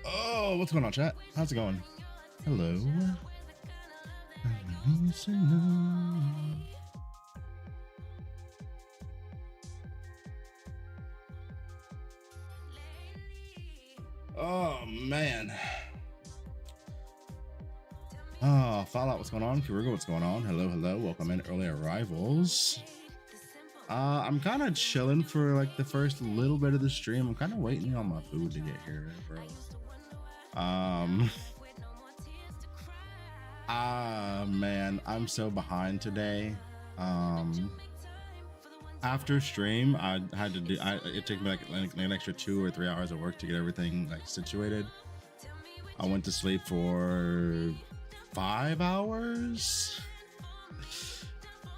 Oh, what's going on, chat? How's it going? Hello. Oh, man. Oh, Fallout, what's going on? Kiruga, what's going on? Hello, hello. Welcome in, early arrivals. I'm kind of chilling for like the first little bit of the stream. I'm kind of waiting on my food to get here, bro. Man, I'm so behind today. After stream, I had to do, it took me like an extra 2 or 3 hours of work to get everything like situated. I went to sleep for 5 hours.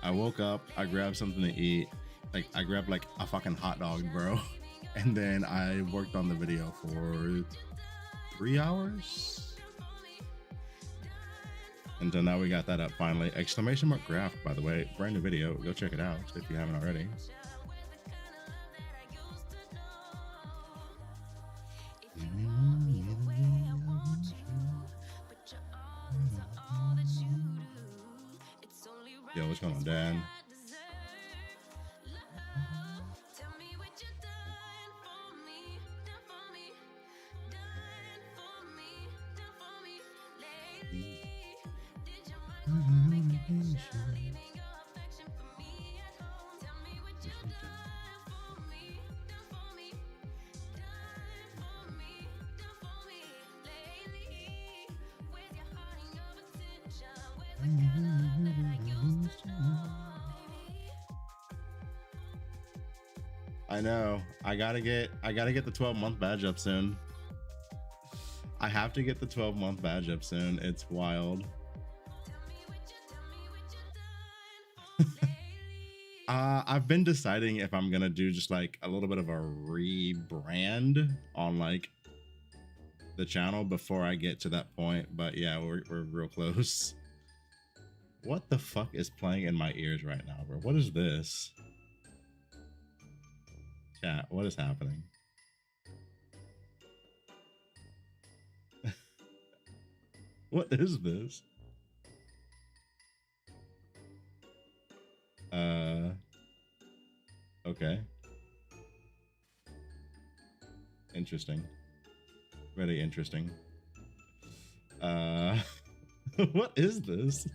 I woke up, I grabbed something to eat. Like I grabbed like a fucking hot dog, bro. And then I worked on the video for 3 hours. Until now we got that up finally. Exclamation mark Graft, by the way. Brand new video. Go check it out if you haven't already. Yo, what's going on, Dan? I know. I gotta get the 12-month badge up soon. I have to get the 12-month badge up soon. It's wild. I've been deciding if I'm gonna do just like a little bit of a rebrand on like the channel before I get to that point, but yeah, we're real close. What the fuck is playing in my ears right now, bro? What is this? Chat, what is happening? What is this? Okay. Interesting. Really interesting. What is this?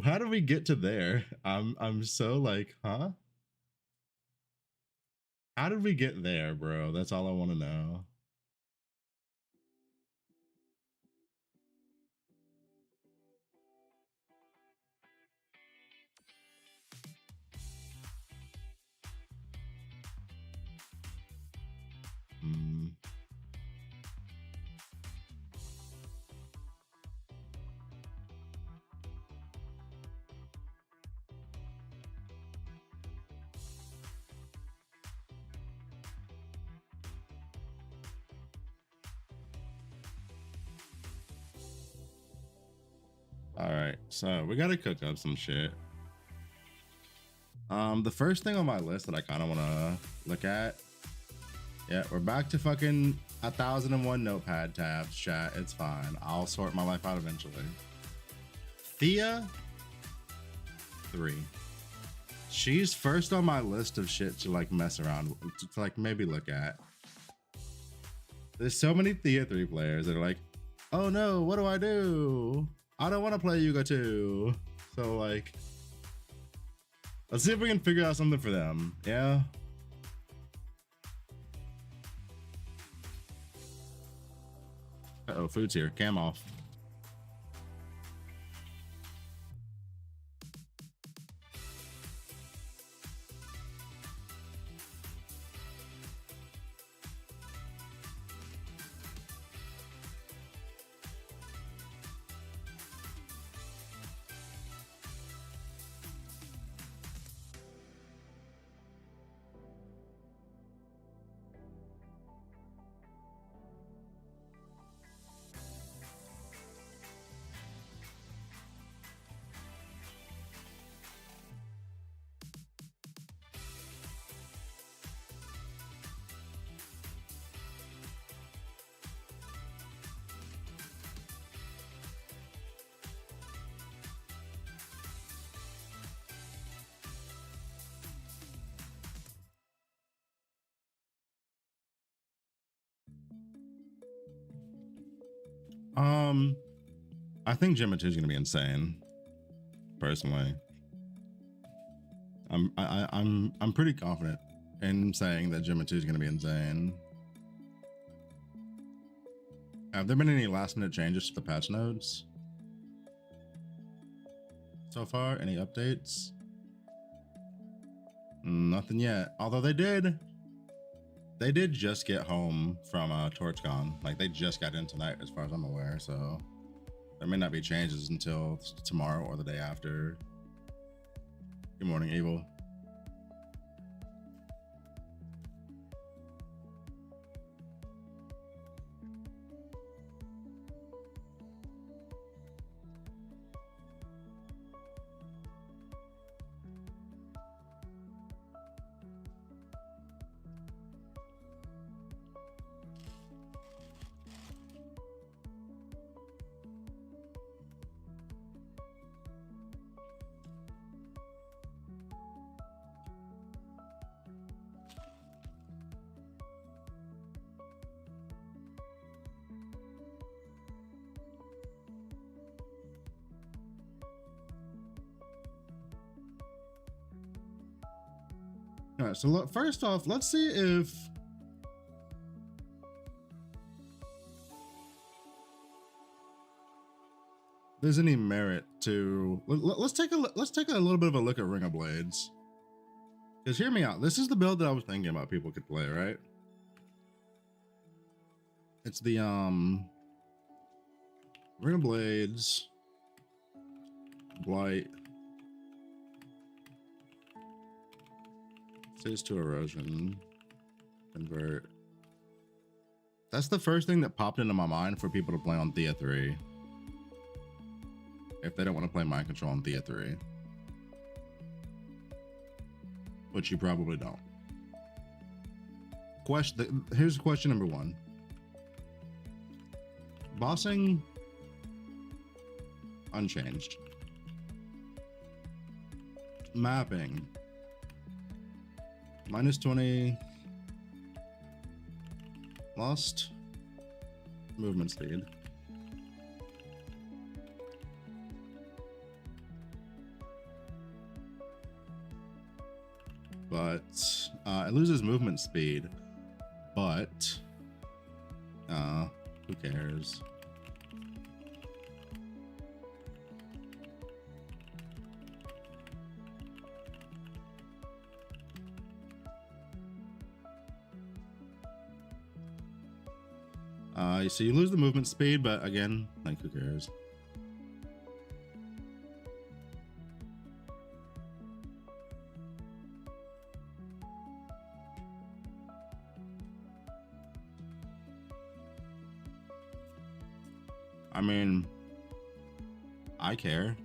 How do we get to there? I'm so like, huh? How did we get there, bro? That's all I want to know. All right, so we gotta cook up some shit. The first thing on my list that I kind of want to look at, yeah, we're back to fucking 1001 notepad tabs, chat. It's fine. I'll sort my life out eventually. Thea 3. She's first on my list of shit to like mess around, to like maybe look at. There's so many Thea 3 players that are like, oh no, what do I do? I don't want to play Yuga 2. So like, let's see if we can figure out something for them. Yeah. Uh-oh, food's here. Cam off. I think Gemma 2 is gonna be insane. Personally, I'm pretty confident in saying that Gemma 2 is gonna be insane. Have there been any last minute changes to the patch notes so far? Any updates? Nothing yet. Although they did just get home from TorchCon. Like they just got in tonight, as far as I'm aware. So there may not be changes until tomorrow or the day after. Good morning, Evil. All right, so look, first off, let's see if there's any merit to let's take a little bit of a look at Ring of Blades. Because hear me out, this is the build that I was thinking about people could play, right? It's the Ring of Blades, Blight, Phase to Erosion, Convert. That's the first thing that popped into my mind for people to play on Thea 3. If they don't want to play Mind Control on Thea 3. Which you probably don't. Here's question number 1. Bossing, unchanged. Mapping, -20. Lost movement speed. But it loses movement speed. But who cares? So you lose the movement speed, but again, like who cares? I mean, I care.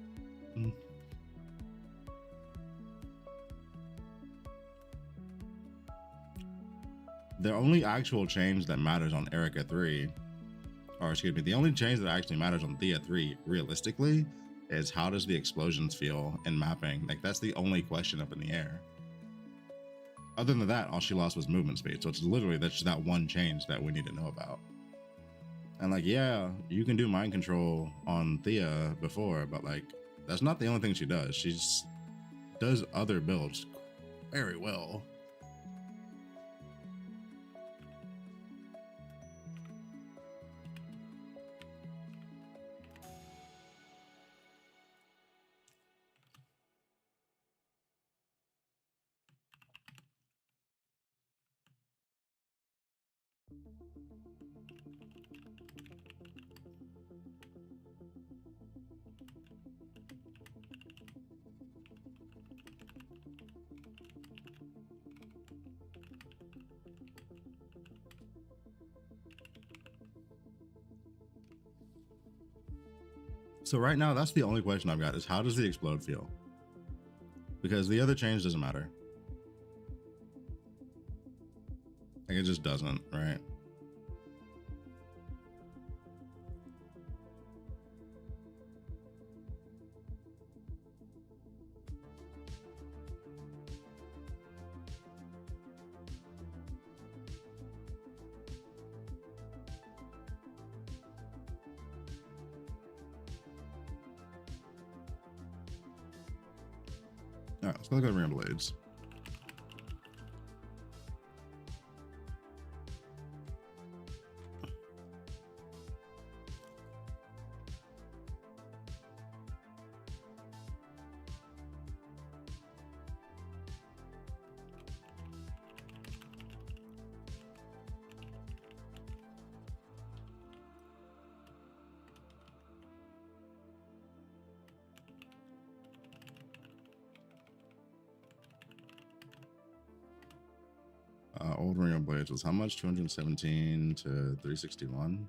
The only actual change that matters on Erica 3, or excuse me, the only change that actually matters on Thea 3, realistically, is how does the explosions feel in mapping? Like, that's the only question up in the air. Other than that, all she lost was movement speed. So it's literally that's just that one change that we need to know about. And like, yeah, you can do mind control on Thea before, but like, that's not the only thing she does. She's does other builds very well. So right now, that's the only question I've got is how does the explode feel? Because the other change doesn't matter. Like it just doesn't, right? All right, let's look at Ram Blades. Old Ring of Blades was how much? 217 to 361.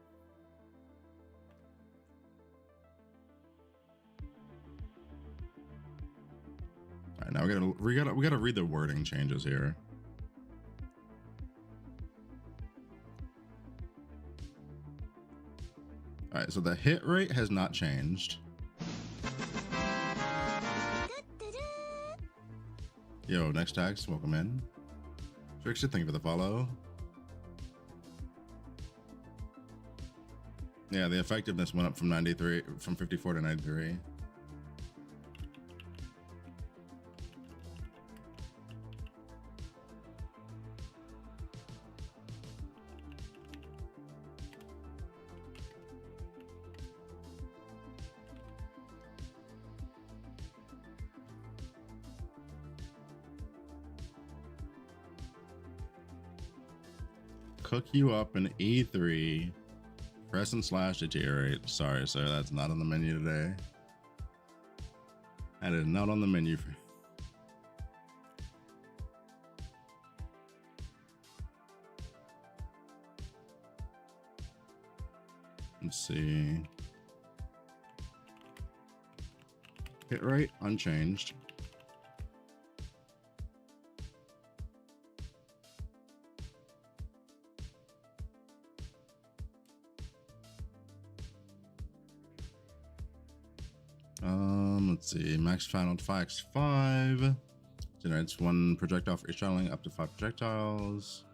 All right, now we gotta read the wording changes here. All right, so the hit rate has not changed. Yo, next tax, welcome in. Trixie, thank you for the follow. Yeah, the effectiveness went up from 54 to 93. Cook you up in E3. Press and slash deteriorate. Sorry, sir, that's not on the menu today. That is not on the menu. Let's see. Hit rate unchanged. Let's see. Max final Fax 5 generates 1 projectile for each channeling up to 5 projectiles.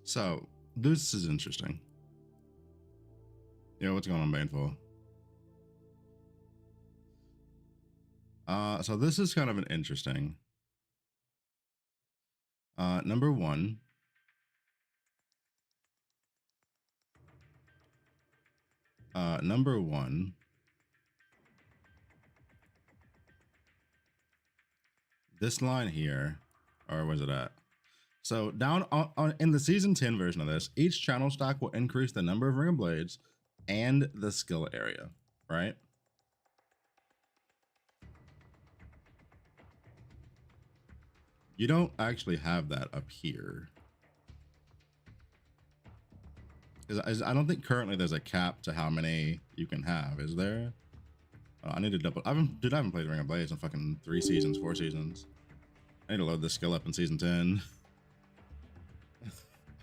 So this is interesting. Yo, what's going on, Baneful? So this is kind of an interesting. Number one. This line here, or was it at? So down on in the season 10 version of this, each channel stack will increase the number of ring of blades and the skill area, right? You don't actually have that up here. I don't think currently there's a cap to how many you can have, is there? Oh, I need to double. I haven't played Ring of Blades in fucking 3 seasons, 4 seasons. I need to load this skill up in season 10.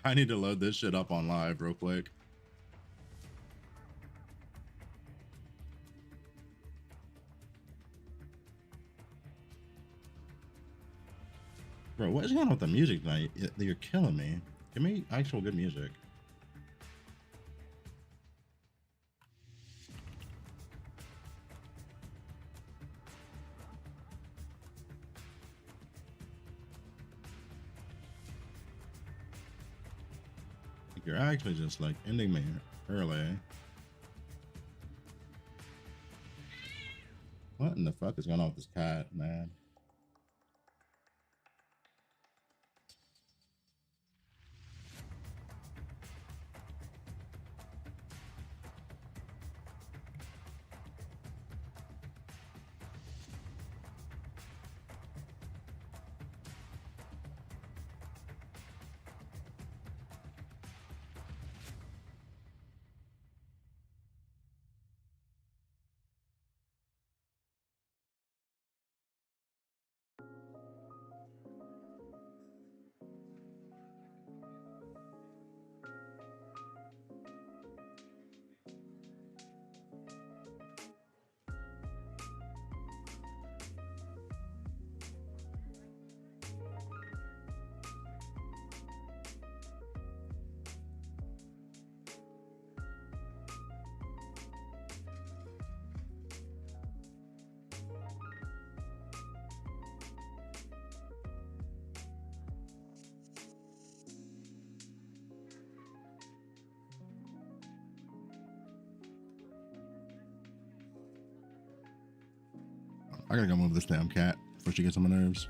I need to load this shit up on live real quick. Bro, what is going on with the music tonight? You're killing me. Give me actual good music. You're actually just like ending me early. What in the fuck is going on with this cat, man? I gotta go move this damn cat before she gets on my nerves.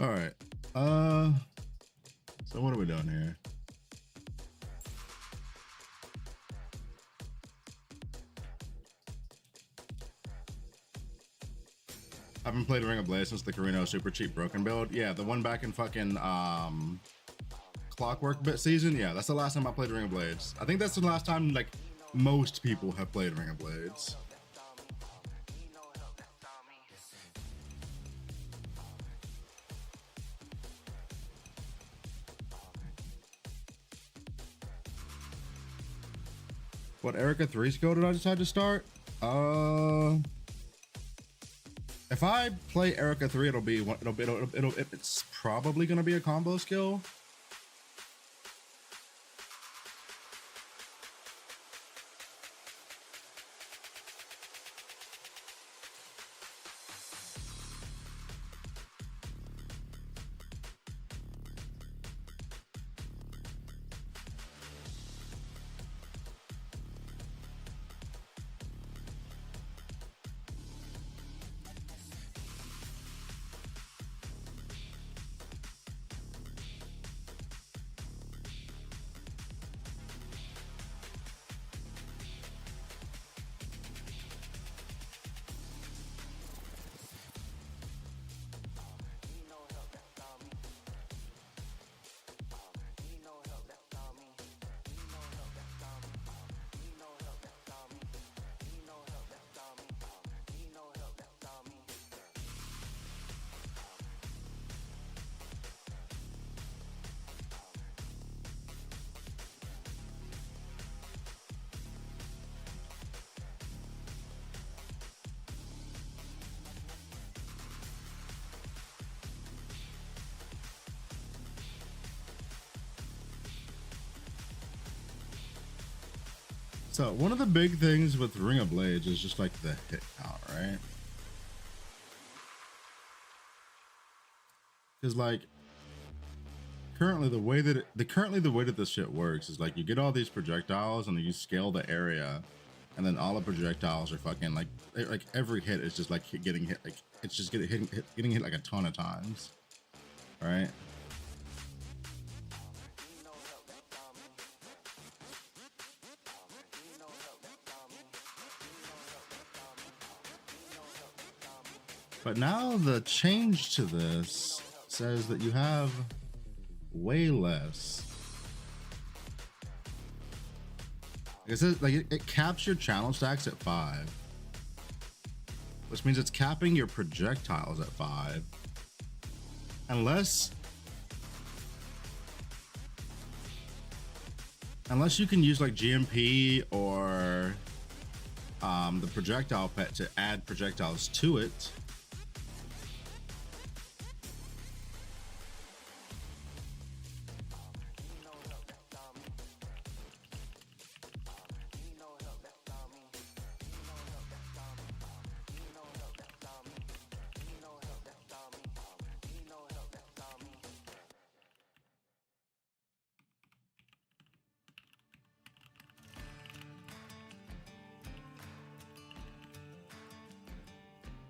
All right. So what are we doing here? I haven't played Ring of Blades since the Carino super cheap broken build. Yeah, the one back in fucking Clockwork bit season. Yeah, that's the last time I played Ring of Blades. I think that's the last time like most people have played Ring of Blades. What Erica 3 skill did I decide to start? If I play Erica 3, it's probably gonna be a combo skill. So one of the big things with Ring of Blades is just like the hit count, right? Because like currently the way that this shit works is like you get all these projectiles and then you scale the area, and then all the projectiles are fucking like every hit is just like getting hit, like it's just getting hit like a ton of times, right? But now the change to this says that you have way less. It says like it caps your channel stacks at 5, which means it's capping your projectiles at 5, unless you can use like GMP or the projectile pet to add projectiles to it.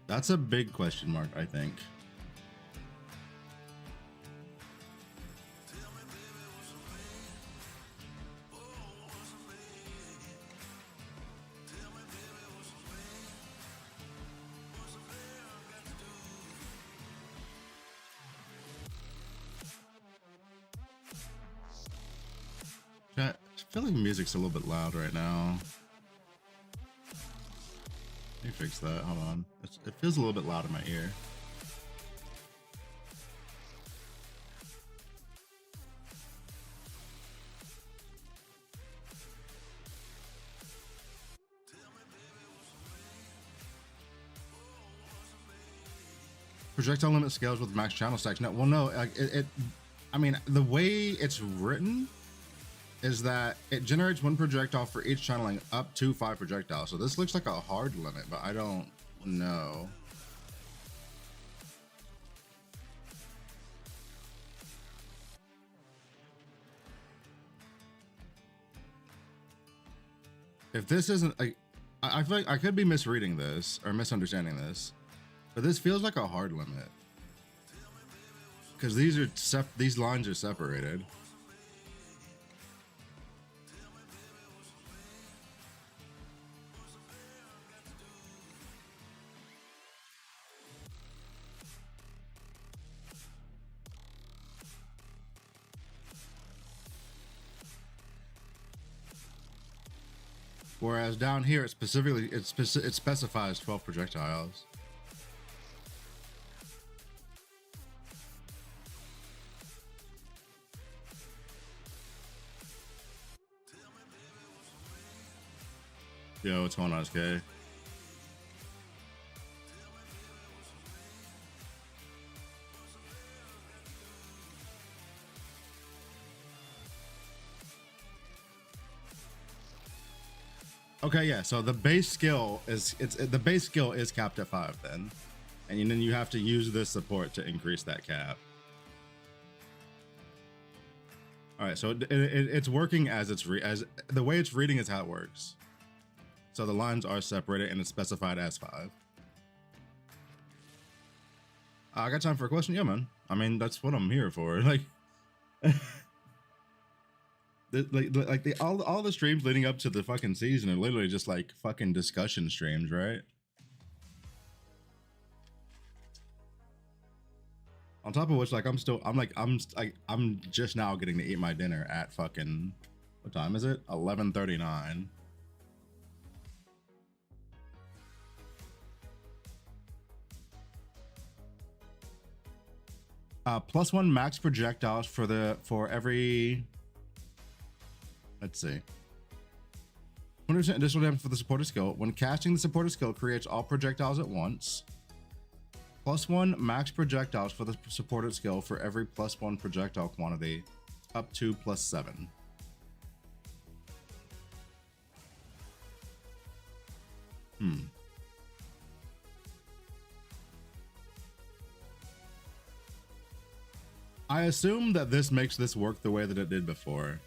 That's a big question mark, I think. I feel like music's a little bit loud right now. Let me fix that. Hold on. It feels a little bit loud in my ear. Projectile limit scales with max channel stacks. No, well, no. Like I mean, the way it's written is that it generates 1 projectile for each channeling up to 5 projectiles. So this looks like a hard limit, but I don't know. If this isn't like, I feel like I could be misreading this or misunderstanding this, but this feels like a hard limit because these lines are separated. Whereas down here, it specifies 12 projectiles. Yo, what's going on, SK? Okay, yeah. So the base skill is capped at 5 then, and then you have to use this support to increase that cap. All right, so it's working as as the way it's reading is how it works. So the lines are separated and it's specified as 5. I got time for a question, yeah, man. I mean, that's what I'm here for. Like. All the streams leading up to the fucking season are literally just like fucking discussion streams, right? On top of which, like, I'm just now getting to eat my dinner at fucking, what time is it? 11:39. +1 max projectiles for every. Let's see. 20% additional damage for the supported skill. When casting the supported skill, creates all projectiles at once. +1 max projectiles for the supported skill for every +1 projectile quantity, up to +7. I assume that this makes this work the way that it did before.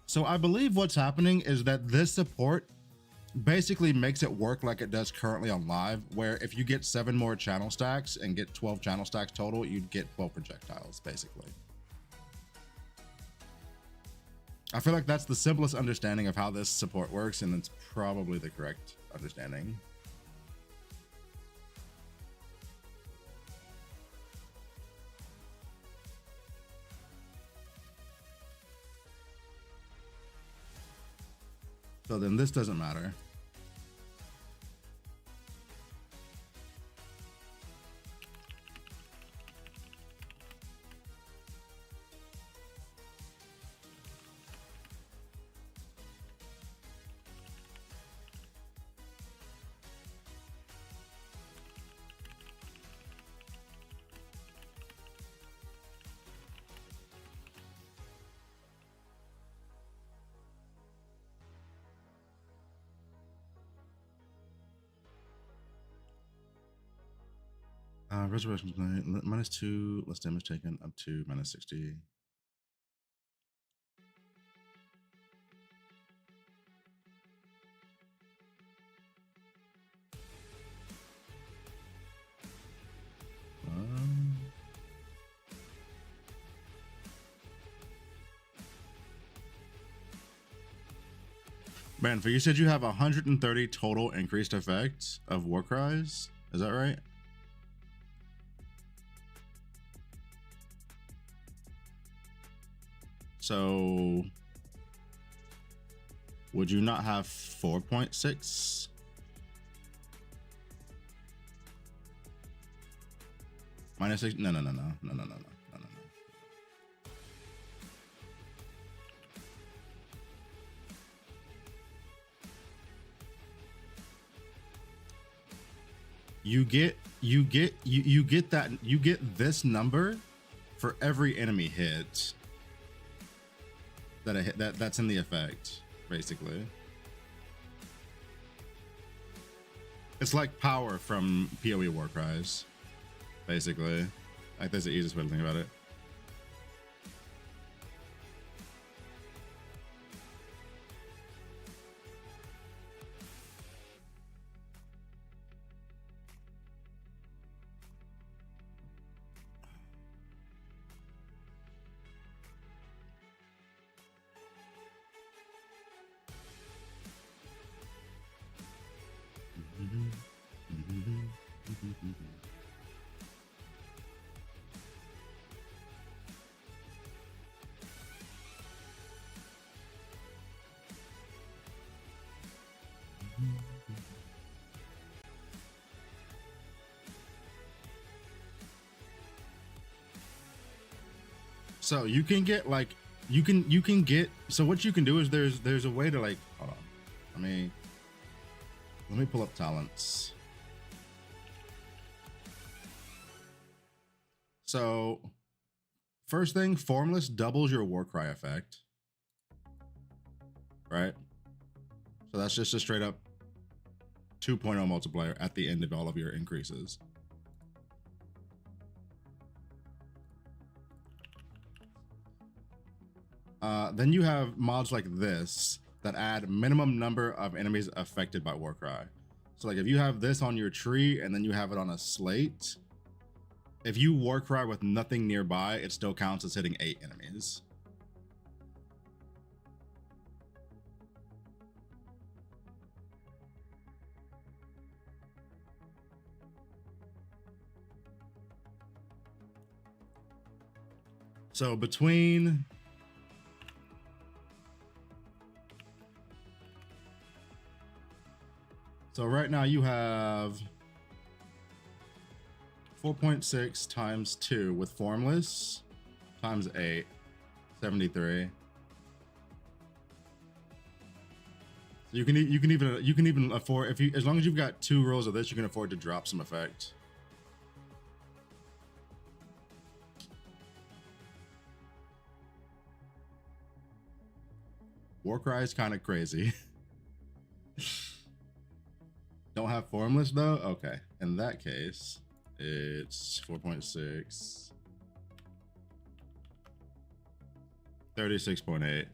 So I believe what's happening is that this support basically makes it work like it does currently on live, where if you get 7 more channel stacks and get 12 channel stacks total, you'd get 12 projectiles, basically. I feel like that's the simplest understanding of how this support works, and it's probably the correct understanding. So then this doesn't matter. Resurrection -2, less damage taken, up to -60. Man, for you said you have 130 total increased effect of war cries. Is that right? So would you not have 4.6? -6? No. You get this number for every enemy hit that's in the effect, basically. It's like power from PoE war cries, basically. Like, that's the easiest way to think about it. So you can get like you can get, so what you can do is there's a way to, like, hold on, let me pull up talents. So first thing, Formless doubles your Warcry effect, right? So that's just a straight up 2.0 multiplier at the end of all of your increases. Then you have mods like this that add minimum number of enemies affected by Warcry. So like if you have this on your tree and then you have it on a slate, if you Warcry with nothing nearby, it still counts as hitting 8 enemies. So between So right now you have 4.6 times 2 with formless times 8, 73. So you can even afford, if you, as long as you've got 2 rolls of this, you can afford to drop some effect. Warcry is kind of crazy. Don't have formless though? Okay. In that case, it's 4.6. 36.8.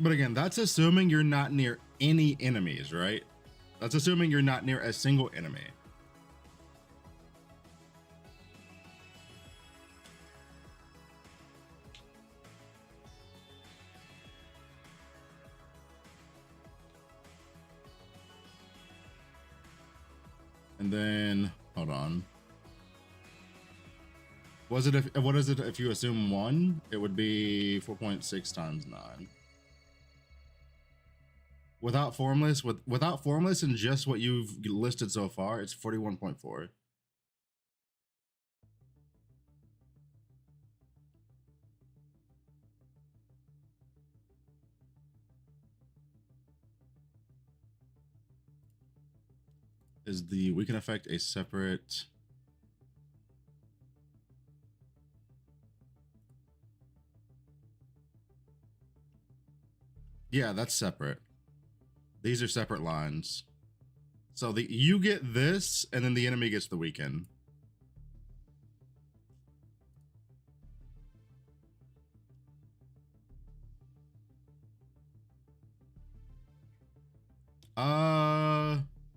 But again, that's assuming you're not near any enemies, right? That's assuming you're not near a single enemy. And then, hold on. Was it if, what is it if you assume 1? It would be 4.6 times 9. Without formless, without formless and just what you've listed so far, it's 41.4. Is the weaken effect a separate? Yeah, that's separate. These are separate lines. So you get this, and then the enemy gets the weaken.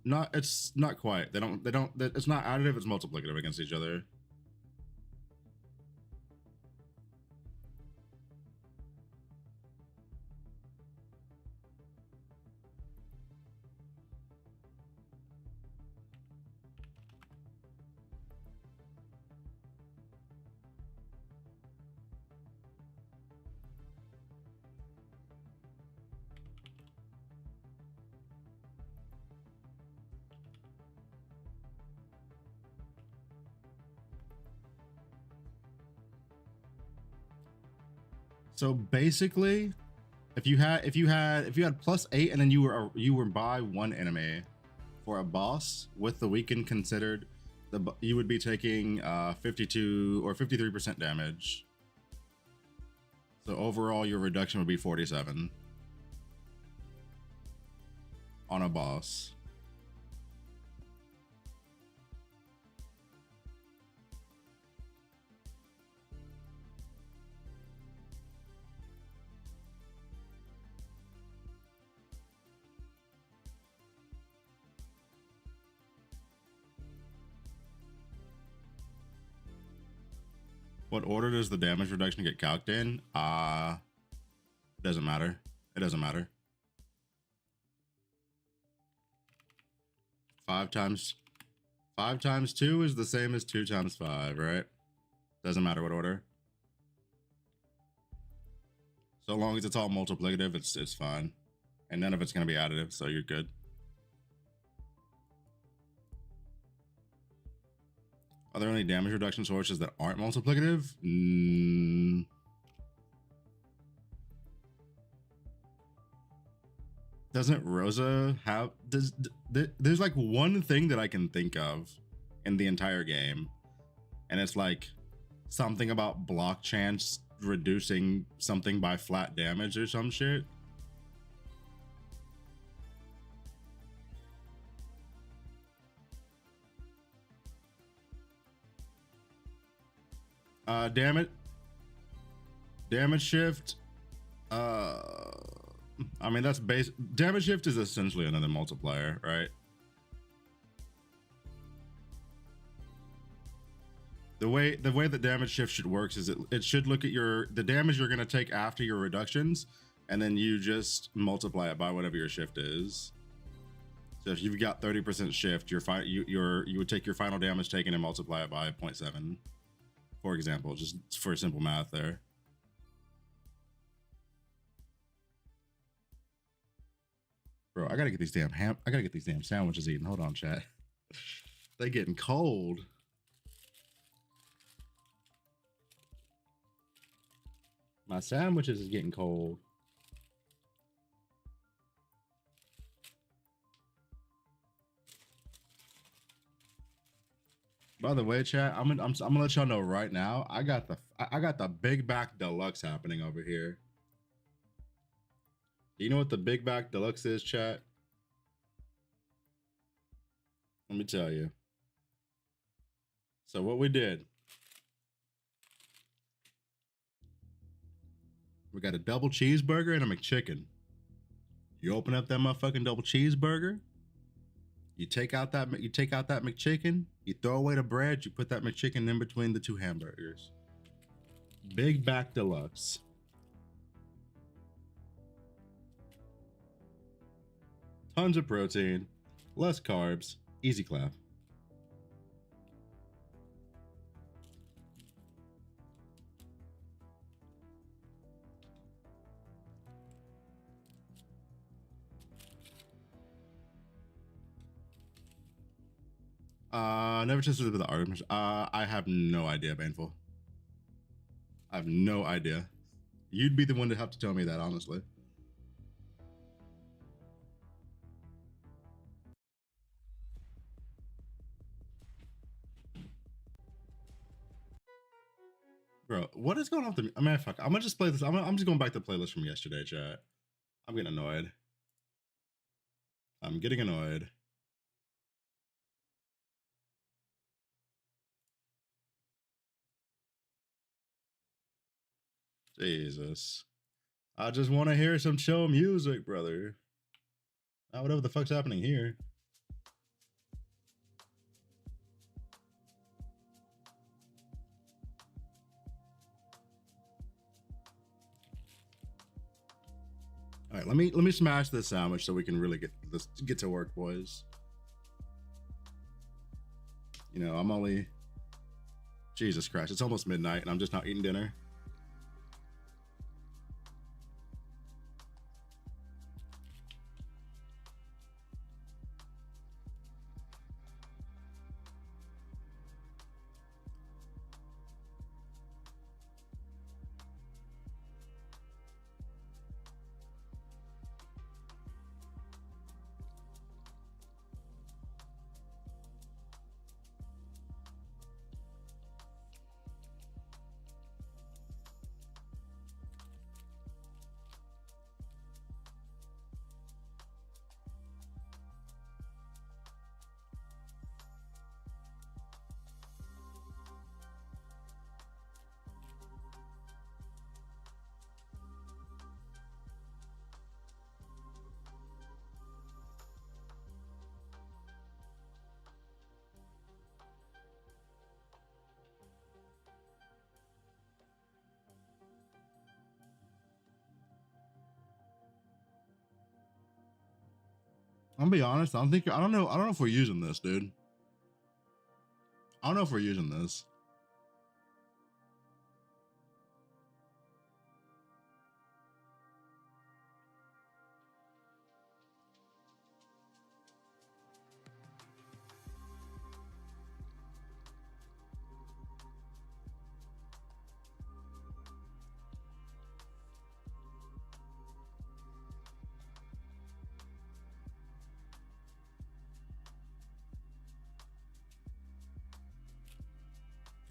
Not, it's not quite. They don't, it's not additive, it's multiplicative against each other. So basically, if you had +8 and then you were by 1 enemy for a boss with the weaken considered, you would be taking 52 or 53% damage. So overall, your reduction would be 47 on a boss. What order does the damage reduction get calced in? It doesn't matter. It doesn't matter. 5 times 2 is the same as 2 times 5, right? Doesn't matter what order. So long as it's all multiplicative, it's fine. And none of it's going to be additive, so you're good. Are there any damage reduction sources that aren't multiplicative? Doesn't Rosa have... There's like one thing that I can think of in the entire game. And it's like something about block chance reducing something by flat damage or some shit. Damage shift. I mean, that's base. Damage shift is essentially another multiplier, right? The way that damage shift should works is it should look at the damage you're going to take after your reductions, and then you just multiply it by whatever your shift is. So if you've got 30% shift, you would take your final damage taken and multiply it by 0.7, for example, just for simple math there. Bro, I gotta get these damn sandwiches eaten. Hold on, chat. They getting cold. My sandwiches is getting cold. By the way, chat, I'm gonna let y'all know right now. I got the Big Back Deluxe happening over here. Do you know what the Big Back Deluxe is, chat? Let me tell you. So what we did, we got a double cheeseburger and a McChicken. You open up that motherfucking double cheeseburger. You take out that McChicken. You throw away the bread. You put that McChicken in between the two hamburgers. Big Back Deluxe. Tons of protein, less carbs, easy clap. Never tested it with the arms. I have no idea, Baneful. I have no idea. You'd be the one to have to tell me that, honestly. Bro, what is going on with the... I mean, fuck. I'm gonna just play this. I'm just going back to the playlist from yesterday, chat. I'm getting annoyed. I'm getting annoyed. Jesus. I just want to hear some chill music, brother. Whatever the fuck's happening here. All right, let me smash this sandwich so we can really get to work, boys. You know, I'm only... Jesus Christ, it's almost midnight and I'm just not eating dinner. I'm gonna be honest. I don't know if we're using this, dude. I don't know if we're using this.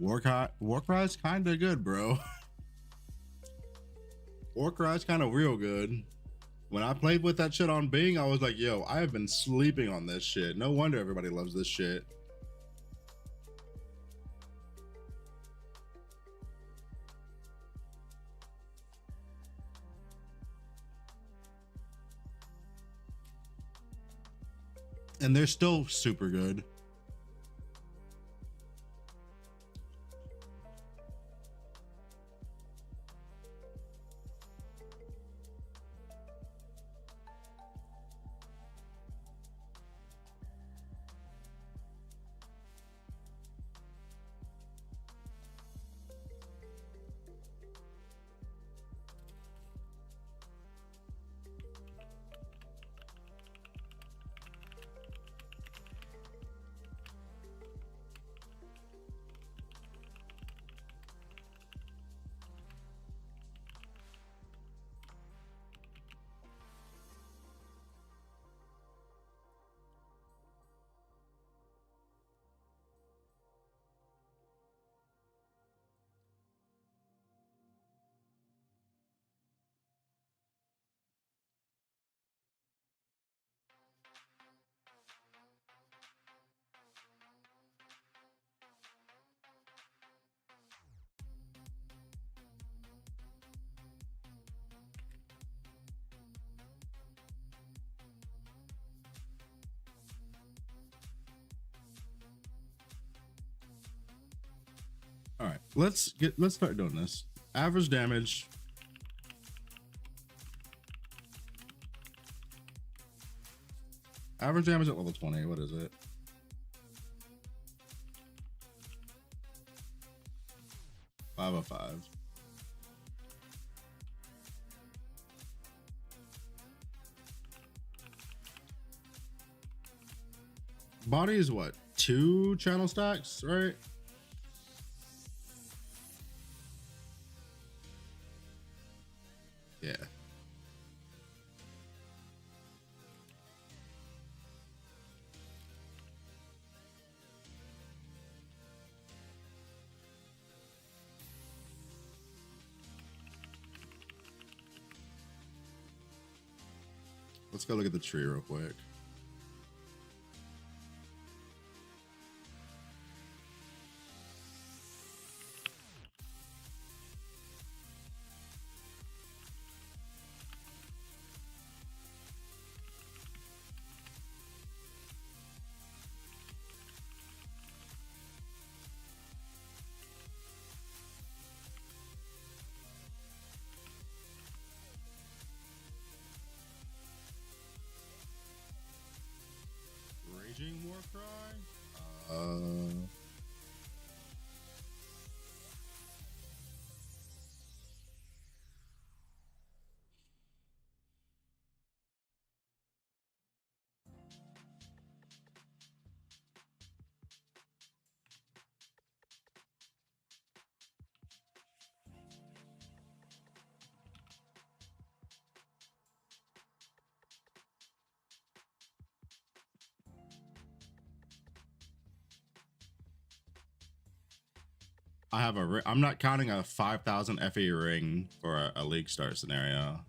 Warcry's kind of good, bro. Warcry's kind of real good. When I played with that shit on Bing, I was like, yo, I have been sleeping on this shit. No wonder everybody loves this shit. And they're still super good. let's start doing this. Average damage. Average damage at level 20. What is it? $505. Body is what? 2 channel stacks, right? Yeah. Let's go look at the tree real quick. Raging Warcry? I have a. I'm not counting a 5,000 FE ring for a league start scenario.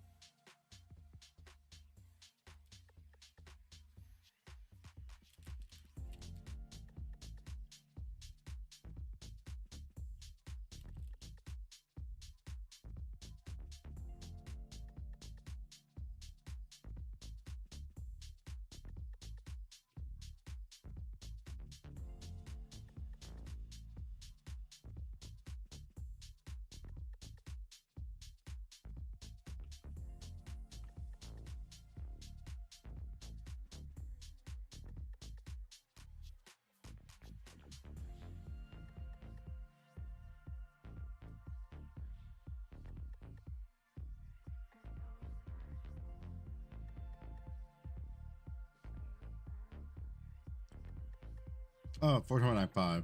Oh, 4.95.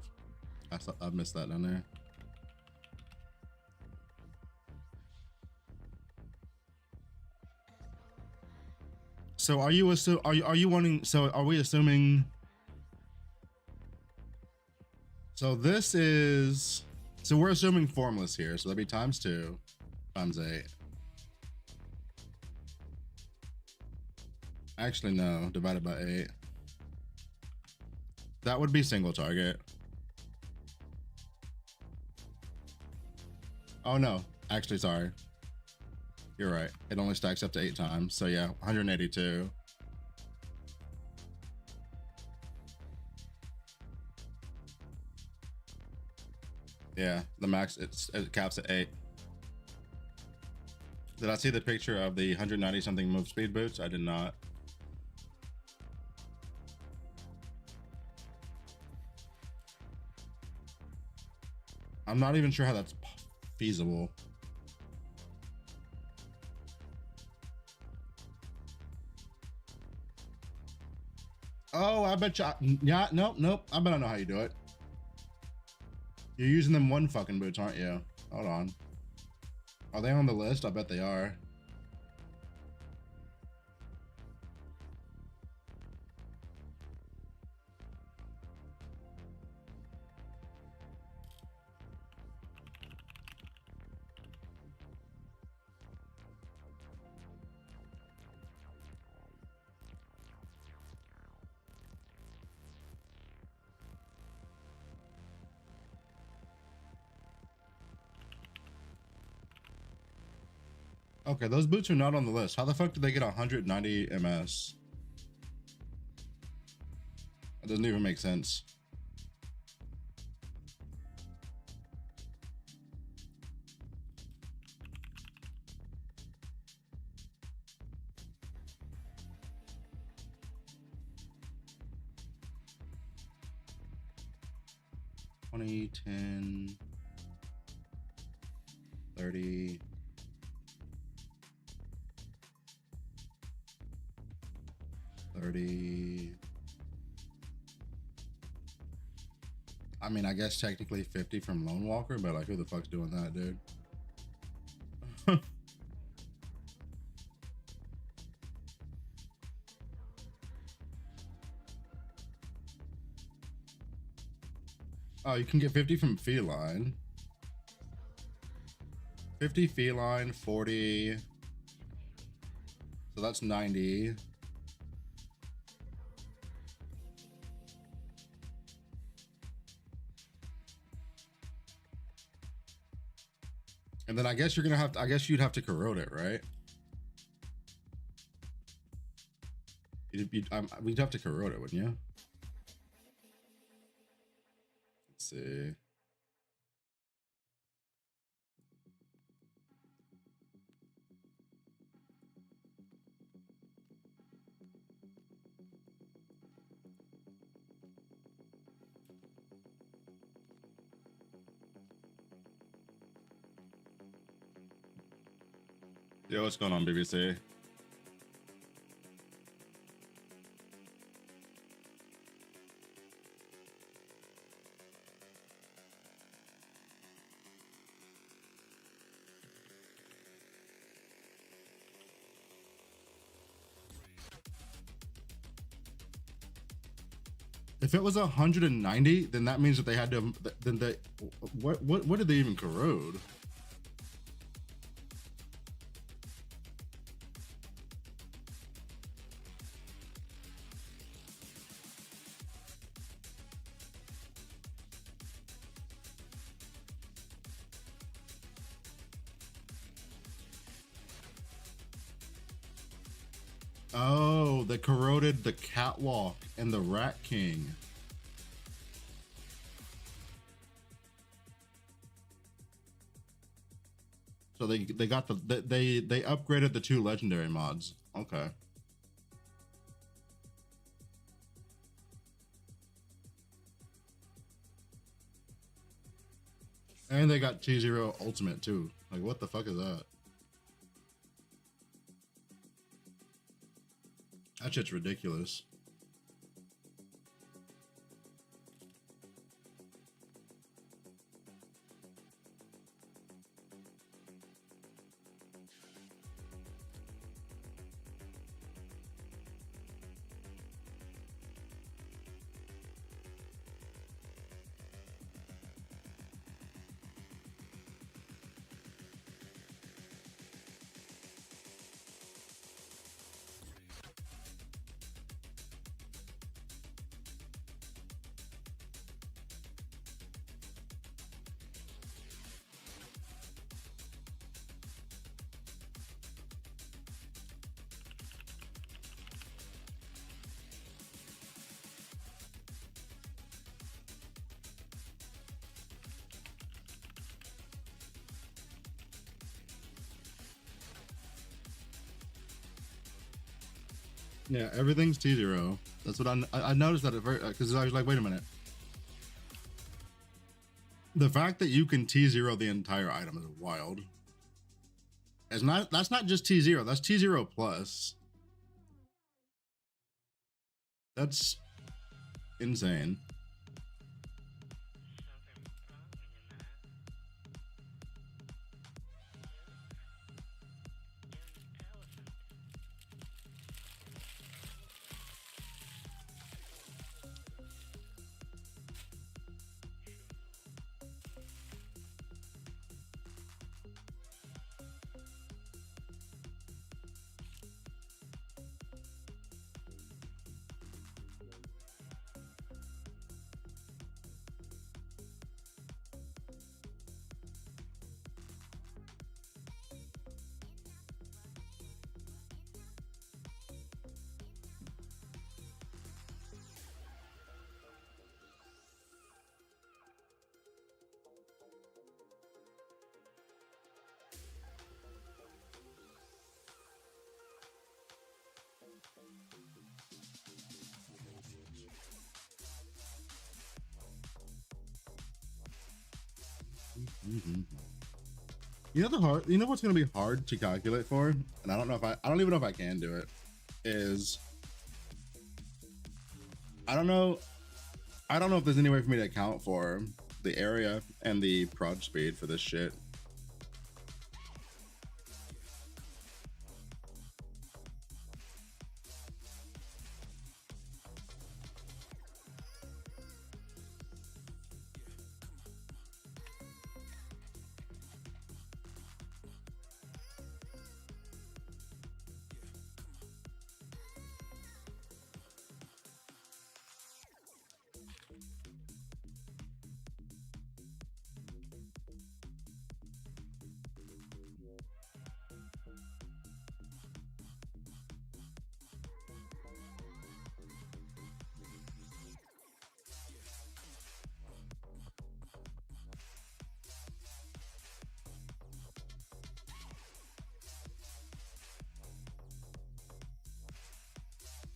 I missed that down there. So are you wanting? So are we assuming? So this is. So we're assuming formless here. So that'd be ×2 times 8. Actually, no. Divided by 8. That would be single target. Oh no, actually, sorry. You're right. It only stacks up to 8 times. So yeah, 182. Yeah, the max, it caps at 8. Did I see the picture of the 190 something move speed boots? I did not. I'm not even sure how that's feasible. Oh, I bet you. Yeah, nope. I bet I know how you do it. You're using them one fucking boots, aren't you? Hold on. Are they on the list? I bet they are. Okay, those boots are not on the list. How the fuck did they get 190 MS? That doesn't even make sense. 20, 10, 30. 30. I mean, I guess technically 50 from Lone Walker, but like, who the fuck's doing that, dude? Oh, you can get 50 from Feline. 50 Feline, 40. So that's 90. And then I guess you're gonna have to, I guess you'd have to corrode it, right? We'd have to corrode it, wouldn't you? Let's see. Yo, what's going on, BBC? If it was 190, then that means that they had to. Then they, what did they even corrode? Oh, they corroded the catwalk and the Rat King. So they got the they upgraded the 2 legendary mods. Okay. And they got T0 Ultimate too. Like, what the fuck is that? That shit's ridiculous. Yeah, everything's T0. That's what I noticed that at first, because I was like, wait a minute. The fact that you can T0 the entire item is wild. That's not just T0, that's T0 plus. That's insane. Mm-hmm. You know what's gonna be hard to calculate for, and I don't know if I don't even know if I can do it. Is I don't know if there's any way for me to account for the area and the prod speed for this shit.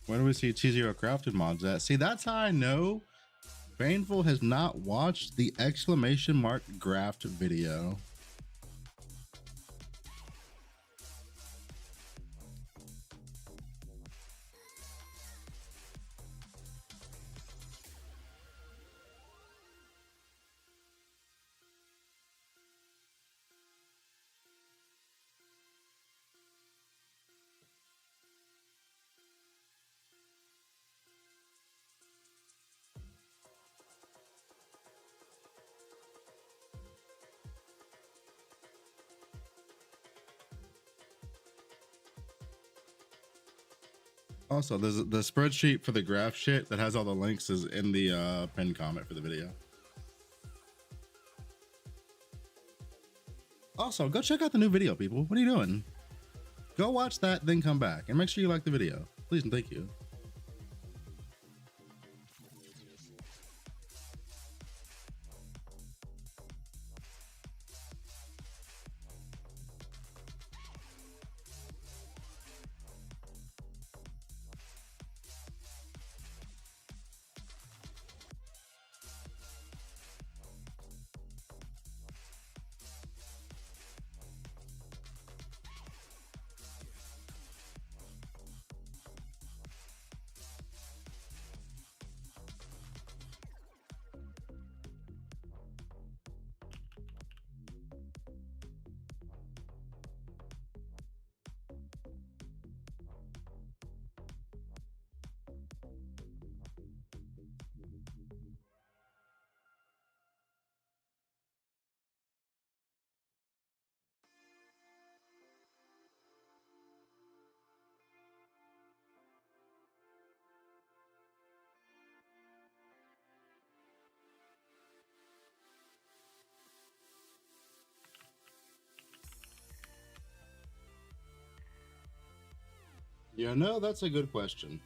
Where do we see T0 crafted mods at? See, that's how I know Baneful has not watched the exclamation mark Graft video. Also, there's the spreadsheet for the graph shit that has all the links is in the pinned comment for the video. Also, go check out the new video, people. What are you doing? Go watch that, then come back and make sure you like the video. Please and thank you. Yeah, no, that's a good question.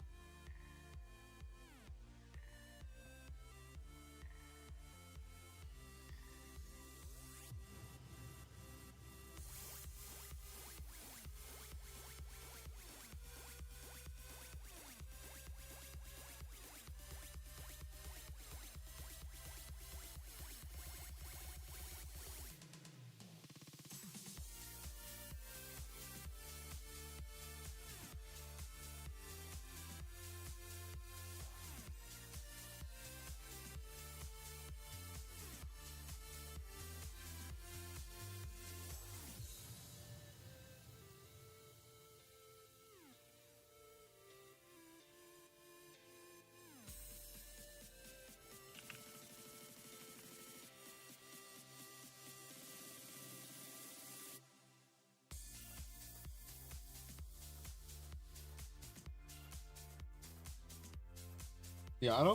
Yeah,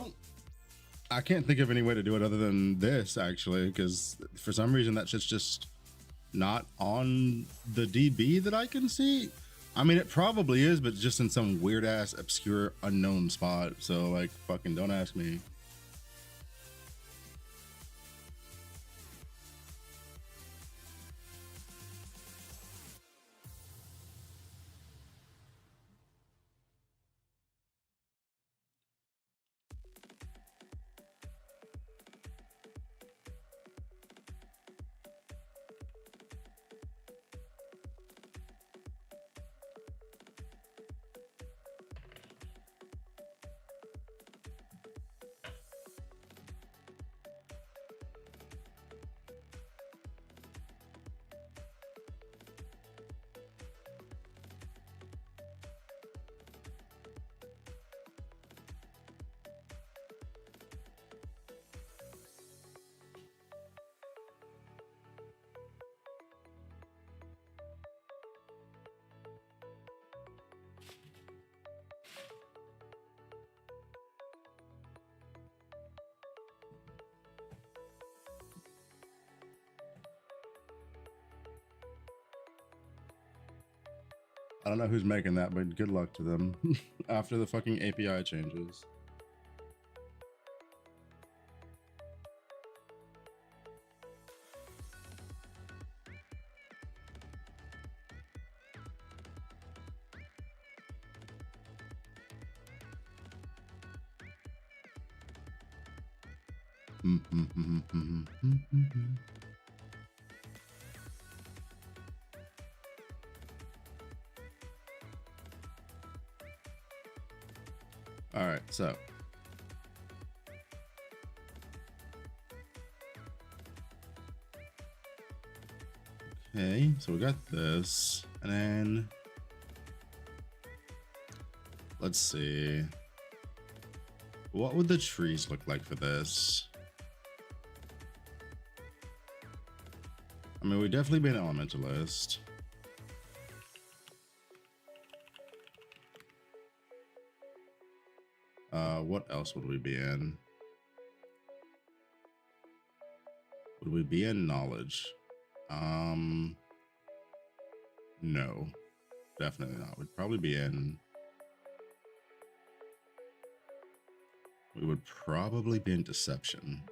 I can't think of any way to do it other than this actually, because for some reason that shit's just not on the DB that I can see. I mean, it probably is, but just in some weird ass obscure unknown spot. So like, fucking don't ask me. don't know who's making that, but good luck to them after the fucking API changes. All right, so okay, so we got this, and then let's see, what would the trees look like for this? I mean, we'd definitely be an elementalist. What else would we be in? Would we be in knowledge? No, definitely not. We'd probably be in. We would probably be in deception.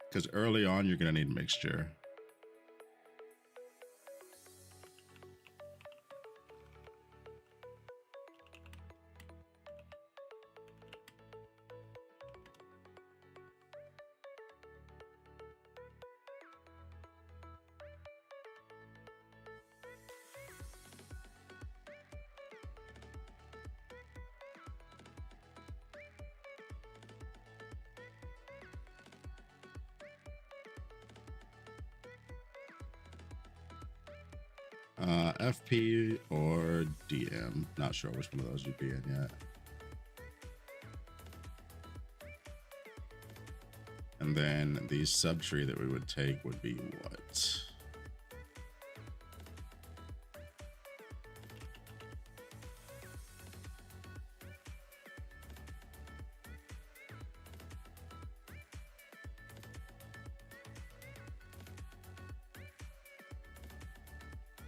Because early on, you're going to need mixture. FP or DM. Not sure which one of those you'd be in yet. And then the subtree that we would take would be what?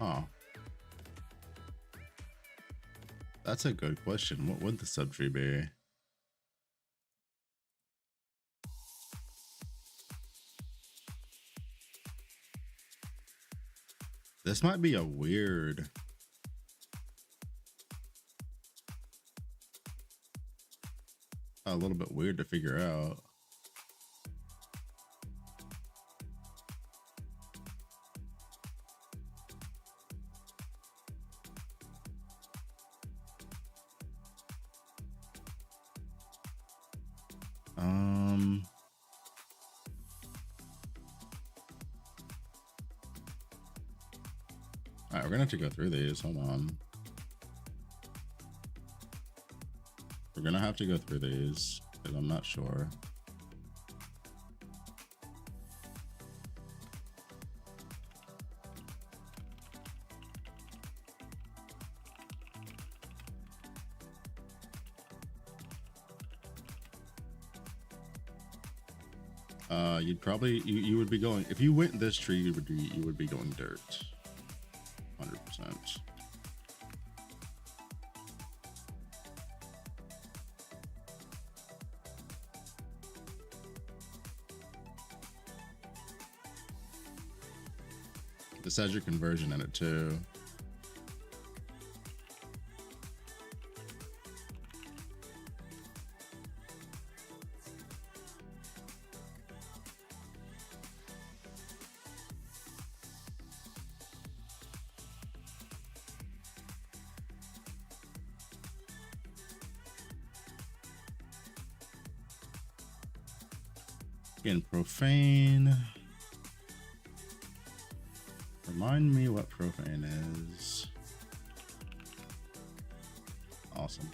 Oh. That's a good question. What would the subtree be? This might be a little bit weird to figure out. All right, we're gonna have to go through these. Hold on. We're gonna have to go through these because I'm not sure. You'd probably you would be going, if you went this tree, you would be going dirt. 100%. This has your conversion in it too. Again, profane. Remind me what profane is. Awesome.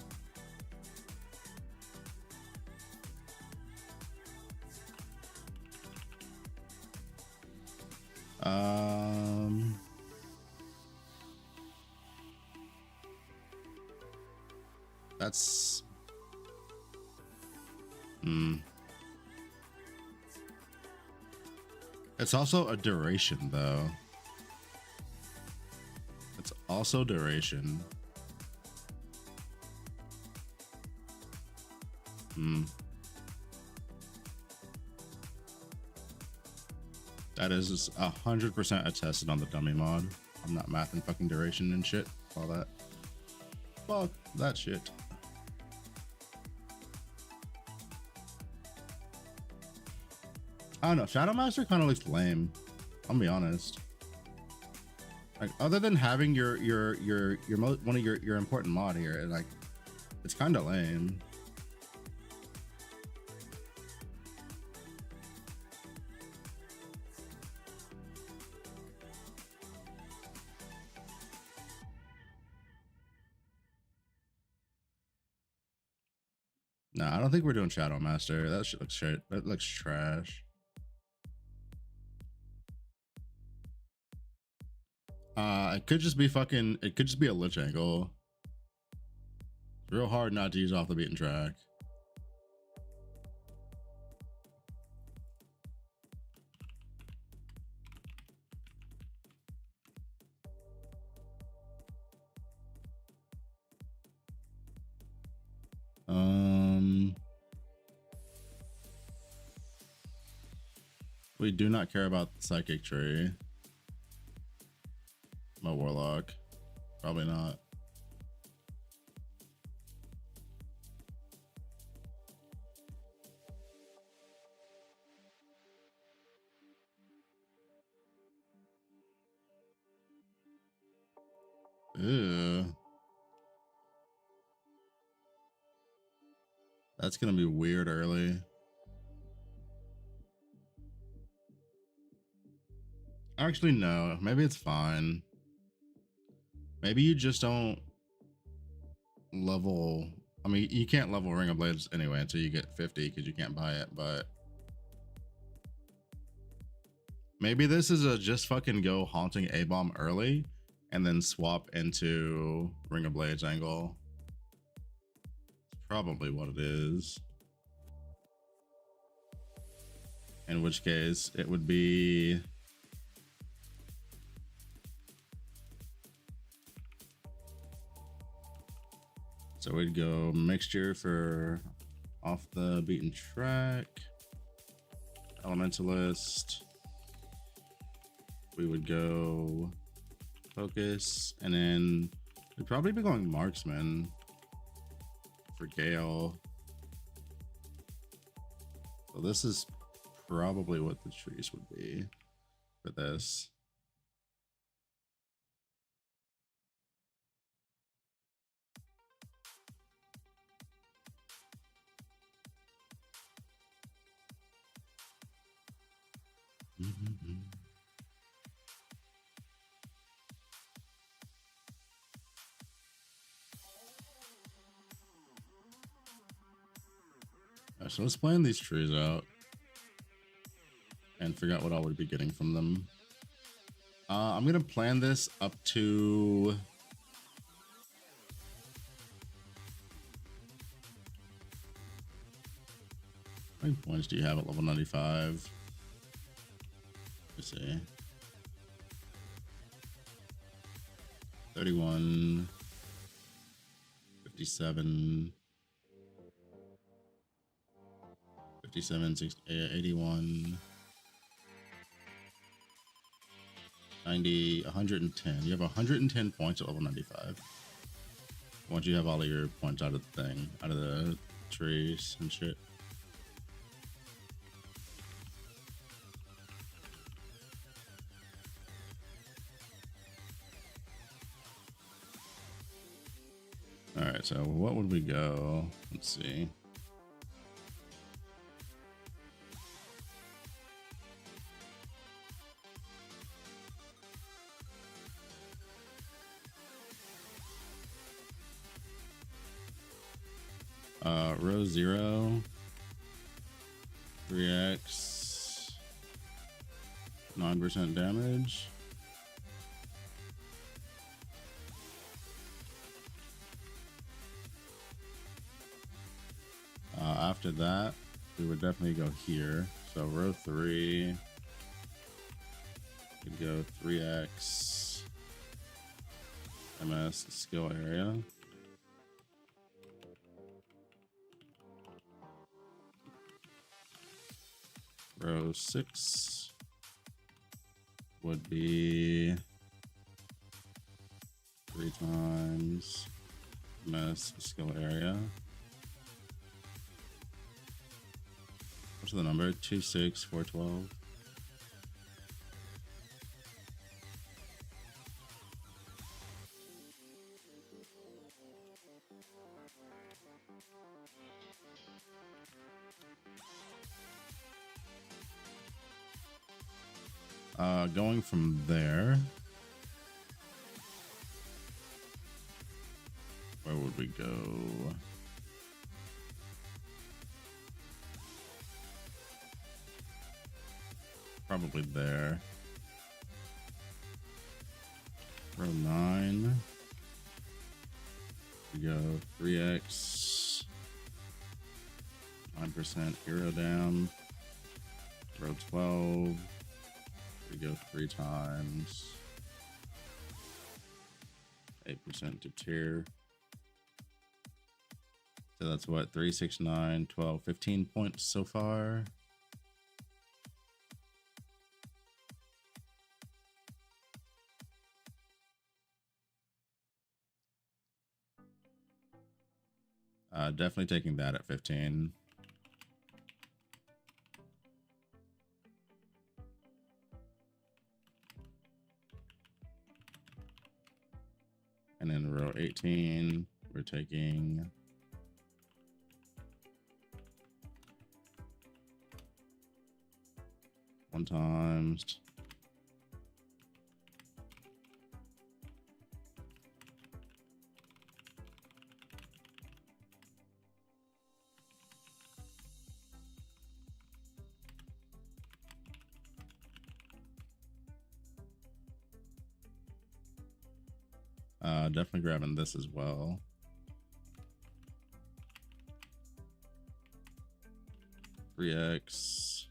That's It's also a duration, though. It's also duration. That is 100% attested on the dummy mod. I'm not mathing fucking duration and shit. All that. Fuck that shit. I don't know. Shadow Master kind of looks lame. I'll be honest. Like, other than having your one of your important mod here, like, it's kind of lame. Nah, I don't think we're doing Shadow Master. That shit looks shit. That looks trash. It could just be fucking. It could just be a lich angle. It's real hard not to use off the beaten track. We do not care about the psychic tree. My warlock, probably not. Ew. That's gonna be weird early. Actually, no. Maybe it's fine. Maybe you just don't level. I mean, you can't level Ring of Blades anyway until you get 50 because you can't buy it, but maybe this is a just fucking go Haunting A-Bomb early and then swap into Ring of Blades angle. It's probably what it is. In which case, it would be... So we'd go mixture for off the beaten track, elementalist. We would go focus, and then we'd probably be going marksman for Gale. So this is probably what the trees would be for this. Right, so let's plan these trees out and figure out what all we'd be getting from them. I'm gonna plan this up to how many points do you have at level 95? Let's see. 31, 57, 57, 60, 81, 90, 110. You have 110 points at level 95. Once you have all of your points out of the thing, out of the trees and shit. All right, so what would we go? Let's see. Row 0, 3x, 9% damage. After that, we would definitely go here. So row 3, Could go 3x MS skill area. Row 6 would be 3 times MS skill area. What's the number? 26412. Going from there, where would we go? Probably there. Row 9. We go 3x, 9% hero down. Row 12. We go 3 times 8% to tier. So that's what, 3, 6, 9, 12, 15 points so far. Definitely taking that at 15. And then row 18, we're taking 1 times definitely grabbing this as well. $3x.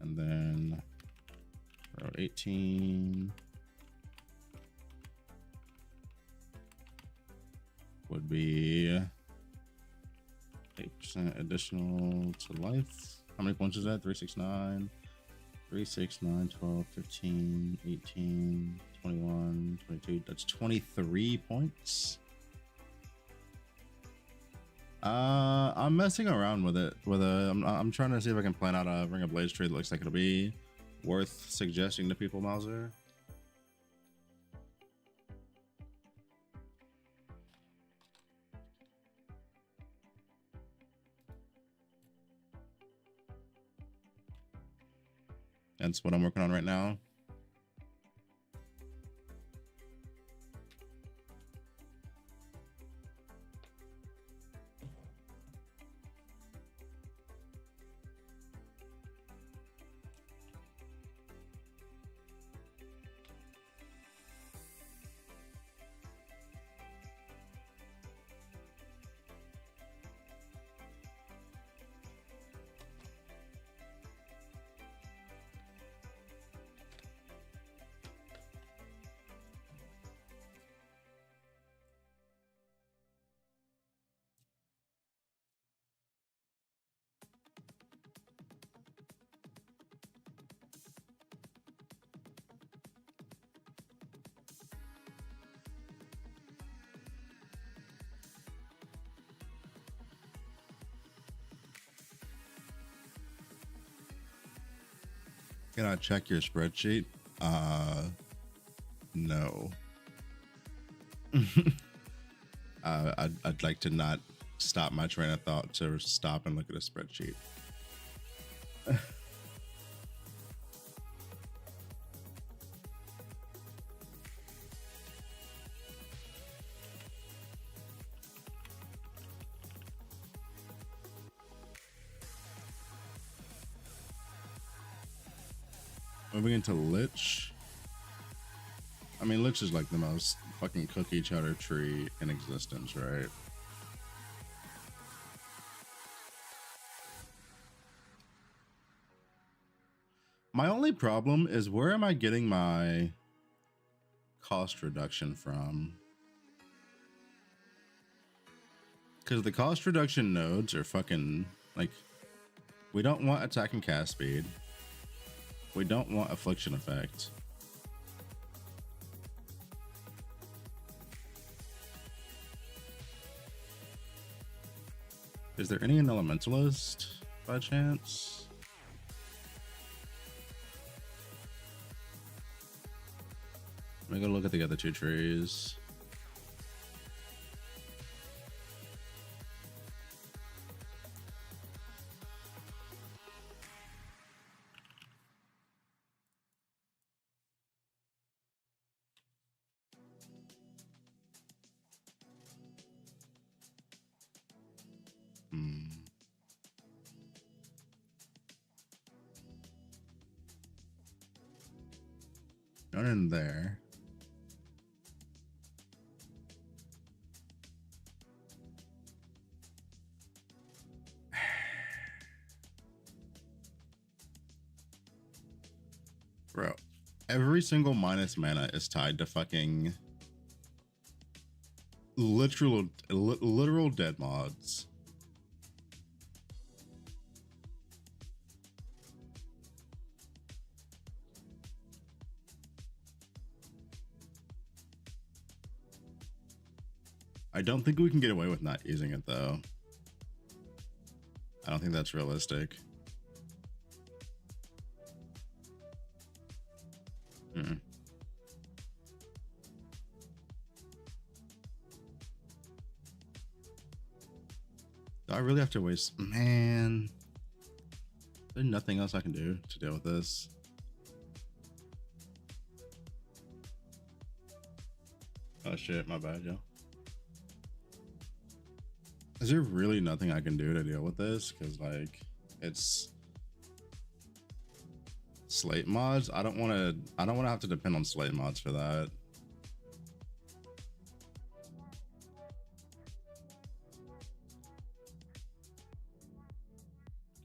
And then row 18 would be 8% additional to life. How many points is that? 3, 6, 9. 3, 6, 9, 12, 15, 18, 21, 22. That's 23 points. I'm messing around with it. I'm trying to see if I can plan out a Ring of Blades trade that looks like it'll be worth suggesting to people, Mauser. That's what I'm working on right now. Can I check your spreadsheet? No. I'd like to not stop my train of thought to stop and look at a spreadsheet. Moving into Lich. I mean, Lich is like the most fucking cookie cutter tree in existence, right? only problem is, where am I getting my cost reduction from? Because the cost reduction nodes are fucking, like, we don't want attack and cast speed. We don't want affliction effect. Is there any in Elementalist by chance? Let me go look at the other two trees. None in there. Bro, every single minus mana is tied to fucking literal dead mods. I don't think we can get away with not using it, though. I don't think that's realistic. Do I really have to waste? Man, there's nothing else I can do to deal with this. Oh shit, my bad, yo. Is there really nothing I can do to deal with this? Because, like, it's slate mods. I don't want to have to depend on slate mods for that.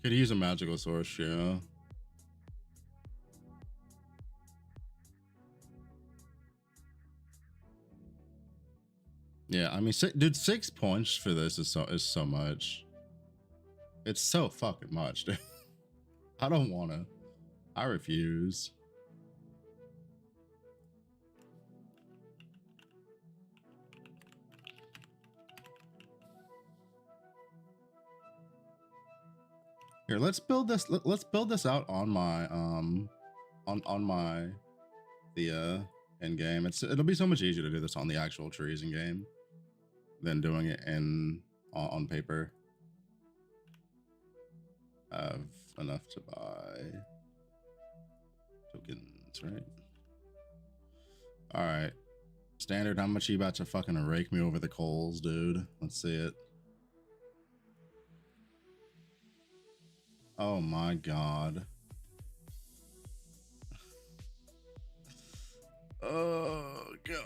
Could use a magical source, yeah. Yeah, I mean, dude, 6 points for this is so much. It's so fucking much, dude. I don't want to. I refuse. Here, let's build this. Let's build this out on my the end game. It'll be so much easier to do this on the actual trees in game than doing it on paper. I have enough to buy tokens, right? All right, standard. How much are you about to fucking rake me over the coals, dude? Let's see it. Oh my god. Oh god.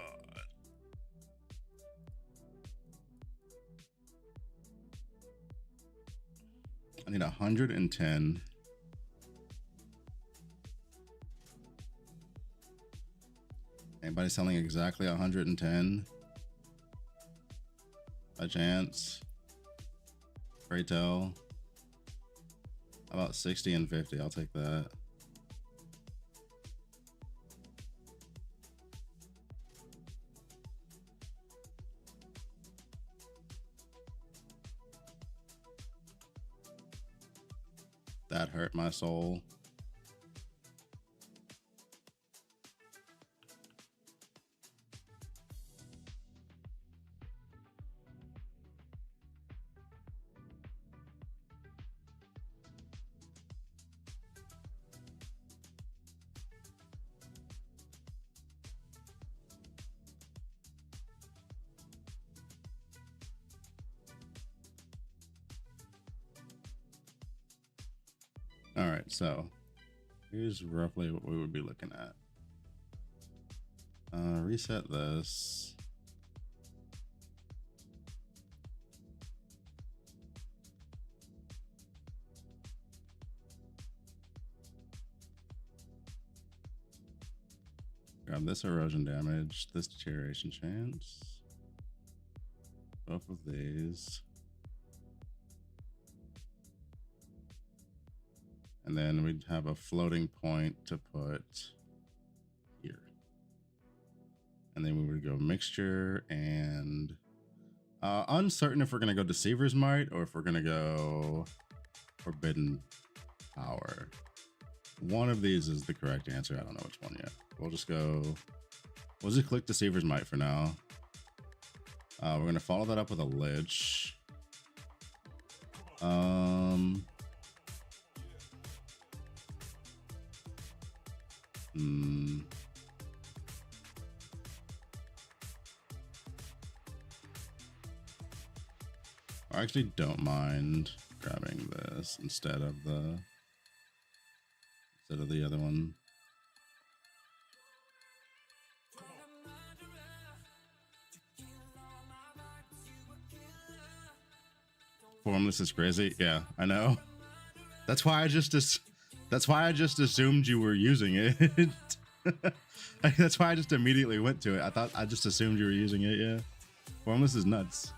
I need 110. Anybody selling exactly 110? By chance? Pray tell. About 60 and 50. I'll take that. That hurt my soul. All right, so here's roughly what we would be looking at. Reset this. Grab this erosion damage, this deterioration chance. Both of these. And then we'd have a floating point to put here. And then we would go mixture and uncertain if we're gonna go Deceiver's Might or if we're gonna go Forbidden Power. One of these is the correct answer. I don't know which one yet. We'll just click Deceiver's Might for now. We're gonna follow that up with a Lich. I actually don't mind grabbing this instead of the other one. Formless is crazy. Yeah, I know. That's why I just assumed you were using it. That's why I just immediately went to it. I just assumed you were using it. Yeah, Formless is nuts.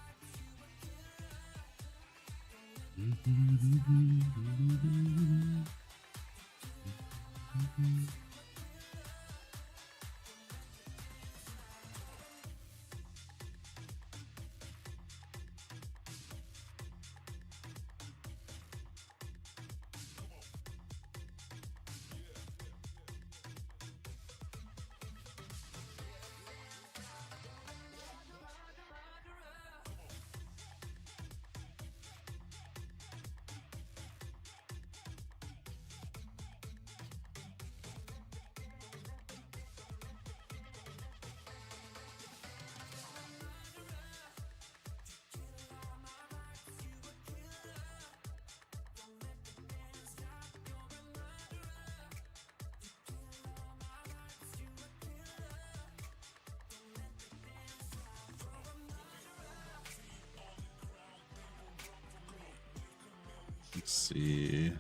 Let's see.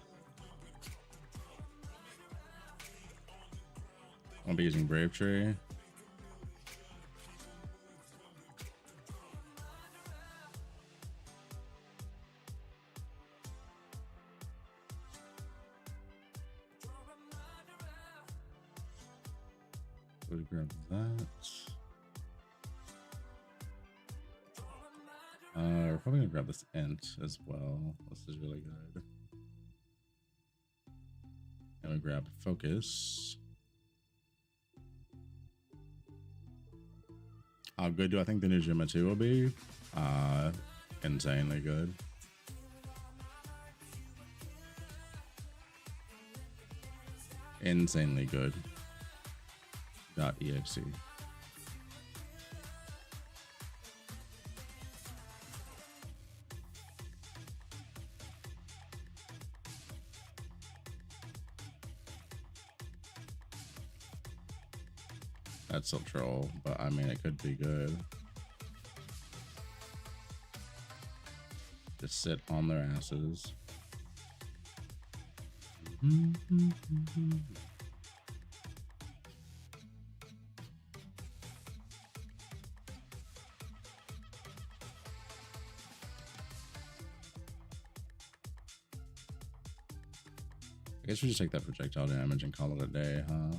I'll be using Brave Tree. We'll grab that. We're probably gonna grab this int as well. This is really good. And we grab focus. How good do I think the new Gemma 2 will be? Insanely good. Insanely good. .exe. That's still troll, but I mean, it could be good. Just sit on their asses. I guess we just take that projectile damage and call it a day, huh?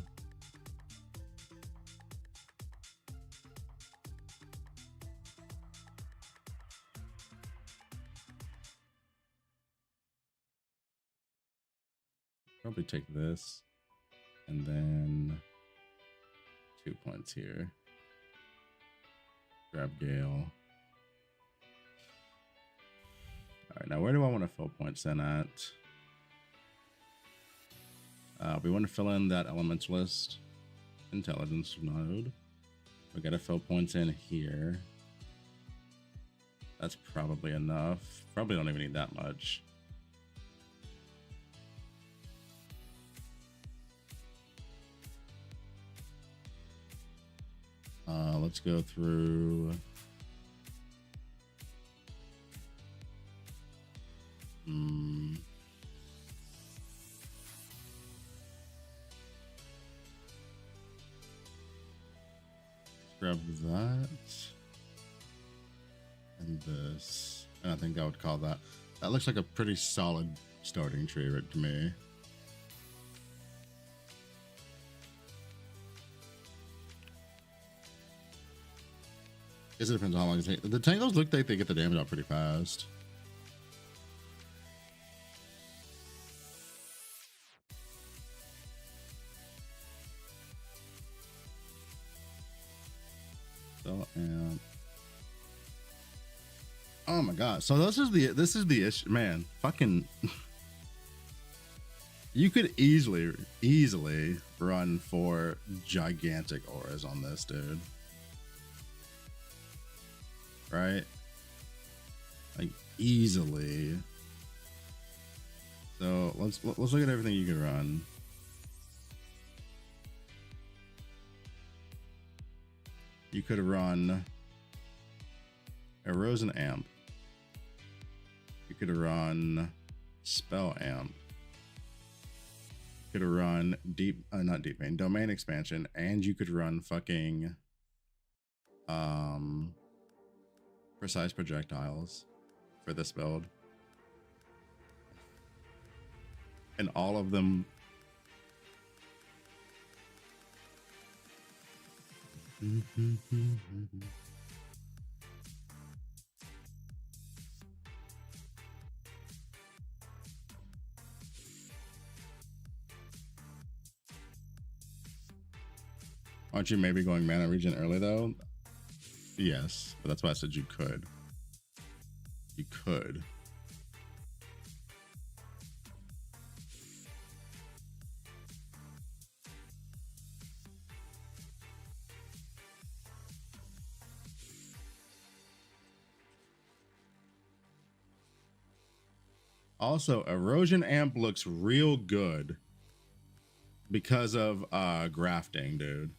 Probably take this and then 2 points here. Grab Gale. All right, now where do I want to fill points in at? We want to fill in that Elementalist Intelligence node. We got to fill points in here. That's probably enough. Probably don't even need that much. Let's go through. grab that and this, and I think I would call that. That looks like a pretty solid starting tree right to me. Guess it depends on how long it takes. The tangles look like they get the damage out pretty fast. So, and oh my god! So this is the issue, man. Fucking, you could easily run for gigantic auras on this, dude. Right? Like easily. So let's look at everything you can run. You could run Erosion Amp. You could run Spell Amp. You could run not Deep Vein, Domain Expansion, and you could run fucking Precise Projectiles for this build. And all of them aren't you maybe going mana regen early though? Yes, but that's why I said you could. You could. Also, Erosion Amp looks real good because of grafting, dude.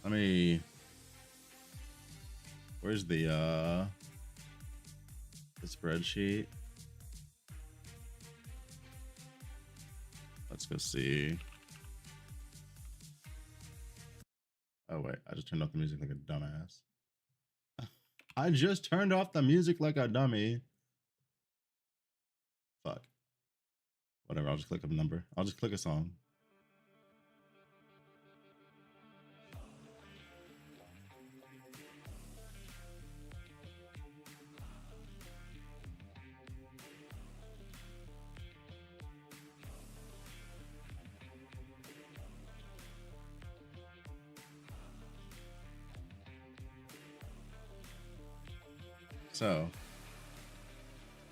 Let me, where's the spreadsheet? Let's go see. Oh wait, I just turned off the music like a dumbass. I just turned off the music like a dummy. Fuck. Whatever, I'll just click a number. I'll just click a song. So,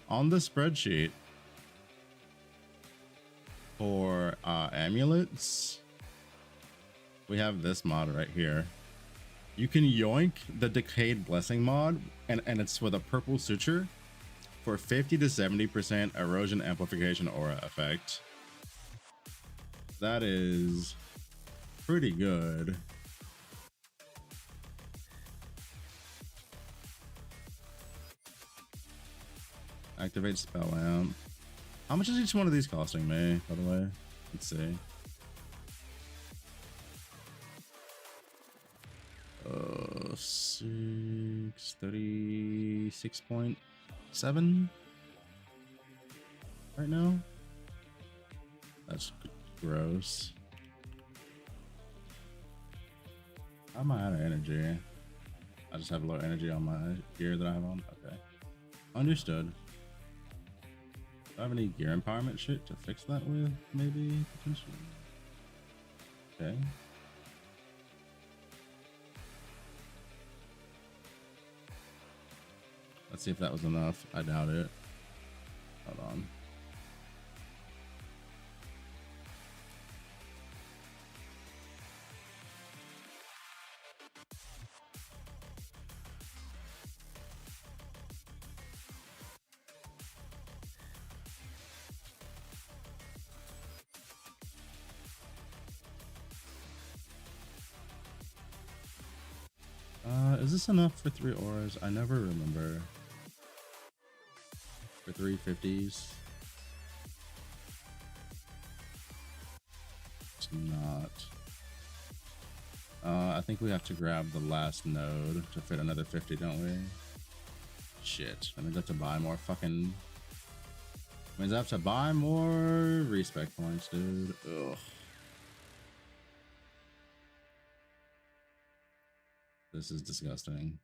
on the spreadsheet for amulets, we have this mod right here. You can yoink the Decayed Blessing mod, and it's with a purple suture for 50 to 70% erosion amplification aura effect. That is pretty good. Activate Spell Amp. How much is each one of these costing me, by the way? Let's see. 36.7 right now. That's gross. How am I out of energy? I just have low energy on my gear that I have on. Okay, understood. Do I have any gear empowerment shit to fix that with? Maybe, potentially. Okay. Let's see if that was enough. I doubt it. Hold on. Is this enough for 3 auras? I never remember. For 350s. It's not. I think we have to grab the last node to fit another 50, don't we? Shit. That means I have to buy more fucking... means I have to buy more respec points, dude. Ugh. This is disgusting.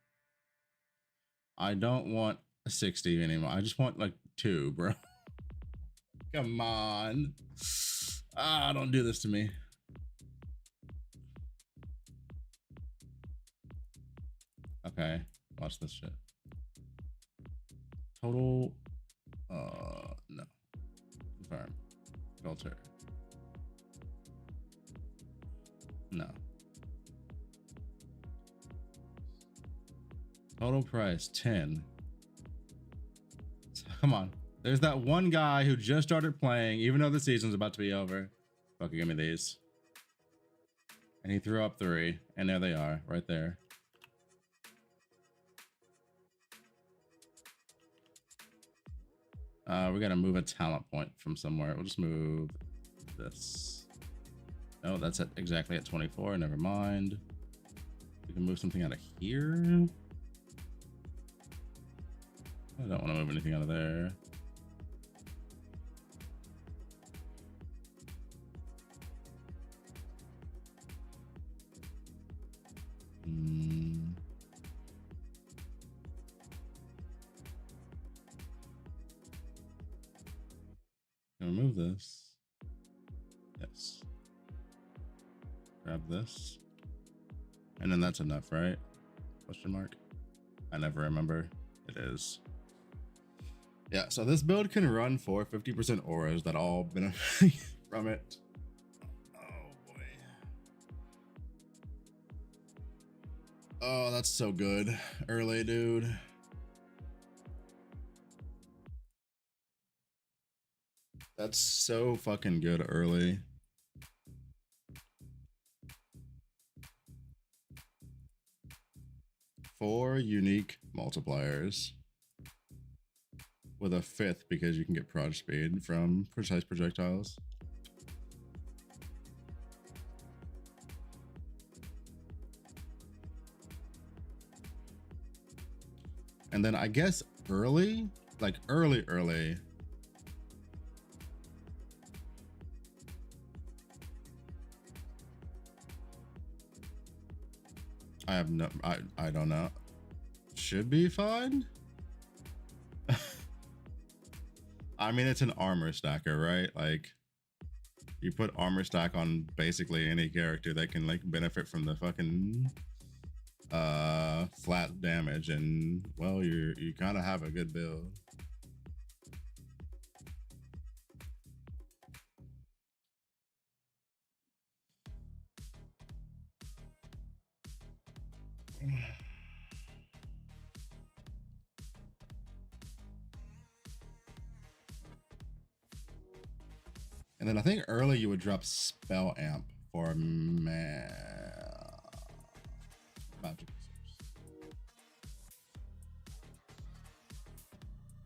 I don't want a 60 anymore. I just want like 2, bro. Come on. Ah, don't do this to me. Okay, watch this shit. Total, no. Confirm. Filter. No. Total price 10. Come on. There's that one guy who just started playing, even though the season's about to be over. Fucking give me these. And he threw up 3, and there they are, right there. We gotta move a talent point from somewhere. We'll just move this. No, that's at exactly at 24. Never mind. We can move something out of here. I don't want to move anything out of there. Remove this. Yes. Grab this. And then that's enough, right? Question mark. I never remember. It is. Yeah, so this build can run for 50% auras that all benefit from it. Oh boy. Oh, that's so good. Early, dude. That's so fucking good early. Four unique multipliers with a 5th because you can get proj speed from precise projectiles. And then I guess early, like early. I have no, I don't know. Should be fine. I mean, it's an armor stacker, right? Like you put armor stack on basically any character that can like benefit from the fucking flat damage, and well, you kind of have a good build. And then I think early you would drop spell amp for magic.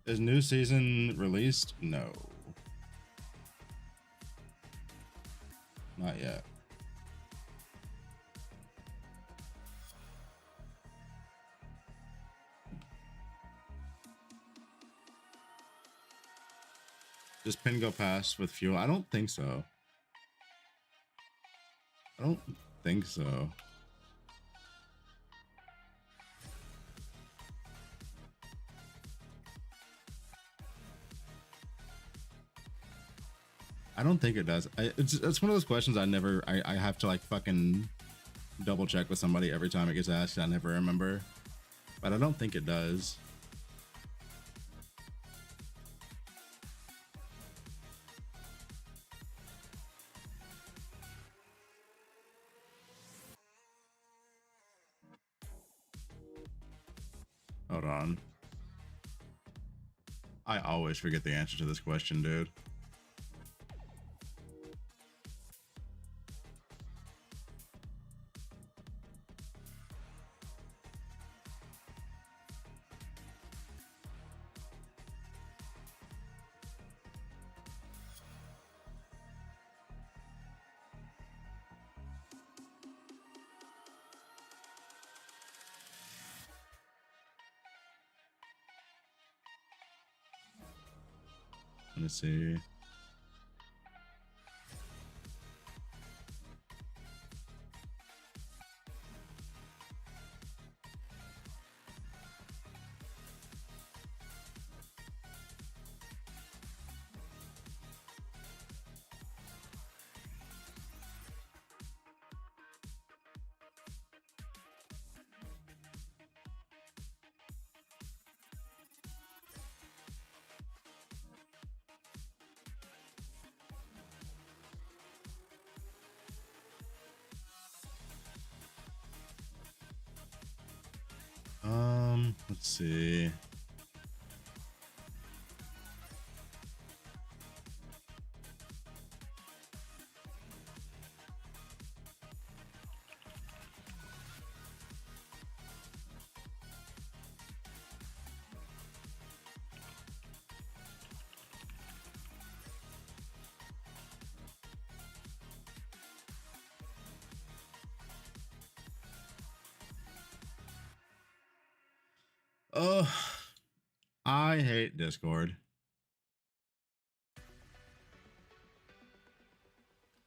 Is new season released? No. Not yet. Does pin go past with fuel? I don't think so. I don't think so. I don't think it does. It's one of those questions I have to like fucking double check with somebody every time it gets asked. I never remember, but I don't think it does. Hold on. I always forget the answer to this question, dude. me see. Let's see. I hate Discord.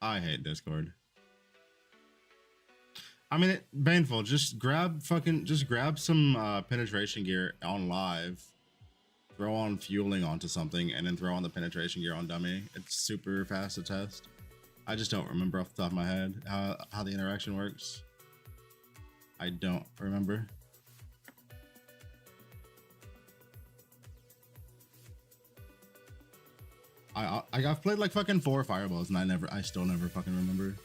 I hate Discord. I mean, Baneful, just grab some penetration gear on live, throw on fueling onto something, and then throw on the penetration gear on dummy. It's super fast to test. I just don't remember off the top of my head how the interaction works. I don't remember. I've played like fucking 4 fireballs and I still never fucking remember.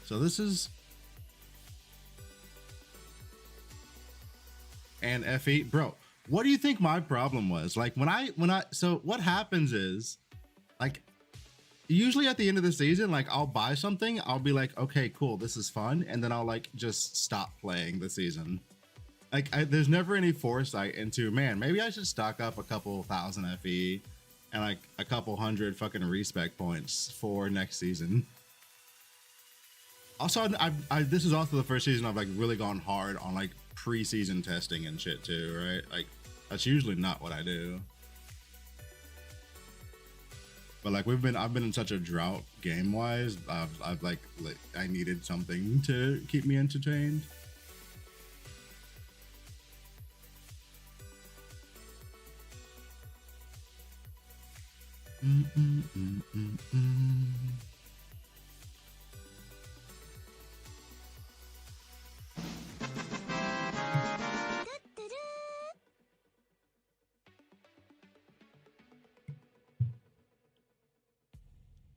So this is and FE, bro. What do you think my problem was? Like so what happens is, like, usually at the end of the season, like, I'll buy something, I'll be like, okay, cool, this is fun, and then I'll like just stop playing the season. Like, there's never any foresight into, man, maybe I should stock up a couple thousand FE and like a couple hundred fucking respec points for next season. Also, this is also the first season I've like really gone hard on like pre-season testing and shit too, right? Like, that's usually not what I do. But like I've been in such a drought game wise. I've like I needed something to keep me entertained.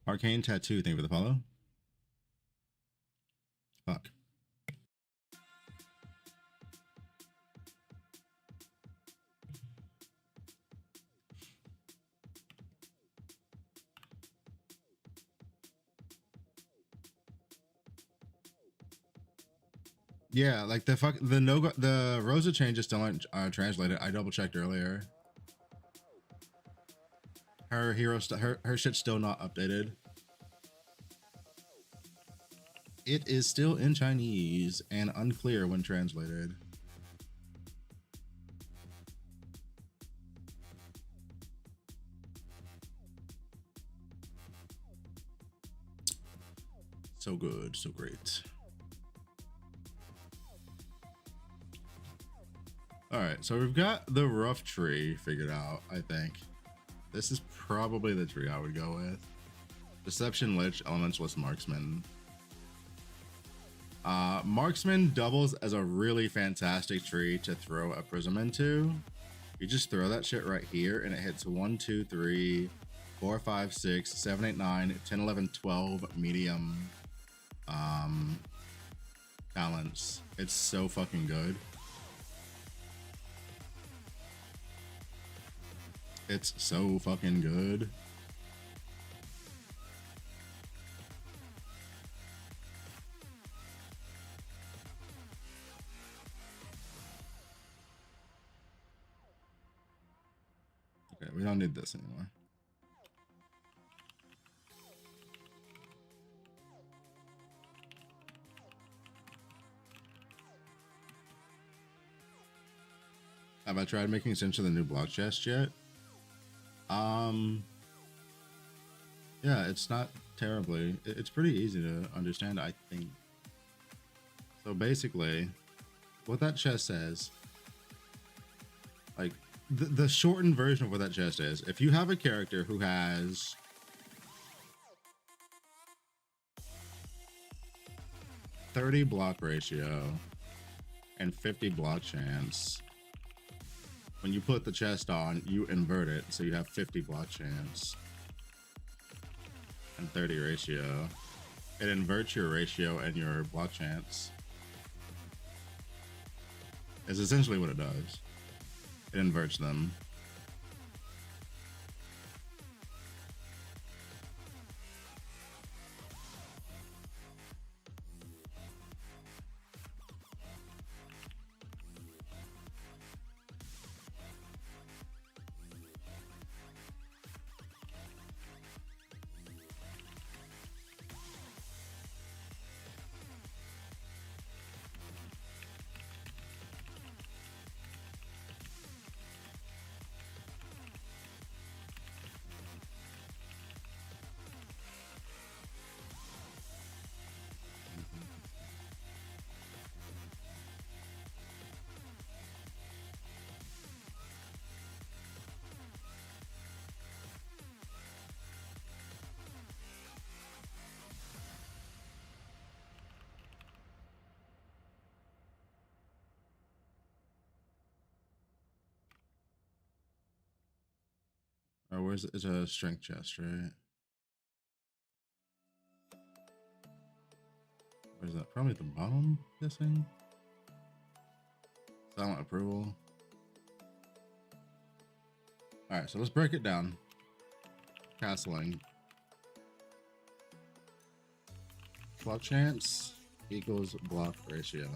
Arcane Tattoo, thank you for the follow. Fuck. Yeah, like the Rosa change is still aren't translated. I double checked earlier. Her hero, her shit's still not updated. It is still in Chinese and unclear when translated. So good, so great. All right, so we've got the rough tree figured out, I think. This is probably the tree I would go with. Deception, Lich, Elementalist, Marksman. Marksman doubles as a really fantastic tree to throw a prism into. You just throw that shit right here and it hits 1, 2, 3, 4, 5, 6, 7, 8, 9, 10, 11, 12 medium talents. It's so fucking good. It's so fucking good. Okay, we don't need this anymore. Have I tried making sense of the new block chest yet? Yeah, it's not terribly. It's pretty easy to understand, I think. So basically, what that chest says, like the shortened version of what that chest is, if you have a character who has 30 block ratio and 50 block chance, when you put the chest on, you invert it, so you have 50 block chance and 30 ratio. It inverts your ratio and your block chance. Is essentially what it does. It inverts them. Or where's it's a strength chest, right? Where's that? Probably at the bottom, I'm guessing. Silent approval. All right, so let's break it down. Castling. Block chance equals block ratio.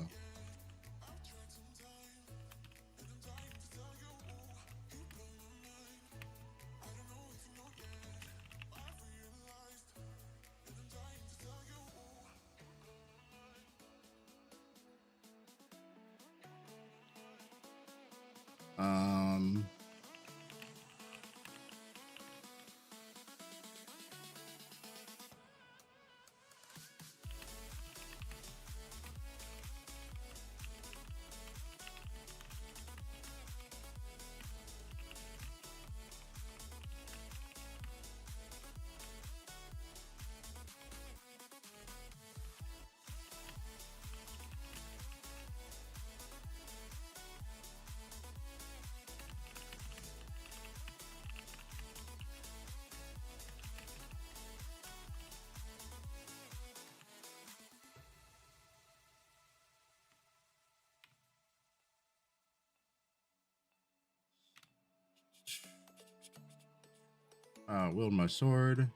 Wield my sword.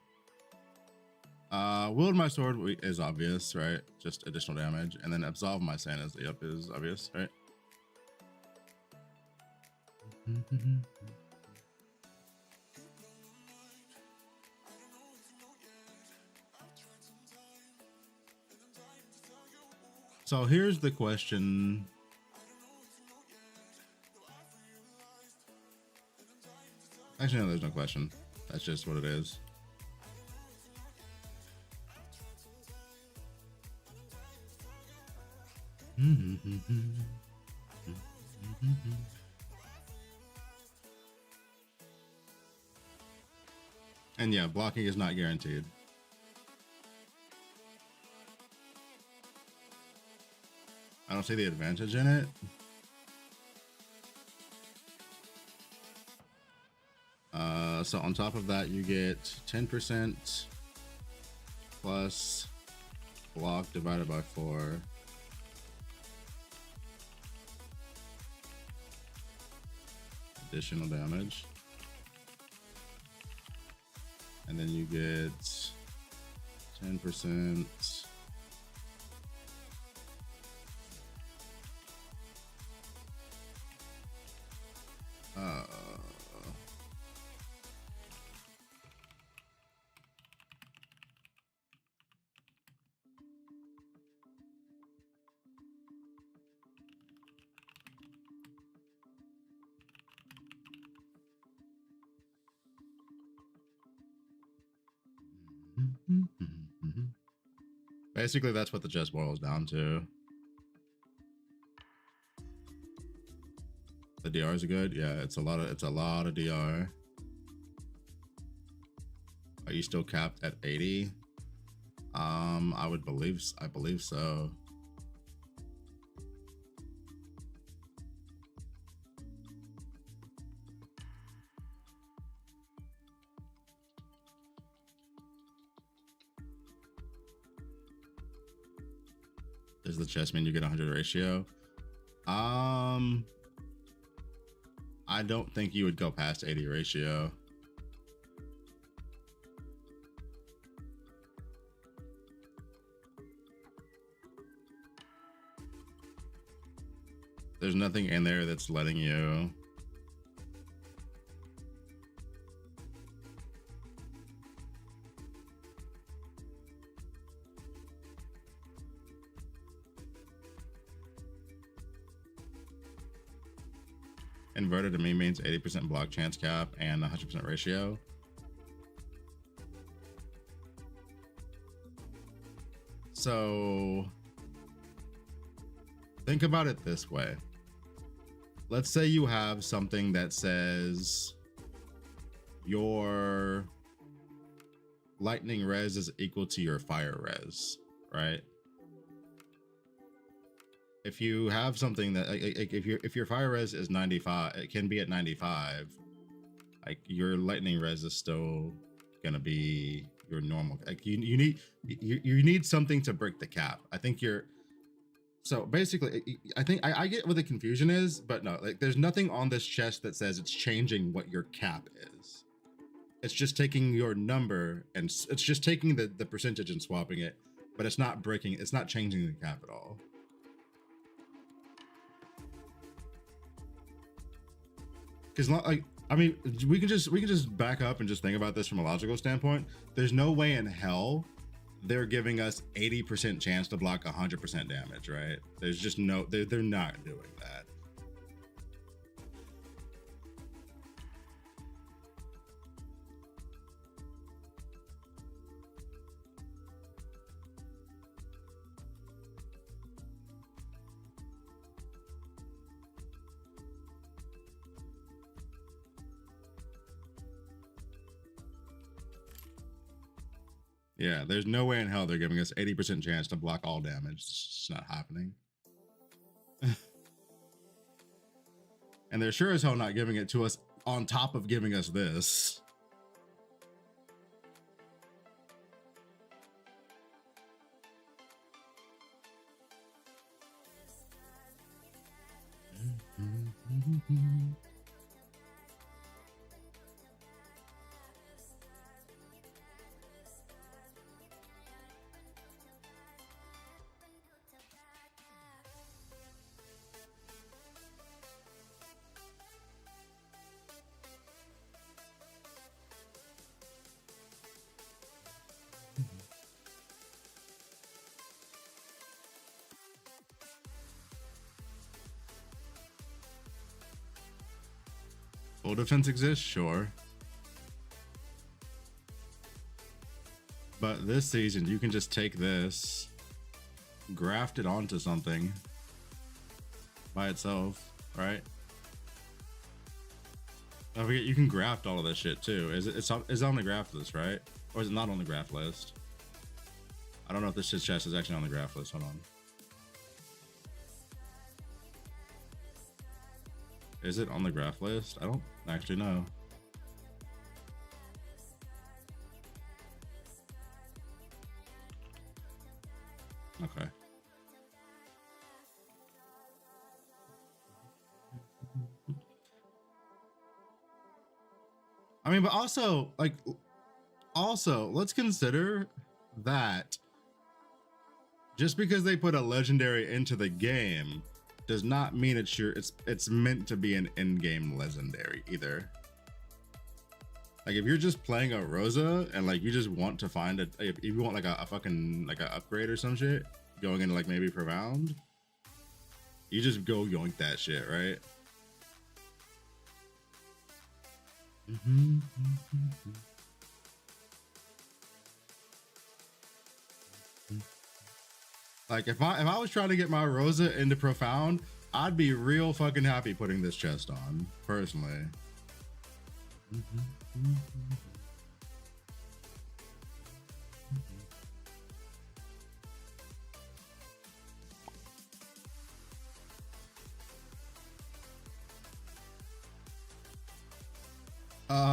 Wield my sword is obvious, right? Just additional damage. And then absolve my sin is obvious, right? So here's the question. Actually, no, there's no question. That's just what it is. And yeah, blocking is not guaranteed. I don't see the advantage in it. So on top of that, you get 10% plus block divided by 4. Additional damage. And then you get 10%. Basically, that's what the chest boils down to. The DRs are good. Yeah, it's a lot of DR. Are you still capped at 80? I believe so. Does the chest mean you get 100 ratio? I don't think you would go past 80 ratio. There's nothing in there that's letting you. Inverted to me means 80% block chance cap and 100% ratio. So think about it this way. Let's say you have something that says your lightning res is equal to your fire res, right? If you have something that if your fire res is 95, it can be at 95. Like your lightning res is still gonna be your normal. Like you need something to break the cap. I think you're. So basically, I think I get what the confusion is, but no, like there's nothing on this chest that says it's changing what your cap is. It's just taking your number and it's just taking the percentage and swapping it, but it's not breaking. It's not changing the cap at all. Because like, I mean, we can just back up and just think about this from a logical standpoint. There's no way in hell they're giving us 80% chance to block 100% damage, right? There's just no, they're not doing that. Yeah, there's no way in hell they're giving us 80% chance to block all damage. It's just not happening. And they're sure as hell not giving it to us on top of giving us this. Full defense exists, sure. But this season, you can just take this, graft it onto something by itself, right? I forget, you can graft all of this shit too. It's on the graft list, right? Or is it not on the graft list? I don't know if this shit chest is actually on the graft list. Hold on. Is it on the graph list? I don't actually know. Okay. I mean, but also, like, let's consider that just because they put a legendary into the game does not mean it's meant to be an in-game legendary either. Like if you're just playing a Rosa and like you just want to find if you want like a fucking like a upgrade or some shit going into like maybe per round, you just go yoink that shit, right? Like if I was trying to get my Rosa into profound, I'd be real fucking happy putting this chest on, personally.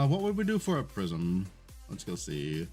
What would we do for a prism? Let's go see.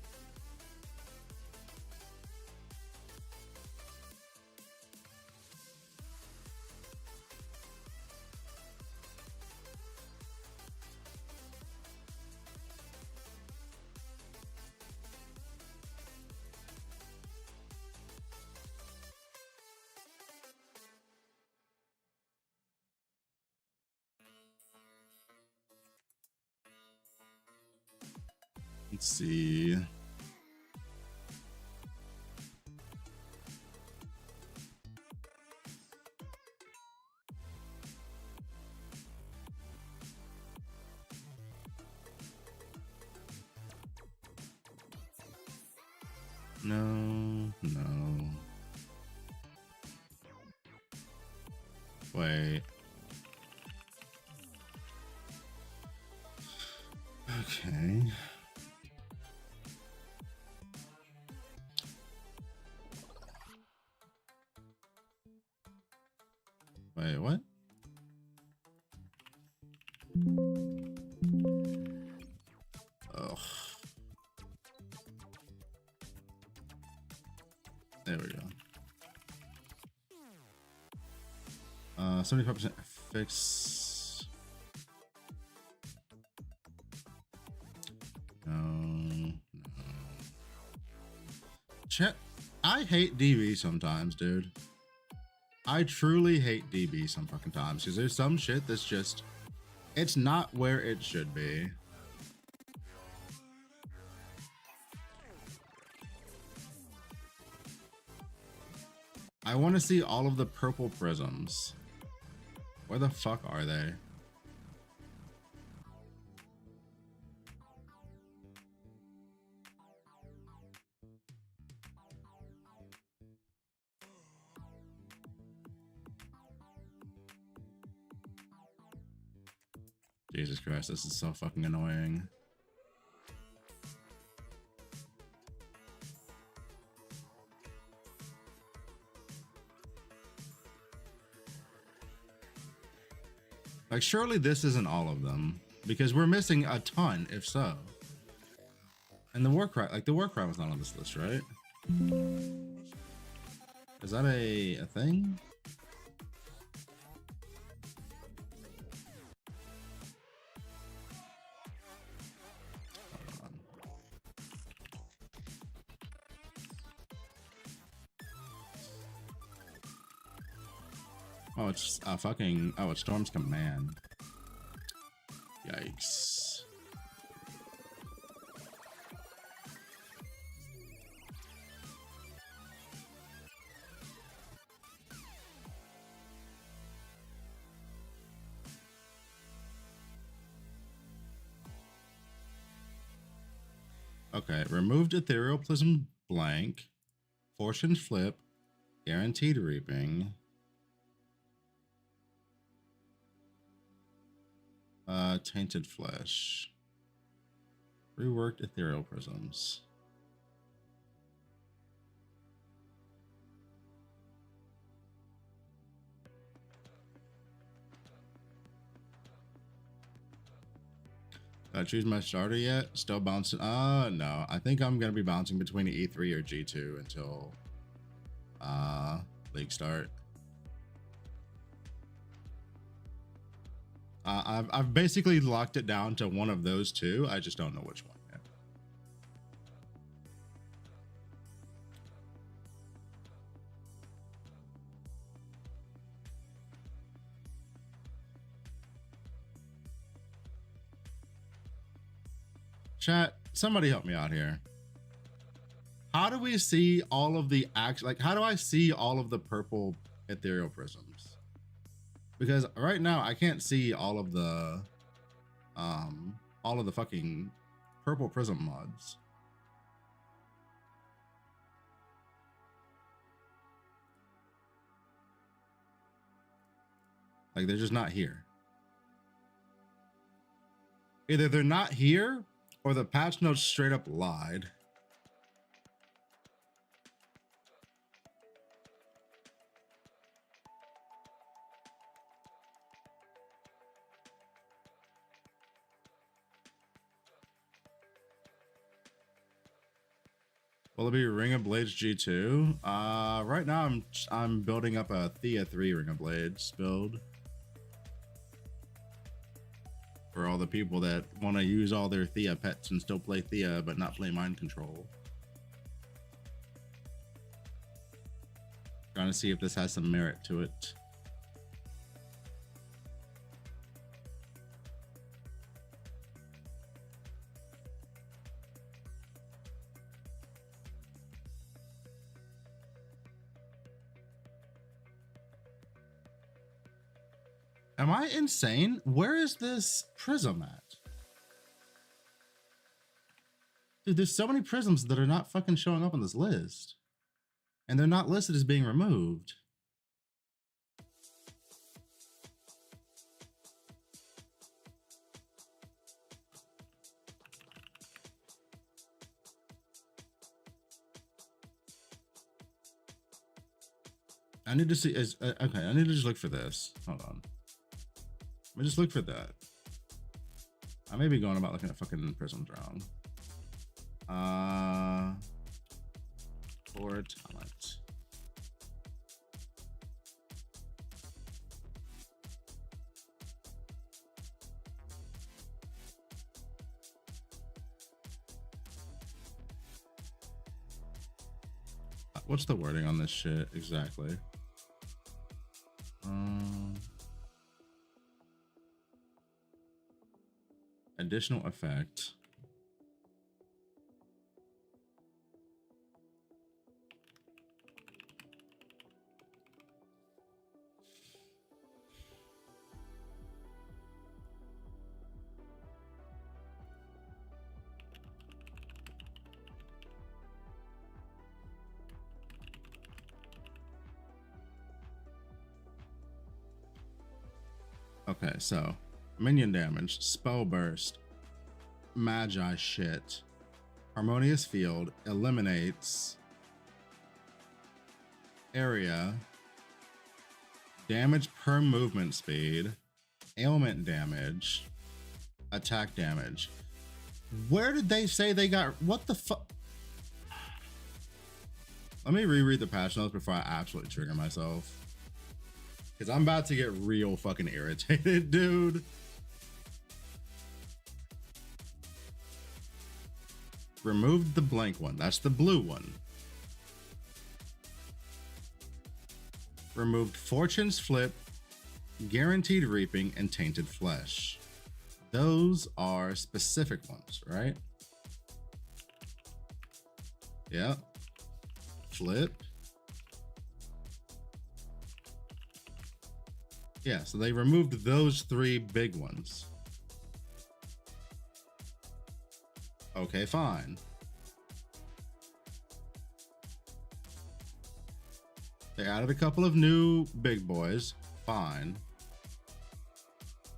Let's see. No. Wait. Okay. Wait, what? Oh. There we go. 75% fix. No. Chat. I hate DB sometimes, dude. I truly hate DB some fucking times because there's some shit that's just, it's not where it should be. I want to see all of the purple prisms. Where the fuck are they? Jesus Christ, this is so fucking annoying. Like, surely this isn't all of them, because we're missing a ton, if so. And the Warcry, like the Warcry was not on this list, right? Is that a thing? Oh, it's fucking, oh, it's Storm's Command. Yikes. Okay, removed Ethereal Prism blank, Fortune Flip, Guaranteed Reaping. Tainted Flesh. Reworked Ethereal Prisms. Did I choose my starter yet? Still bouncing? No. I think I'm gonna be bouncing between E3 or G2 until league start. I've basically locked it down to one of those two. I just don't know which one yet. Chat, somebody help me out here. How do we see all of the like, how do I see all of the purple ethereal prisms? Because right now I can't see all of the fucking purple prism mods. Like, they're just not here. Either they're not here or the patch notes straight up lied. Will it be Ring of Blades G2? Right now I'm building up a Thea 3 Ring of Blades build. For all the people that want to use all their Thea pets and still play Thea but not play Mind Control. Trying to see if this has some merit to it. Am I insane? Where is this prism at? Dude, there's so many prisms that are not fucking showing up on this list. And they're not listed as being removed. I need to see, okay, I need to just look for this. Hold on. Let me just look for that. I may be going about looking at fucking prisms wrong. For talent. What's the wording on this shit exactly? Additional effect. Okay, so minion damage, spell burst, magi shit, harmonious field, eliminates, area, damage per movement speed, ailment damage, attack damage. Where did they say they got, what the fuck? Let me reread the patch notes before I absolutely trigger myself. Because I'm about to get real fucking irritated, dude. Removed the blank one. That's the blue one. Removed Fortune's Flip, Guaranteed Reaping, and Tainted Flesh. Those are specific ones, right? Yeah. Flip. Yeah, so they removed those three big ones. Okay, fine. They added a couple of new big boys. Fine.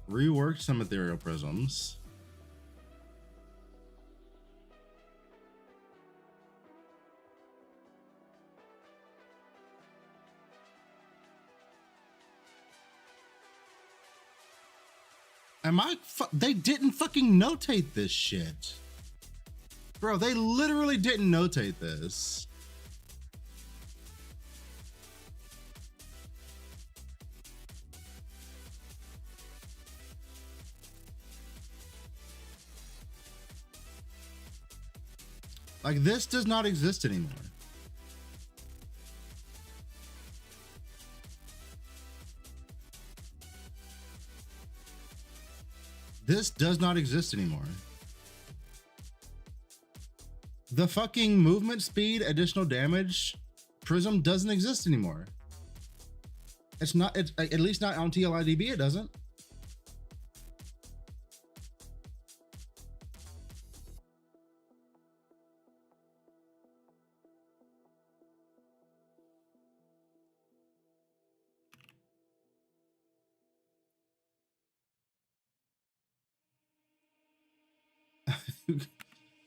Reworked some ethereal prisms. They didn't fucking notate this shit. Bro, they literally didn't notate this. Like, this does not exist anymore. This does not exist anymore. The fucking movement speed, additional damage prism doesn't exist anymore. It's not, it's at least not on TLIDB, it doesn't.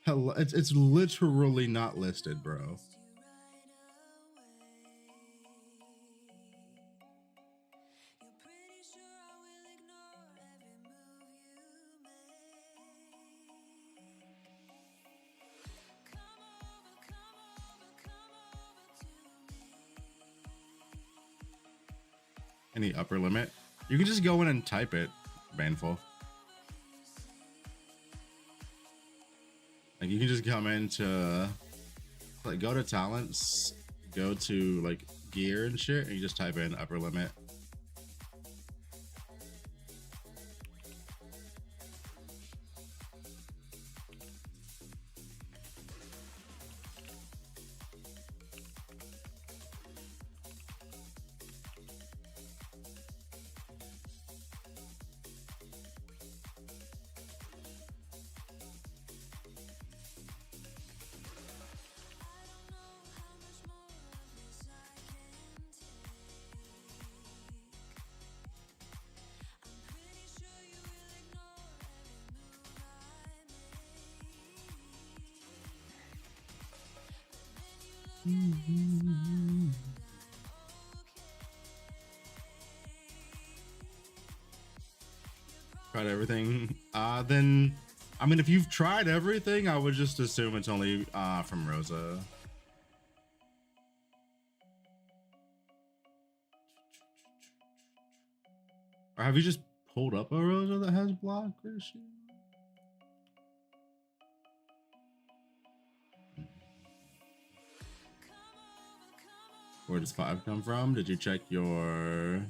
Hello, it's literally not listed, bro. Any upper limit? You can just go in and type it, Baneful. Like you can just come into like go to talents, go to like gear and shit, and you just type in upper limit. Tried everything. Then I mean, if you've tried everything, I would just assume it's only from Rosa. Or have you just pulled up a Rosa that has block or shit? Where does 5 come from? Did you check your...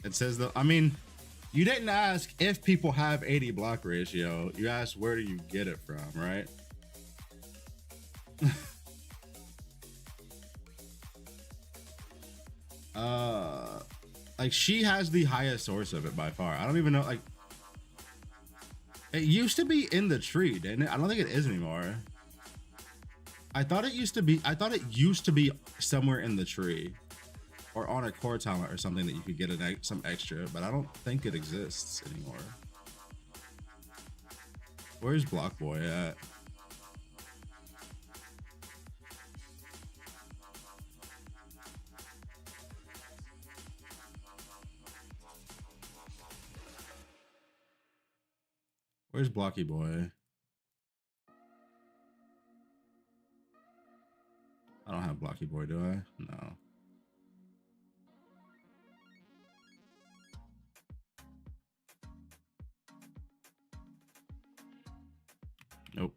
It says that, I mean, you didn't ask if people have 80 block ratio. You asked where do you get it from, right? Like she has the highest source of it by far. I don't even know, like it used to be in the tree, didn't it? I don't think it is anymore. I thought it used to be somewhere in the tree or on a core talent or something that you could get some extra, but I don't think it exists anymore. Where's Block Boy at? Where's Blocky Boy? I don't have Blocky Boy, do I? No. Nope.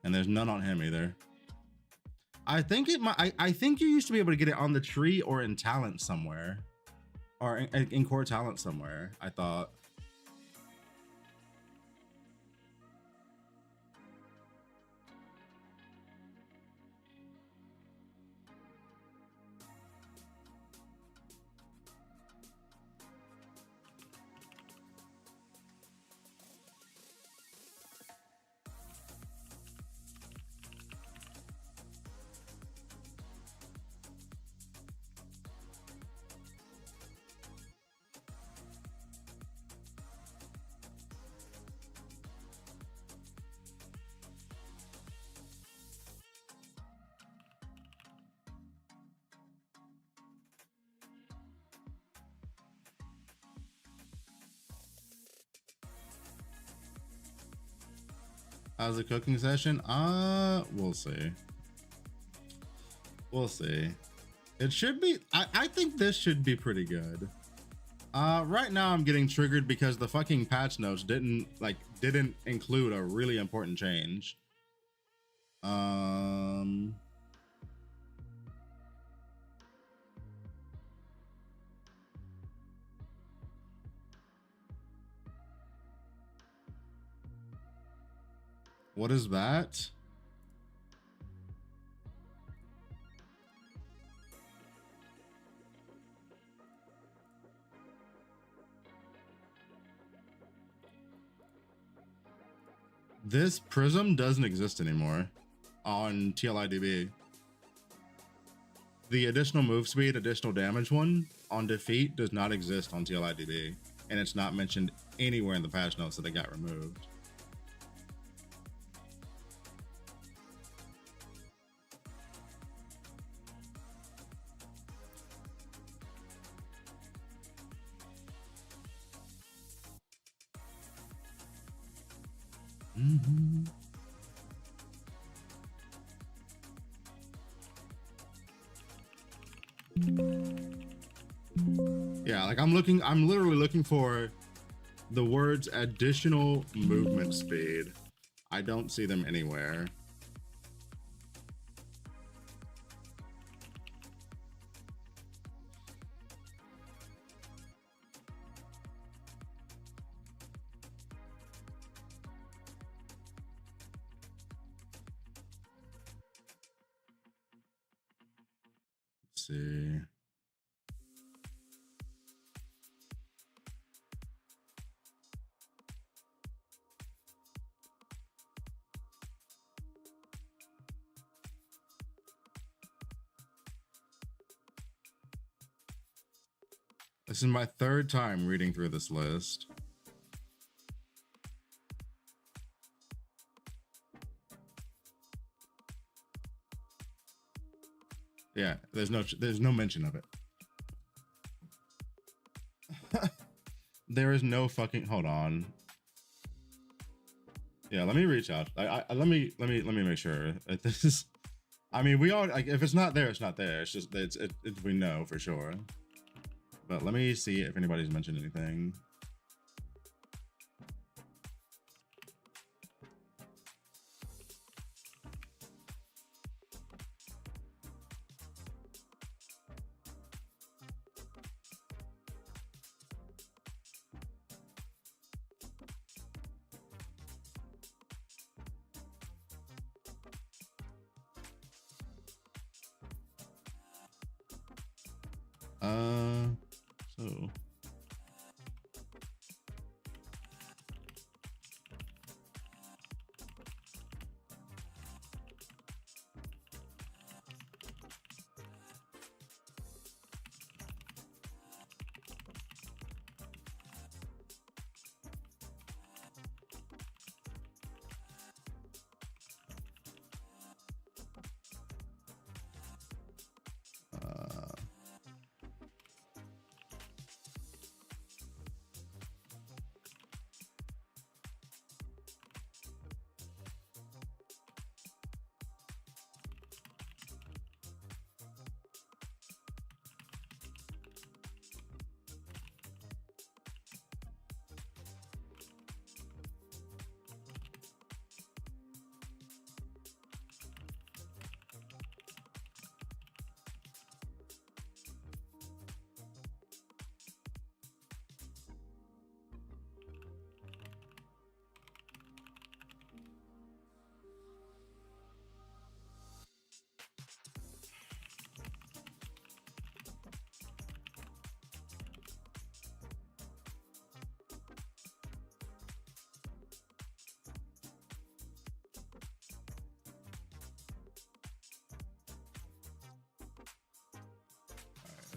And there's none on him either. I think it might. I think you used to be able to get it on the tree or in talent somewhere, or in core talent somewhere. I thought. How's the cooking session? We'll see. We'll see. It should be, I think this should be pretty good. Right now I'm getting triggered because the fucking patch notes didn't include a really important change. What is that? This prism doesn't exist anymore on TLIDB. The additional move speed, additional damage one on defeat does not exist on TLIDB, and it's not mentioned anywhere in the patch notes that it got removed. Mm-hmm. Yeah, like I'm literally looking for the words additional movement speed. I don't see them anywhere. Let's see. This is my third time reading through this list. Yeah, there's no mention of it. There is no fucking, hold on. Yeah, let me reach out. Let me make sure that this is, I mean, we all, like, if it's not there, it's not there. It's just we know for sure. But let me see if anybody's mentioned anything. So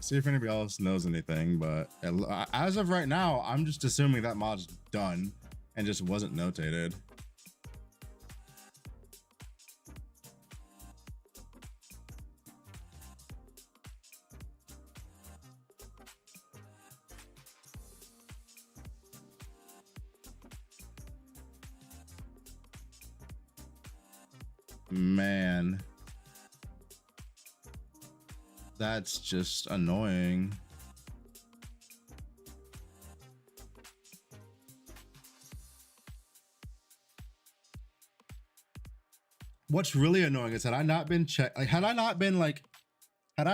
see if anybody else knows anything, but as of right now, I'm just assuming that mod's done and just wasn't notated. Man, that's just annoying. What's really annoying is had I not been had I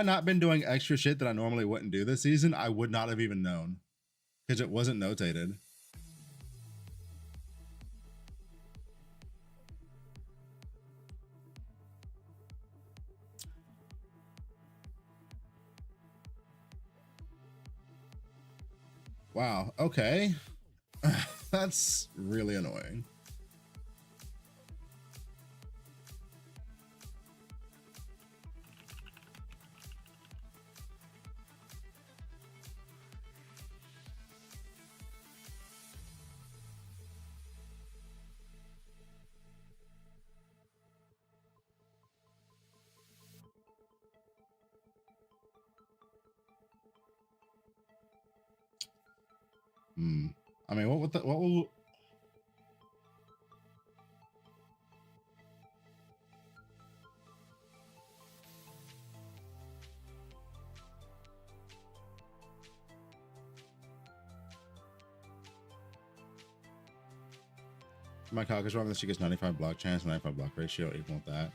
not been doing extra shit that I normally wouldn't do this season, I would not have even known because it wasn't notated. Wow. Okay. That's really annoying. I mean, what will... My calc is wrong. This she gets 95 block chance, 95 block ratio, equal with that.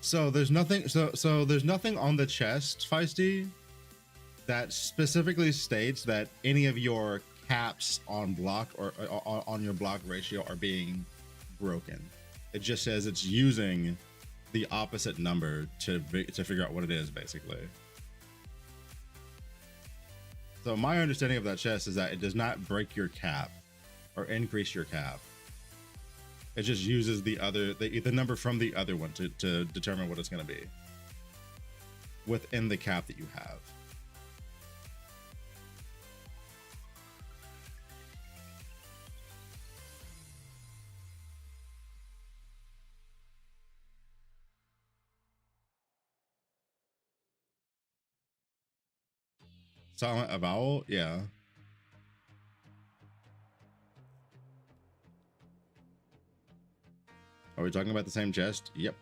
So there's nothing. So there's nothing on the chest, Feisty, that specifically states that any of your caps on block or on your block ratio are being broken. It just says it's using the opposite number to figure out what it is, basically. So my understanding of that chest is that it does not break your cap or increase your cap. It just uses the number from the other one to determine what it's going to be within the cap that you have. Silent avowal, yeah. Are we talking about the same chest? Yep.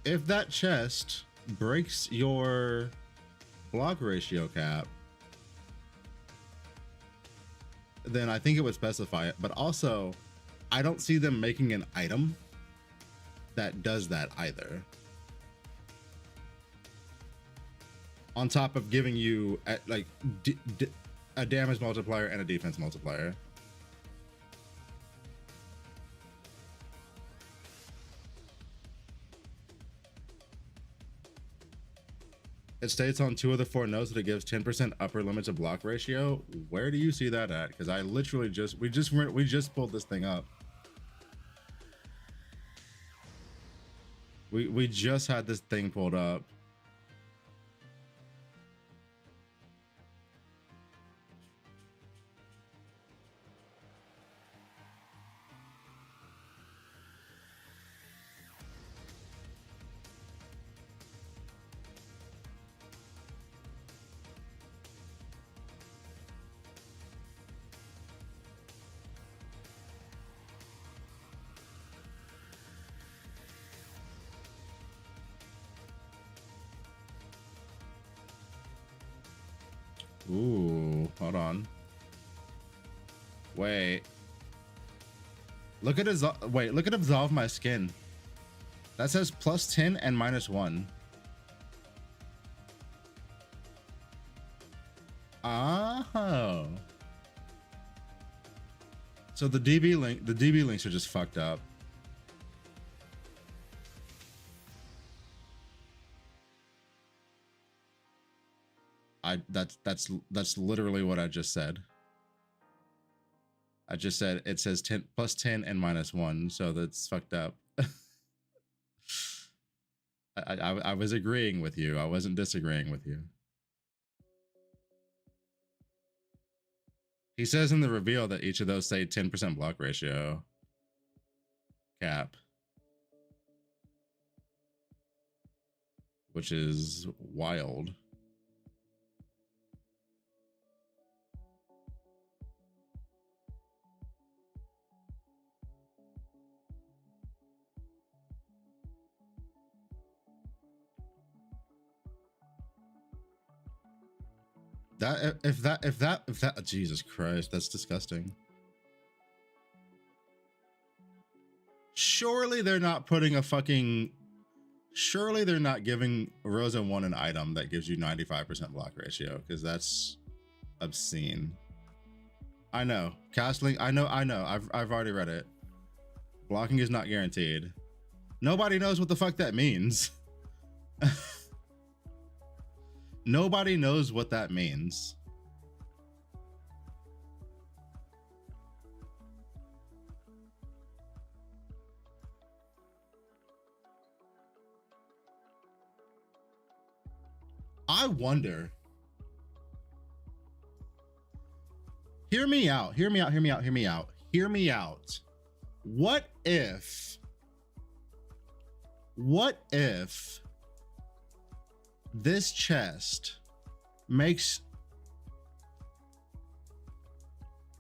If that chest breaks your block ratio cap, then I think it would specify it. But also, I don't see them making an item that does that either. On top of giving you a damage multiplier and a defense multiplier. It states on 2 of the 4 notes that it gives 10% upper limit to block ratio. Where do you see that at? Because I literally we just pulled this thing up. We just had this thing pulled up. Ooh, hold on. Wait. Look at absolve my skin. That says +10 and -1. Oh. So the DB links are just fucked up. That's literally what I just said. I just said it says +10 and -1, so that's fucked up. I was agreeing with you. I wasn't disagreeing with you. He says in the reveal that each of those say 10% block ratio cap, which is wild. If that Jesus Christ, that's disgusting. Surely they're not putting a fucking, surely they're not giving Rosa 1 an item that gives you 95% block ratio, because that's obscene. I know. Castling, I know. I've already read it. Blocking is not guaranteed. Nobody knows what the fuck that means. Nobody knows what that means. I wonder. Hear me out. Hear me out. Hear me out. Hear me out. Hear me out. What if this chest makes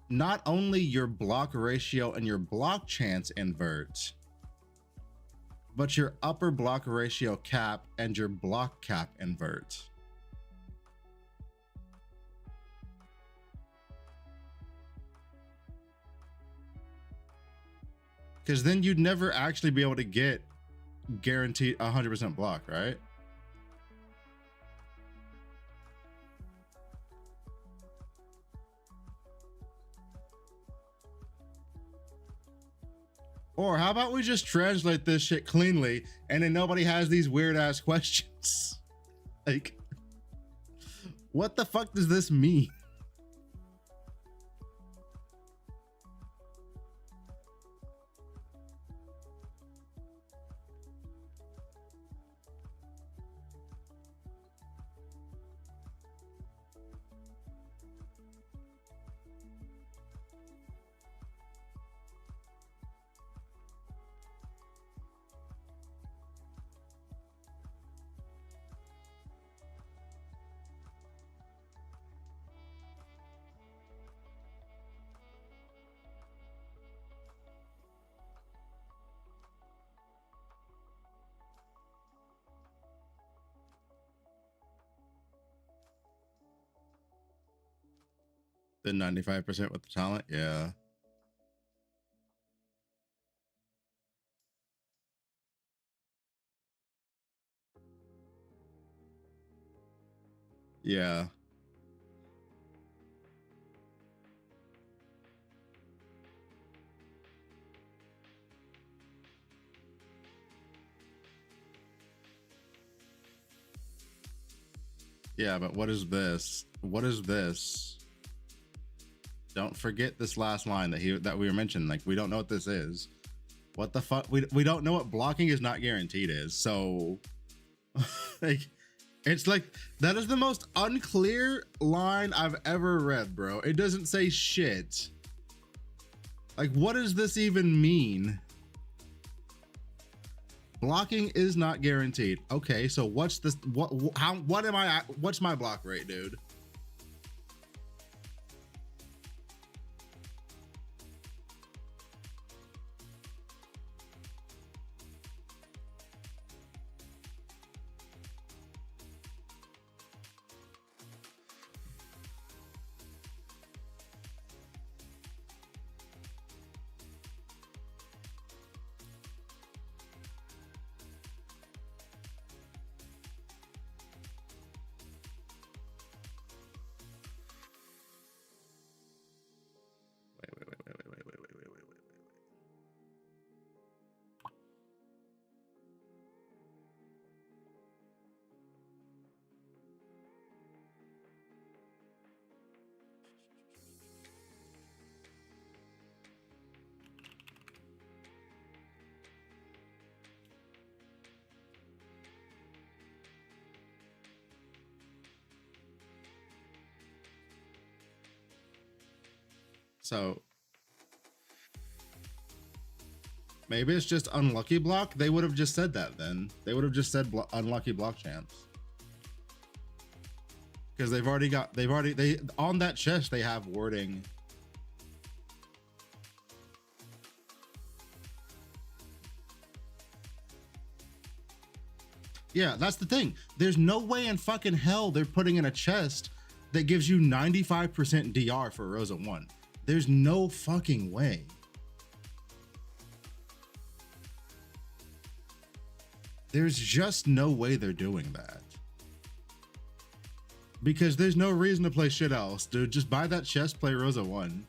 not only your block ratio and your block chance invert, but your upper block ratio cap and your block cap invert? Because then you'd never actually be able to get guaranteed 100% block, right? Or how about we just translate this shit cleanly and then nobody has these weird ass questions? Like, what the fuck does this mean? The 95% with the talent, yeah. Yeah. Yeah, but what is this? What is this? Don't forget this last line that we were mentioning. Like, we don't know what this is. What the fuck? We don't know what blocking is not guaranteed is. So like, it's like, that is the most unclear line I've ever read, bro. It doesn't say shit. Like, what does this even mean? Blocking is not guaranteed. Okay, so what's this? What's my block rate, dude? So maybe it's just unlucky block. They would have just said that then. They would have just said unlucky block chance. Because they on that chest, they have wording. Yeah, that's the thing. There's no way in fucking hell they're putting in a chest that gives you 95% DR for Rosa 1. There's no fucking way. There's just no way they're doing that. Because there's no reason to play shit else, dude. Just buy that chest, play Rosa 1.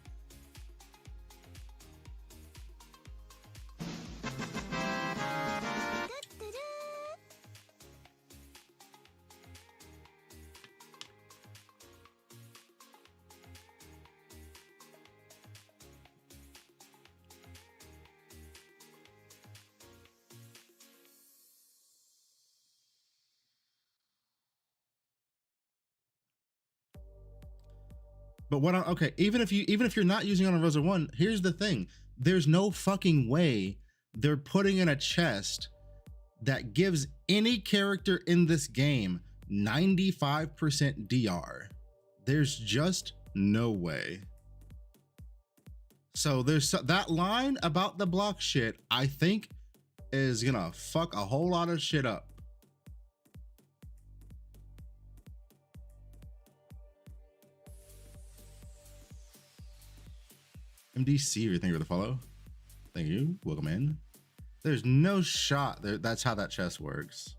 But what? Okay, even if you're not using it on Rosa 1, here's the thing: there's no fucking way they're putting in a chest that gives any character in this game 95% DR. There's just no way. So there's that line about the block shit, I think is gonna fuck a whole lot of shit up. MDC, thank you for the follow. Thank you. Welcome in. There's no shot there. That's how that chest works.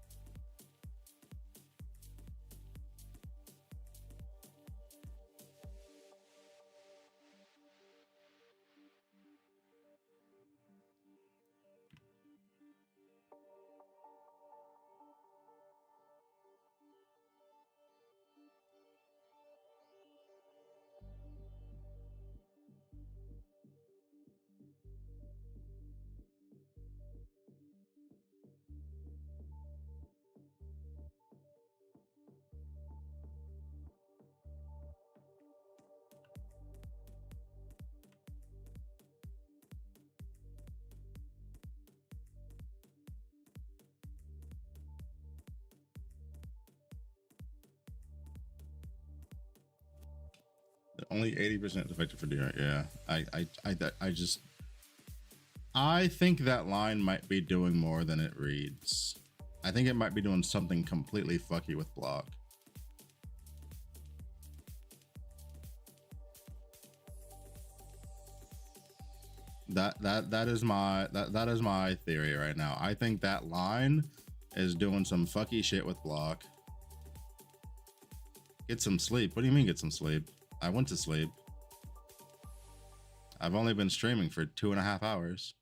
Only 80% effective for DR. Yeah, I think that line might be doing more than it reads. I think it might be doing something completely fucky with block. That is my theory right now. I think that line is doing some fucky shit with block. Get some sleep. What do you mean get some sleep? I went to sleep. I've only been streaming for 2.5 hours.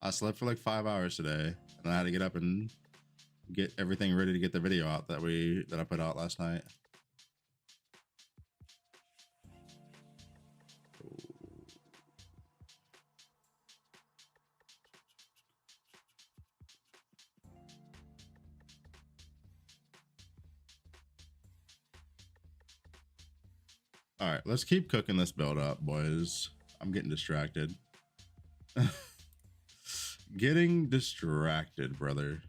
I slept for like 5 hours today, and I had to get up and get everything ready to get the video out that I put out last night. All right, let's keep cooking this build up, boys. I'm getting distracted. Getting distracted, brother.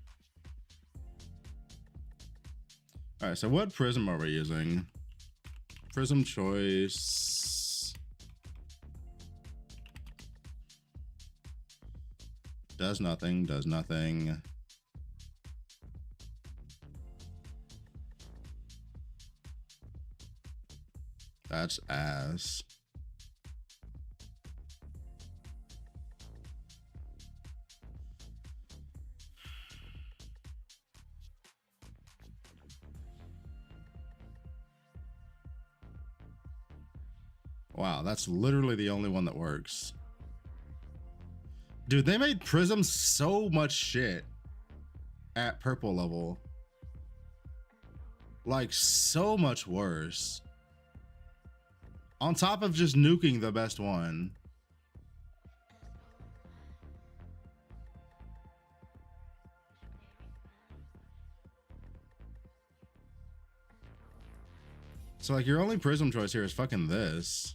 All right, so what prism are we using? Prism choice. Does nothing, does nothing. That's ass. Wow, that's literally the only one that works. Dude, they made Prism so much shit at purple level. Like, so much worse. On top of just nuking the best one. So like your only prism choice here is fucking this.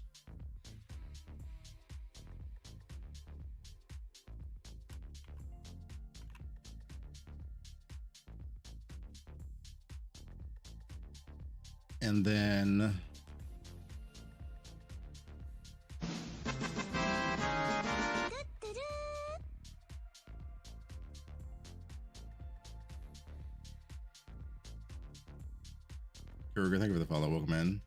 And then thank you for the follow. Welcome in.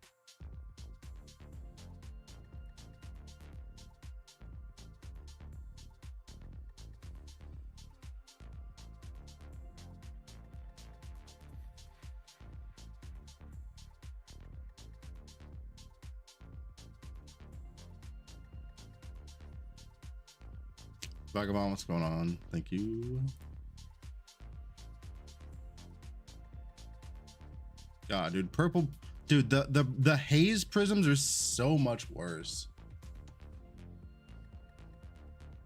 Vagabond, what's going on? Thank you. God, dude, purple, dude, the haze prisms are so much worse.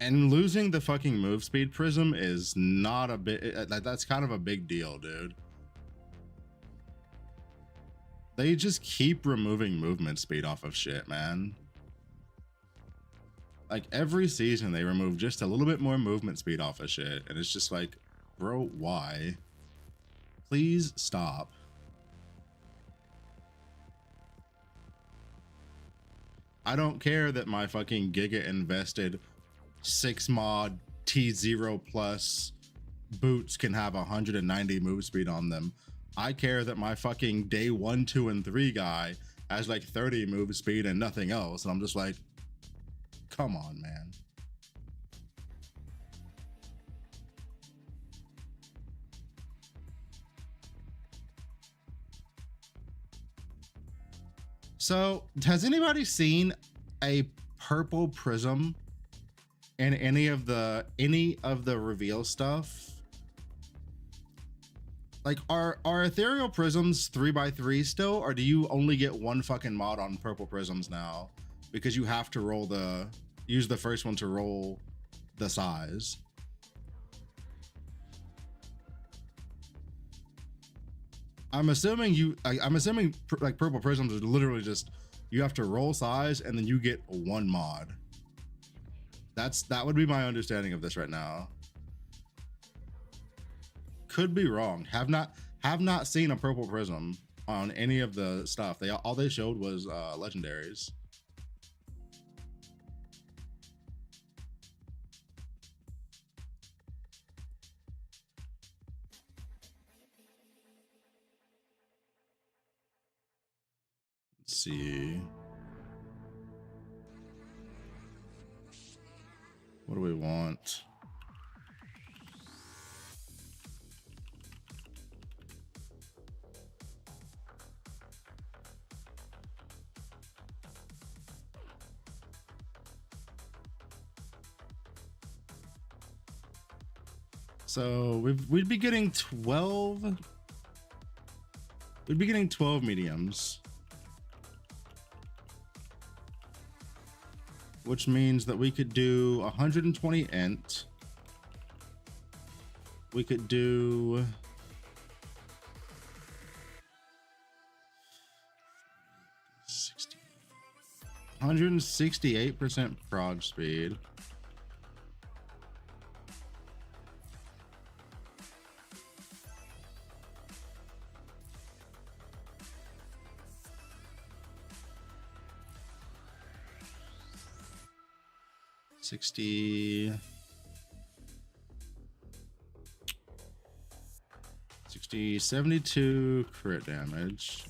And losing the fucking move speed prism is not a bit, that's kind of a big deal, dude. They just keep removing movement speed off of shit, man. Like every season they remove just a little bit more movement speed off of shit, and it's just like, bro, why? Please stop. I don't care that my fucking Giga invested 6 mod T0 plus boots can have 190 move speed on them. I care that my fucking day 1, 2, and 3 guy has like 30 move speed and nothing else. And I'm just like, come on, man. So, has anybody seen a purple prism in any of the reveal stuff? Like, are ethereal prisms 3x3 still, or do you only get one fucking mod on purple prisms now because you have to use the first one to roll the size? I'm assuming like purple prisms are literally just, you have to roll size and then you get one mod. That would be my understanding of this right now. Could be wrong. Have not seen a purple prism on any of the stuff. All they showed was legendaries. Let's see. What do we want? So we'd be getting 12. We'd be getting 12 mediums, which means that we could do 120 int. We could do 168% prod speed. $60 72 crit damage.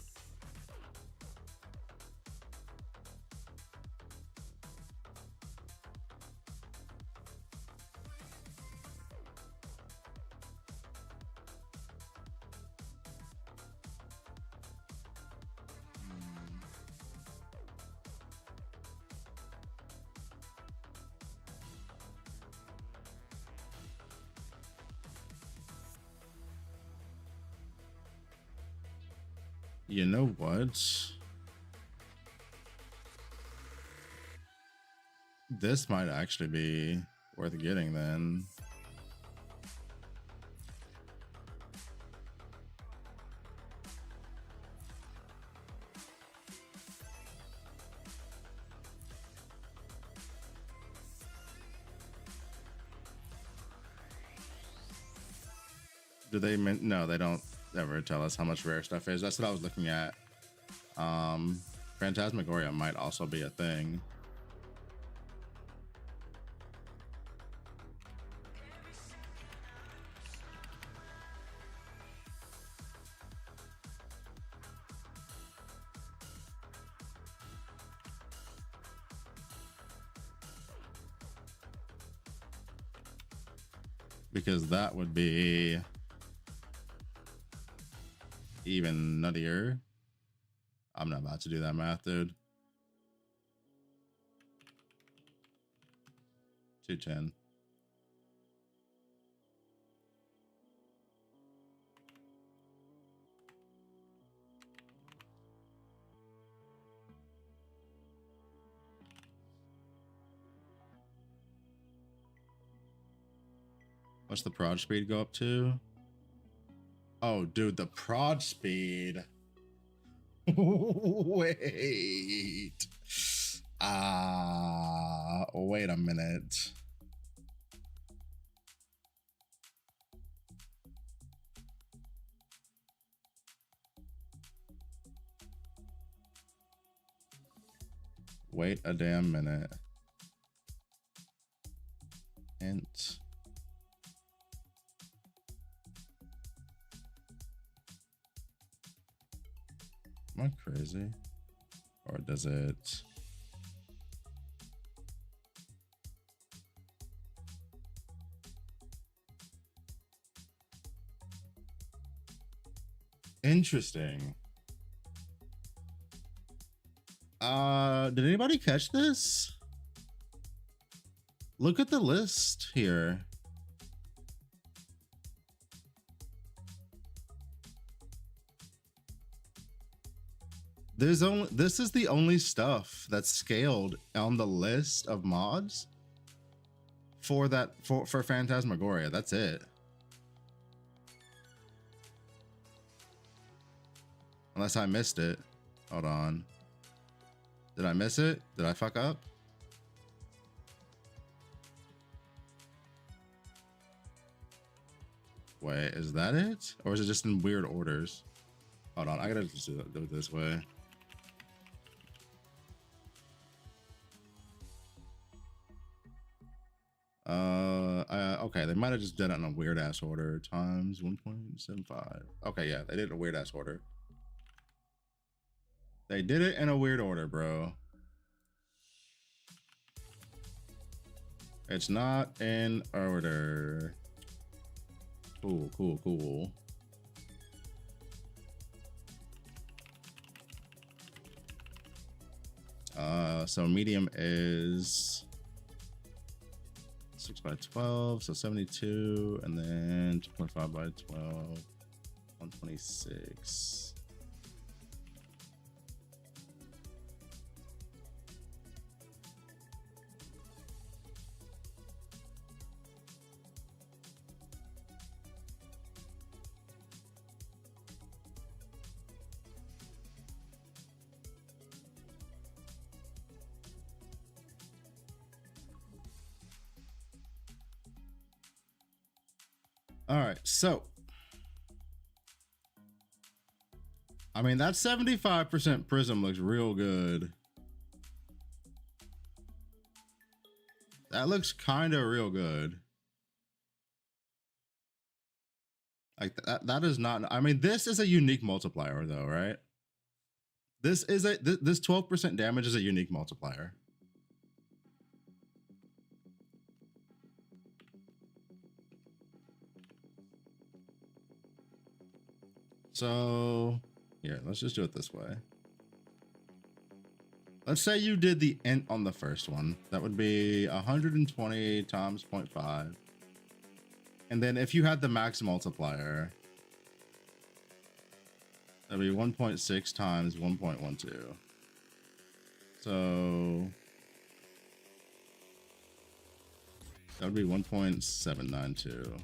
You know what? This might actually be worth getting then. Do they no, they don't ever tell us how much rare stuff is. That's what I was looking at. Phantasmagoria might also be a thing. Because that would be even nuttier. I'm not about to do that math, dude. 210. What's the prod speed go up to? Oh, dude, the prod speed. Wait. Wait a minute. Wait a damn minute. Int. Am I crazy? Or does it? Interesting. Did anybody catch this? Look at the list here. This is the only stuff that's scaled on the list of mods for Phantasmagoria. That's it. Unless I missed it. Hold on. Did I miss it? Did I fuck up? Wait, is that it? Or is it just in weird orders? Hold on, I gotta just do it this way. Okay, they might have just done it in a weird ass order. Times 1.75. Okay, yeah, they did it in a weird ass order. They did it in a weird order, bro. It's not in order. Cool, cool, cool. So medium is 6 by 12, so 72, and then 2.5 by 12, 126. All right, so I mean that 75% prism looks real good. That looks kind of real good. Like that is not, I mean, this is a unique multiplier though, right? This is this 12% damage is a unique multiplier. So here, let's just do it this way. Let's say you did the int on the first one. That would be 120 times 0.5. And then if you had the max multiplier, that'd be 1.6 times 1.12. So that would be 1.792.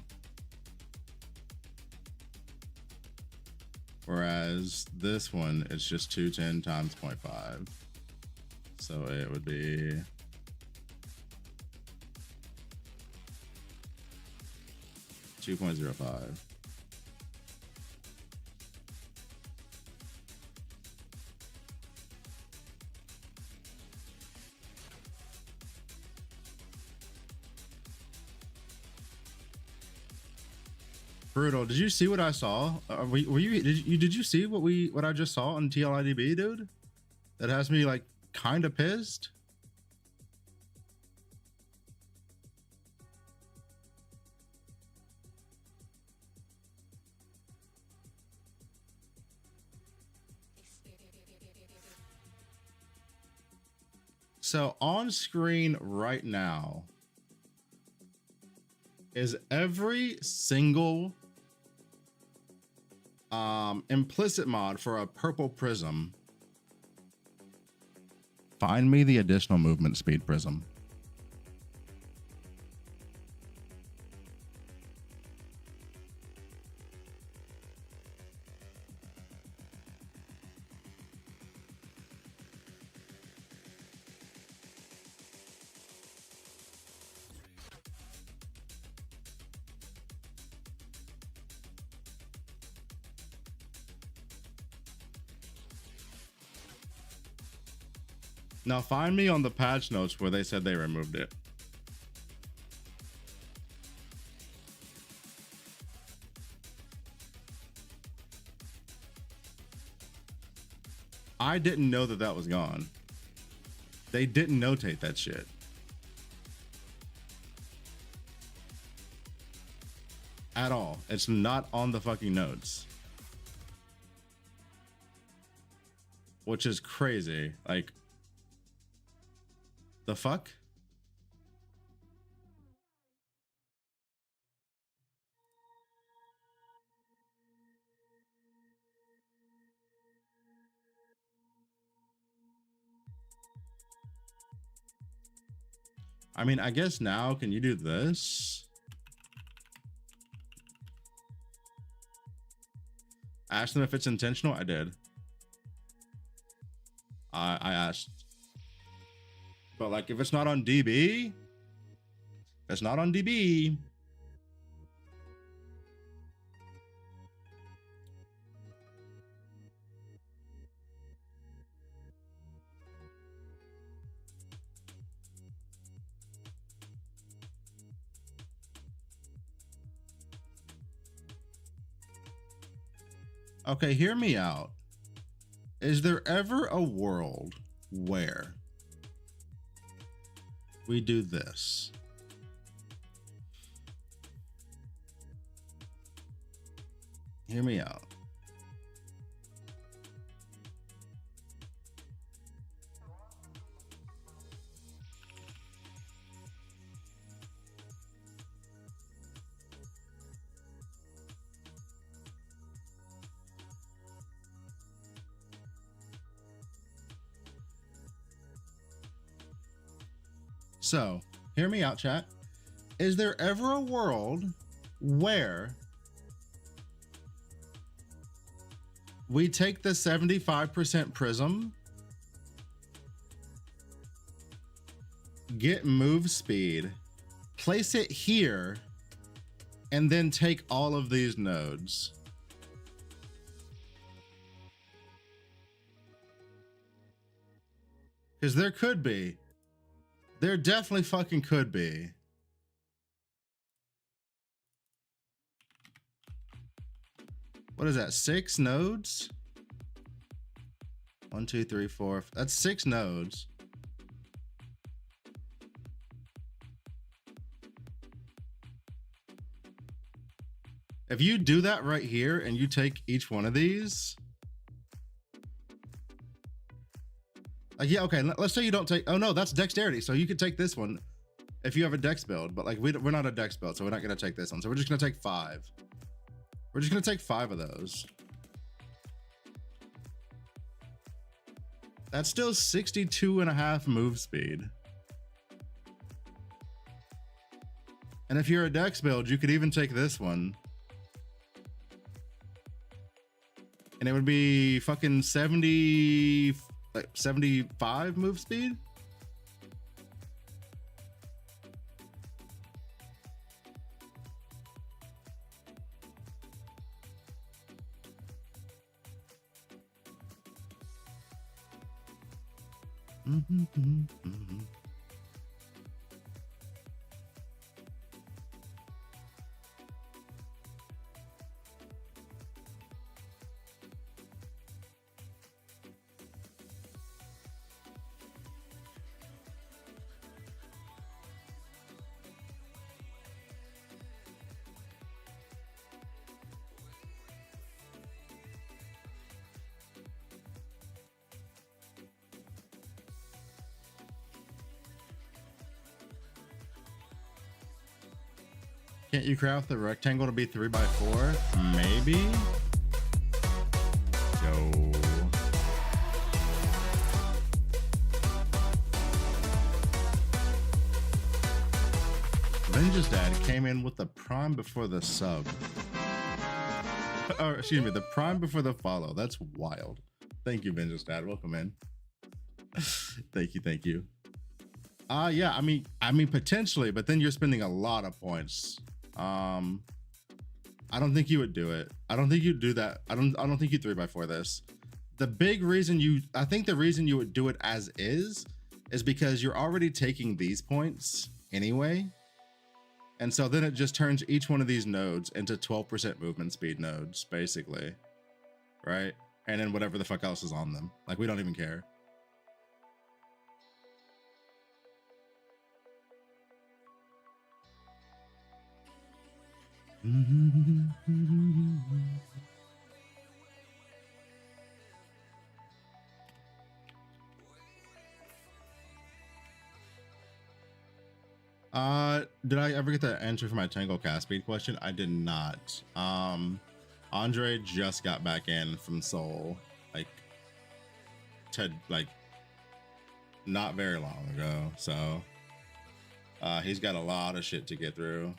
Whereas this one, it's just 210 times 0.5. So it would be 2.05. Brutal. Did you see what I saw? Were you did you see what I just saw on TLIDB, dude? That has me like kind of pissed. So on screen right now is every single implicit mod for a purple prism. Find me the additional movement speed prism. Now find me on the patch notes where they said they removed it. I didn't know that that was gone. They didn't notate that shit. At all. It's not on the fucking notes. Which is crazy. Like, the fuck? I mean, I guess now, can you do this? Ask them if it's intentional. I did. I asked. But like, if it's not on DB, if it's not on DB. Okay, hear me out. Is there ever a world where we do this? Hear me out. So, hear me out, chat. Is there ever a world where we take the 75% prism, get move speed, place it here, and then take all of these nodes? Because there could be. There definitely fucking could be. What is that? 6 nodes? 1, 2, 3, 4. That's 6 nodes. If you do that right here and you take each one of these. Like, yeah, okay, let's say you don't take, oh no, that's dexterity. So you could take this one if you have a dex build, but like we're not a dex build, so we're not gonna take this one. So we're just gonna take 5. We're just gonna take 5 of those. That's still 62.5 move speed. And if you're a dex build, you could even take this one. And it would be fucking 70, like 75 move speed. Can't you craft the rectangle to be 3x4? Maybe. Yo. Vengeance Dad came in with the prime before the sub. Or excuse me, the prime before the follow. That's wild. Thank you, Vengeance Dad. Welcome in. Thank you, thank you. Yeah, I mean potentially, but then you're spending a lot of points. I don't think you would do it. I don't think you'd do that. I don't think you 3x4 this. The big reason I think the reason you would do it as is is because you're already taking these points anyway. And so then it just turns each one of these nodes into 12% movement speed nodes, basically. Right? And then whatever the fuck else is on them. Like, we don't even care. Did I ever get the answer for my Tango cast speed question? I did not. Andre just got back in from Seoul, like not very long ago, so he's got a lot of shit to get through.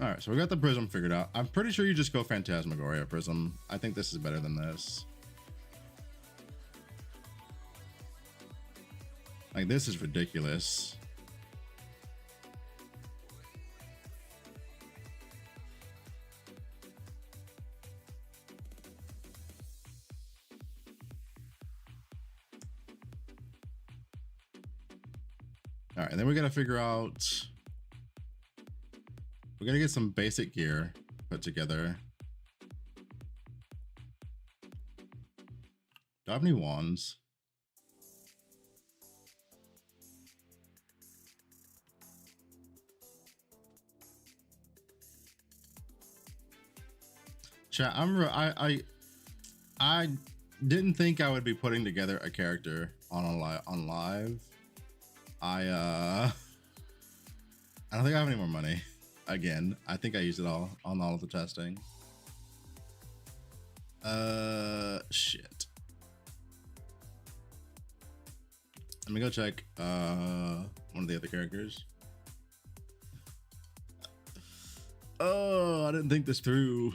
All right, so we got the prism figured out. I'm pretty sure you just go Phantasmagoria prism. I think this is better than this. Like, this is ridiculous. All right, and then we got to figure out, we got to get some basic gear put together. Do I have any wands? Chat, I didn't think I would be putting together a character on live. I don't think I have any more money. Again, I think I used it all on all of the testing. Shit. Let me go check one of the other characters. Oh, I didn't think this through.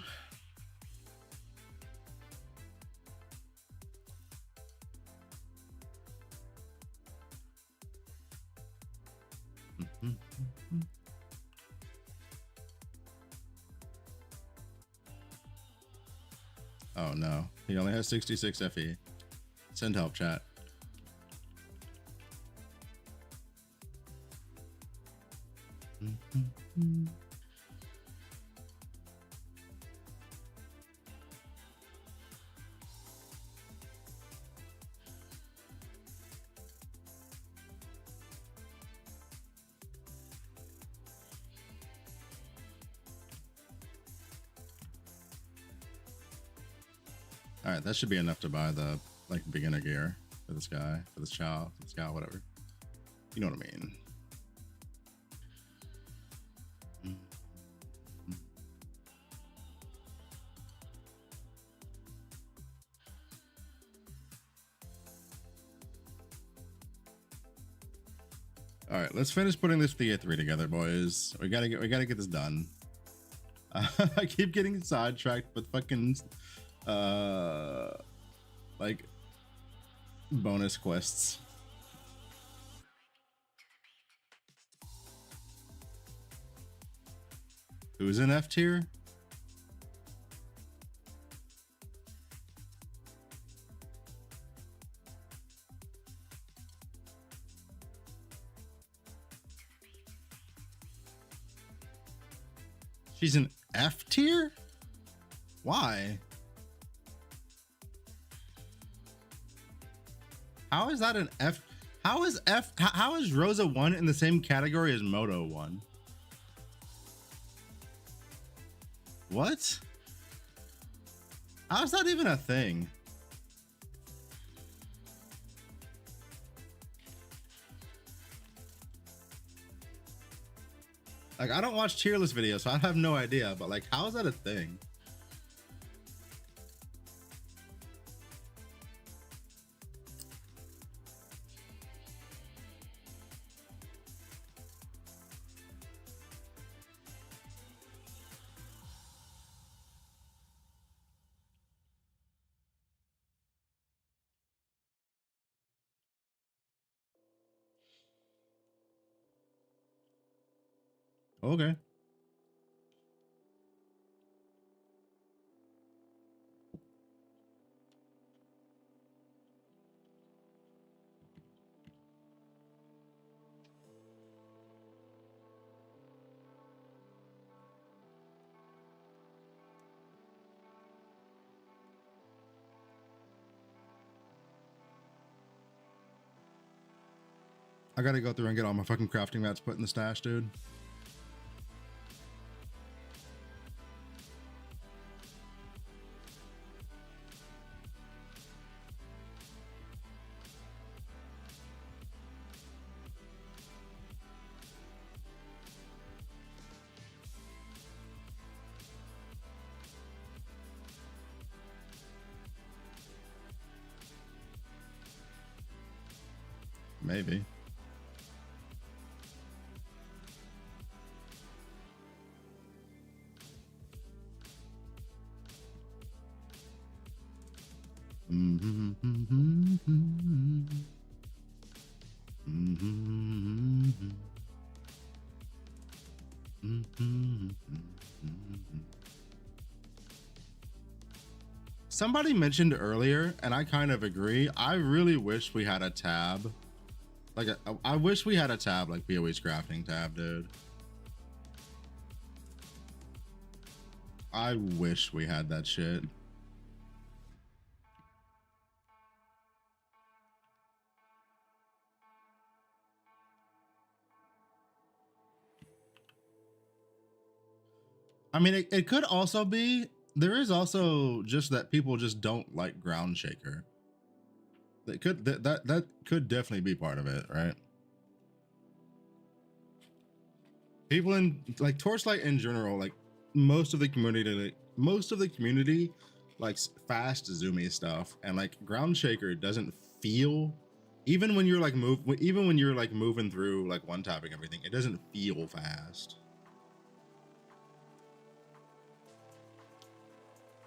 Oh no, he only has 66 FE. Send help, chat. All right, that should be enough to buy the like beginner gear for this guy, for this chow, for this cow, whatever. You know what I mean. All right, let's finish putting this Thea 3 together, boys. We gotta get this done. I keep getting sidetracked with fucking like bonus quests. Who's in F tier? She's an F tier? Why? How is that an F? How is Rosa 1 in the same category as Moto 1? What? How is that even a thing? Like, I don't watch tier list videos, so I have no idea, but like, how is that a thing? Okay. I gotta go through and get all my fucking crafting mats put in the stash, dude. Maybe. Somebody mentioned earlier, and I kind of agree. I really wish we had a tab. Like, I wish we had a tab like BOE's crafting tab, dude. I wish we had that shit. I mean, it could also be, there is also just that people just don't like ground shaker. That could definitely be part of it, right? People in like Torchlight in general, like most of the community likes fast zoomy stuff, and like ground shaker doesn't feel, even when you're like moving through like one tapping everything, it doesn't feel fast.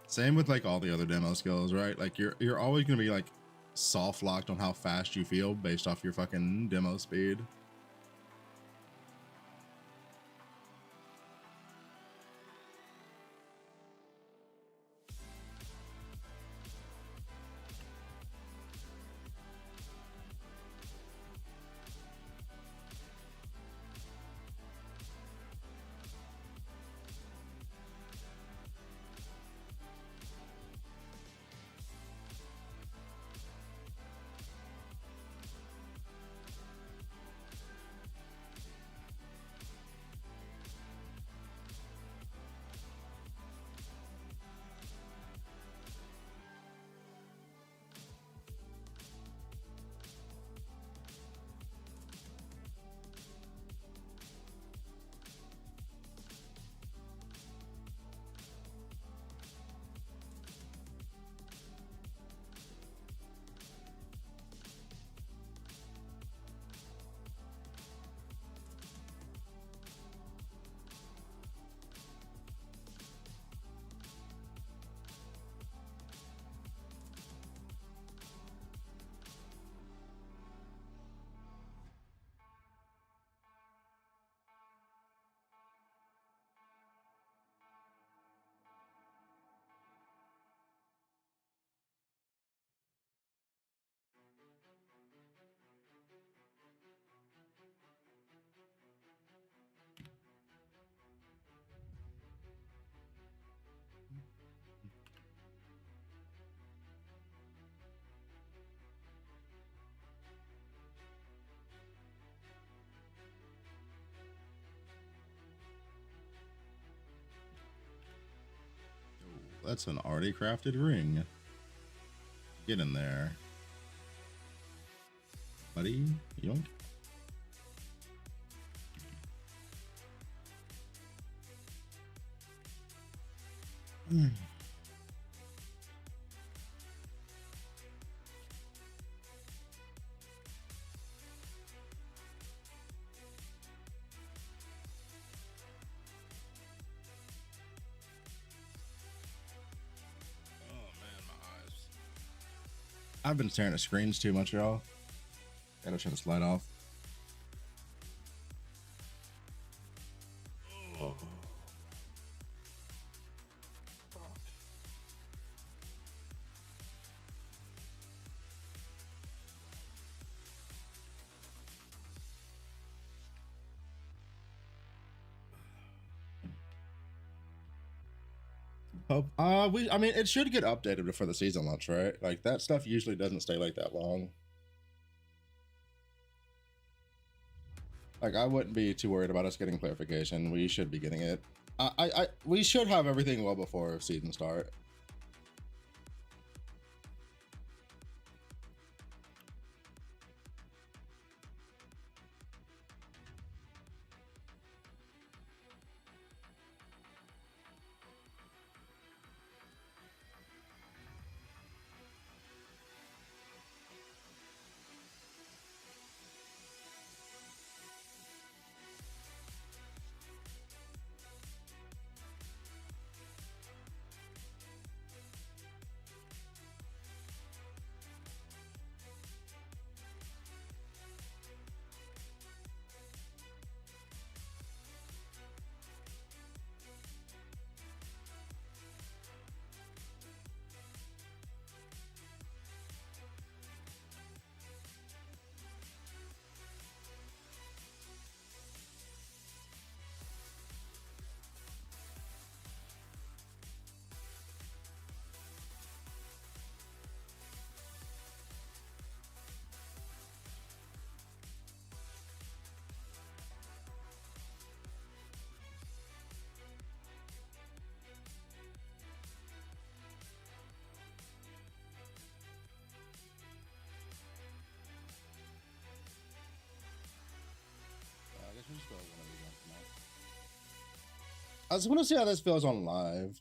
Same with like all the other demo skills, right? Like you're always gonna be like soft locked on how fast you feel based off your fucking demo speed. That's an already crafted ring. Get in there, buddy. Yoink. I've been staring at screens too much, y'all. Gotta shut this light off. I mean, it should get updated before the season launch, right? Like that stuff usually doesn't stay like that long. Like I wouldn't be too worried about us getting clarification. We should be getting it. We should have everything well before season start. I just want to see how this feels on live.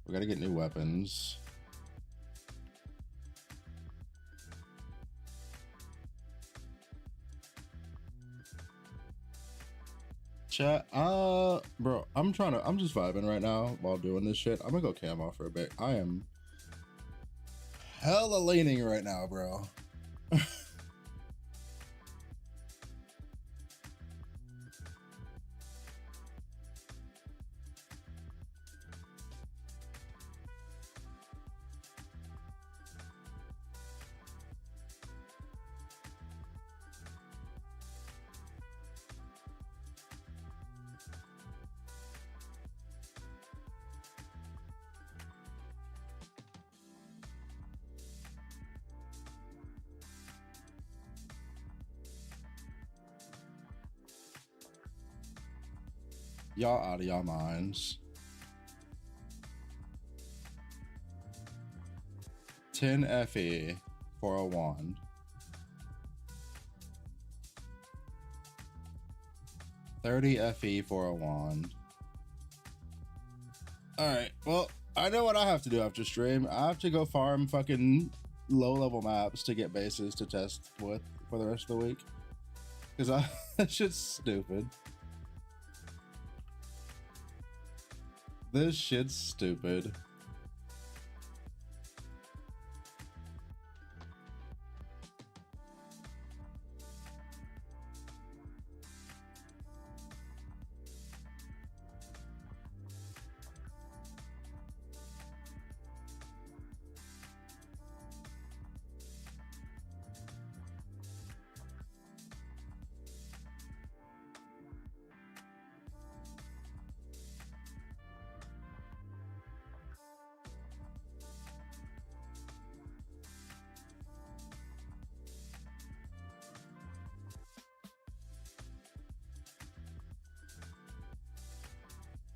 We gotta get new weapons. Chat, bro, I'm just vibing right now while doing this shit. I'm gonna go cam off for a bit. I am hella leaning right now, bro. Y'all out of y'all minds. 10 FE for a wand. 30 FE for a wand. Alright, well, I know what I have to do after stream. I have to go farm fucking low-level maps to get bases to test with for the rest of the week. Because that shit's stupid. This shit's stupid.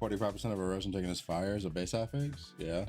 %45% of erosion taken as fire is a base affix? Yeah.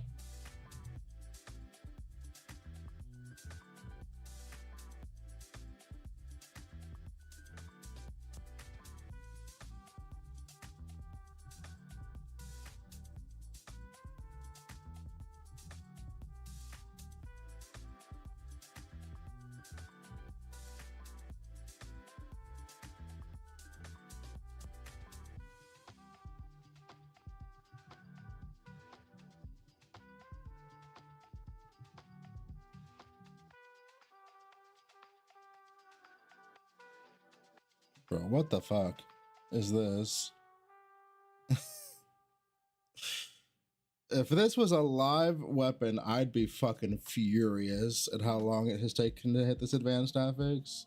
Bro, what the fuck is this? If this was a live weapon, I'd be fucking furious at how long it has taken to hit this advanced affix.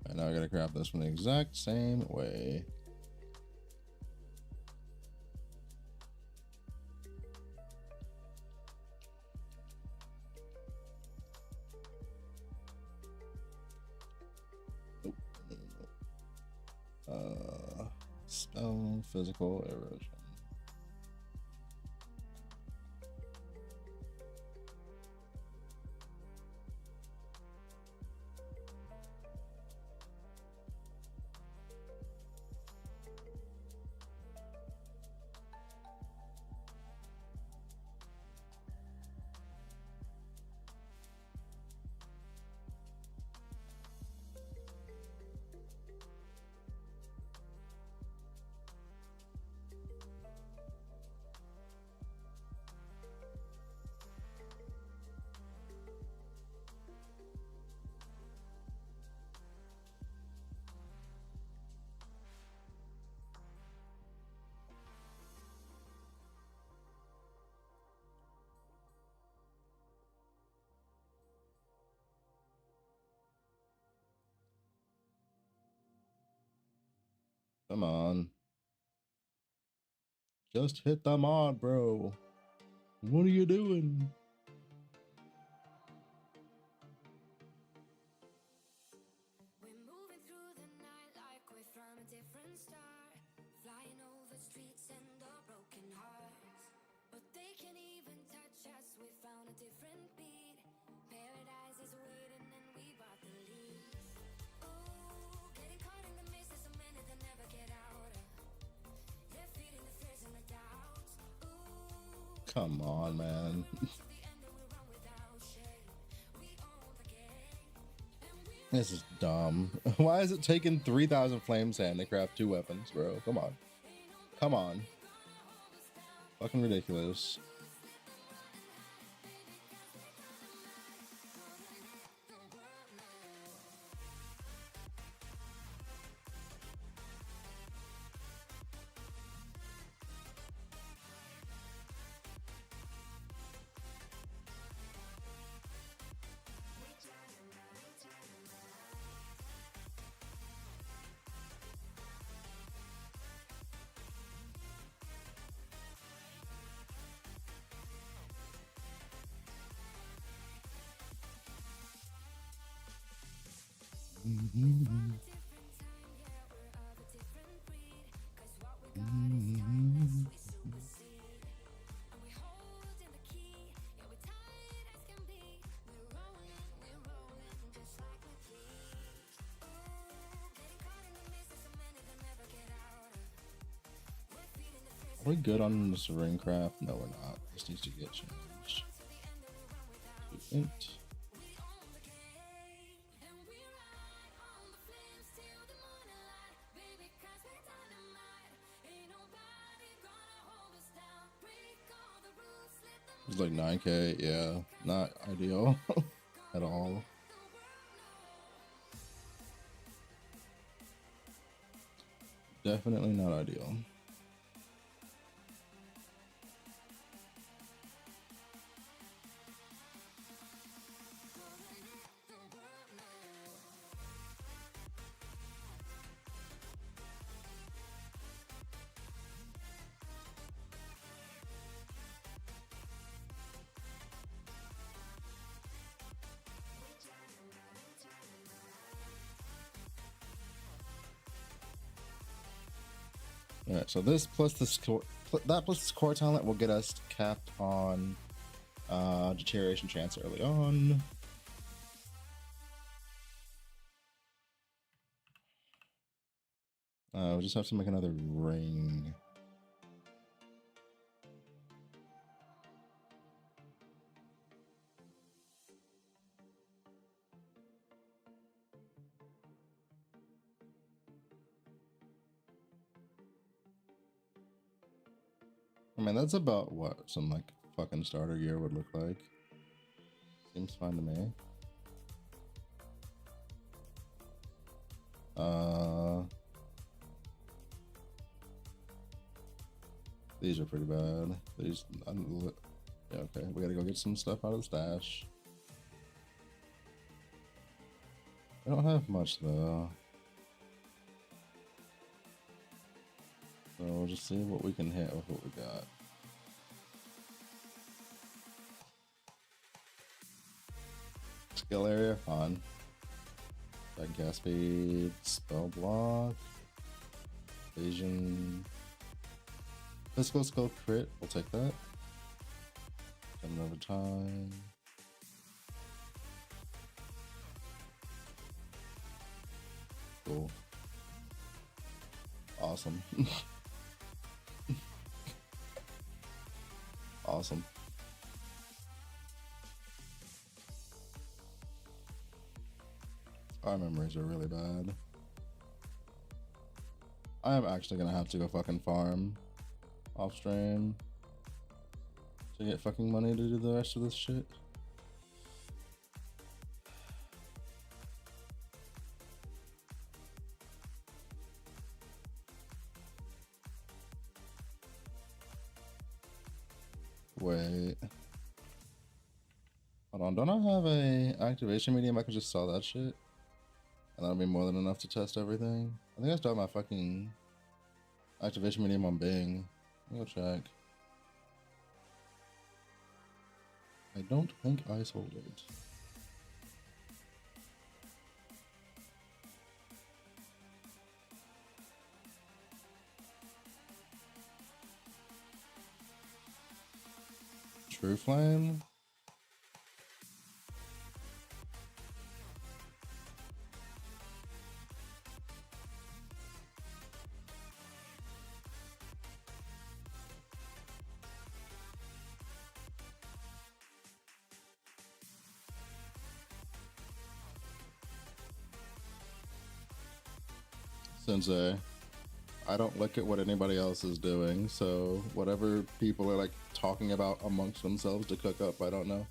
And now I gotta grab this one the exact same way. Spell physical erosion. Come on. Just hit the mod, bro. What are you doing? Come on, man. This is dumb. Why is it taking 3,000 flame sand to craft 2 weapons, bro? Come on. Come on. Fucking ridiculous. Are we good on this ring craft? No, we're not. This needs to get changed. Int. It's like 9K, yeah, not ideal at all. Definitely not ideal. All right, so this plus the score, that plus the core talent will get us capped on deterioration chance early on. We'll just have to make another ring. I mean, that's about what some like fucking starter gear would look like. Seems fine to me. These are pretty bad. These, yeah, okay. We gotta go get some stuff out of the stash. I don't have much though. So we'll just see what we can hit with what we got. Skill area, fine. Second cast speed, spell block, evasion, physical skill crit, we'll take that. Coming over time. Cool. Awesome. Awesome. Our memories are really bad. I am actually gonna have to go fucking farm off stream to get fucking money to do the rest of this shit. Wait. Hold on, don't I have a activation medium? I can just sell that shit. And that'll be more than enough to test everything. I think I still have my fucking activation medium on Bing. Let me go check. I don't think I sold it. True Flame? Sensei, I don't look at what anybody else is doing, so whatever people are like talking about amongst themselves to cook up, I don't know.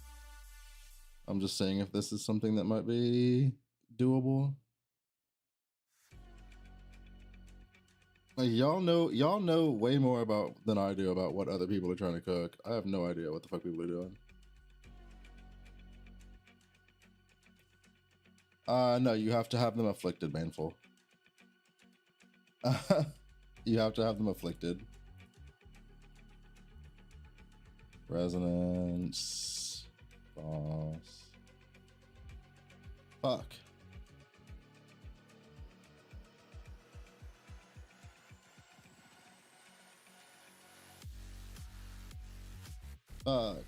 I'm just saying if this is something that might be doable. Like y'all know way more about than I do about what other people are trying to cook. I have no idea what the fuck people are doing. No, you have to have them afflicted, Baneful. You have to have them afflicted. Resonance. Boss. Fuck. Fuck.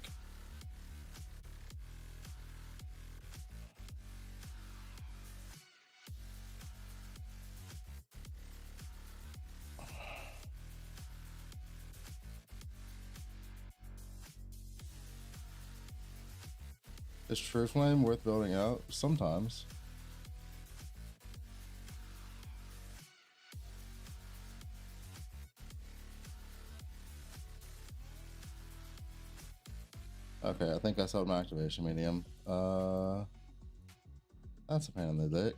Is True Flame worth building out? Sometimes. Okay, I think I sold my activation medium. That's a pain in the dick.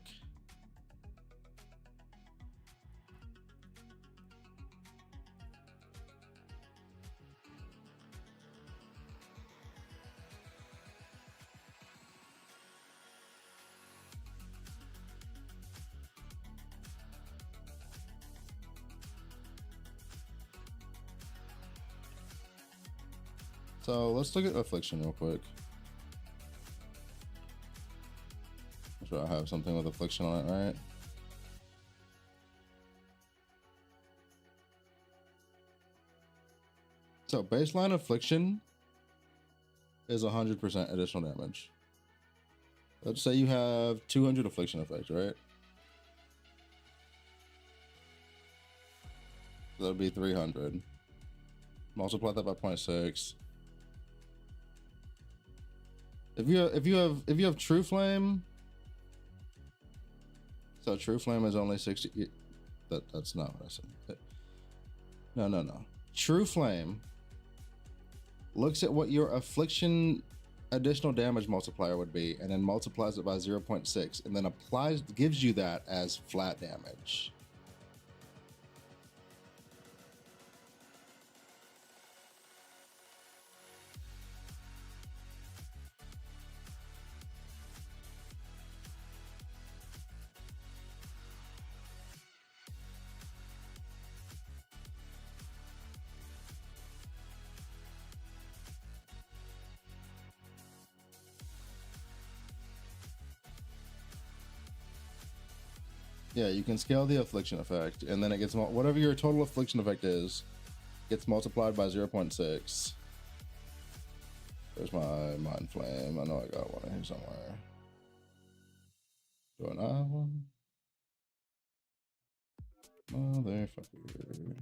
So let's look at Affliction real quick. I'm sure I have something with Affliction on it, right? So baseline Affliction is 100% additional damage. Let's say you have 200 Affliction effect, right? That would be 300. Multiply that by 0.6. If you have True Flame, so True Flame is only 60. That's not what I said. No. True Flame looks at what your Affliction additional damage multiplier would be, and then multiplies it by 0.6, and then gives you that as flat damage. Yeah, you can scale the Affliction effect, and then it gets whatever your total Affliction effect is, gets multiplied by 0.6. There's my Mind Flame. I know I got one here somewhere. Do I not have one? Motherfucker.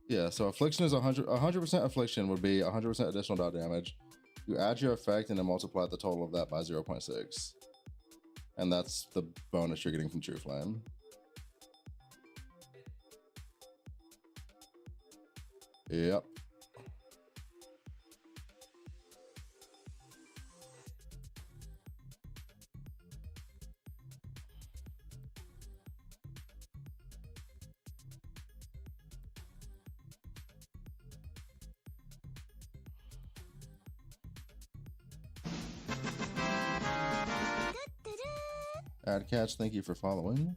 Yeah, so Affliction is 100% Affliction would be 100% additional dot damage. You add your effect and then multiply the total of that by 0.6. And that's the bonus you're getting from True Flame. Yep. Adcatch, thank you for following.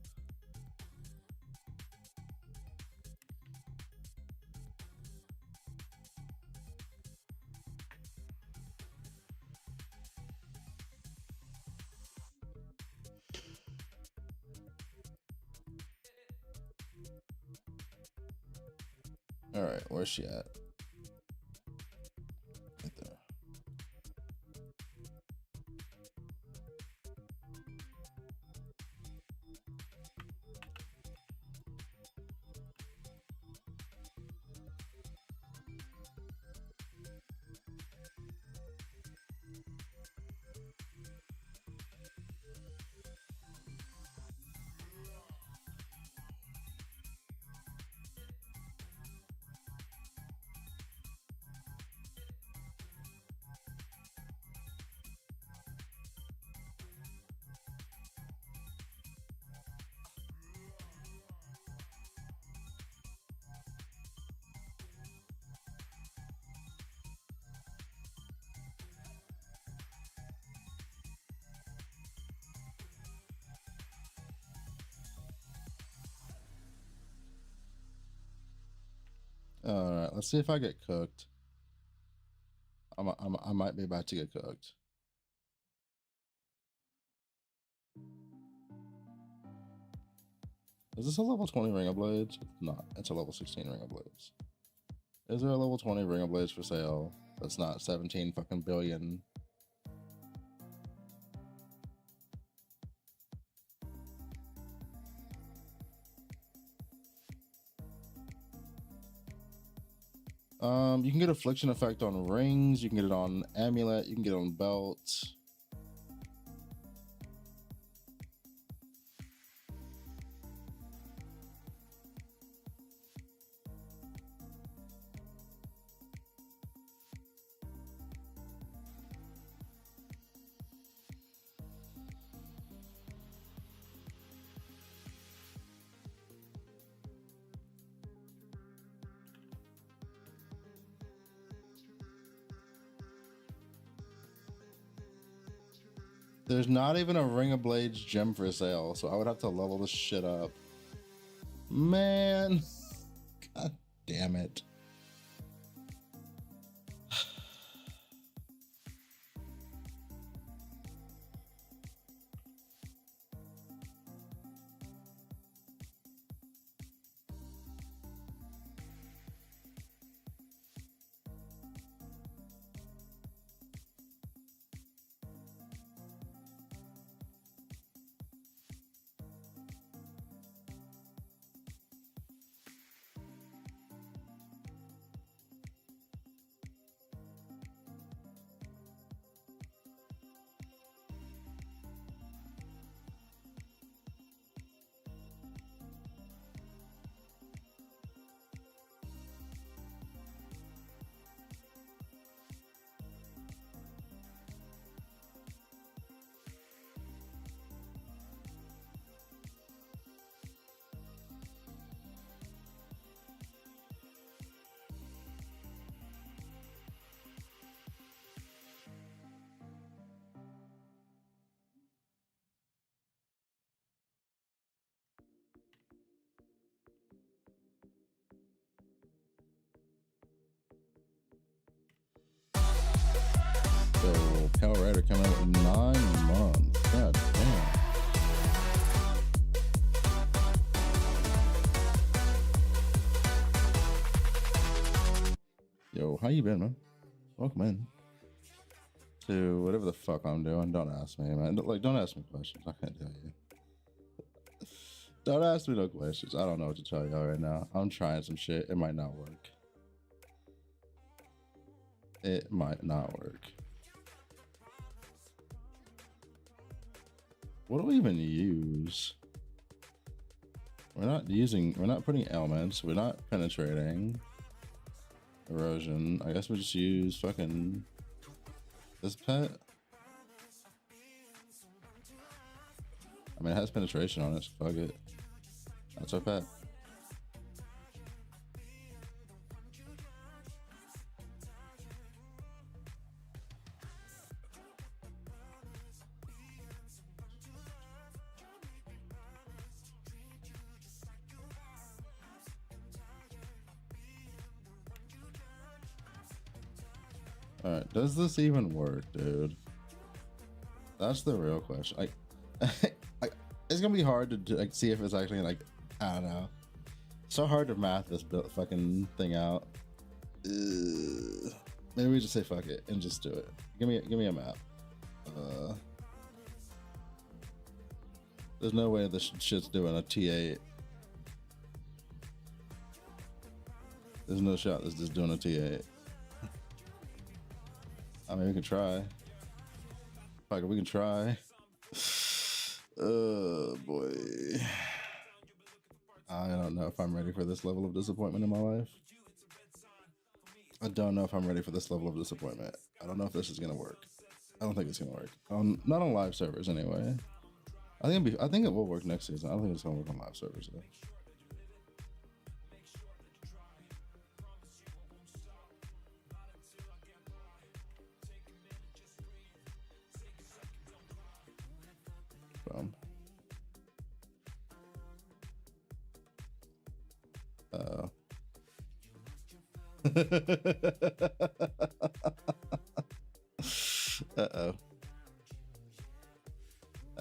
All right, where's she at? Right there. All right, let's see if I get cooked. I might be about to get cooked. Is this a level 20 Ring of Blades? It's not. It's a level 16 Ring of Blades. Is there a level 20 Ring of Blades for sale? That's not 17 fucking billion. You can get affliction effect on rings. You can get it on amulet. You can get it on belts. There's not even a Ring of Blades gem for sale, so I would have to level this shit up. Man, god damn it. So, Power Rider coming out in 9 months. God damn. Yo, how you been, man? Welcome in to whatever the fuck I'm doing. Don't ask me, man. Like, don't ask me questions. I can't tell you. Don't ask me no questions. I don't know what to tell y'all right now. I'm trying some shit. It might not work. It might not work. What do we even use? We're not putting elements. We're not penetrating. Erosion. I guess we just use fucking this pet. I mean, it has penetration on it, so fuck it. That's our pet. All right, does this even work, dude? That's the real question. It's gonna be hard to like see if it's actually like, I don't know. So hard to math this fucking thing out. Maybe we just say fuck it and just do it. Give me a map. There's no way this shit's doing a T8. There's no shot this is doing a T8. I mean, we can try. Fuck it, we can try. Oh boy. I don't know if I'm ready for this level of disappointment in my life. I don't know if I'm ready for this level of disappointment. I don't know if this is gonna work. I don't think it's gonna work. Not on live servers anyway. I think it will work next season. I don't think it's gonna work on live servers though. Uh-oh.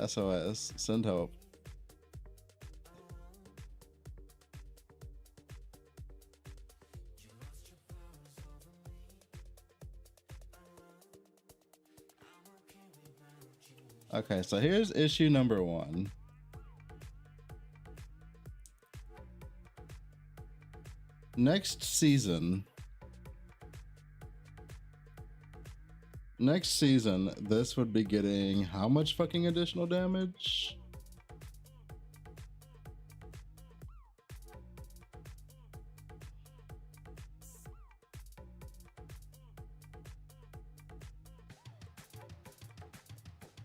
SOS. Send help. Okay, so here's issue number 1. Next season, this would be getting how much fucking additional damage?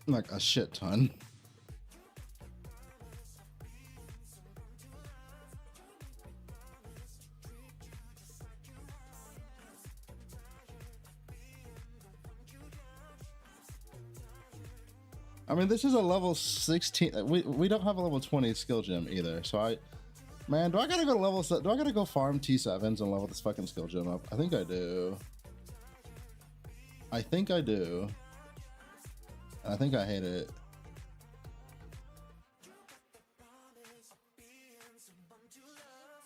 Like a shit ton. I mean, this is a level 16. We don't have a level 20 skill gem either. So man, do I gotta go to level set? Do I gotta go farm T7s and level this fucking skill gem up? I think I do. I think I do. And I think I hate it.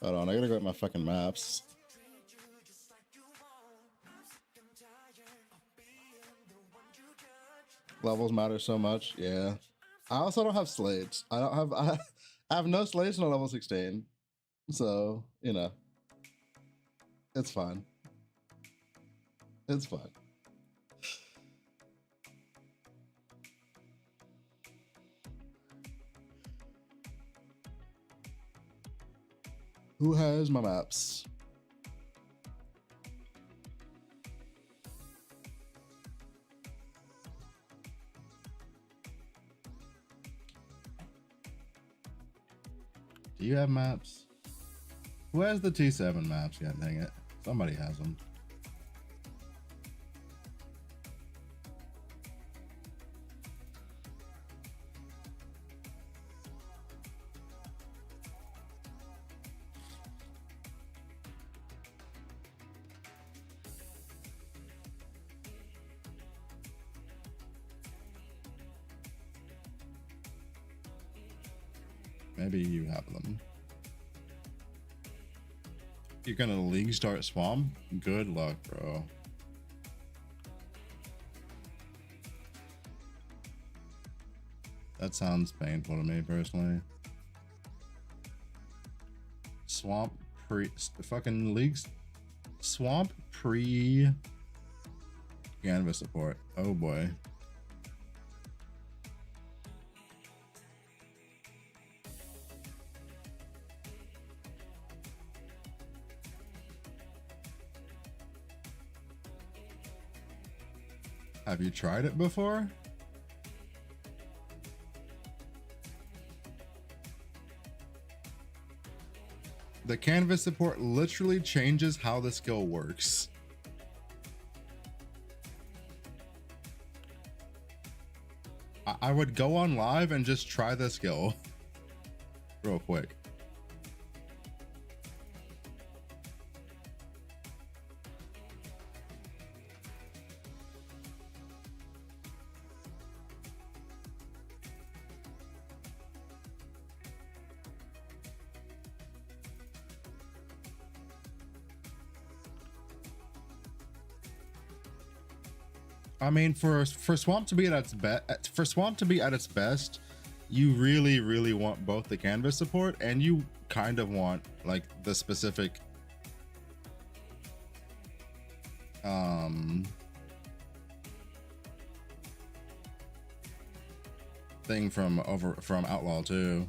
Hold on, I gotta go at my fucking maps. Levels matter so much, yeah. I also don't have slates. I have no slates on level 16. So, you know. It's fine. It's fine. Who has my maps? Do you have maps? Who has the T7 maps? God dang it. Somebody has them. Maybe you have them. You're gonna league start Swamp? Good luck, bro. That sounds painful to me personally. Swamp pre fucking leagues. Swamp pre canvas support. Oh boy. Have you tried it before? The canvas support literally changes how the skill works. I would go on live and just try the skill real quick. I mean, for Swamp to be at its best, you really want both the canvas support and you kind of want like the specific thing from Outlaw too.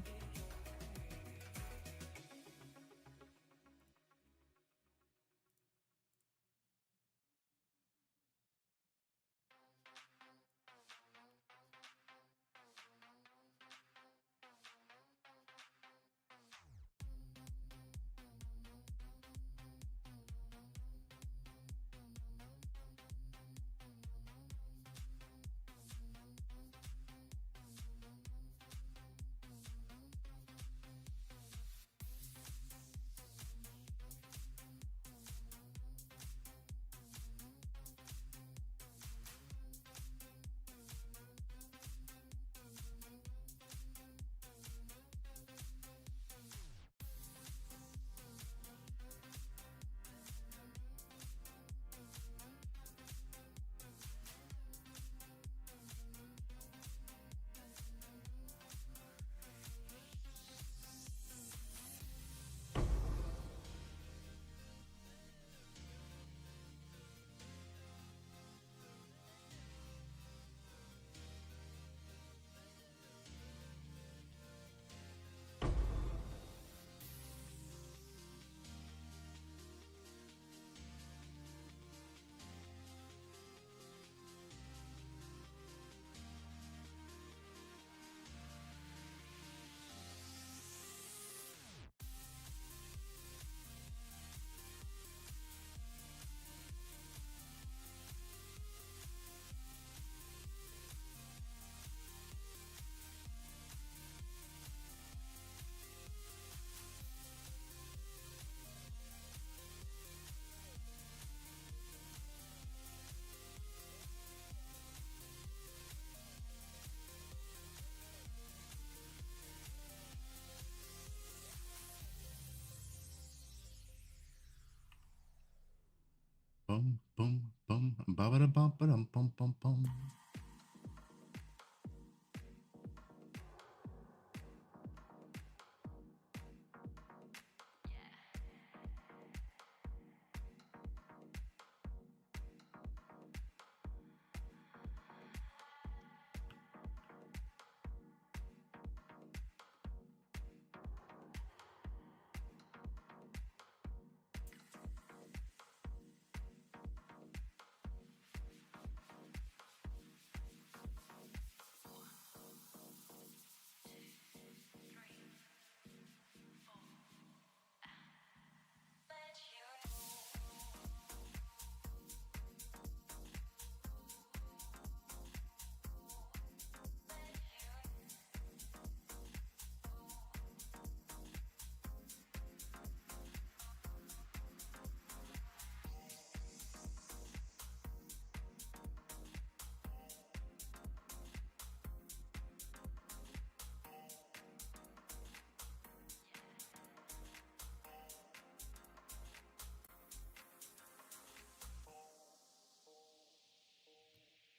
Ba-ba-da-bum-ba-dum-bum-bum-bum.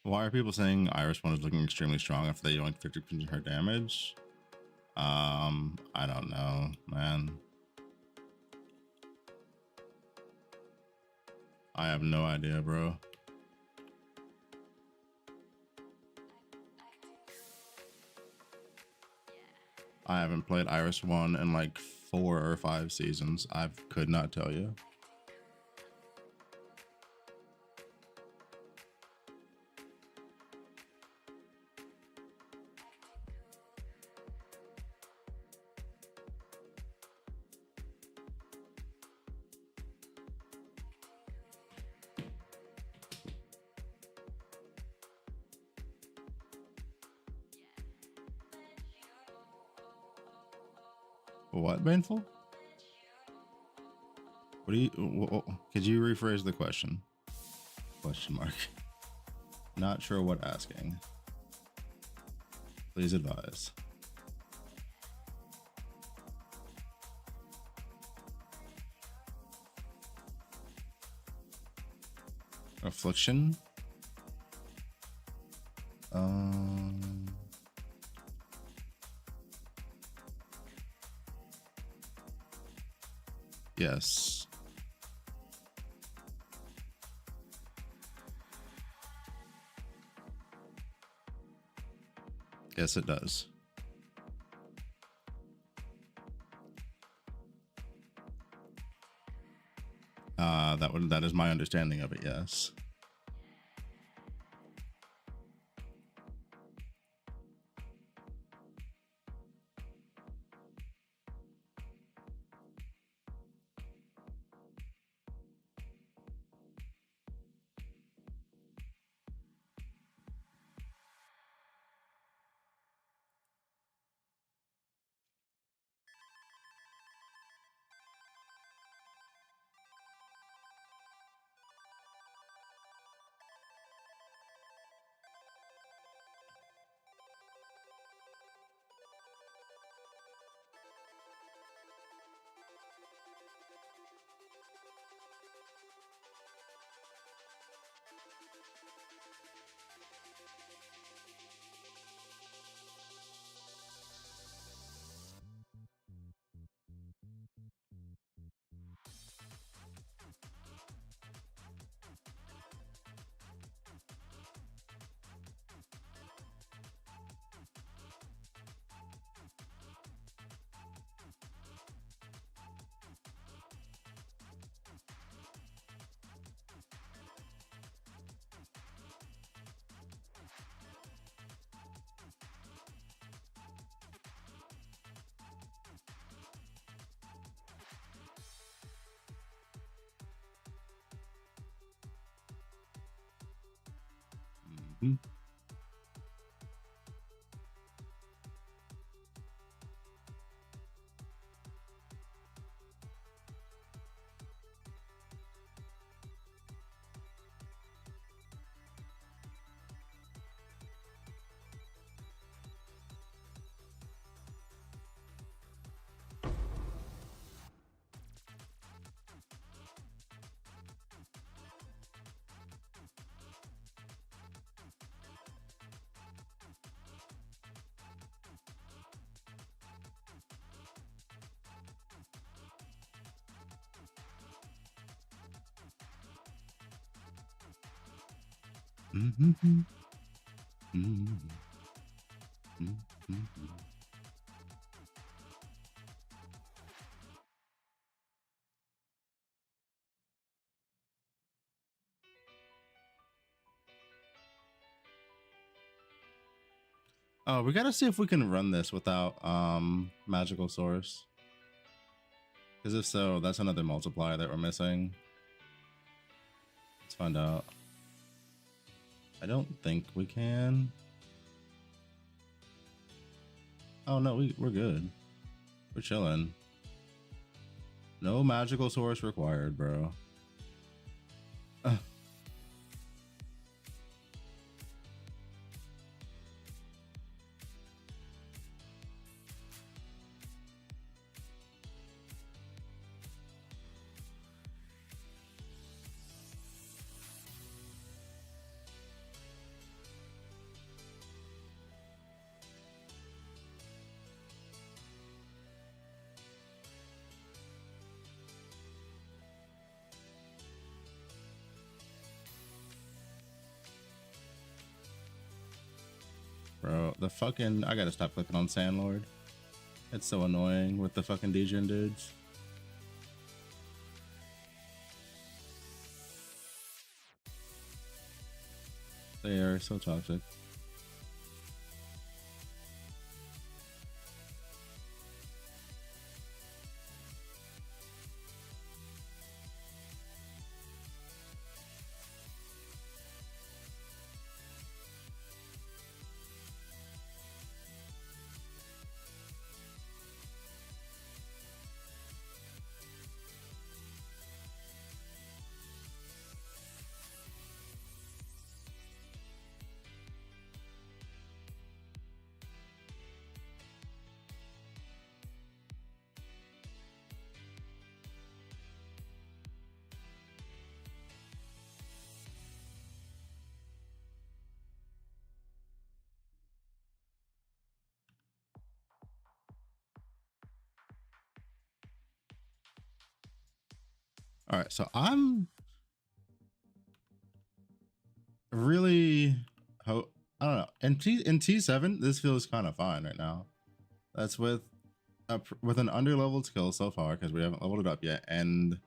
Why are people saying Iris 1 is looking extremely strong after they yoinked 50% of her damage? I don't know, man. I have no idea, bro. I haven't played Iris 1 in like 4 or 5 seasons. I could not tell you. What, Baneful? What do you, could you rephrase the question? Question mark. Not sure what asking. Please advise. Affliction? Yes. Yes, it does. That is my understanding of it, yes. Mm-hmm. Oh, we gotta see if we can run this without magical source. Because if so, that's another multiplier that we're missing. Let's find out. I don't think we can. Oh no, we're good. We're chilling. No magical source required, bro. Bro, the fucking... I gotta stop clicking on Sandlord. It's so annoying with the fucking degen dudes. They are so toxic. All right, so I'm really I don't know. In T7, this feels kind of fine right now. That's with an underleveled skill so far because we haven't leveled it up yet, and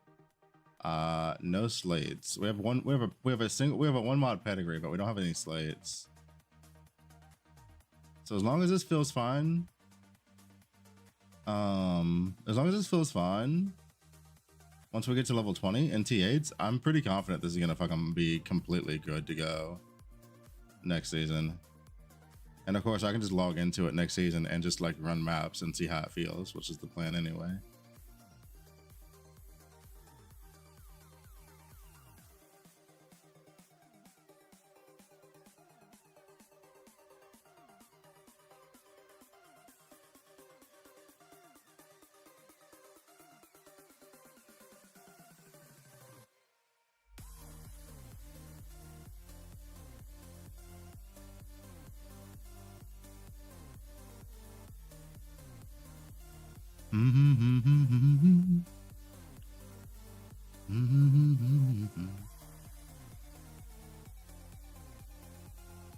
no slates. We have a one mod pedigree, but we don't have any slates. So as long as this feels fine, once we get to level 20 in T8s, I'm pretty confident this is gonna fucking be completely good to go next season. And of course I can just log into it next season and just like run maps and see how it feels, which is the plan anyway.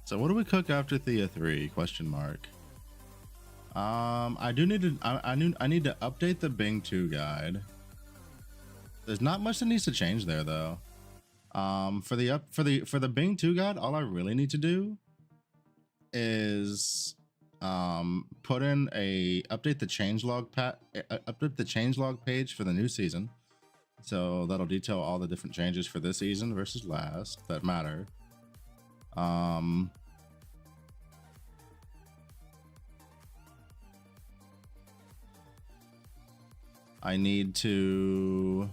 So what do we cook after Thea 3? Question mark. I do need to I need to update the Bing 2 guide. There's not much that needs to change there though. For the Bing 2 guide, all I really need to do is put in update the changelog page for the new season. So that'll detail all the different changes for this season versus last that matter. I need to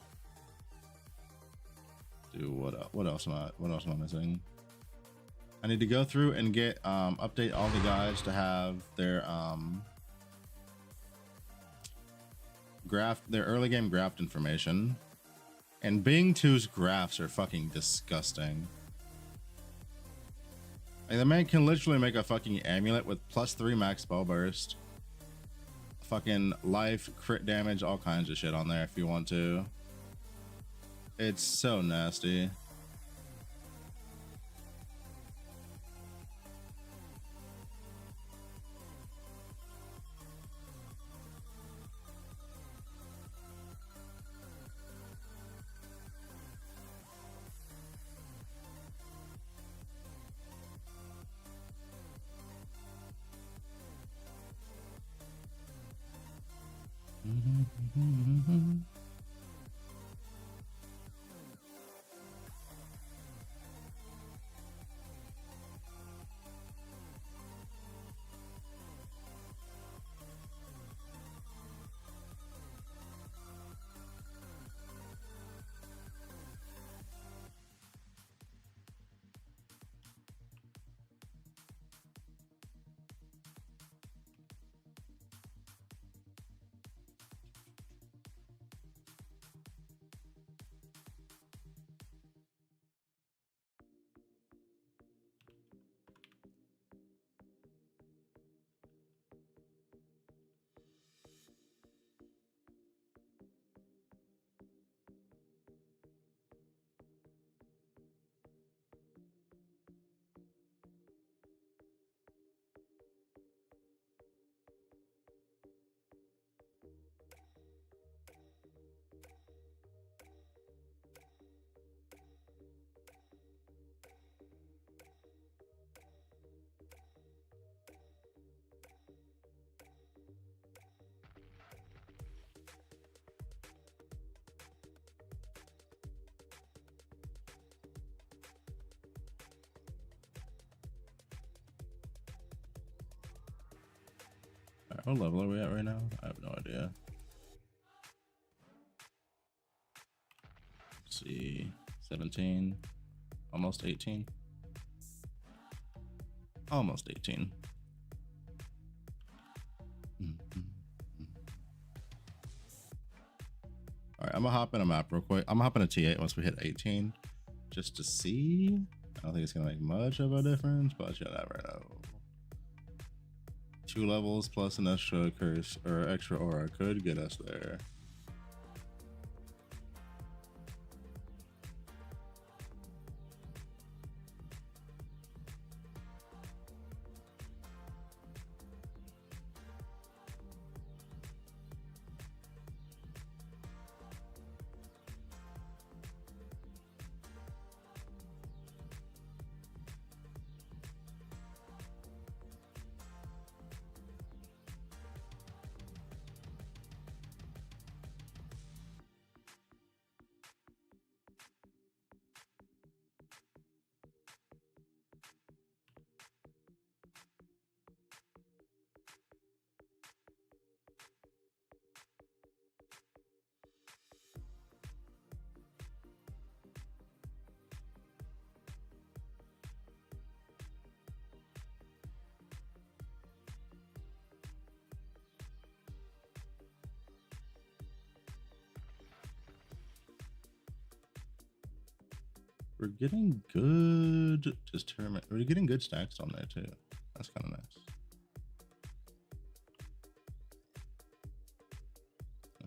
do what else am I missing? I need to go through and get update all the guys to have their their early game graft information. And Bing 2's grafts are fucking disgusting. Like, the man can literally make a fucking amulet with +3 max spell burst, fucking life, crit damage, all kinds of shit on there if you want to. It's so nasty. What level are we at right now? I have no idea. Let's see, 17, almost 18. Almost 18. All right, I'm gonna hop in a map real quick. I'm gonna hop in a T8 once we hit 18, just to see. I don't think it's gonna make much of a difference, but you never know. 2 levels plus an extra curse or extra aura could get us there. We're getting good. We're getting good stacks on there too. That's kind of nice.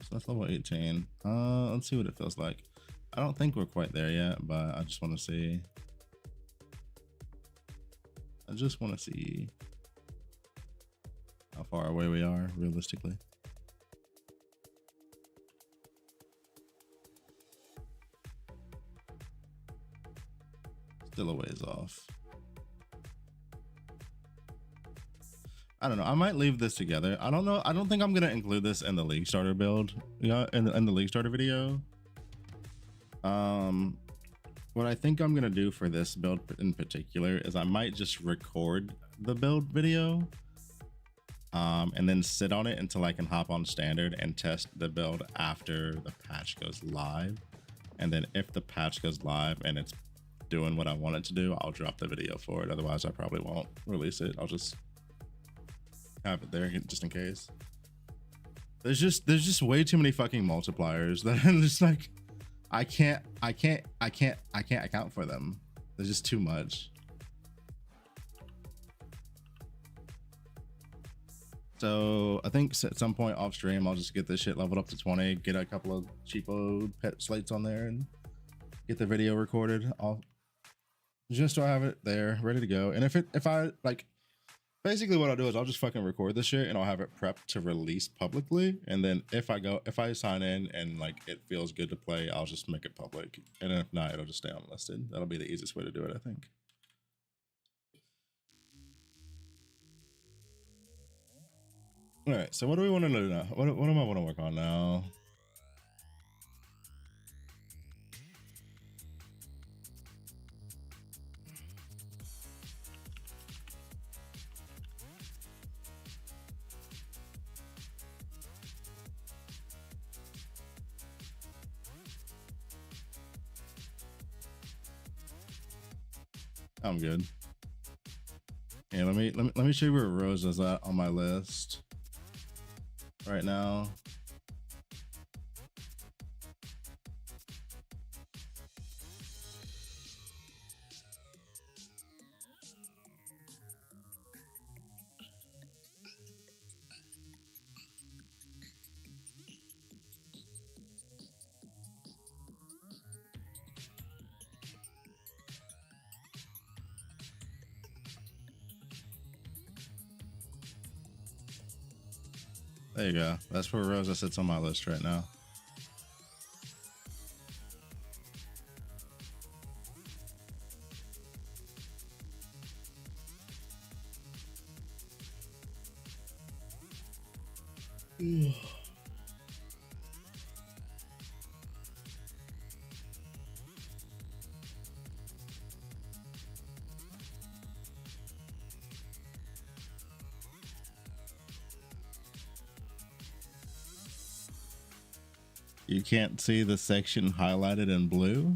So that's level 18. Let's see what it feels like. I don't think we're quite there yet, but I just want to see. I just want to see how far away we are realistically. Still a ways off. I don't know. I might leave this together. I don't know. I don't think I'm gonna include this in the League Starter build. Yeah, in the League Starter video. What I think I'm gonna do for this build in particular is I might just record the build video, and then sit on it until I can hop on standard and test the build after the patch goes live. And then if the patch goes live and it's doing what I want it to do, I'll drop the video for it. Otherwise, I probably won't release it. I'll just have it there just in case. There's just way too many fucking multipliers that I'm just like, I can't account for them. There's just too much. So I think at some point off stream, I'll just get this shit leveled up to 20, get a couple of cheapo pet slates on there, and get the video recorded. I'll just so I have it there ready to go. And if I like, basically what I'll do is I'll just fucking record this shit and I'll have it prepped to release publicly. And then if I sign in and like it feels good to play, I'll just make it public. And if not, it'll just stay unlisted. That'll be the easiest way to do it, I think. All right, so what do we want to do now? What am I want to work on now? I'm good. Yeah, let me show you where Rose is at on my list right now. There you go. That's where Rosa sits on my list right now. You can't see the section highlighted in blue?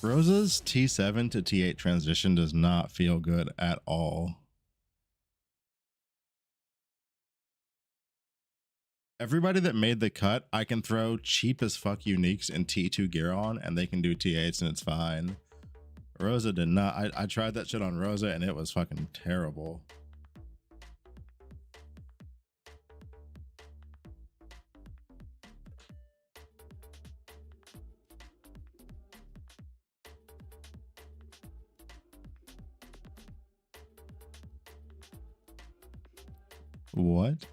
Rosa's T7 to T8 transition does not feel good at all. Everybody that made the cut, I can throw cheap as fuck uniques and T2 gear on and they can do T8s and it's fine. Rosa did not. I tried that shit on Rosa and it was fucking terrible. What?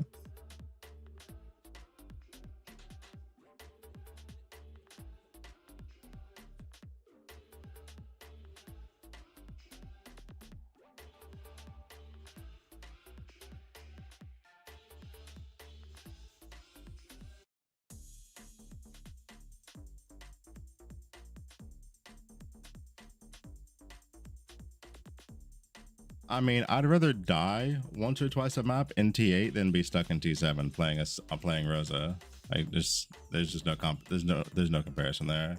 I mean, I'd rather die once or twice a map in T8 than be stuck in T7 playing Rosa. Like there's just no there's no comparison there.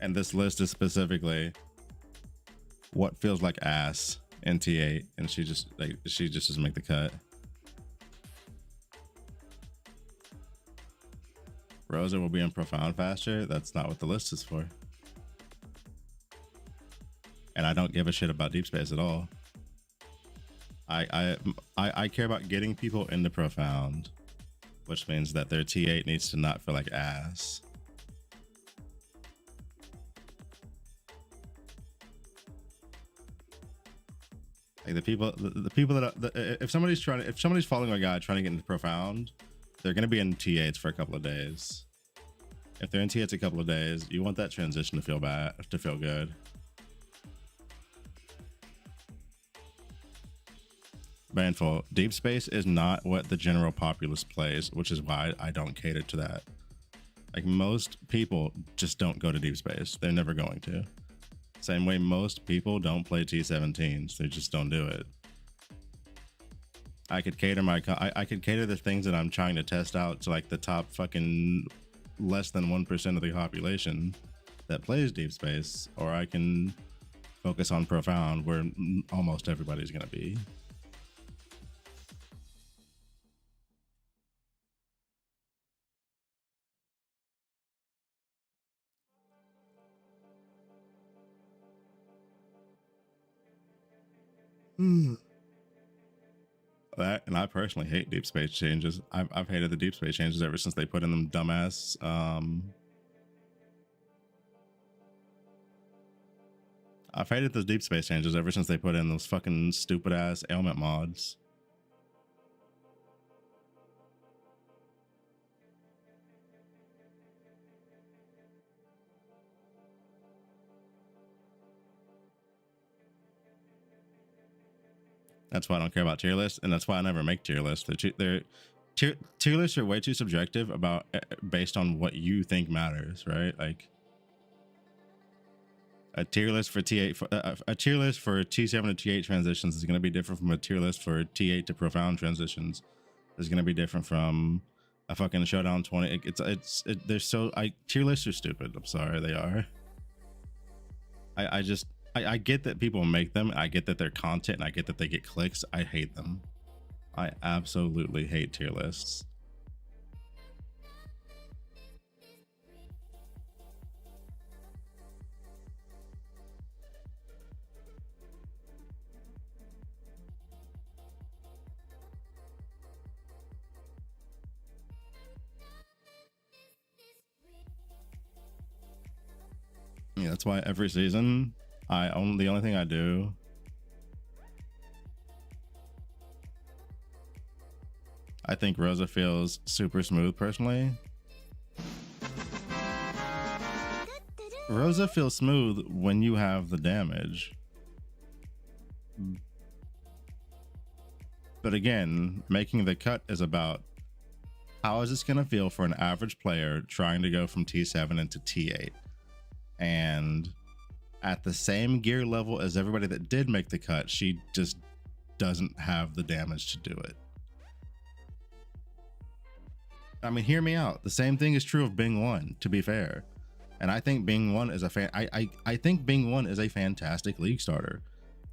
And this list is specifically what feels like ass in T8, and she just doesn't make the cut. Rosa will be in Profound faster. That's not what the list is for. And I don't give a shit about Deep Space at all. I care about getting people into Profound, which means that their T8 needs to not feel like ass. Like the people that if somebody's following a guy trying to get into Profound, they're gonna be in T8s for a couple of days. If they're in T8s a couple of days, you want that transition to feel good. Bandful, Deep Space is not what the general populace plays, which is why I don't cater to that. Like most people just don't go to Deep Space. They're never going to. Same way most people don't play T17s. They just don't do it. I could cater I could cater the things that I'm trying to test out to like the top fucking less than 1% of the population that plays Deep Space, or I can focus on Profound where almost everybody's gonna be. That, and I personally hate Deep Space changes. I've hated the Deep Space changes ever since they put in them dumbass I've hated those Deep Space changes ever since they put in those fucking stupid ass ailment mods. That's why I don't care about tier lists, and that's why I never make tier lists. Tier lists are way too subjective about based on what you think matters, right? Like a tier list for T8 a tier list for T7 to T8 transitions is going to be different from a tier list for T8 to Profound transitions. Is going to be different from a fucking Showdown 20. They're so tier lists are stupid. I'm sorry, they are. I get that people make them. I get that they're content, and I get that they get clicks. I hate them. I absolutely hate tier lists. Yeah, that's why every season the only thing I do I think Rosa feels super smooth personally. Rosa feels smooth when you have the damage. But again, making the cut is about how is this going to feel for an average player trying to go from T7 into T8? And at the same gear level as everybody that did make the cut, she just doesn't have the damage to do it. I mean, hear me out. The same thing is true of Bing 1, to be fair. And I think Bing 1 is I think Bing 1 is a fantastic league starter.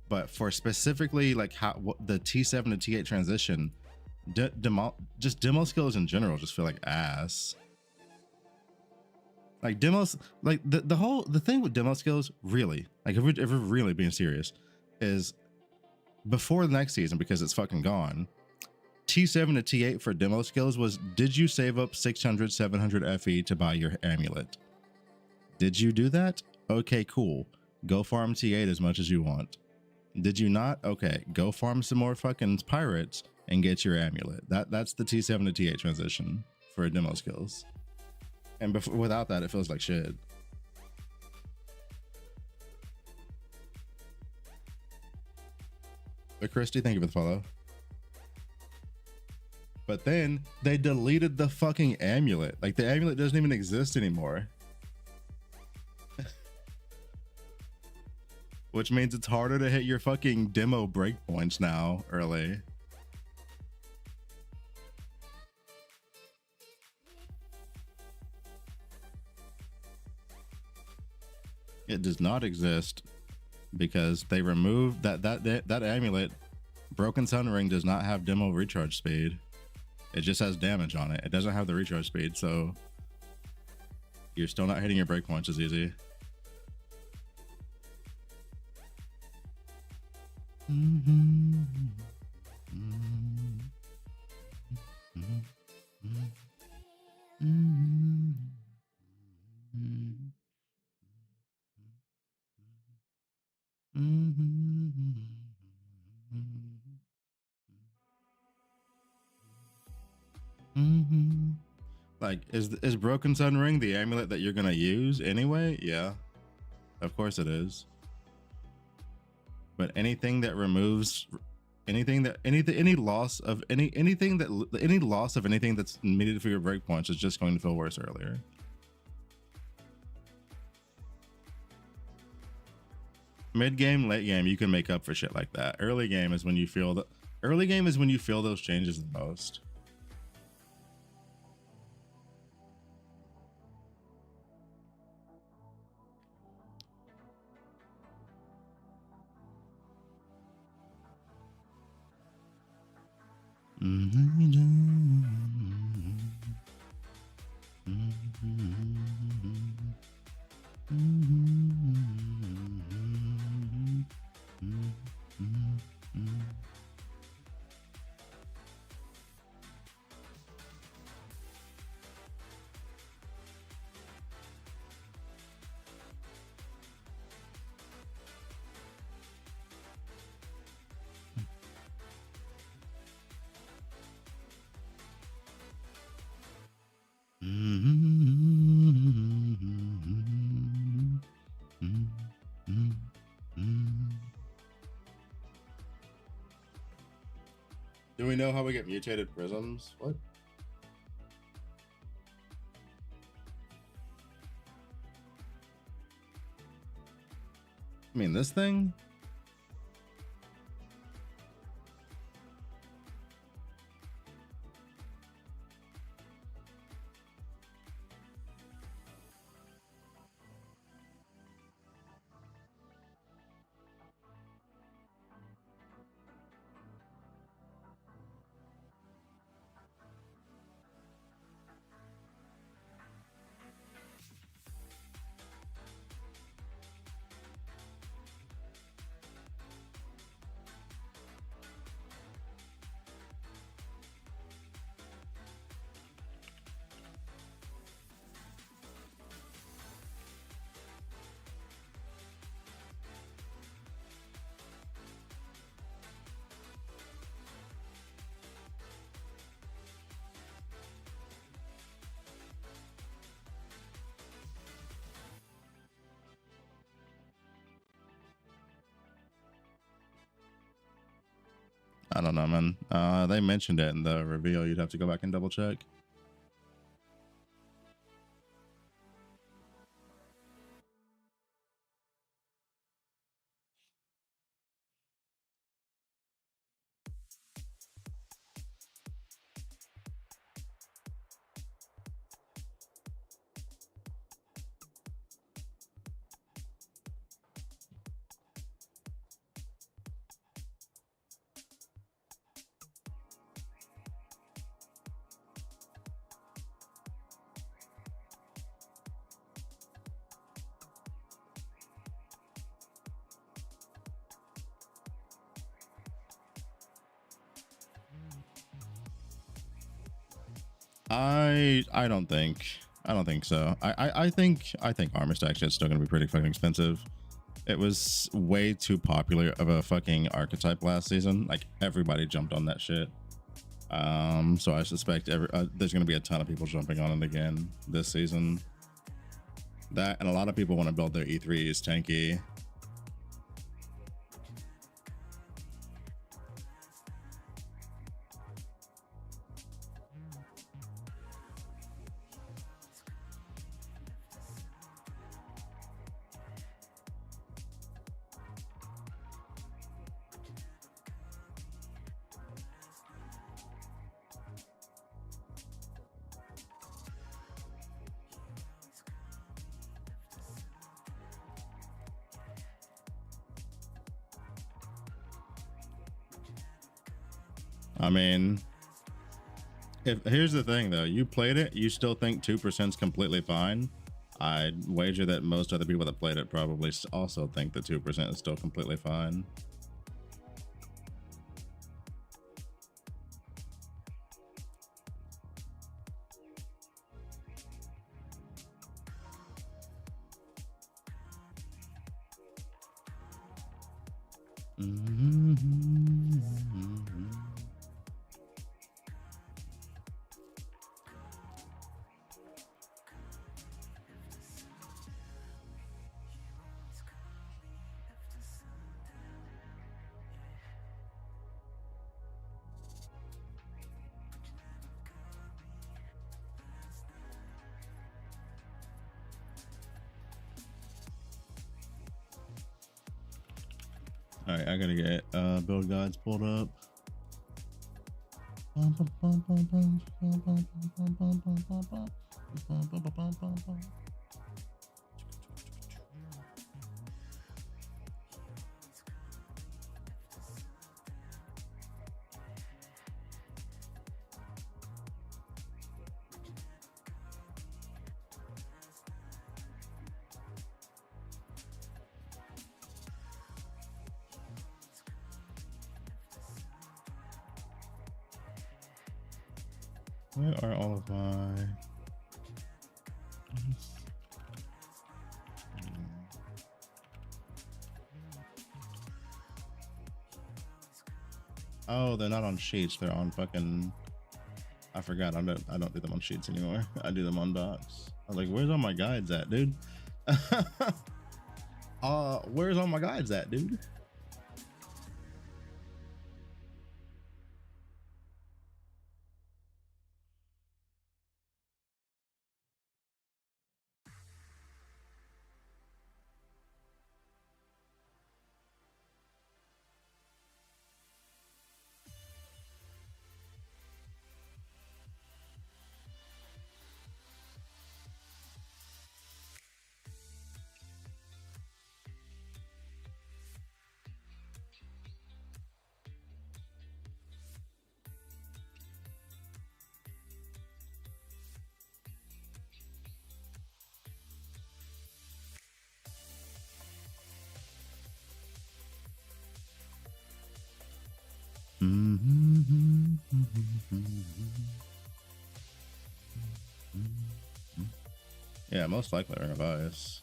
But for specifically like the T7 to T8 transition, just demo skills in general just feel like ass. Like demos, like the thing with demo skills, really, like if we're really being serious, is before the next season, because it's fucking gone, T7 to T8 for demo skills was, did you save up 600, 700 FE to buy your amulet? Did you do that? Okay, cool. Go farm T8 as much as you want. Did you not? Okay, go farm some more fucking pirates and get your amulet. That's the T7 to T8 transition for demo skills. And without that, it feels like shit. But Christy, thank you for the follow. But then they deleted the fucking amulet. Like the amulet doesn't even exist anymore. Which means it's harder to hit your fucking demo breakpoints now early. It does not exist because they removed that amulet. Broken Sun Ring does not have demo recharge speed. It just has damage on it. It doesn't have the recharge speed, so you're still not hitting your breakpoints as easy. Like, is Broken Sun Ring the amulet that you're gonna use anyway? Yeah, of course it is. But anything that removes any loss of anything that's needed for your breakpoints is just going to feel worse earlier. Mid game, late game, you can make up for shit like that. Early game is when you feel those changes the most. Do we know how we get mutated prisms? What? I mean, this thing? I don't know, man. They mentioned it in the reveal. You'd have to go back and double check. I don't think so. I think armor stacks is still gonna be pretty fucking expensive. It was way too popular of a fucking archetype last season. Like everybody jumped on that shit. So I suspect there's gonna be a ton of people jumping on it again this season. That and a lot of people want to build their E3s tanky. I mean, here's the thing though, you played it, you still think 2% is completely fine. I'd wager that most other people that played it probably also think that 2% is still completely fine. All right, I gotta get build guides pulled up. Where are all of my... Oh, they're not on sheets. They're on fucking... I forgot. I don't do them on sheets anymore. I do them on docs. I was like, where's all my guides at, dude? Where's all my guides at, dude? Yeah, most likely Ring of Ice.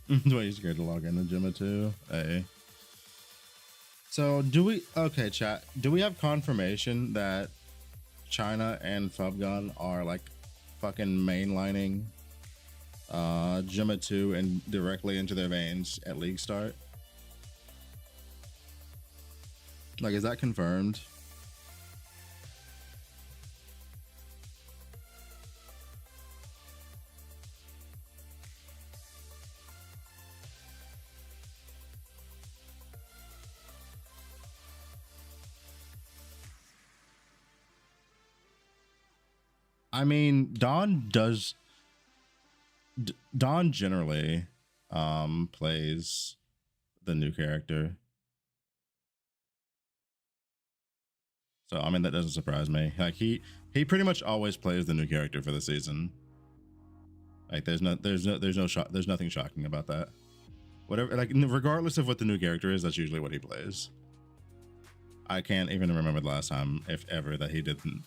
Why you scared to log in the gym too? Hey. So do we? Okay, chat. Do we have confirmation that China and Fubgun are like fucking mainlining Gemma 2 and directly into their veins at league start? Like, is that confirmed? I mean, Dawn generally plays the new character. So I mean that doesn't surprise me. Like he pretty much always plays the new character for the season. Like there's nothing shocking about that. Whatever, like regardless of what the new character is, that's usually what he plays. I can't even remember the last time, if ever, that he didn't.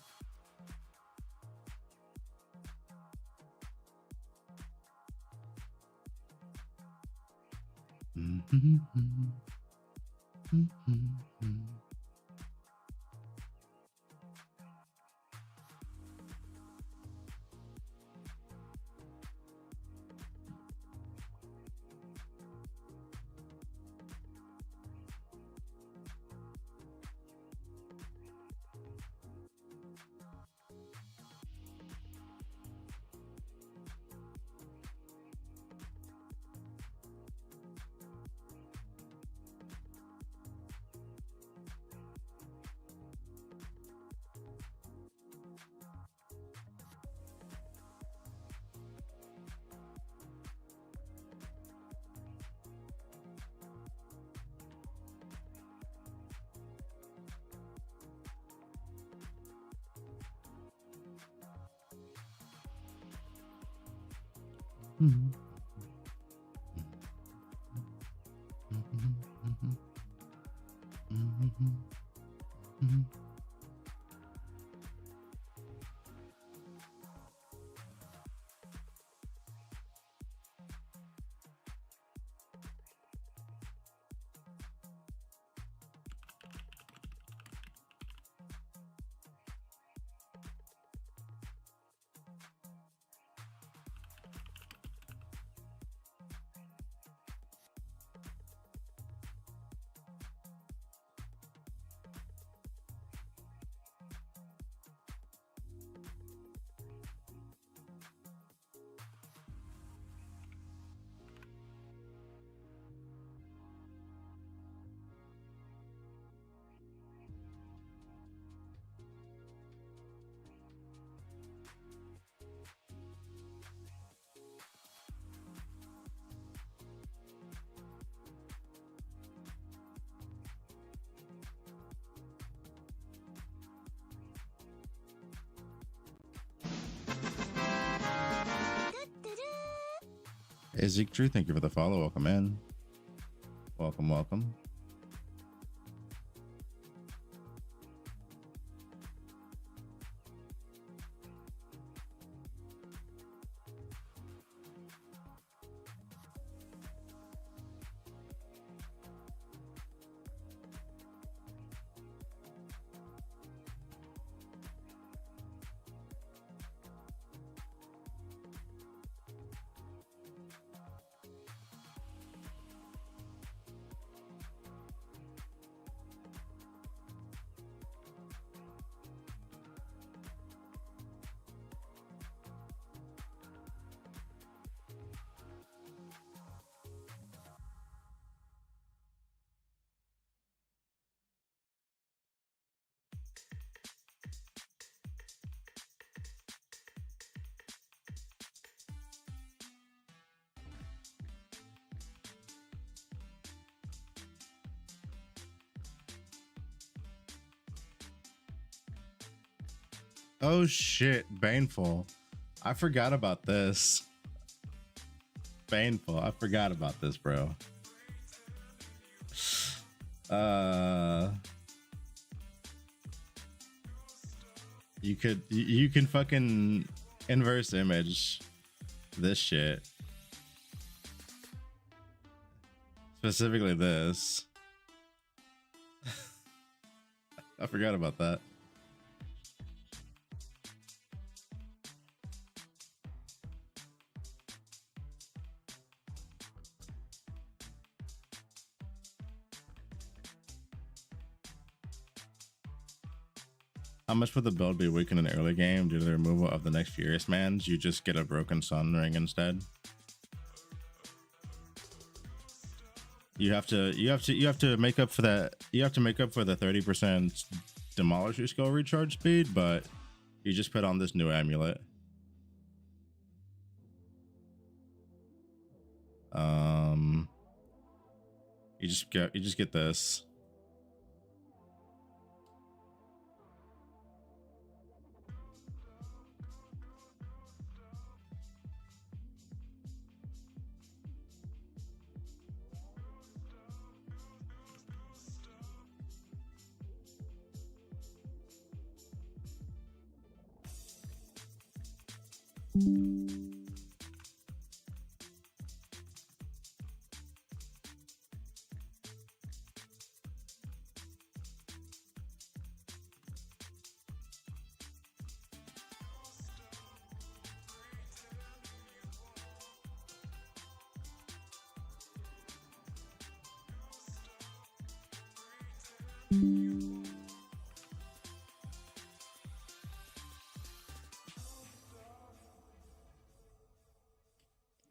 Hey Zeke Drew, thank you for the follow. Welcome in. Welcome. Oh shit, Baneful. I forgot about this. Baneful, I forgot about this, bro. You can fucking inverse image this shit. Specifically this. I forgot about that. How much would the build be weak in an early game due to the removal of the next Furious Mans? You just get a broken Sun Ring instead. You have to make up for that. You have to make up for the 30% demolish your skill recharge speed, but you just put on this new amulet. You just get this.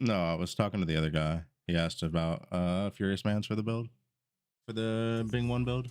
No, I was talking to the other guy. He asked about Furious Mans for the build, for the Bing 1 build.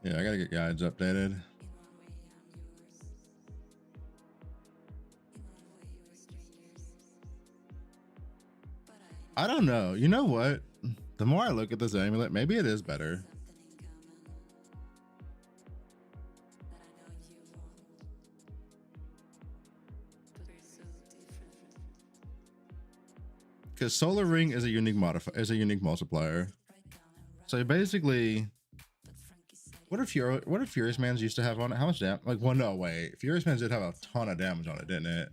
Yeah, I gotta get guides updated. I don't know. You know what? The more I look at this amulet, maybe it is better. Because Solar Ring is a unique multiplier. So basically, what if Furious Mans used to have on it? How much damage? Like, well, no way. Furious Mans did have a ton of damage on it, didn't it?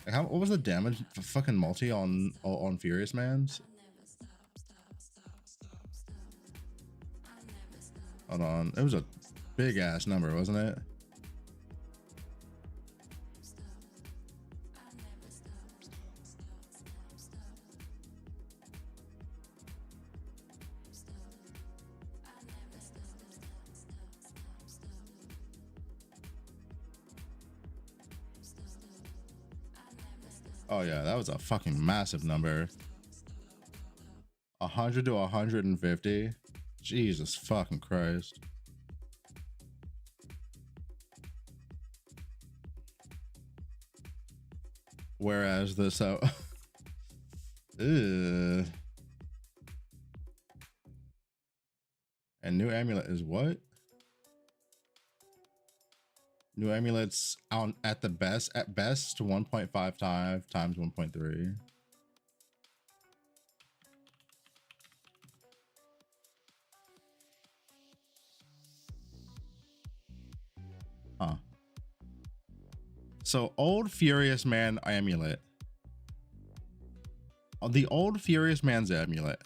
Like, what was the damage for fucking multi on Furious Mans? Hold on, it was a big ass number, wasn't it? Oh yeah, that was a fucking massive number. 100 to 150. Jesus fucking Christ. Whereas this and new amulet is what? New amulets out at best 1.5 times 1.3. Huh. So old Furious Man amulet the old Furious Man's amulet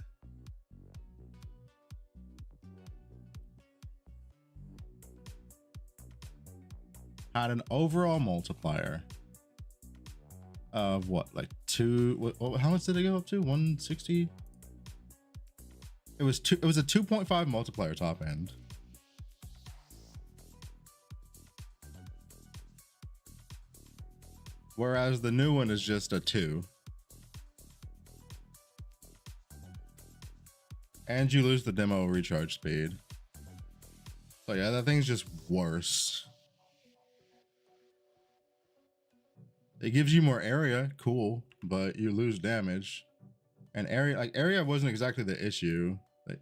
had an overall multiplier of what, like how much did it go up to? 160? It was a 2.5 multiplier top end. Whereas the new one is just a 2. And you lose the demo recharge speed. So yeah, that thing's just worse. It gives you more area, cool, but you lose damage. And area wasn't exactly the issue. Like,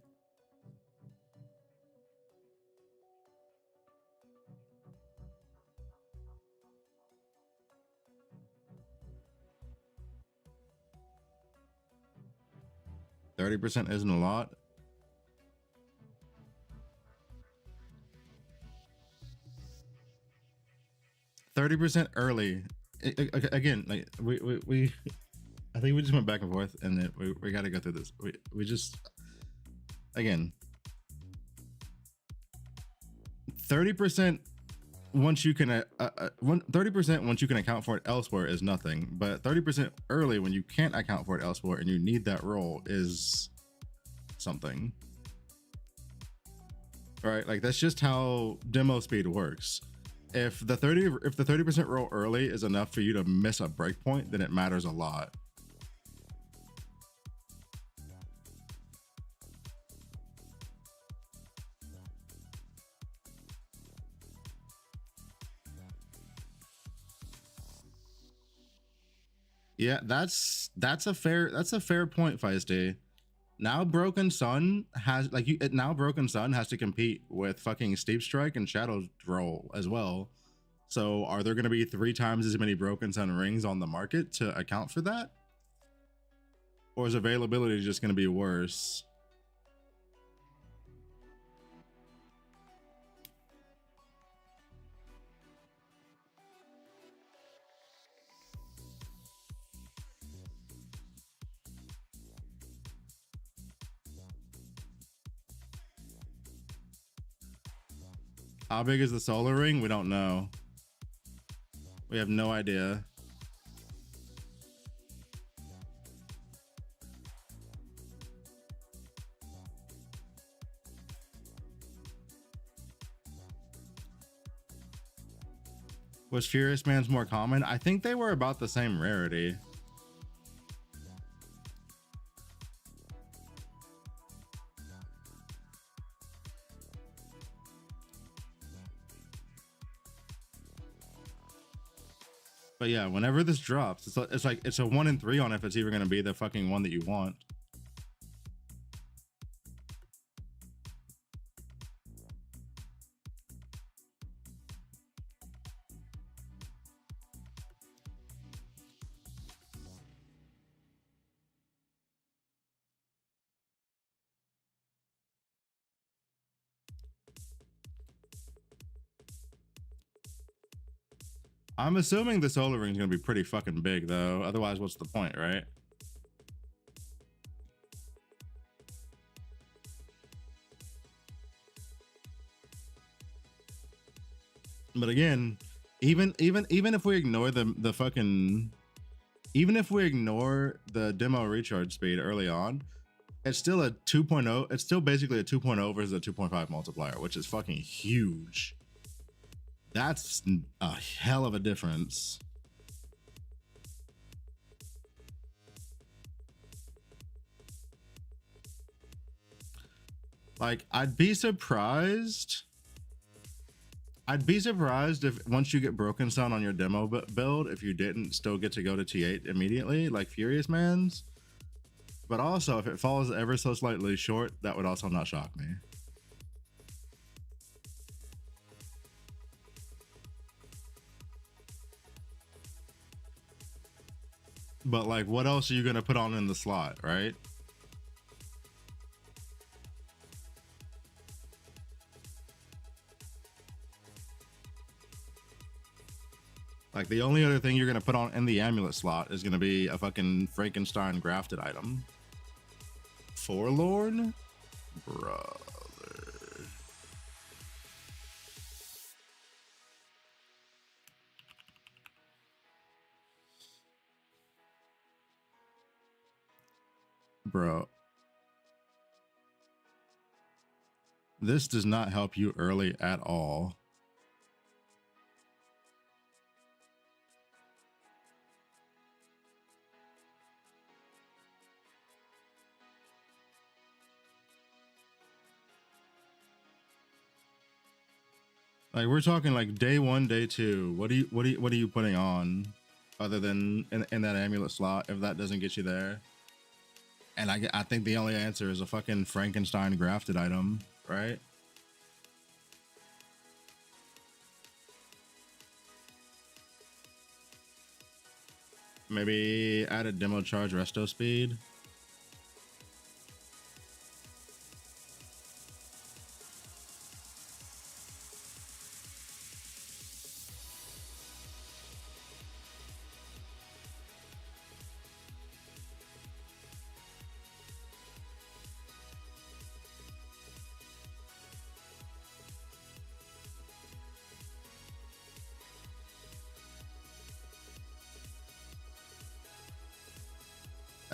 %30 isn't a lot. %30 early. Again, like we I think we just went back and forth, and then we got to go through this. We just, again, 30% once you can 30% once you can account for it elsewhere is nothing, but 30% early when you can't account for it elsewhere and you need that roll is something, right? Like that's just how demo speed works. If the 30% roll early is enough for you to miss a breakpoint, then it matters a lot. Yeah, that's a fair point, Feisty. Now Broken Sun has Broken Sun has to compete with fucking Steep Strike and Shadow Roll as well. So are there going to be 3 times as many Broken Sun rings on the market to account for that? Or is availability just going to be worse? How big is the solar ring? We don't know. We have no idea. Was Furious Man's more common? I think they were about the same rarity. But yeah, whenever this drops, it's a 1 in 3 on if it's even going to be the fucking one that you want. I'm assuming the solar ring is going to be pretty fucking big, though. Otherwise, what's the point, right? But again, even if we ignore the fucking, even if we ignore the demo recharge speed early on, it's still a 2.0. It's still basically a 2.0 versus a 2.5 multiplier, which is fucking huge. That's a hell of a difference. Like, I'd be surprised if once you get Broken Sun on your demo build, if you didn't still get to go to T8 immediately, like Furious Man's. But also, if it falls ever so slightly short, that would also not shock me. But like, what else are you gonna put on in the slot, right? Like the only other thing you're gonna put on in the amulet slot is gonna be a fucking Frankenstein grafted item. Forlorn? Brother. Bro. This does not help you early at all. Like we're talking like day 1, day 2. What are you putting on other than in that amulet slot if that doesn't get you there? And I think the only answer is a fucking Frankenstein grafted item, right? Maybe add a demo charge resto speed.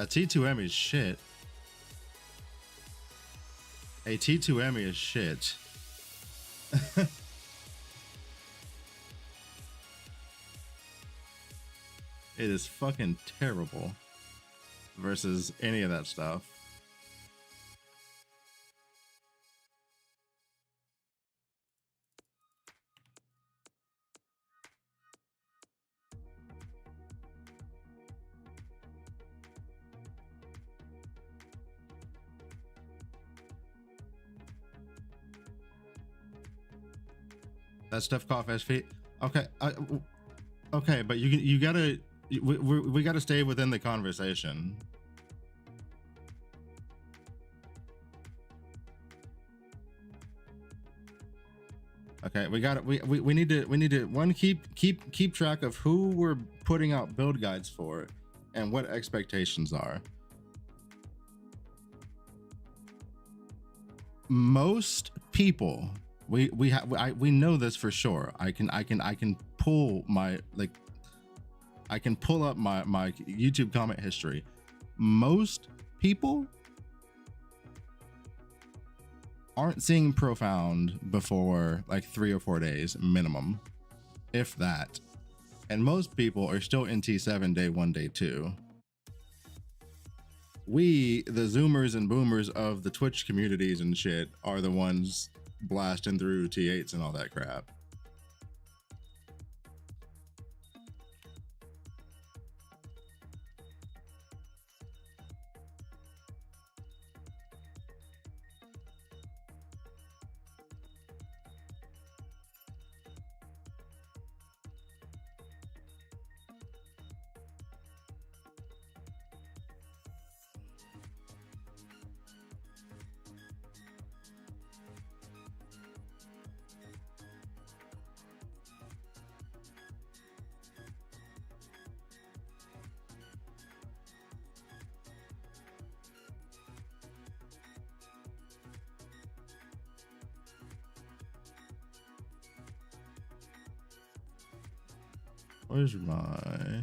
A T2M is shit. A T2M is shit. It is fucking terrible versus any of that stuff. That stuff cough SP. Okay, okay, but you gotta we gotta stay within the conversation. Okay, we need to one keep track of who we're putting out build guides for and what expectations are. Most people, we know this for sure. I can pull my I can pull up my YouTube comment history. Most people aren't seeing Profound before like 3 or 4 days minimum, if that. And most people are still in T7 day 1, day 2. We, the Zoomers and Boomers of the Twitch communities and shit, are the ones blasting through T8s and all that crap. Where's my...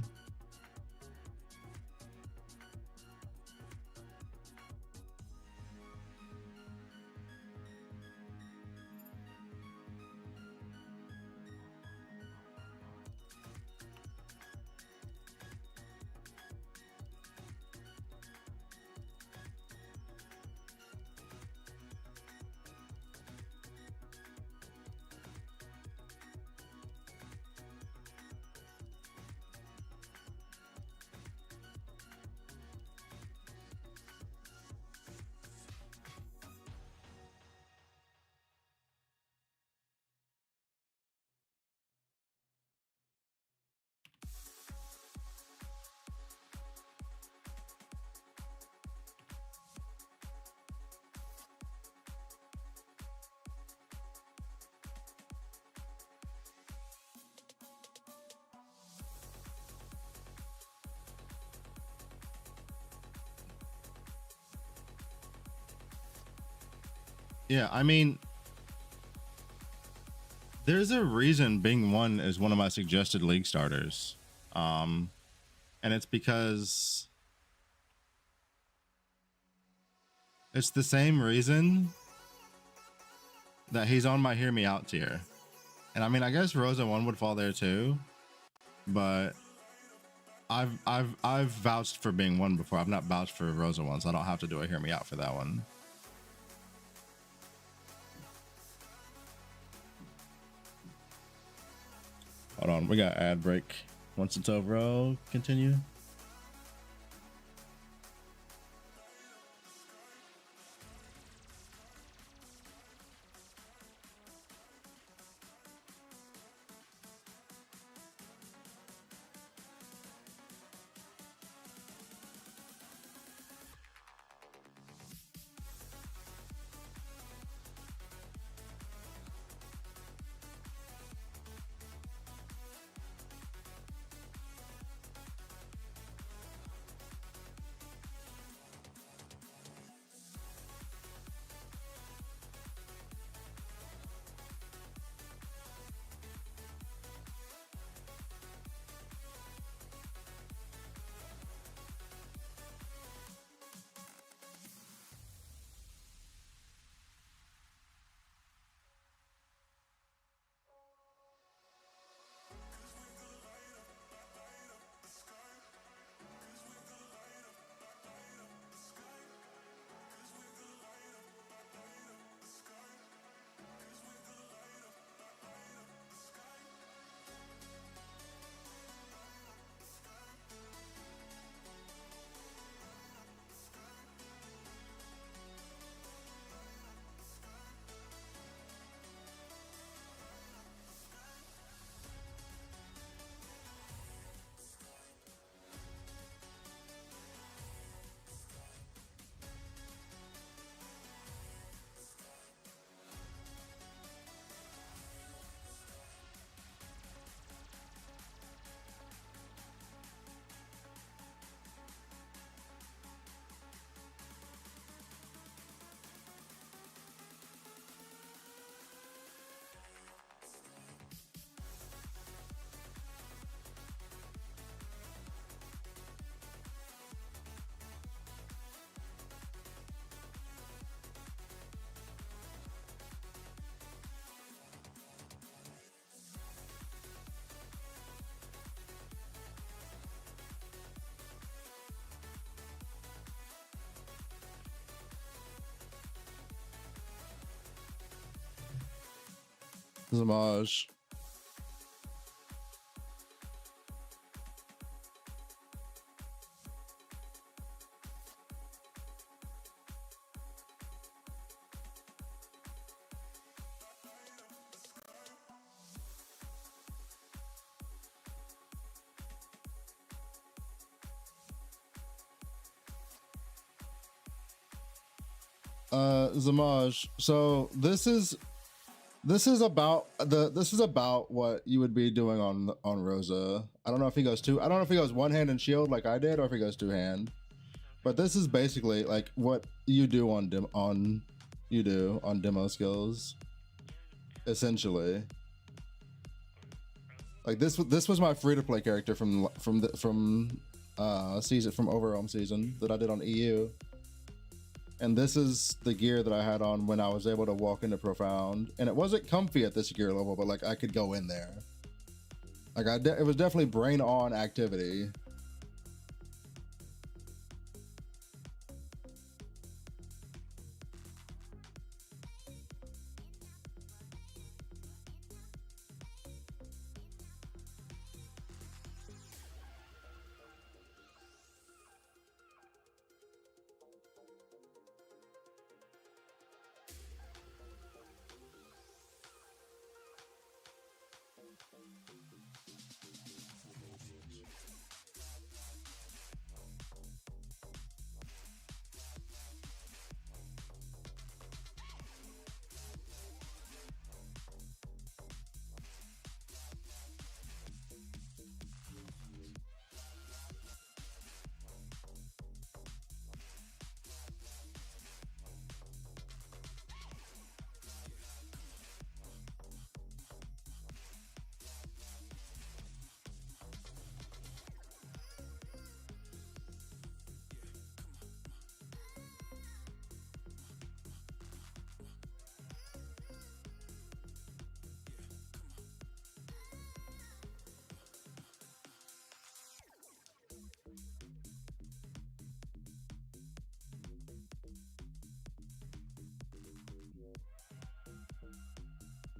Yeah, I mean, there's a reason Bing 1 is one of my suggested league starters. And it's because it's the same reason that he's on my Hear Me Out tier. And I mean, I guess Rosa 1 would fall there too, but I've vouched for Bing 1 before. I've not vouched for Rosa 1, so I don't have to do a Hear Me Out for that one. Hold on, we got ad break. Once it's over, I'll continue. Zamaj. Zamaj. So this is about what you would be doing on Rosa. I don't know if he goes one hand and shield like I did, or if he goes two hand. But this is basically like what you do on demo skills, essentially. Like this was my free to play character from Overwhelm season that I did on EU. And this is the gear that I had on when I was able to walk into Profound. And it wasn't comfy at this gear level, but like I could go in there. Like it was definitely brain on activity.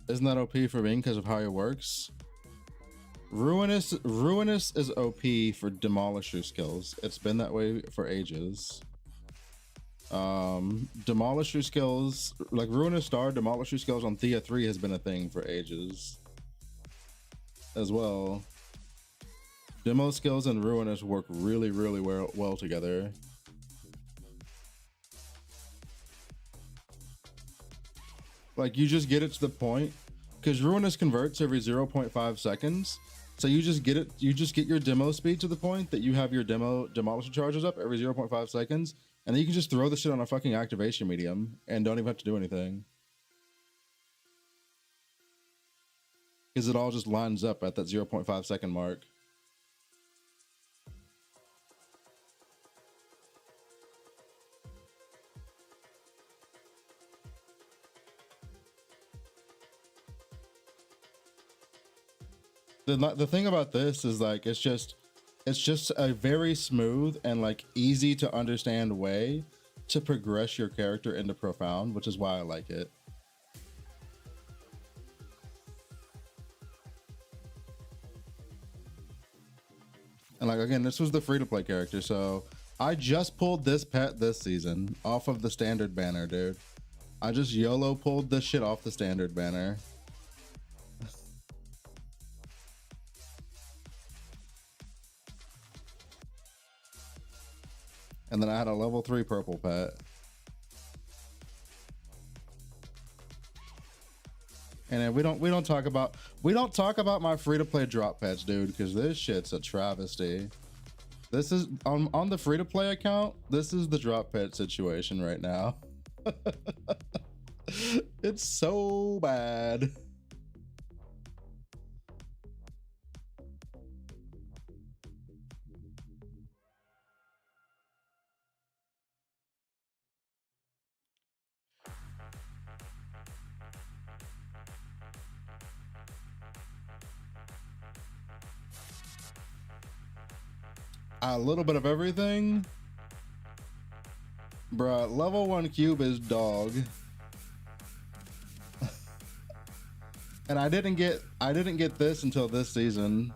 Isn't that OP for being because of how it works? Ruinous is OP for demolisher skills. It's been that way for ages. Demolisher skills, like Ruinous Star, demolisher skills on Thea 3 has been a thing for ages as well. Demo skills and Ruinous work really, really well together. Like, you just get it to the point, because Ruinous converts every 0.5 seconds. So you just get it, you just get your demo speed to the point that you have your demolisher charges up every 0.5 seconds, and then you can just throw the shit on a fucking activation medium and don't even have to do anything. Because it all just lines up at that 0.5 second mark. The thing about this is like it's just a very smooth and like easy to understand way to progress your character into profound, which is why I like it. And like again, this was the free-to-play character, so I just pulled this pet this season off of the standard banner, dude. I just YOLO pulled this shit off the standard banner. And then I had a level 3 purple pet. And then we don't talk about my free-to-play drop pets, dude, because this shit's a travesty. This is on the free-to-play account, this is the drop pet situation right now. It's so bad. A little bit of everything. Bruh, level 1 cube is dog. And I didn't get this until this season.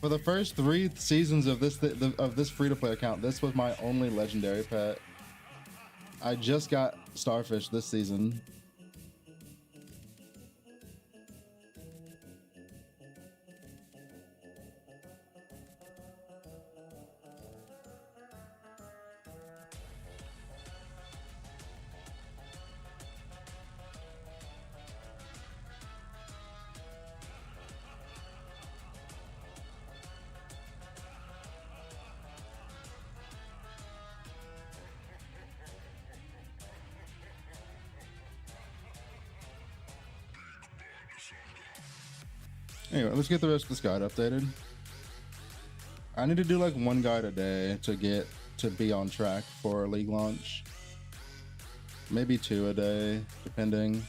For the first 3 seasons of this free-to-play account, this was my only legendary pet. I just got Starfish this season. Anyway, let's get the rest of this guide updated. I need to do like 1 guide a day to be on track for a league launch. Maybe 2 a day, depending.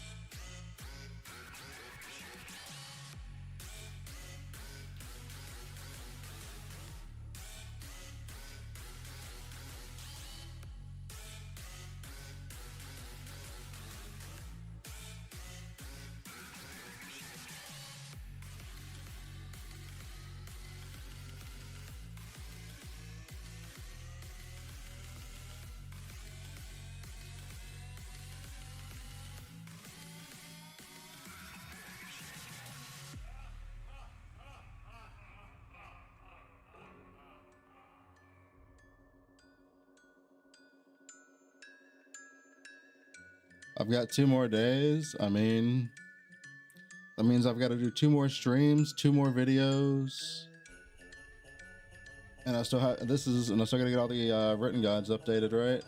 I've got 2 more days. I mean, that means I've got to do 2 more streams, 2 more videos. And I still have, and I still gotta get all the written guides updated, right?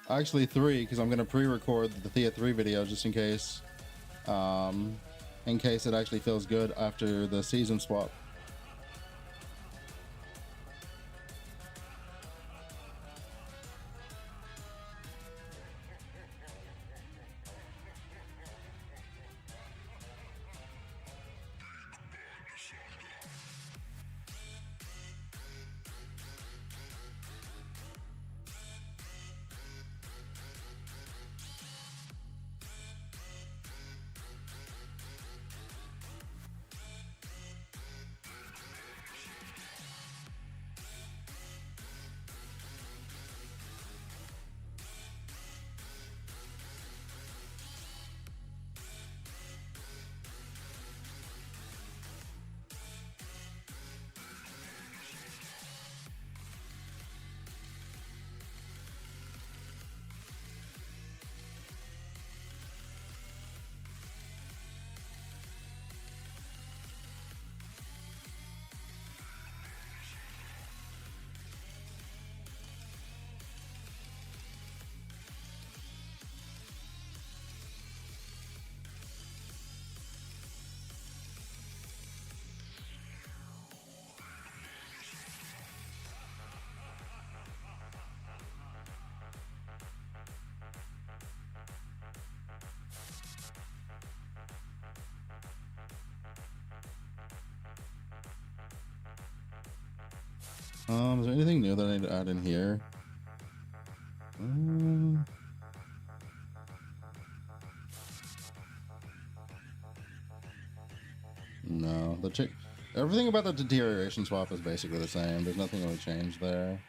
Actually 3, because I'm gonna pre-record the Thea 3 video just in case it actually feels good after the season swap. Is there anything new that I need to add in here? No, everything about the deterioration swap is basically the same. There's nothing really changed there.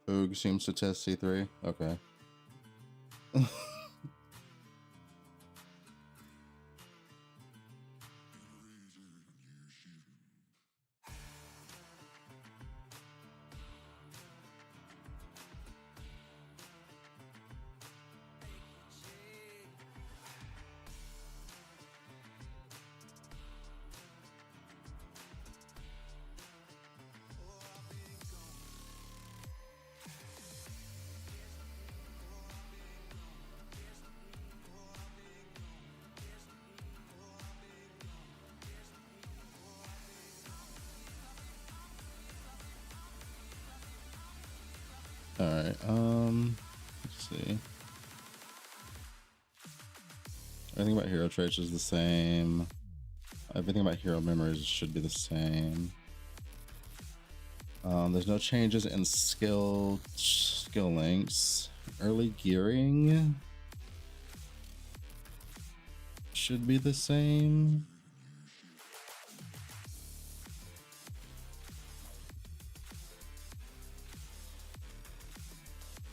Oog seems to test C3. Okay. All right. Let's see. Everything about hero traits is the same. Everything about hero memories should be the same. There's no changes in skill links. Early gearing should be the same.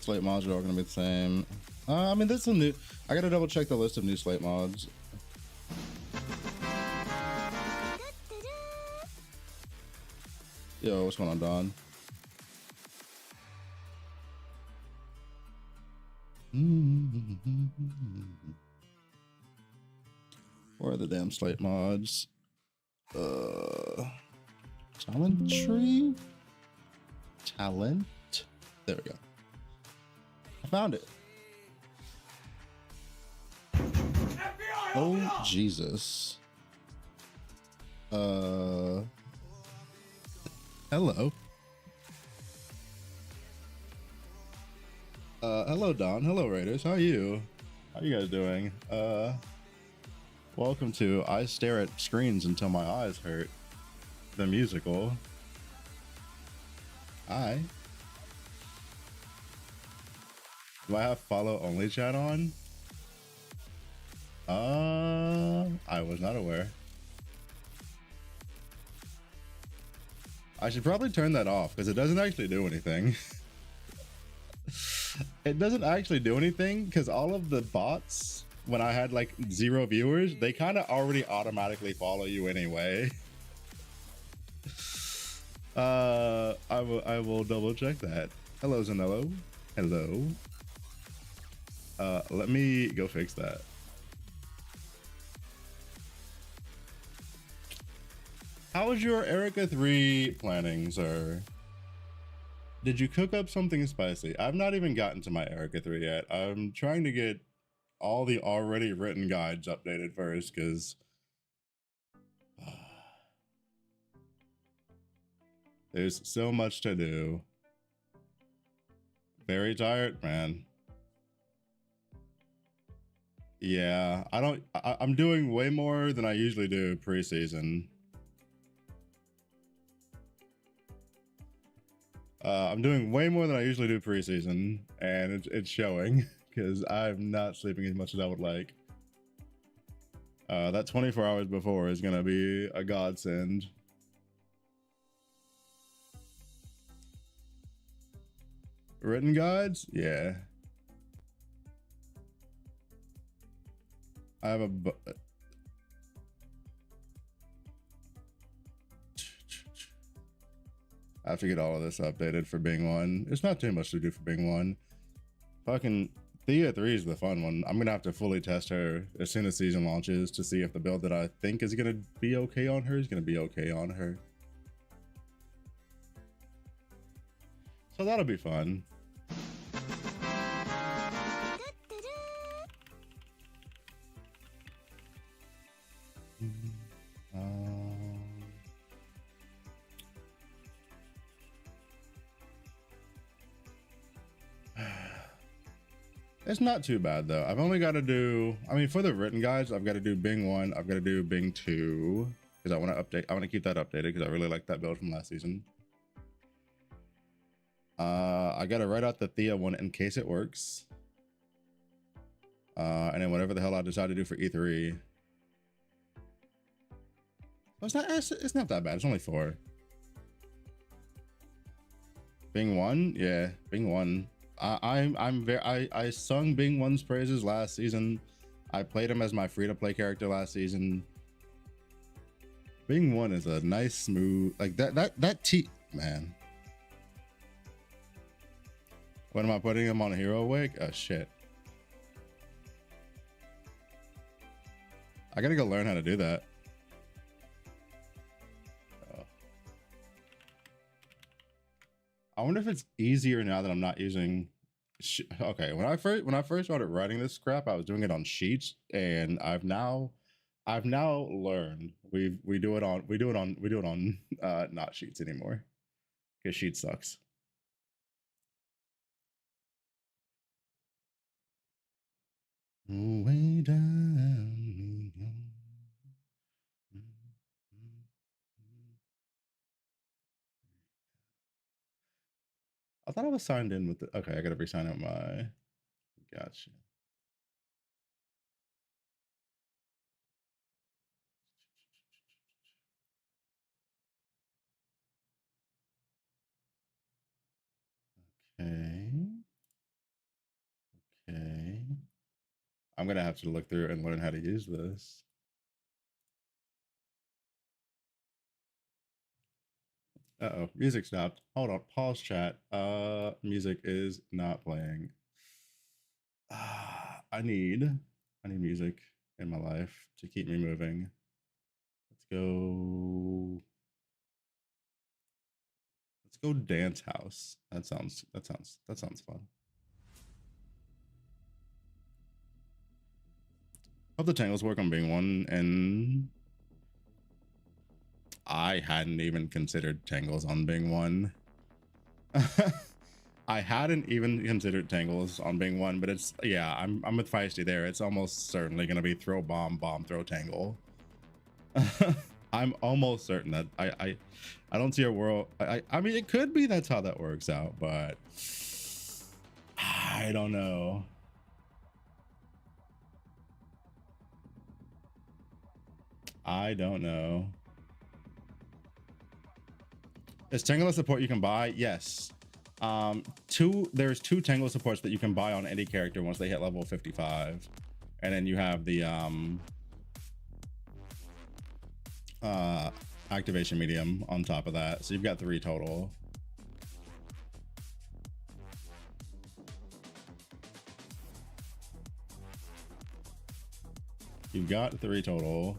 Slate mods are all gonna be the same. I mean, there's some new. I gotta double check the list of new slate mods. Yo, what's going on, Don? Where are the damn slate mods? Talent tree? Talent? There we go. I found it. Oh, Jesus. Hello. Hello, Don. Hello, Raiders. How are you? How you guys doing? Welcome to I Stare at Screens Until My Eyes Hurt, the musical. Hi. Do I have follow only chat on? I was not aware. I should probably turn that off because it doesn't actually do anything. It doesn't actually do anything because all of the bots, when I had like 0 viewers, they kind of already automatically follow you anyway. I will double check that. Hello, Zanello. Hello. Let me go fix that. How is your Erica 3 planning, sir? Did you cook up something spicy? I've not even gotten to my Erica 3 yet. I'm trying to get all the already written guides updated first, because there's so much to do. Very tired, man. Yeah, I'm doing way more than I usually do preseason. I'm doing way more than I usually do preseason, and it's showing because I'm not sleeping as much as I would like. That 24 hours before is gonna be a godsend. Written guides? Yeah. I have I have to get all of this updated for Bing 1. It's not too much to do for Bing 1. Fucking Thea 3 is the fun one. I'm gonna have to fully test her as soon as season launches to see if the build that I think is gonna be okay on her is gonna be okay on her. So that'll be fun. It's not too bad though. I've only got to do, I mean, for the written guides, I've got to do Bing 1, I've got to do Bing 2, because I want to update, I want to keep that updated because I really like that build from last season. I got to write out the Thea one in case it works. And then whatever the hell I decide to do for E3. Oh, it's not that bad. It's only 4. Bing 1, yeah, Bing 1. I sung Bing 1's praises last season. I played him as my free-to-play character last season. Bing 1 is a nice, smooth, like that T, man. When am I putting him on a hero wig? Oh shit. I gotta go learn how to do that. I wonder if it's easier now that I'm not using. Okay, when I first started writing this crap, I was doing it on sheets, and I've now learned we do it on not sheets anymore because sheet sucks. Way down. I thought I was signed in with the, okay, I gotta re-sign out my, gotcha. Okay. Okay. I'm gonna have to look through and learn how to use this. Uh-oh, music stopped. Hold on, pause chat. Music is not playing. I need music in my life to keep me moving. Let's go. Let's go dance house. That sounds fun. Hope the tangles work on Bing 1, and I hadn't even considered tangles on Bing 1. I hadn't even considered tangles on Bing 1, but it's, yeah, I'm with Feisty there. It's almost certainly gonna be throw bomb, throw tangle. I'm almost certain that I don't see a world. I mean, it could be that's how that works out, but I don't know. I don't know. Is Tangle support you can buy? Yes. There's 2 Tangle supports that you can buy on any character once they hit level 55, and then you have the activation medium on top of that, so you've got 3 total. You've got 3 total.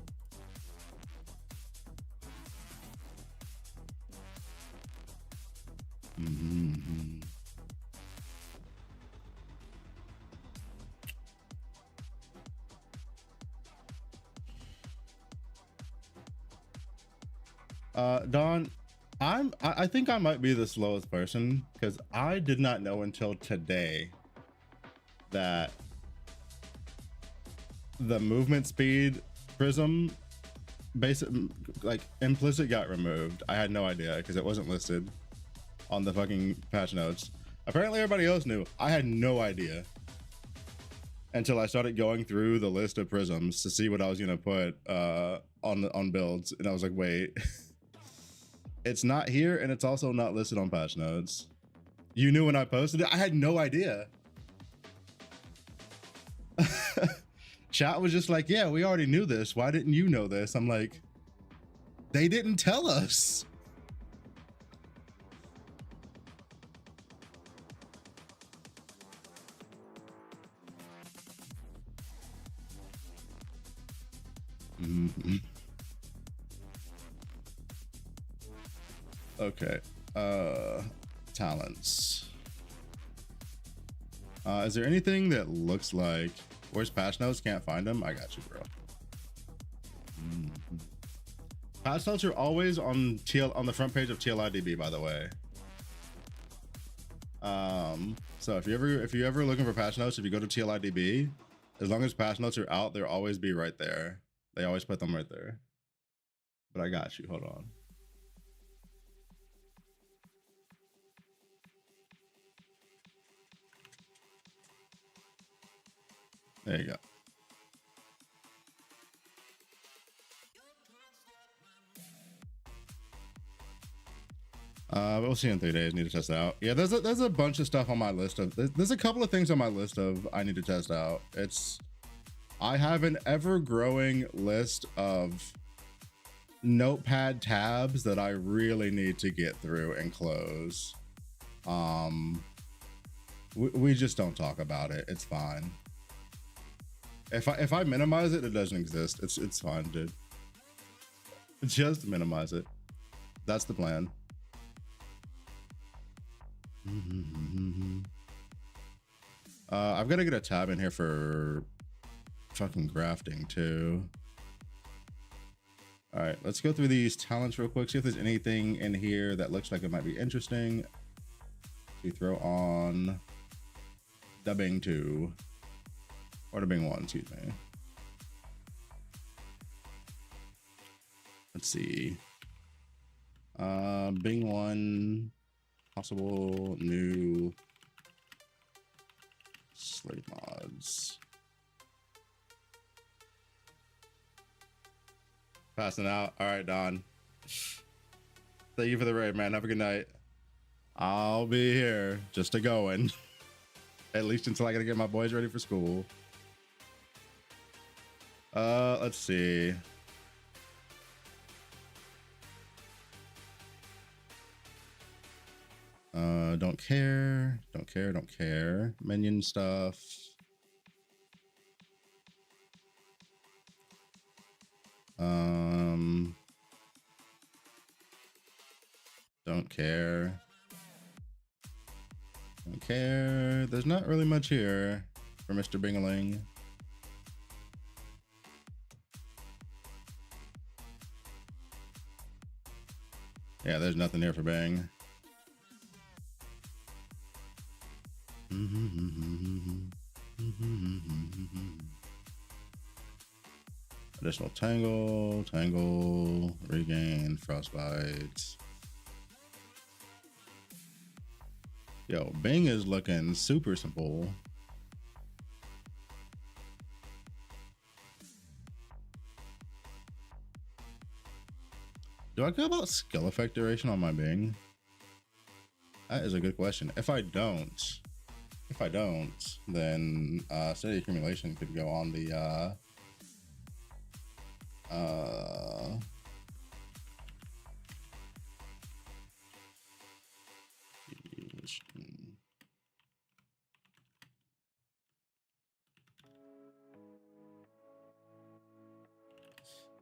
Don, I think I might be the slowest person because I did not know until today that the movement speed prism basic, like implicit, got removed. I had no idea because it wasn't listed on the fucking patch notes. Apparently everybody else knew. I had no idea until I started going through the list of prisms to see what I was gonna put on builds, and I was like, wait. It's not here, and it's also not listed on patch notes. You knew when I posted it? I had no idea. Chat was just like, yeah, we already knew this. Why didn't you know this? I'm like, they didn't tell us. Okay, talents. Is there anything that looks like, where's patch notes? Can't find them. I got you, bro. Patch notes are always on the front page of TLIDB, by the way. So if you ever looking for patch notes, if you go to TLIDB, as long as patch notes are out, they'll always be right there. They always put them right there. But I got you. Hold on. There you go. We'll see in 3 days. Need to test it out. Yeah, there's a bunch of stuff on my list of. There's a couple of things on my list of I need to test out. I have an ever-growing list of notepad tabs that I really need to get through and close. We just don't talk about it. It's fine. If I minimize it, it doesn't exist. It's fine, dude. Just minimize it. That's the plan. I've got to get a tab in here for fucking grafting too. All right, let's go through these talents real quick. See if there's anything in here that looks like it might be interesting. We throw on dubbing 2 or dubbing 1, excuse me. Let's see. Bing 1, possible new slate mods. Passing out. All right, Don. Thank you for the raid, man. Have a good night. I'll be here just a going. At least until I gotta get my boys ready for school. Let's see. Don't care. Minion stuff. Don't care. There's not really much here for Mr. Bingaling. Yeah, there's nothing here for Bang. Additional tangle, regain, frostbite. Yo, Bing is looking super simple. Do I go about skill effect duration on my Bing? That is a good question. If I don't, then steady accumulation could go on the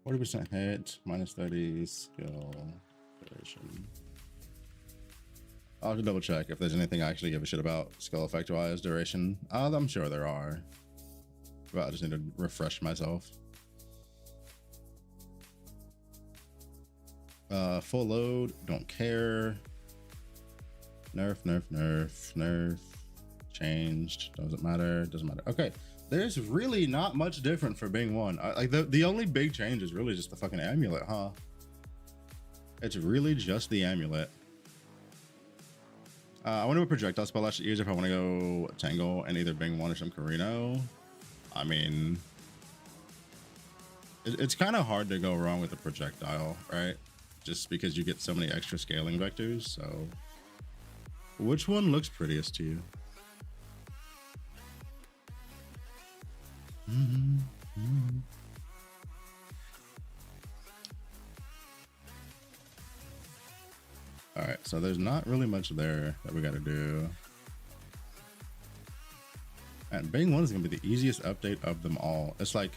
%, hit, -30 skill duration. I'll have to double check if there's anything I actually give a shit about skill effect wise duration. I'm sure there are, but I just need to refresh myself. Full load, don't care. Nerf. Changed, doesn't matter. Okay, there's really not much different for Bing 1. Like the only big change is really just the fucking amulet, huh? It's really just the amulet. I wonder what projectile spell I should use if I want to go Tangle and either Bing 1 or some Carino. I mean, it's kind of hard to go wrong with a projectile, right? Just because you get so many extra scaling vectors. So which one looks prettiest to you? All right, so there's not really much there that we got to do. And Bing 1 is gonna be the easiest update of them all. It's like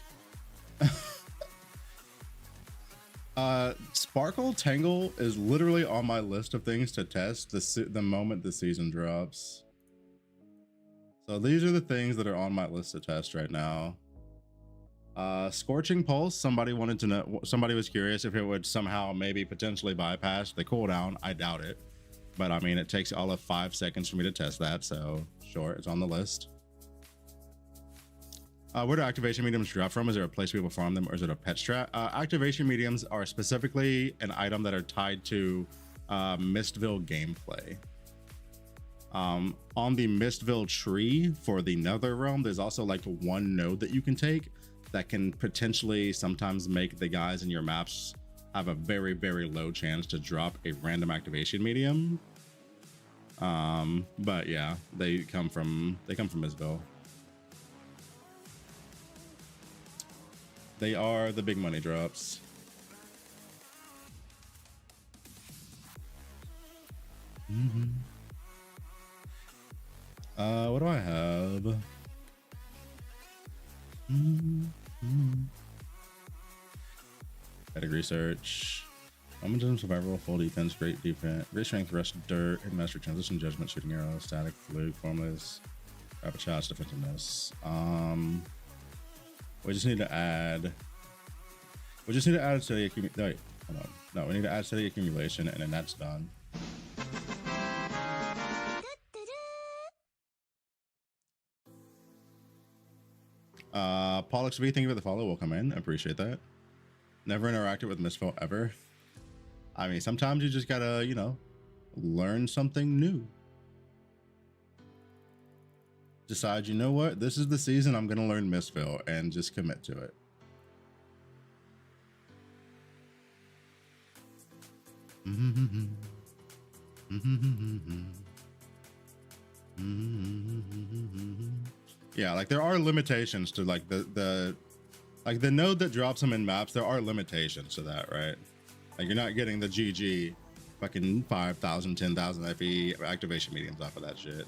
Sparkle Tangle is literally on my list of things to test the moment the season drops. So these are the things that are on my list to test right now. Scorching Pulse, somebody wanted to know, somebody was curious if it would somehow maybe potentially bypass the cooldown. I doubt it. but I mean, it takes all of 5 seconds for me to test that. So sure, it's on the list. Where do activation mediums drop from? Is there a place people farm them, or is it a pet strat? Activation mediums are specifically an item that are tied to Mistville gameplay. On the Mistville tree for the Nether Realm, there's also like one node that you can take that can potentially sometimes make the guys in your maps have a very, very low chance to drop a random activation medium. But yeah, they come from Mistville. They are the big money drops. What do I have? Pedigree search. Momentum, survival, full defense, great defense, great strength, rest, dirt, hidden mastery, transition, judgment, shooting arrow, static, fluke, formless, rapid shots, defensiveness. We just need to add. Steady accumulation. Wait, hold on. No, we need to add steady accumulation, and then that's done. Pollux V, thank you for the follow. We'll come in. I appreciate that. Never interacted with Mistville ever. I mean, sometimes you just gotta, you know, learn something new. Decide, you know what? This is the season I'm gonna learn Mistville, and just commit to it. Yeah, like there are limitations to like the node that drops them in maps. There are limitations to that, right? Like you're not getting the GG fucking 5,000, 10,000 FE activation mediums off of that shit.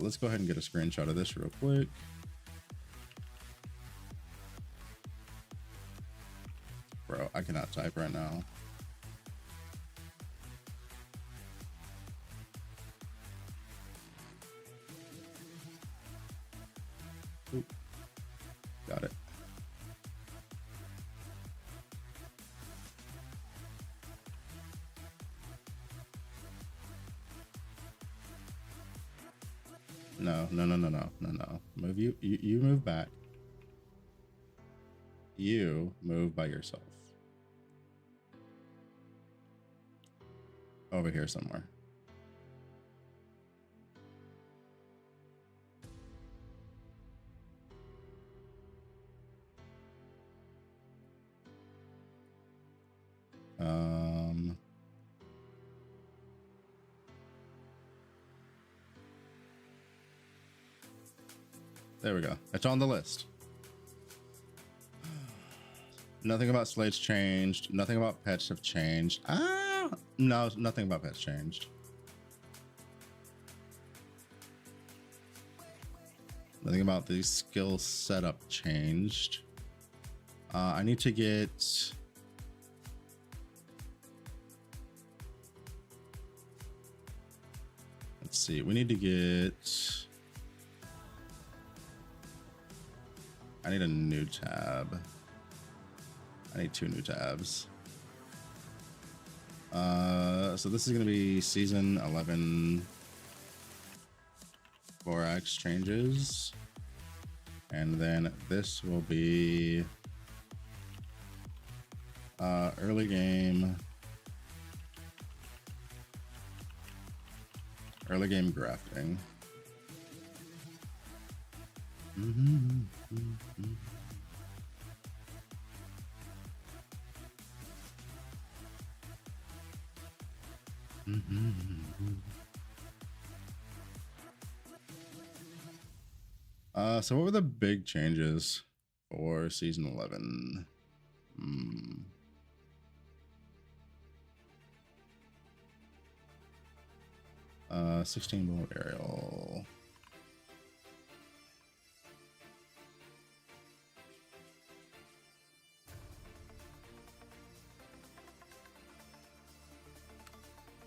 Let's go ahead and get a screenshot of this real quick. Bro, I cannot type right now. Oop. Got it. No. Move you move back. You move by yourself. Over here somewhere. There we go. It's on the list. Nothing about slates changed. Nothing about pets have changed. No, nothing about pets changed. Nothing about the skill setup changed. I need to get... Let's see. We need to get... I need a new tab. I need 2 new tabs. So this is going to be season 11 Vorax changes. And then this will be early game grafting. So what were the big changes for season 11? 16 volt aerial.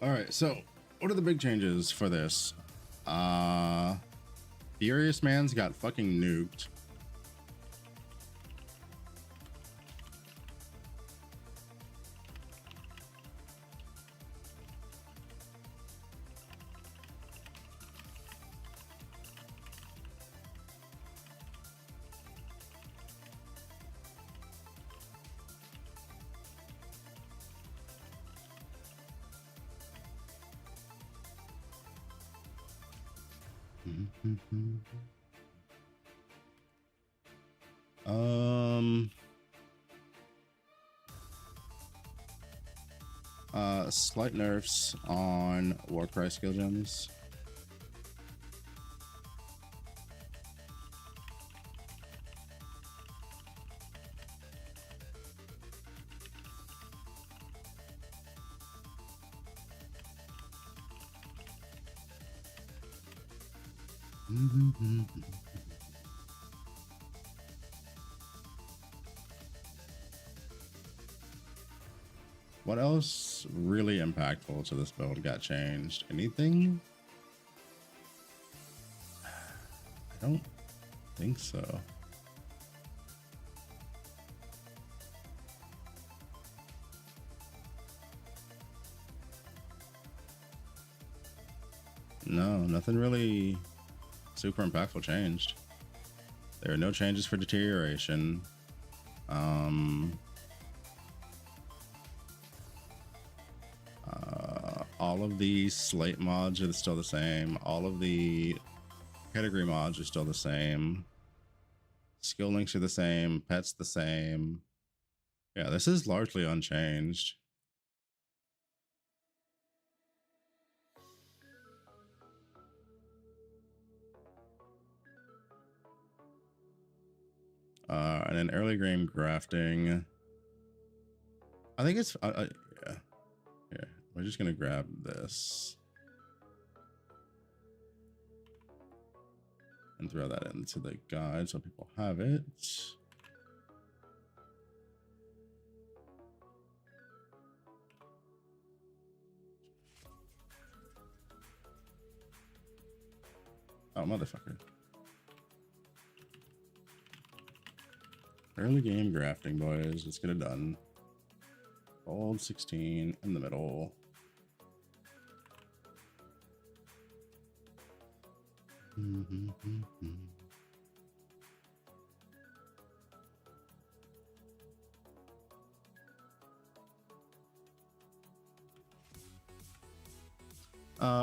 All right, so what are the big changes for this? Furious Man's got fucking nuked. Slight nerfs on Warcry skill gems. What else really impactful to this build got changed? Anything? I don't think so. No, nothing really super impactful changed. There are no changes for deterioration. All of the slate mods are still the same. All of the category mods are still the same. Skill links are the same. Pets the same. Yeah, this is largely unchanged. And then early game grafting. I think it's yeah. We're just gonna grab this and throw that into the guide so people have it. Oh, motherfucker. Early game grafting, boys. Let's get it done. Gold 16 in the middle.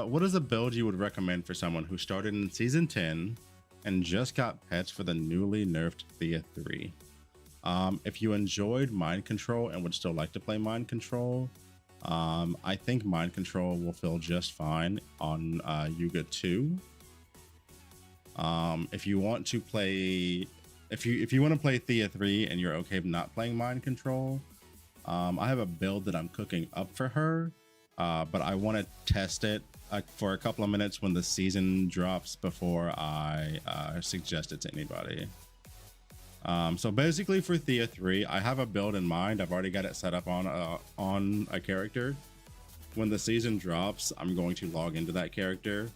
What is a build you would recommend for someone who started in season 10 and just got pets for the newly nerfed Thea 3? If you enjoyed Mind Control and would still like to play Mind Control, I think Mind Control will feel just fine on Yuga 2. If you want to play, if you want to play Thea 3 and you're okay with not playing Mind Control, I have a build that I'm cooking up for her, but I want to test it for a couple of minutes when the season drops before I suggest it to anybody. So basically for Thea 3, I have a build in mind. I've already got it set up on a character. When the season drops, I'm going to log into that character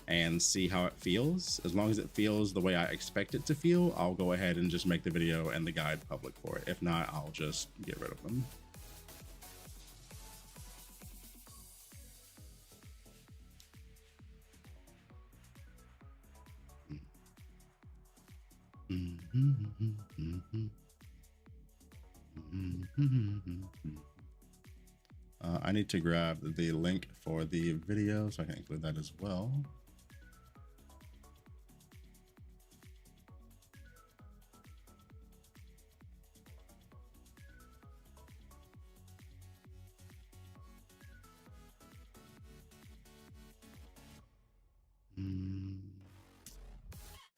and see how it feels. As long as it feels the way I expect it to feel, I'll go ahead and just make the video and the guide public for it. If not, I'll just get rid of them. I need to grab the link for the video so I can include that as well.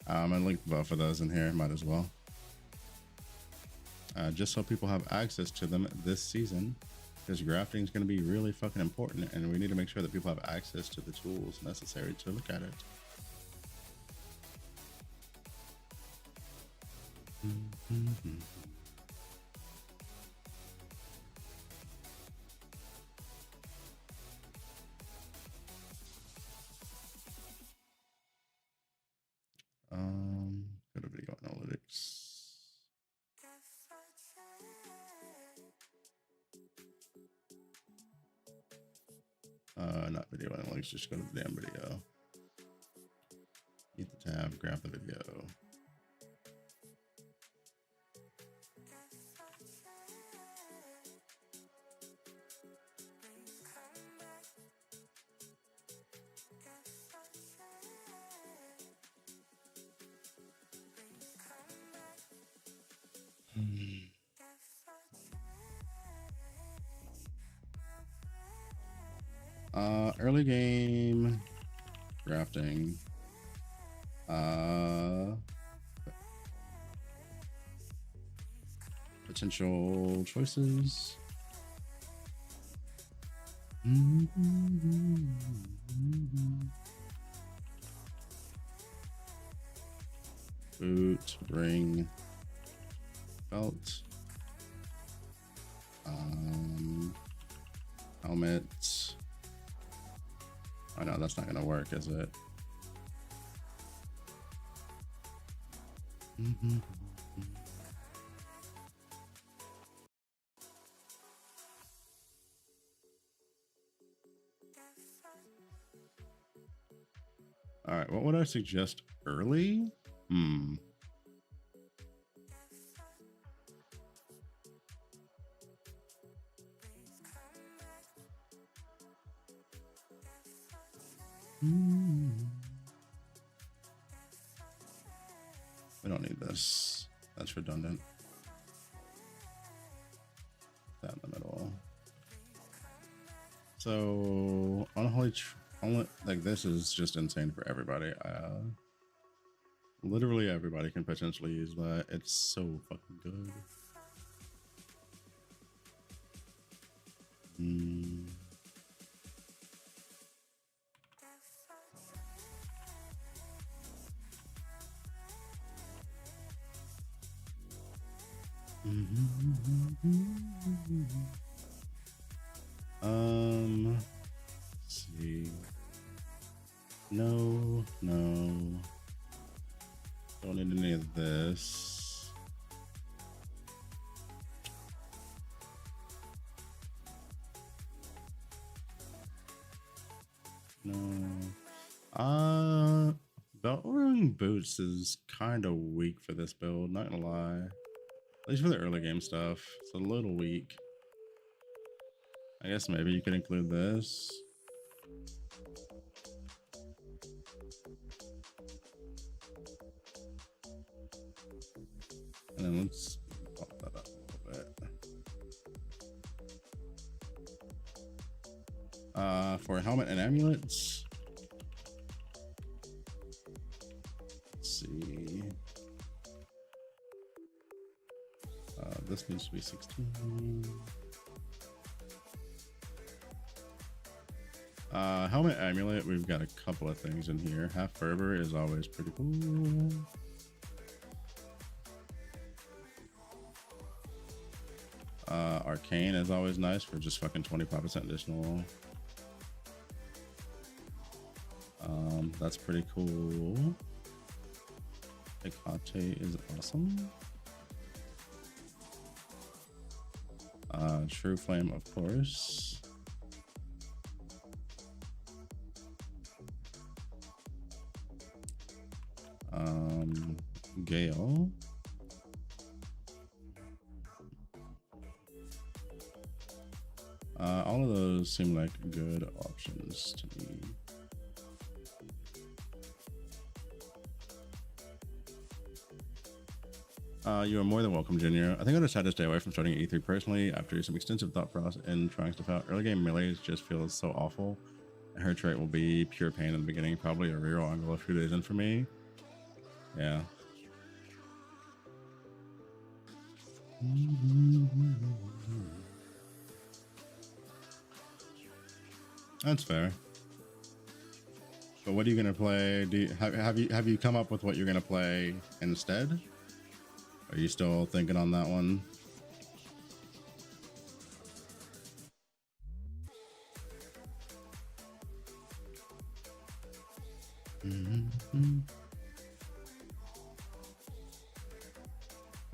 I'm gonna link both of those in here, might as well. Just so people have access to them this season, because grafting is going to be really fucking important, and we need to make sure that people have access to the tools necessary to look at it. Go to video analytics. Not video analytics, just go to the damn video. Hit the tab, grab the video. Early game grafting. Potential choices. Boot, ring, belt, helmet. Oh no, that's not gonna work, is it? All right, what would I suggest early? We don't need this. That's redundant. That in the middle. So unholy, like this is just insane for everybody. Literally everybody can potentially use that. It's so fucking good. Let's see. No. Don't need any of this. No. Belt wearing boots is kind of weak for this build, not gonna lie. At least for the early game stuff. It's a little weak. I guess maybe you could include this. And then let's pop that up a little bit. For helmet and amulets. Let's see. This needs to be 16. Helmet amulet, we've got a couple of things in here. Half fervor is always pretty cool. Arcane is always nice for just fucking 25% additional. That's pretty cool. Hecate is awesome. True Flame, of course. Gale. All of those seem like good options to me. You are more than welcome, Junior. I think I decided to stay away from starting at E3 personally after some extensive thought process and trying stuff out. Early game melees just feels so awful. And her trait will be pure pain in the beginning, probably a reroll angle a few days in for me. Yeah. That's fair. But what are you gonna play? Have you come up with what you're gonna play instead? Are you still thinking on that one?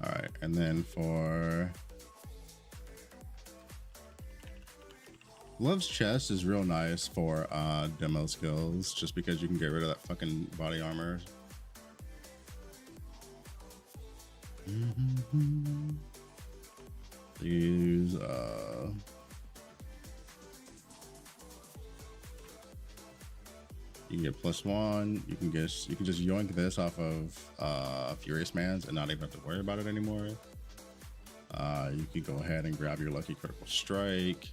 All right, and then for Love's Chest is real nice for demo skills, just because you can get rid of that fucking body armor. Use you can get +1. You can just yoink this off of Furious Man's and not even have to worry about it anymore. You can go ahead and grab your lucky critical strike.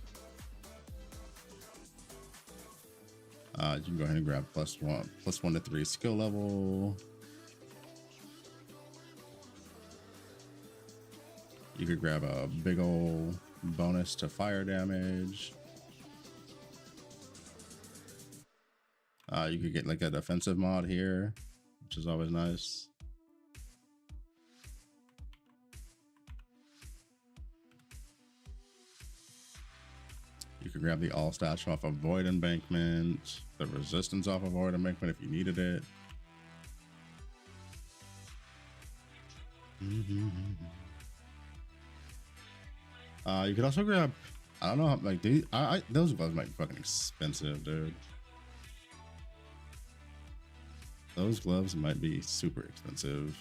You can go ahead and grab +1 to 3 skill level. You could grab a big old bonus to fire damage. You could get like a defensive mod here, which is always nice. You could grab the all stats off of Void Embankment, the resistance off of Void Embankment if you needed it. You could also grab, I don't know, like those gloves might be fucking expensive, dude. Those gloves might be super expensive.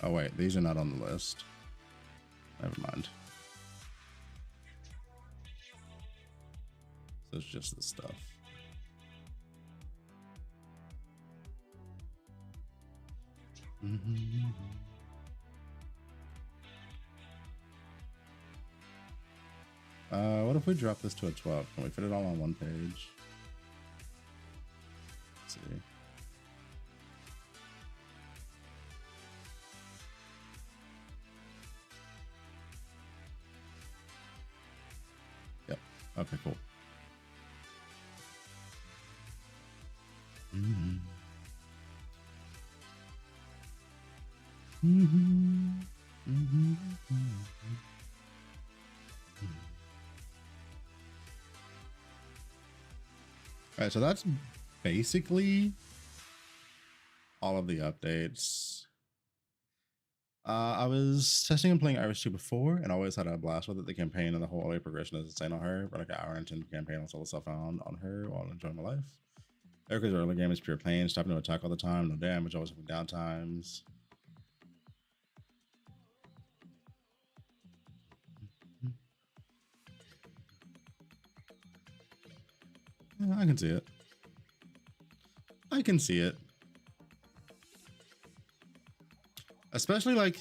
Oh wait, these are not on the list. Never mind. So it's just this stuff. What if we drop this to a 12? Can we fit it all on one page? Let's see. Yep. Okay, cool. All right, so that's basically all of the updates. I was testing and playing Irish 2 before, and always had a blast with it. The campaign and the whole LA progression is insane on her. But like an hour into the campaign, I'll solo stuff on her while enjoying my life. Erica's early game is pure pain, stopping to attack all the time, no damage, always having downtimes. Yeah, I can see it. I can see it. Especially like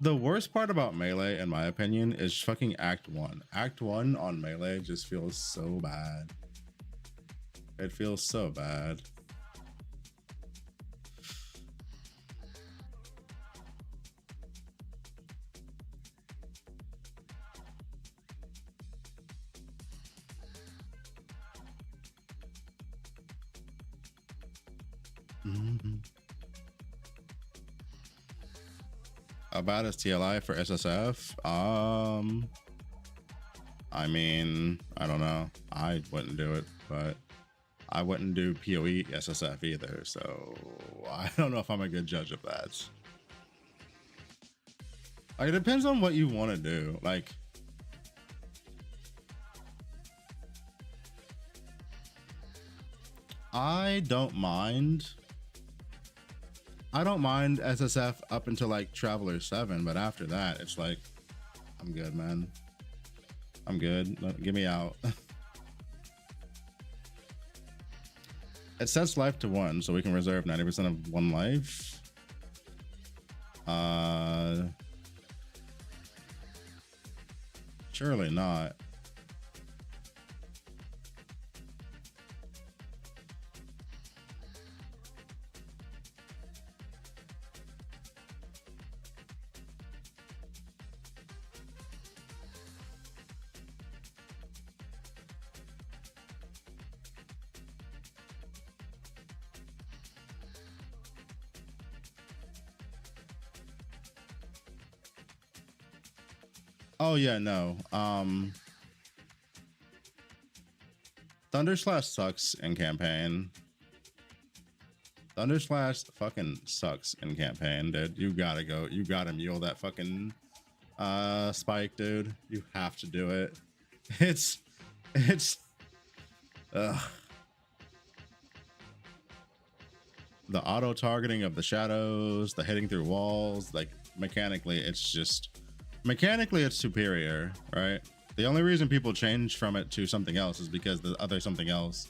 the worst part about Melee, in my opinion, is fucking Act 1. Act 1 on Melee just feels so bad. It feels so bad. How bad is TLI for SSF? I mean, I don't know. I wouldn't do it, but I wouldn't do PoE SSF either, so I don't know if I'm a good judge of that. Like, it depends on what you want to do. Like, I don't mind SSF up until like Traveler 7, but after that, it's like, I'm good, man. I'm good. Get me out. It sets life to 1, so we can reserve 90% of 1 life. Surely not. Oh yeah, no. Thunder Slash sucks in campaign. Thunder Slash fucking sucks in campaign, dude. You gotta go. You gotta mule that fucking spike, dude. You have to do it. It's the auto targeting of the shadows, the hitting through walls, like mechanically it's superior, right? The only reason people change from it to something else is because the other something else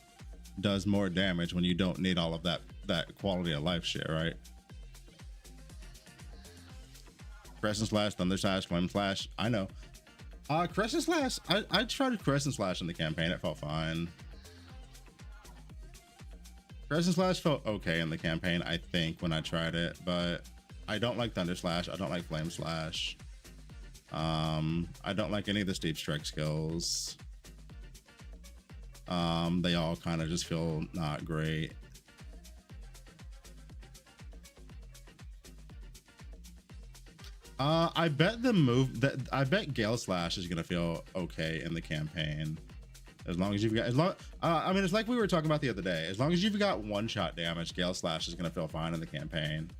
does more damage when you don't need all of that quality of life shit, right? Crescent Slash, Thunder Slash, Flame Slash. I know. Crescent Slash. I tried Crescent Slash in the campaign. It felt fine. Crescent Slash felt okay in the campaign, I think, when I tried it, but I don't like Thunder Slash. I don't like Flame Slash. I don't like any of the Steep Strike skills. They all kind of just feel not great. I bet I bet Gale Slash is gonna feel okay in the campaign, as long as you've got I mean, it's like we were talking about the other day. As long as you've got one-shot damage, Gale Slash is gonna feel fine in the campaign.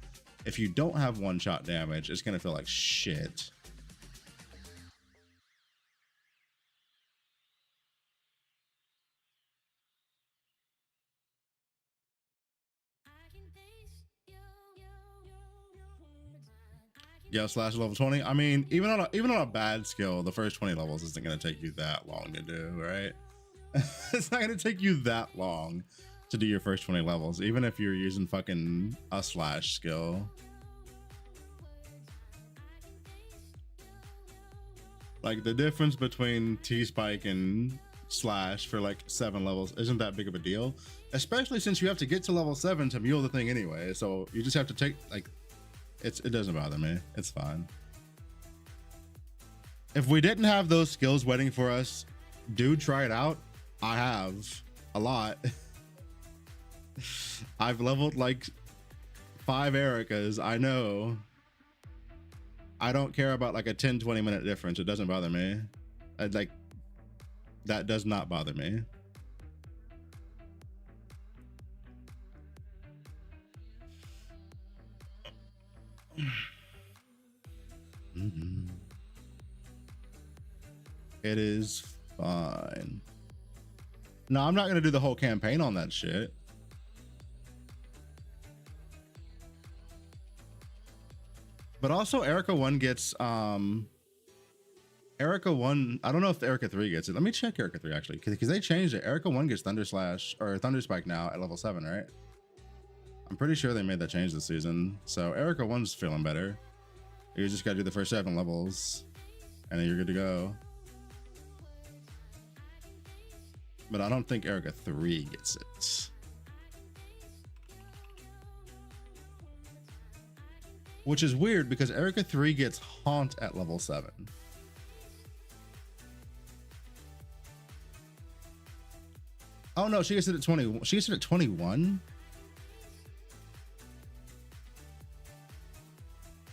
If you don't have one-shot damage, it's gonna feel like shit. Gale Slash level 20. I mean, even on a bad skill, the first 20 levels isn't going to take you that long to do, right? It's not going to take you that long to do your first 20 levels, even if you're using fucking a slash skill. Like, the difference between T-Spike and Slash for like 7 levels isn't that big of a deal, especially since you have to get to level 7 to mule the thing anyway. So you just have to take, like, it doesn't bother me. It's fine. If we didn't have those skills waiting for us, dude, try it out. I have a lot. I've leveled like 5 Ericas. I know. I don't care about like a 10-20 minute difference. It doesn't bother me. That does not bother me. Mm-hmm. It is fine. No, I'm not gonna do the whole campaign on that shit. But also Erica 1 gets Erica 1, I don't know if Erica 3 gets it. Let me check Erica 3 actually, because they changed it. Erica 1 gets Thunder Slash or Thunder Spike now at level 7, right? I'm pretty sure they made that change this season. So Erica 1's feeling better. You just gotta do the first 7 levels and then you're good to go. But I don't think Erica 3 gets it. Which is weird because Erica 3 gets Haunt at level 7. Oh no, she gets it at 20. She gets it at 21.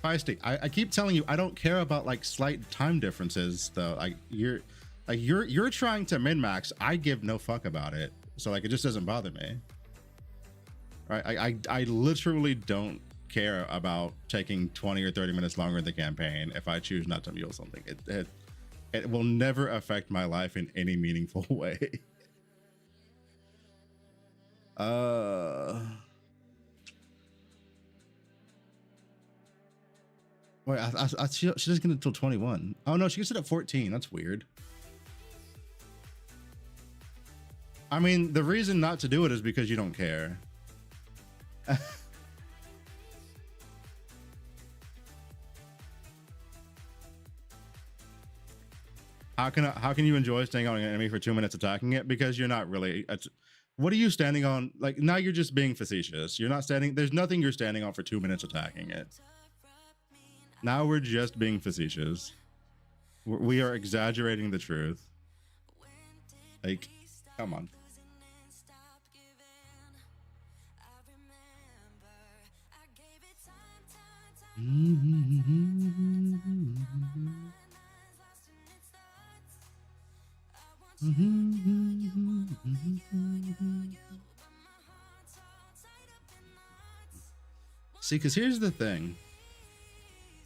Feisty. I keep telling you, I don't care about like slight time differences though. Like you're trying to min-max. I give no fuck about it. So like it just doesn't bother me. Right? I literally don't care about taking 20 or 30 minutes longer in the campaign if I choose not to mule something. It will never affect my life in any meaningful way. Wait, she doesn't get it until 21. Oh no, she gets it at 14. That's weird. I mean, the reason not to do it is because you don't care. How can you enjoy staying on an enemy for 2 minutes attacking it? Because you're not really. What are you standing on? Like now you're just being facetious. You're not standing. There's nothing you're standing on for 2 minutes attacking it. Now we're just being facetious. We are exaggerating the truth. Like, come on. See, because here's the thing.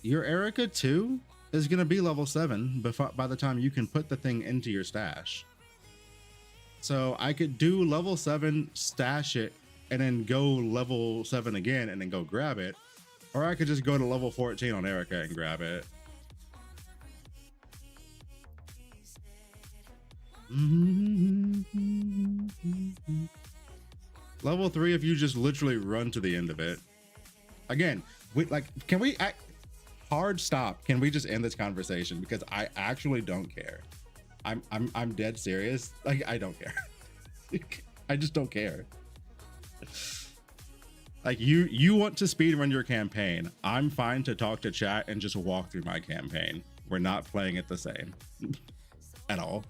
Your Erica 2 is going to be level 7 by the time you can put the thing into your stash. So I could do level 7, stash it, and then go level 7 again and then go grab it. Or I could just go to level 14 on Erica and grab it. level 3 if you just literally run to the end of it. Again, can we hard stop? Can we just end this conversation? Because I actually don't care. I'm dead serious. Like, I don't care. I just don't care. Like, you want to speedrun your campaign. I'm fine to talk to chat and just walk through my campaign. We're not playing it the same at all.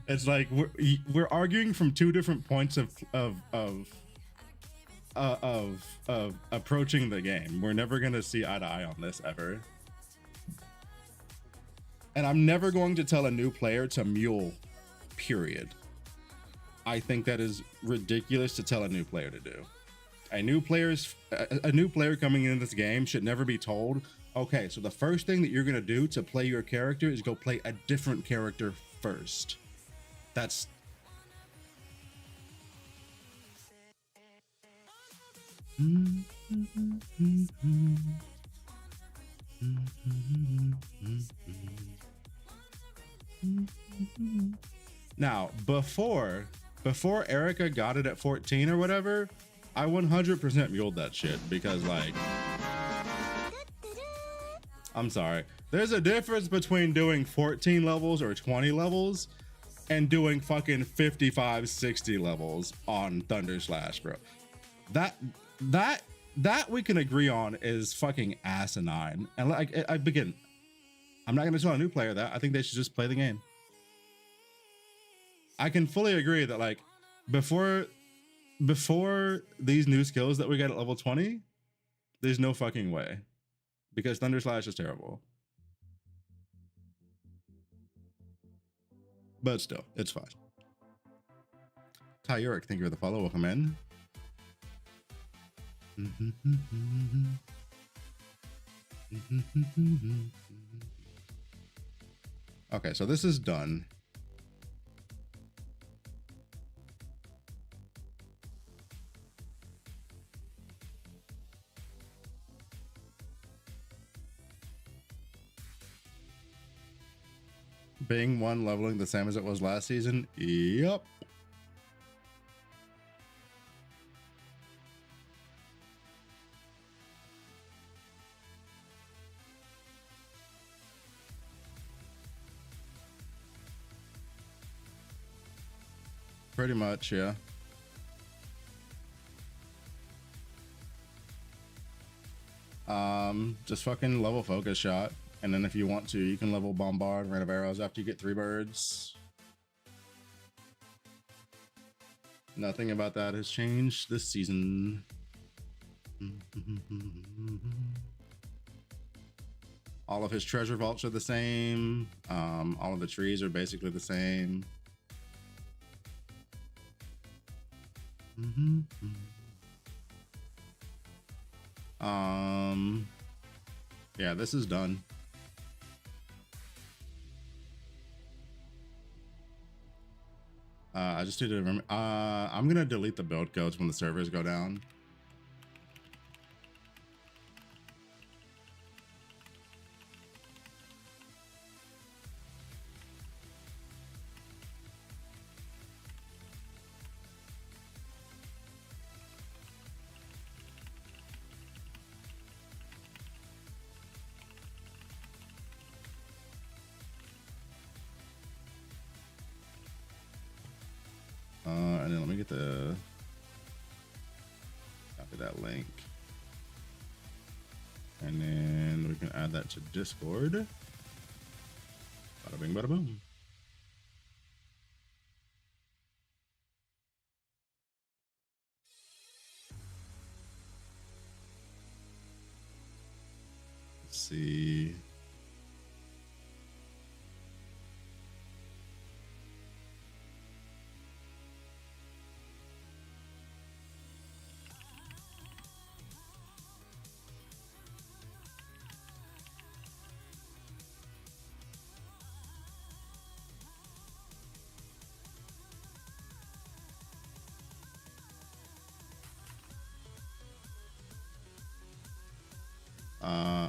It's like we're arguing from two different points of approaching the game. We're never gonna see eye to eye on this ever. And I'm never going to tell a new player to mule, period. I think that is ridiculous to tell a new player to do. A new player coming into this game should never be told, okay, so the first thing that you're gonna do to play your character is go play a different character first. That's now before Erica got it at 14 or whatever, I 100% muled that shit because, like, I'm sorry, there's a difference between doing 14 levels or 20 levels and doing fucking 55, 60 levels on Thunder Slash, bro. That we can agree on is fucking asinine. And like, I'm not gonna tell a new player that. I think they should just play the game. I can fully agree that, like, before these new skills that we get at level 20, there's no fucking way, because Thunder Slash is terrible. But still, it's fine. Tyuric, thank you for the follow. Welcome in. Okay, so this is done. Being one leveling the same as it was last season? Yep. Pretty much, yeah. Just fucking level focus shot. And then if you want to, you can level bombard, rain of arrows after you get 3 birds. Nothing about that has changed this season. All of his treasure vaults are the same. All of the trees are basically the same. Yeah, this is done. I just need to remember. I'm gonna delete the build codes when the servers go down. And then let me get the copy that link, and then we can add that to Discord. Bada bing, bada boom. Let's see.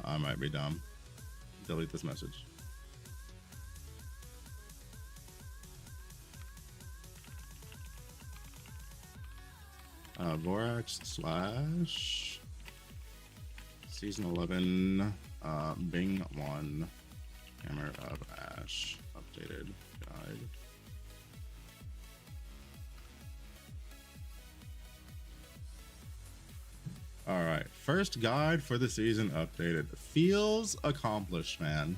I might be dumb. Delete this message. Vorax slash season 11 Bing 1 Hammer of Ash updated guide. All right, first guide for the season updated. Feels accomplished, man.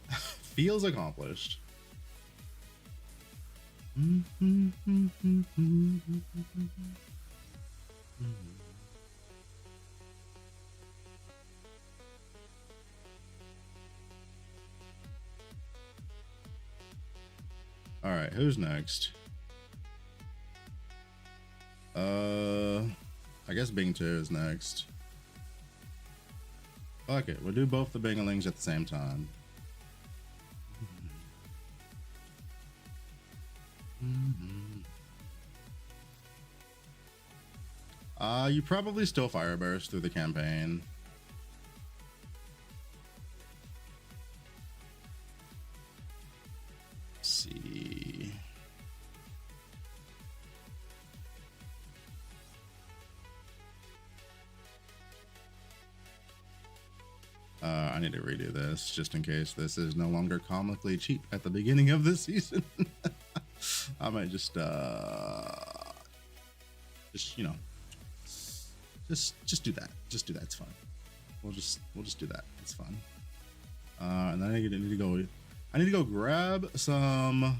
Feels accomplished. All right, who's next? I guess Bing 2 is next. Fuck it, we'll do both the Bingalings at the same time. You probably still fire burst through the campaign. Let's see. I need to redo this just in case this is no longer comically cheap at the beginning of the season. I might just you know, just do that. Just do that. It's fine. We'll just do that. It's fine. And then I need to go grab some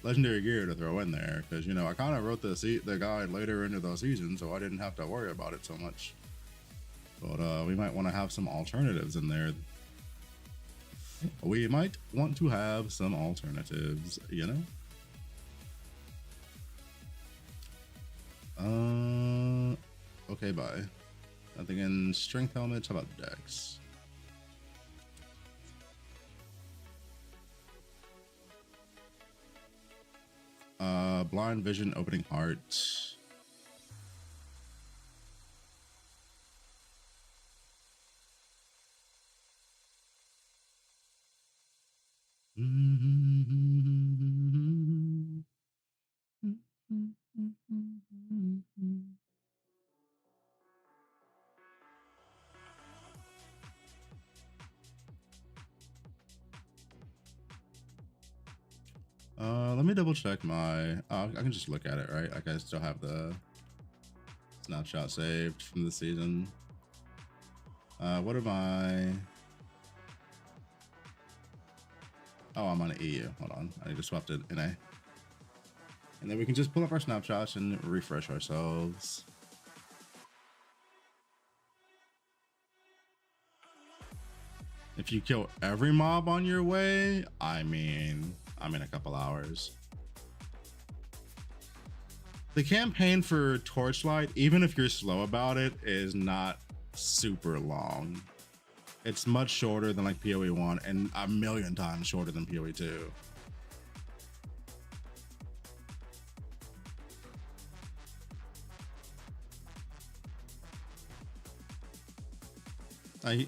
legendary gear to throw in there because, you know, I kind of wrote the guide later into the season, so I didn't have to worry about it so much. But we might want to have some alternatives in there. We might want to have some alternatives, you know? Okay, bye. Nothing in strength helmets. How about dex? Blind vision, opening heart. Let me double check my. I can just look at it, right? Like I still have the snapshot saved from the season. What am I? Oh, I'm on EU. Hold on, I need to swap to NA, and then we can just pull up our snapshots and refresh ourselves. If you kill every mob on your way, I mean, I'm in a couple hours. The campaign for Torchlight, even if you're slow about it, is not super long. It's much shorter than like PoE 1 and a million times shorter than PoE 2. Like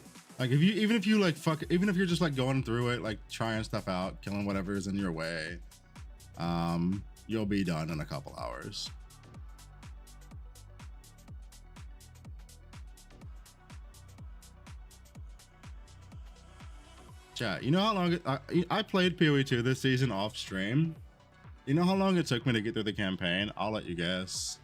even if you're just like going through it, like trying stuff out, killing whatever is in your way, you'll be done in a couple hours. Chat, you know how long I played PoE 2 this season off stream? You know how long it took me to get through the campaign? I'll let you guess.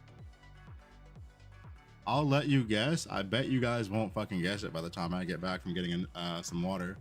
I'll let you guess. I bet you guys won't fucking guess it by the time I get back from getting in some water.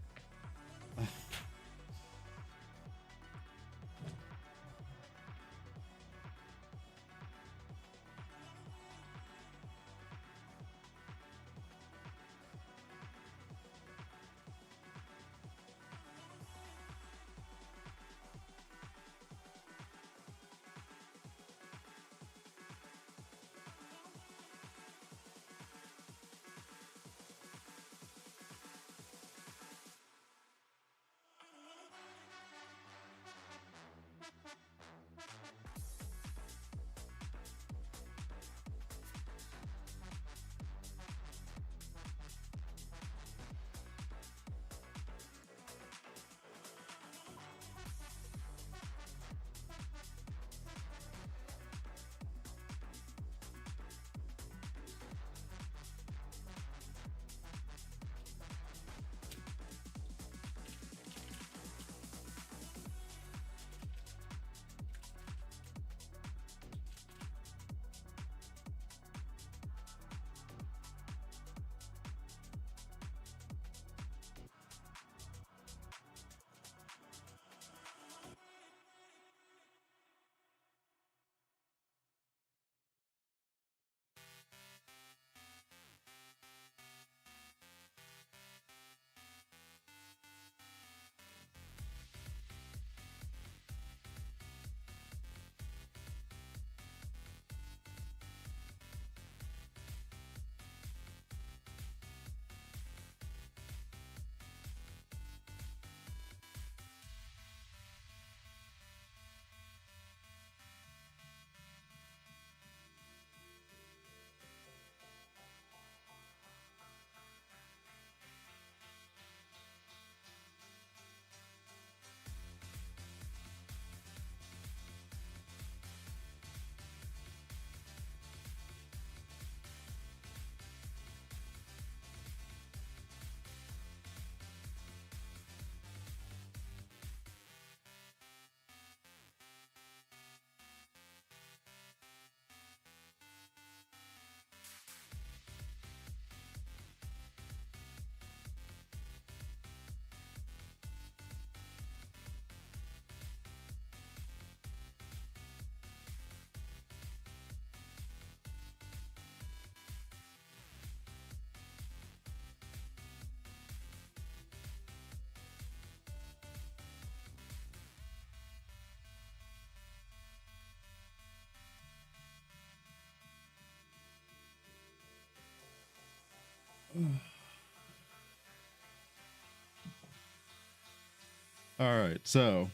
All right, so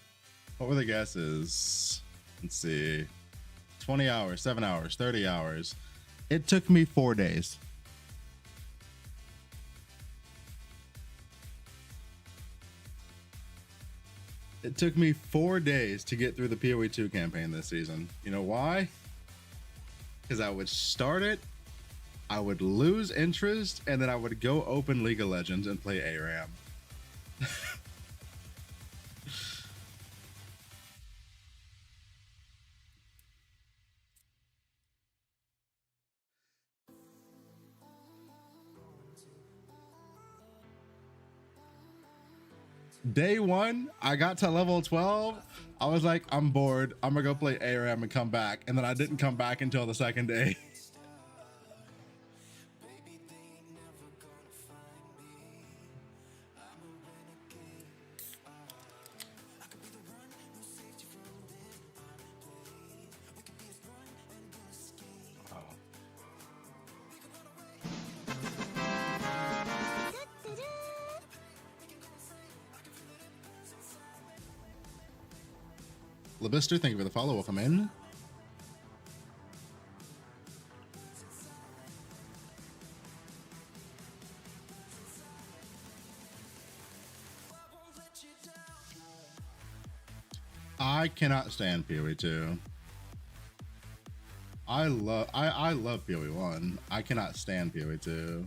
what were the guesses? Let's see. 20 hours, 7 hours, 30 hours. It took me 4 days. It took me 4 days to get through the PoE 2 campaign this season. You know why? Because I would start it, I would lose interest, and then I would go open League of Legends and play ARAM. Day one, I got to level 12. I was like, I'm bored. I'm gonna go play ARAM and come back. And then I didn't come back until the second day. Lebister, thank you for the follow. Welcome in. I cannot stand PoE 2. I love PoE 1. I cannot stand PoE 2.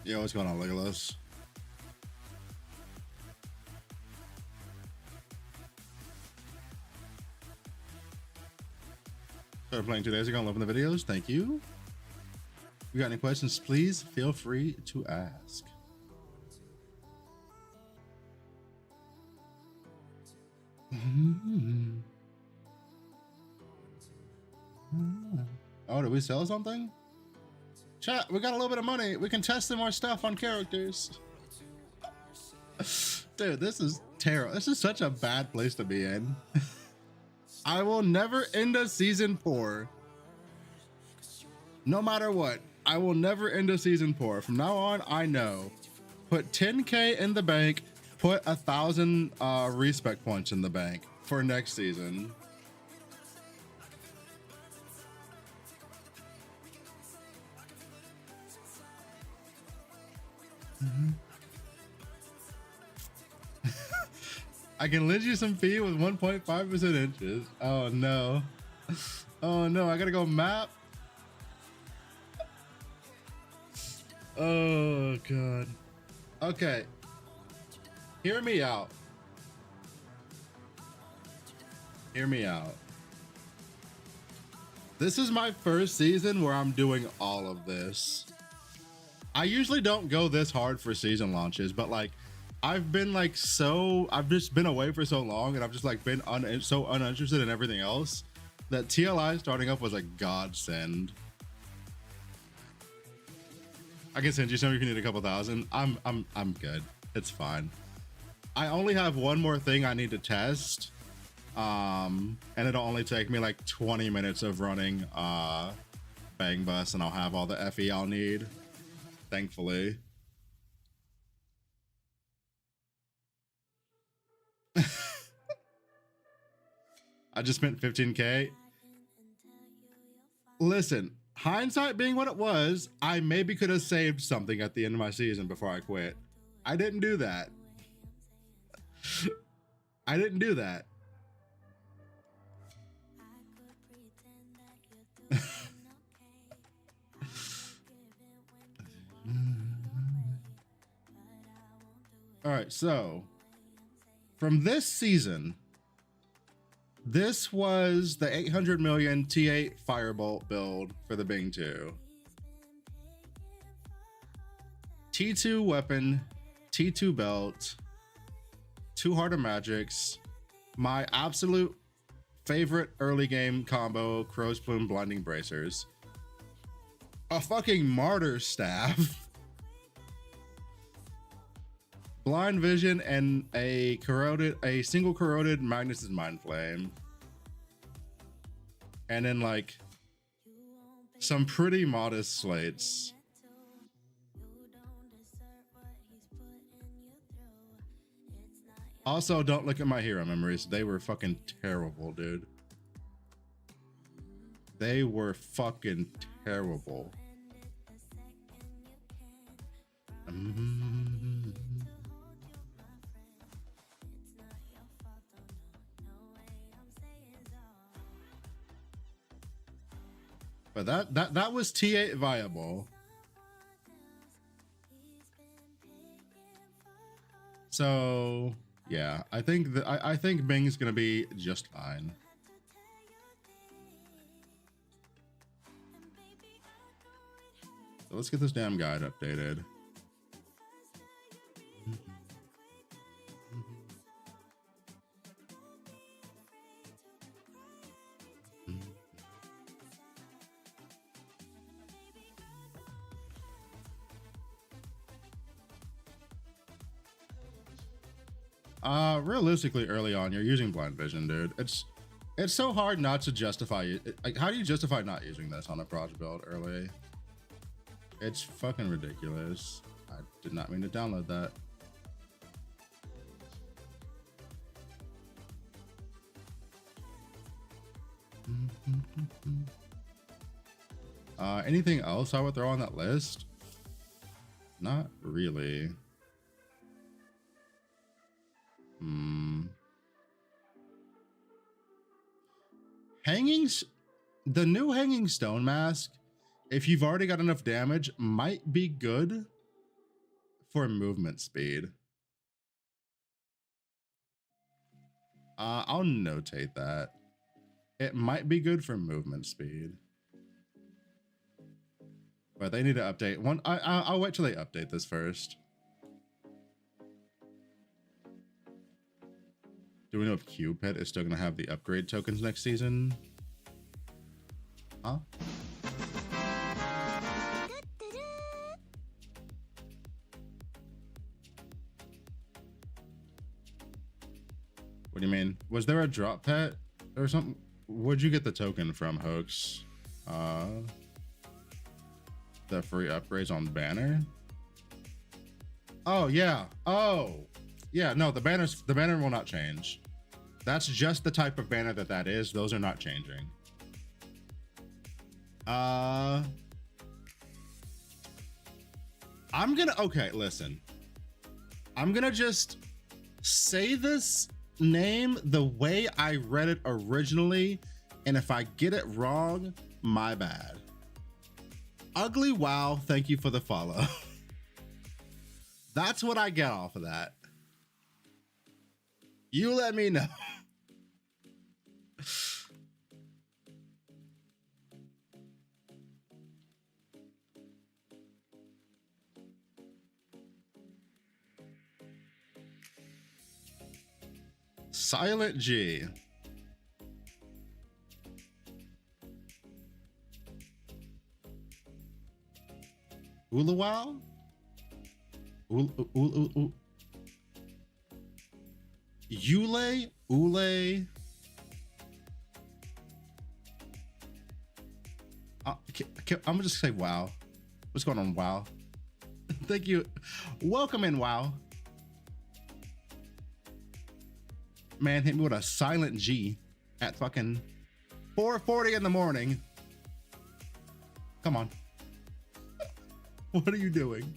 Yo, what's going on, Legolas? Started playing 2 days ago. I'm loving the videos. Thank you. If you got any questions, please feel free to ask. Oh, did we sell something? Chat, we got a little bit of money. We can test some more stuff on characters. Dude, this is terrible. This is such a bad place to be in. I will never end a season poor. No matter what, I will never end a season poor. From now on, I know. Put 10K in the bank, put 1,000 respect points in the bank for next season. I can lend you some fee with 1.5% interest. Oh no. Oh no, I gotta go map. Oh god. Okay. Hear me out. Hear me out. This is my first season where I'm doing all of this. I usually don't go this hard for season launches, but like I've been like I've just been away for so long, and I've just like been so uninterested in everything else that TLI starting up was a godsend. I can send you some if you need a couple thousand. I'm good. It's fine. I only have one more thing I need to test. And it'll only take me like 20 minutes of running Bang Bus, and I'll have all the FE I'll need. Thankfully. I just spent 15K. Listen, hindsight being what it was, I maybe could have saved something at the end of my season before I quit. I didn't do that. I didn't do that. All right, so from this season, this was the 800 million T8 Firebolt build for the Bing 2. T2 weapon, T2 belt, 2 Heart of Magics, my absolute favorite early game combo, Crow's Plume Blinding Bracers, a fucking Martyr Staff, Blind Vision, and a single corroded Magnus's Mind Flame. And then like some pretty modest slates. Also, don't look at my hero memories. They were fucking terrible, dude. They were fucking terrible. But that was T8 viable. So yeah, I think that I think Bing's gonna be just fine. So let's get this damn guide updated. Realistically, early on, you're using blind vision, dude. It's so hard not to justify it. Like, how do you justify not using this on a proj build early? It's fucking ridiculous. I did not mean to download that. Anything else I would throw on that list? Not really. The new hanging stone mask, if you've already got enough damage, might be good for movement speed. I'll notate that. It might be good for movement speed. But they need to update one. I'll wait till they update this first. Do we know if Cupid is still gonna have the upgrade tokens next season? Huh? What do you mean? Was there a drop pet or something? Where'd you get the token from, Hoax? The free upgrades on banner? Oh yeah. Oh yeah, no, the banner will not change. That's just the type of banner that is. Those are not changing. Okay, listen. I'm gonna just say this name the way I read it originally, and if I get it wrong, my bad. Ugly Wow, thank you for the follow. That's what I get off of that. You let me know. Silent G. Ulawao? Yule? Ule? I'm gonna just say wow. What's going on, wow? Thank you. Welcome in, wow. Man hit me with a silent G at fucking 4:40 in the morning. Come on. What are you doing?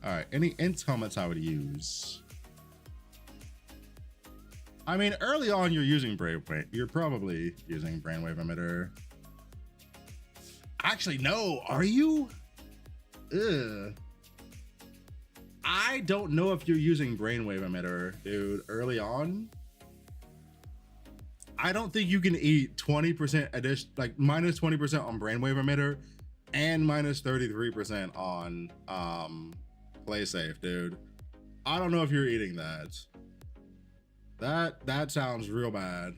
All right, any int helmets I would use? I mean, early on you're using brainwave. You're probably using brainwave emitter. Actually, no, are you? Ugh. I don't know if you're using brainwave emitter, dude. Early on, I don't think you can eat 20% addition, like minus 20% on brainwave emitter, and minus 33% on play safe, dude. I don't know if you're eating that. That sounds real bad.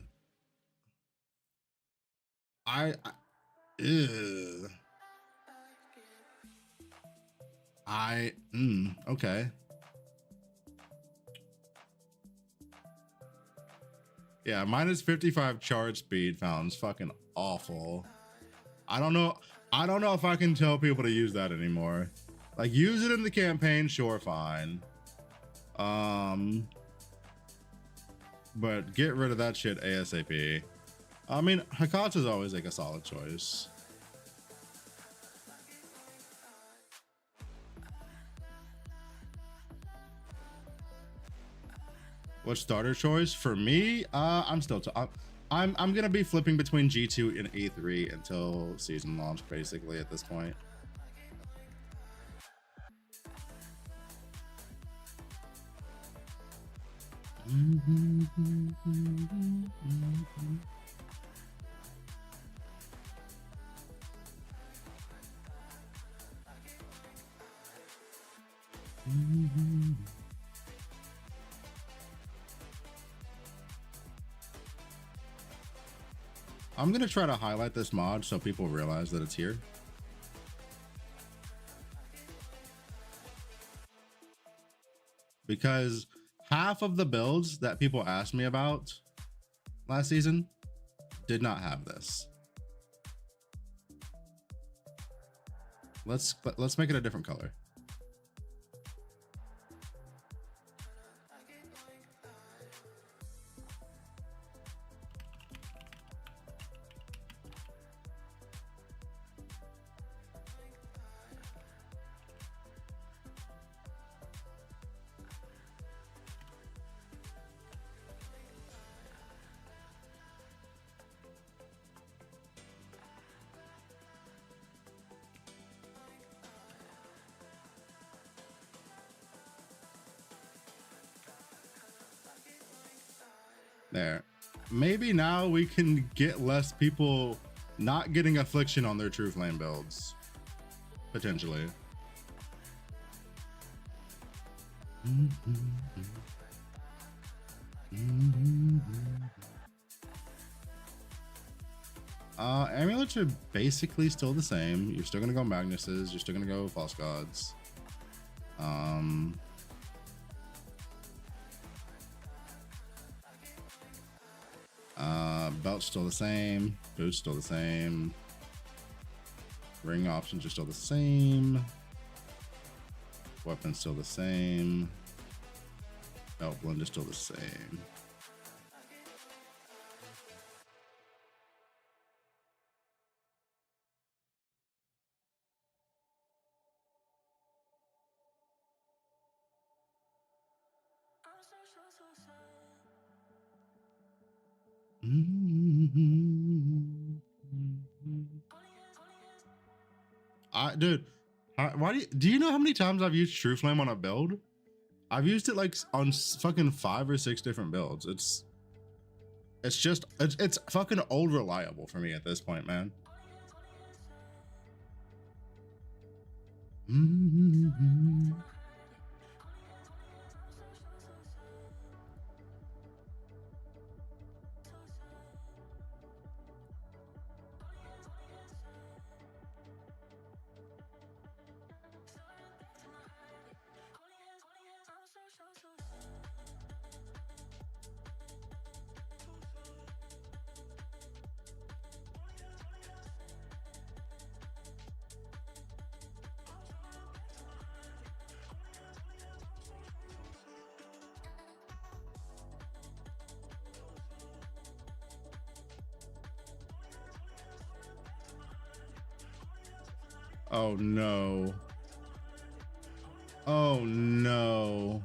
Okay. Yeah, minus 55 charge speed sounds fucking awful. I don't know if I can tell people to use that anymore. Like, use it in the campaign, sure, fine. But get rid of that shit ASAP. I mean, Hakata's always like a solid choice. What starter choice for me? I'm gonna be flipping between G2 and E3 until season launch, basically at this point. I'm gonna try to highlight this mod so people realize that it's here. Because half of the builds that people asked me about last season did not have this. Let's make it a different color. There. Maybe now we can get less people not getting affliction on their true flame builds. Potentially. Amulets are basically still the same. You're still gonna go Magnuses, you're still gonna go False Gods. Belt's still the same, boots still the same, ring options are still the same, weapons still the same, belt blend is still the same. Dude, why do you know how many times I've used True Flame on a build? I've used it like on fucking 5 or 6 different builds. It's fucking old reliable for me at this point, man. Oh no. Oh no.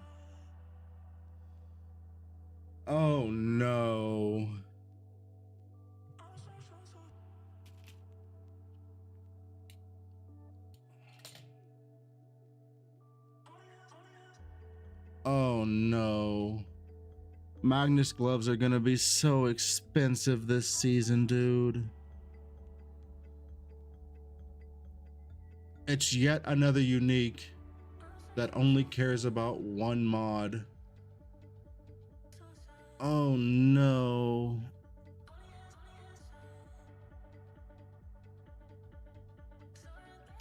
Oh no. Oh no. Magnus gloves are gonna be so expensive this season, dude. It's yet another unique that only cares about one mod. Oh no.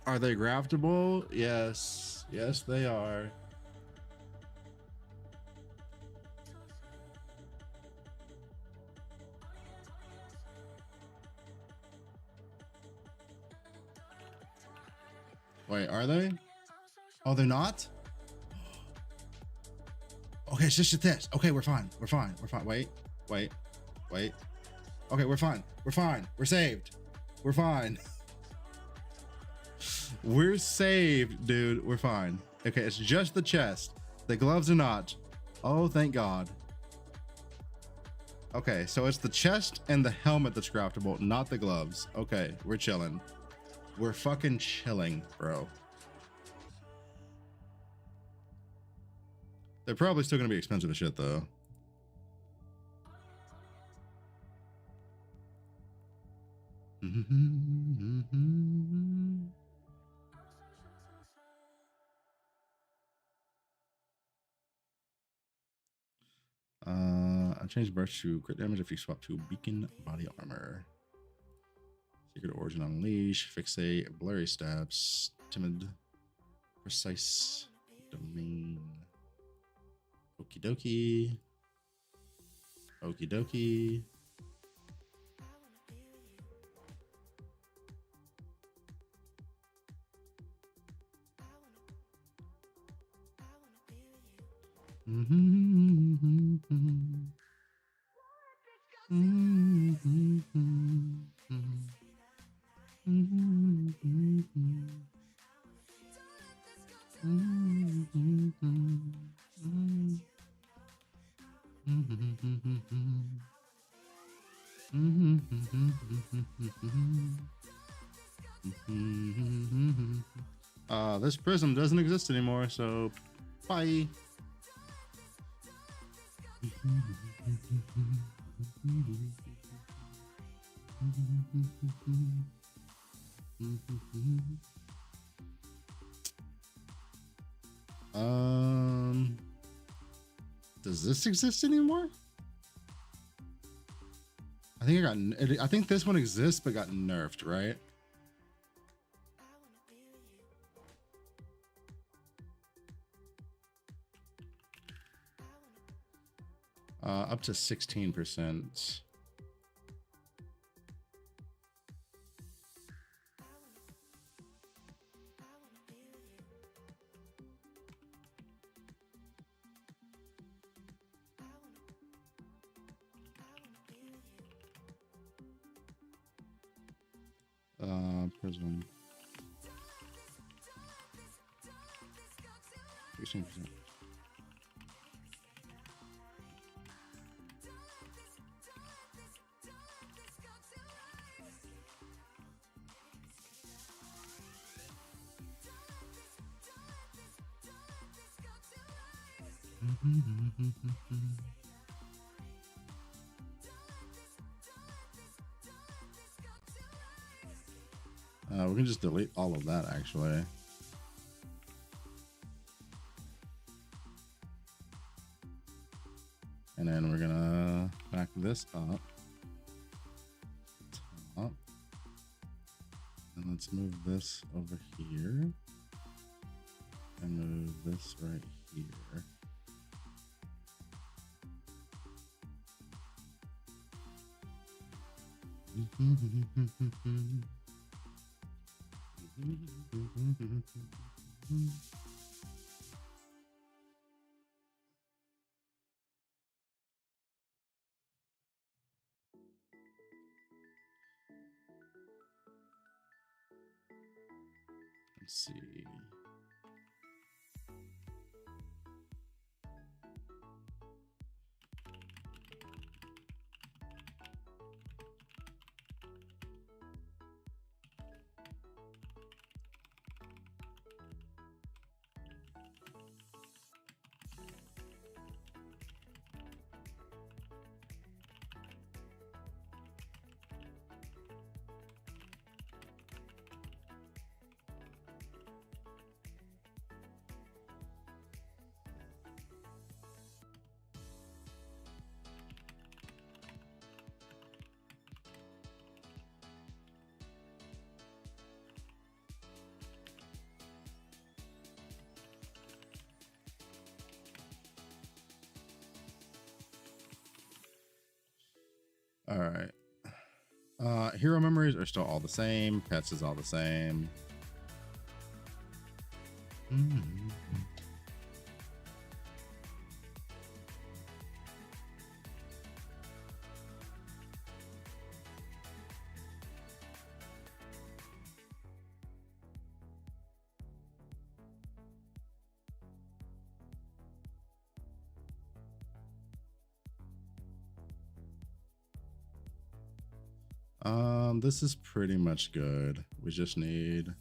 Are they graftable? Yes. Yes, they are. Wait, are they? Oh, they're not? Okay, it's just a test. Okay, we're fine. We're fine. We're fine. Wait. Okay, we're fine. We're fine. We're saved. We're fine. We're saved, dude. We're fine. Okay, it's just the chest. The gloves are not. Oh, thank God. Okay, so it's the chest and the helmet that's craftable, not the gloves. Okay, we're chilling. We're fucking chilling, bro. They're probably still gonna be expensive as shit, though. I changed burst to crit damage if you swap to beacon body armor. Secret origin unleash, fixate, blurry steps, timid, precise, domain. Okie dokie. Okie dokie. This prism doesn't exist anymore, so bye. Does this exist anymore? I think this one exists but got nerfed, right? Up to 16%. Prism. 16%. We can just delete all of that, actually. And then we're gonna back this up. Top. And let's move this over here. And move this right here. Let's see. All right. Hero memories are still all the same. Pets is all the same. This is pretty much good. We just need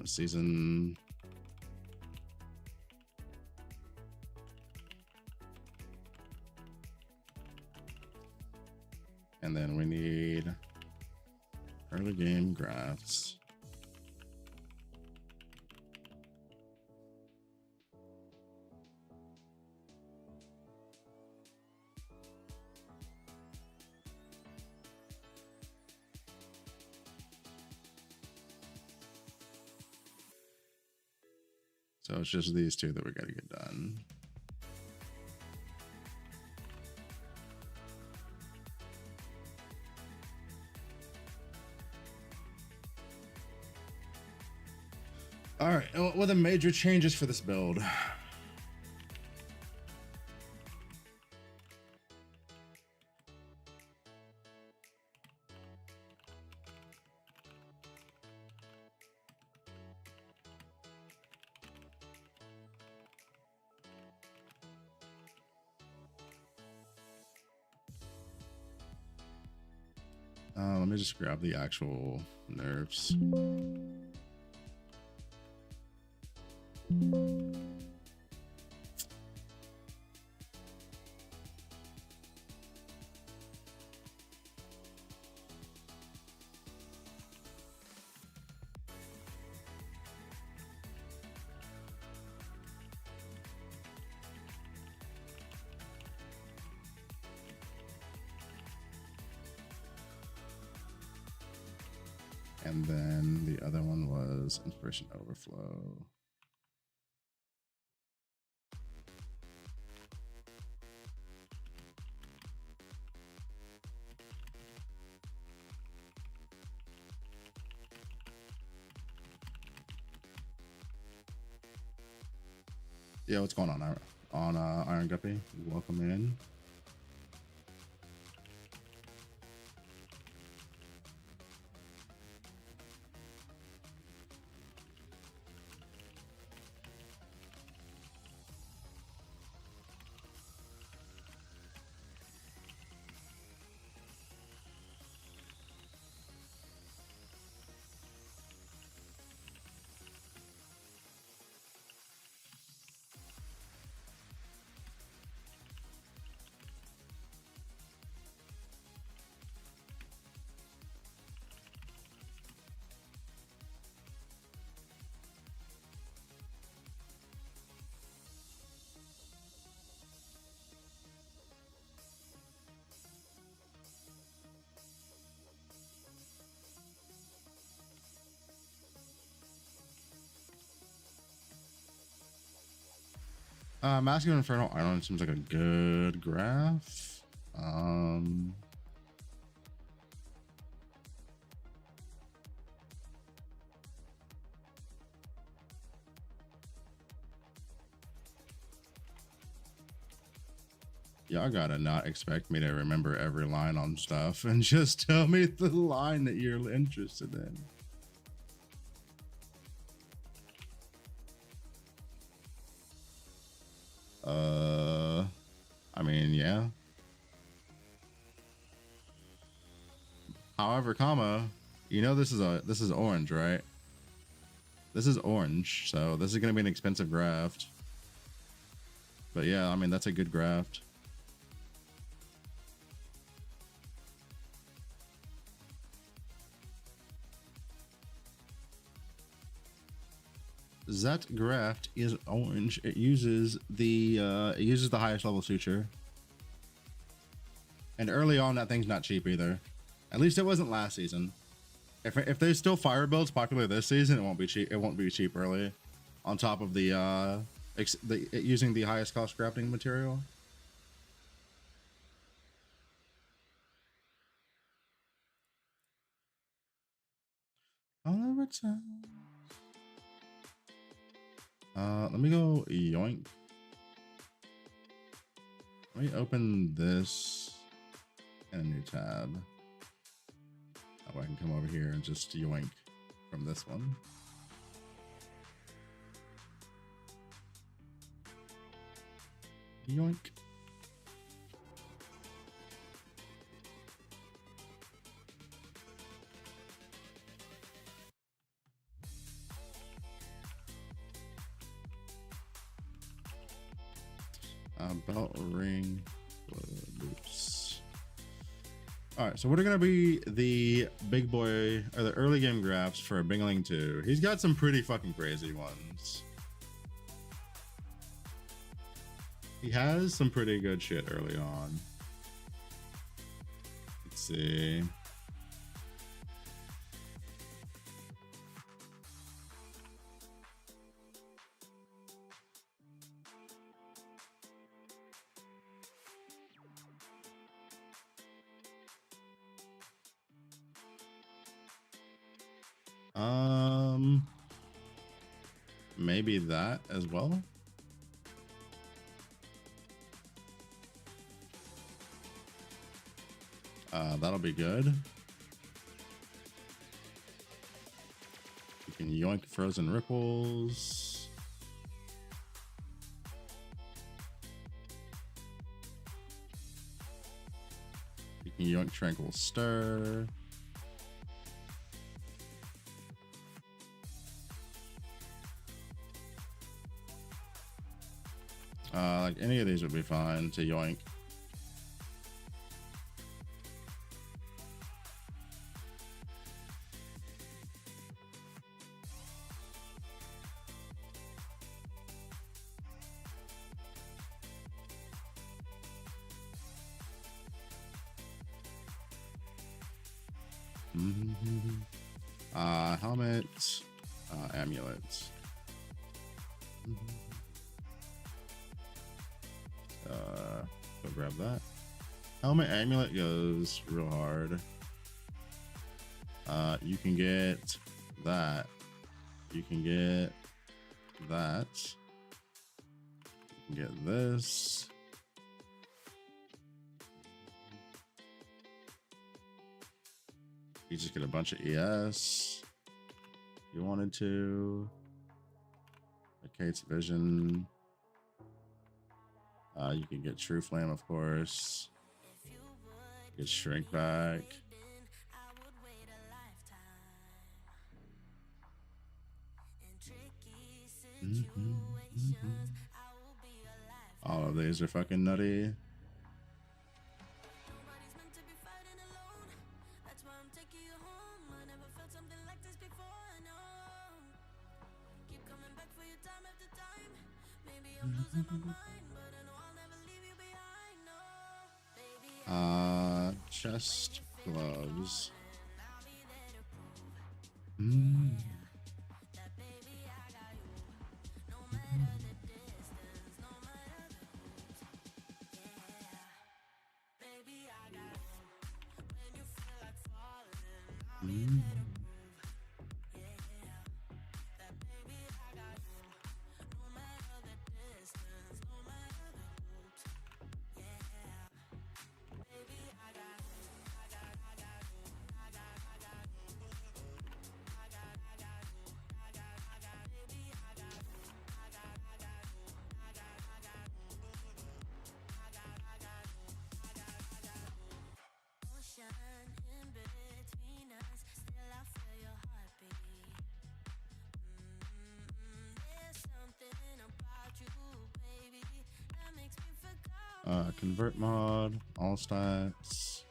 season. And then we need early game grafts. So it's just these two that we got to get done. All right, what are the major changes for this build? Let me just grab the actual nerfs. And then the other one was Inspiration Overflow. Yeah, what's going on Iron Guppy? Welcome in. Masculine Infernal Island seems like a good graph. Y'all gotta not expect me to remember every line on stuff and just tell me the line that you're interested in. I mean, yeah. However, comma, you know this is orange, right? This is orange, so this is gonna be an expensive graft. But yeah, I mean that's a good graft. That graft is orange. It uses the highest level suture. And early on, that thing's not cheap either. At least it wasn't last season. If there's still fire builds popular this season, it won't be cheap. It won't be cheap early. On top of the using the highest cost crafting material. I'll return. Let me go yoink. Let me open this in a new tab. Oh, I can come over here and just yoink from this one. Yoink. Belt ring loops. All right, so what are gonna be the big boy or the early game grafts for Bingling 2? He's got some pretty fucking crazy ones. He has some pretty good shit early on. Let's see. Maybe that as well. That'll be good. You can yoink frozen ripples. You can yoink tranquil stir. Like any of these would be fine to yoink. Helmet, amulet. Go grab that. Helmet amulet goes real hard. You can get that. You can get that. You can get this. You just get a bunch of ES. You wanted to. Kate's vision. You can get True Flame, of course. Get Shrink back. All of these are fucking nutty. Chest gloves. Convert mod, all stats.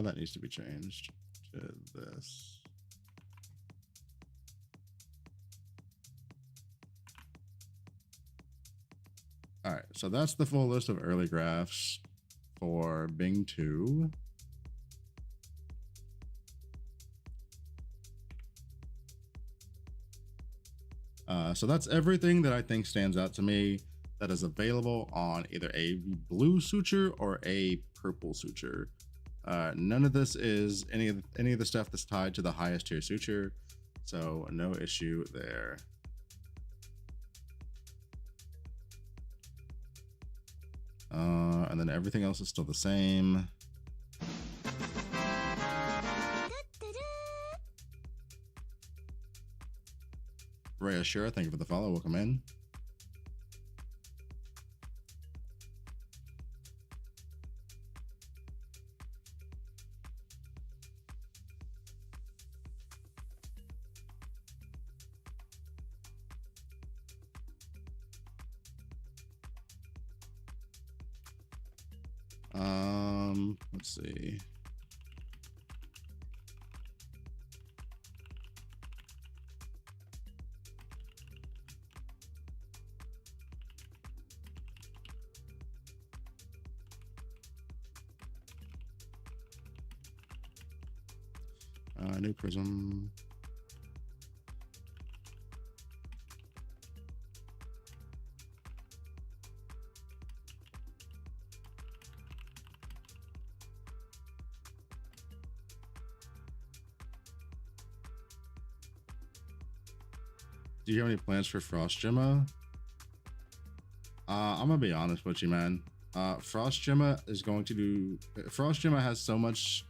That needs to be changed to this. All right, so that's the full list of early grafts for Bing 2. So that's everything that I think stands out to me that is available on either a blue suture or a purple suture. None of this is any of the stuff that's tied to the highest tier suture, so no issue there. And then everything else is still the same. Ray Ashura, thank you for the follow. Welcome in. Let's see. New prism. Do you have any plans for Frost Gemma? I'm gonna be honest with you, man. Frost Gemma has so much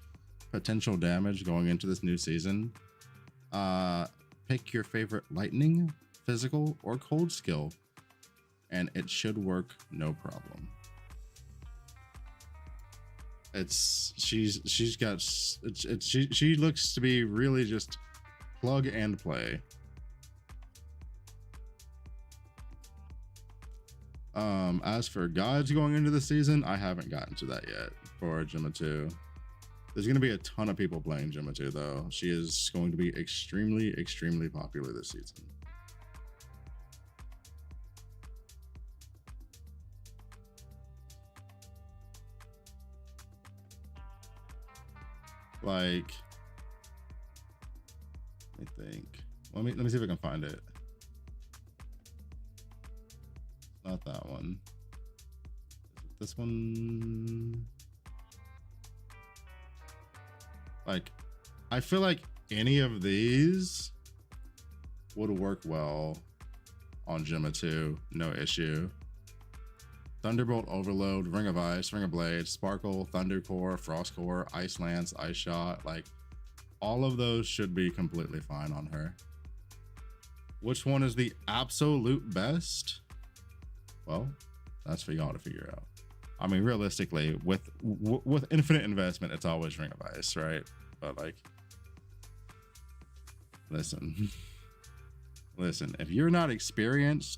potential damage going into this new season. Pick your favorite lightning, physical, or cold skill, and it should work no problem. She looks to be really just plug and play. As for guides going into the season, I haven't gotten to that yet for Gemma 2. There's going to be a ton of people playing Gemma 2, though. She is going to be extremely, extremely popular this season. Like, I think. Let me see if I can find it. Not that one. Is it this one? Like, I feel like any of these would work well on Gemma 2, no issue. Thunderbolt, Overload, Ring of Ice, Ring of Blade, Sparkle, Thunder Core, Frost Core, Ice Lance, Ice Shot, like all of those should be completely fine on her. Which one is the absolute best? Well, that's for y'all to figure out. I mean, realistically, with infinite investment, it's always Ring of Ice, right? But like, listen, if you're not experienced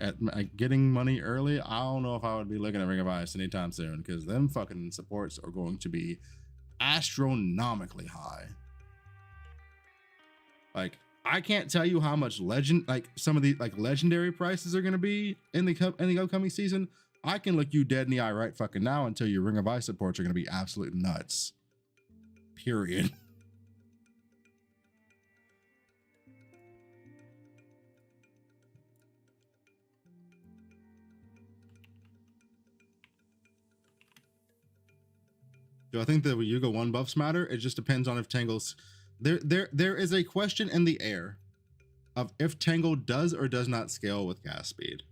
at getting money early, I don't know if I would be looking at Ring of Ice anytime soon, because them fucking supports are going to be astronomically high. Like, I can't tell you how much some of the legendary prices are going to be in the upcoming season. I can look you dead in the eye right fucking now and tell you Ring of Ice supports are going to be absolute nuts. Period. Do I think the Yuga 1 buffs matter? It just depends on if Tangle's... There is a question in the air of if Tangle does or does not scale with cast speed.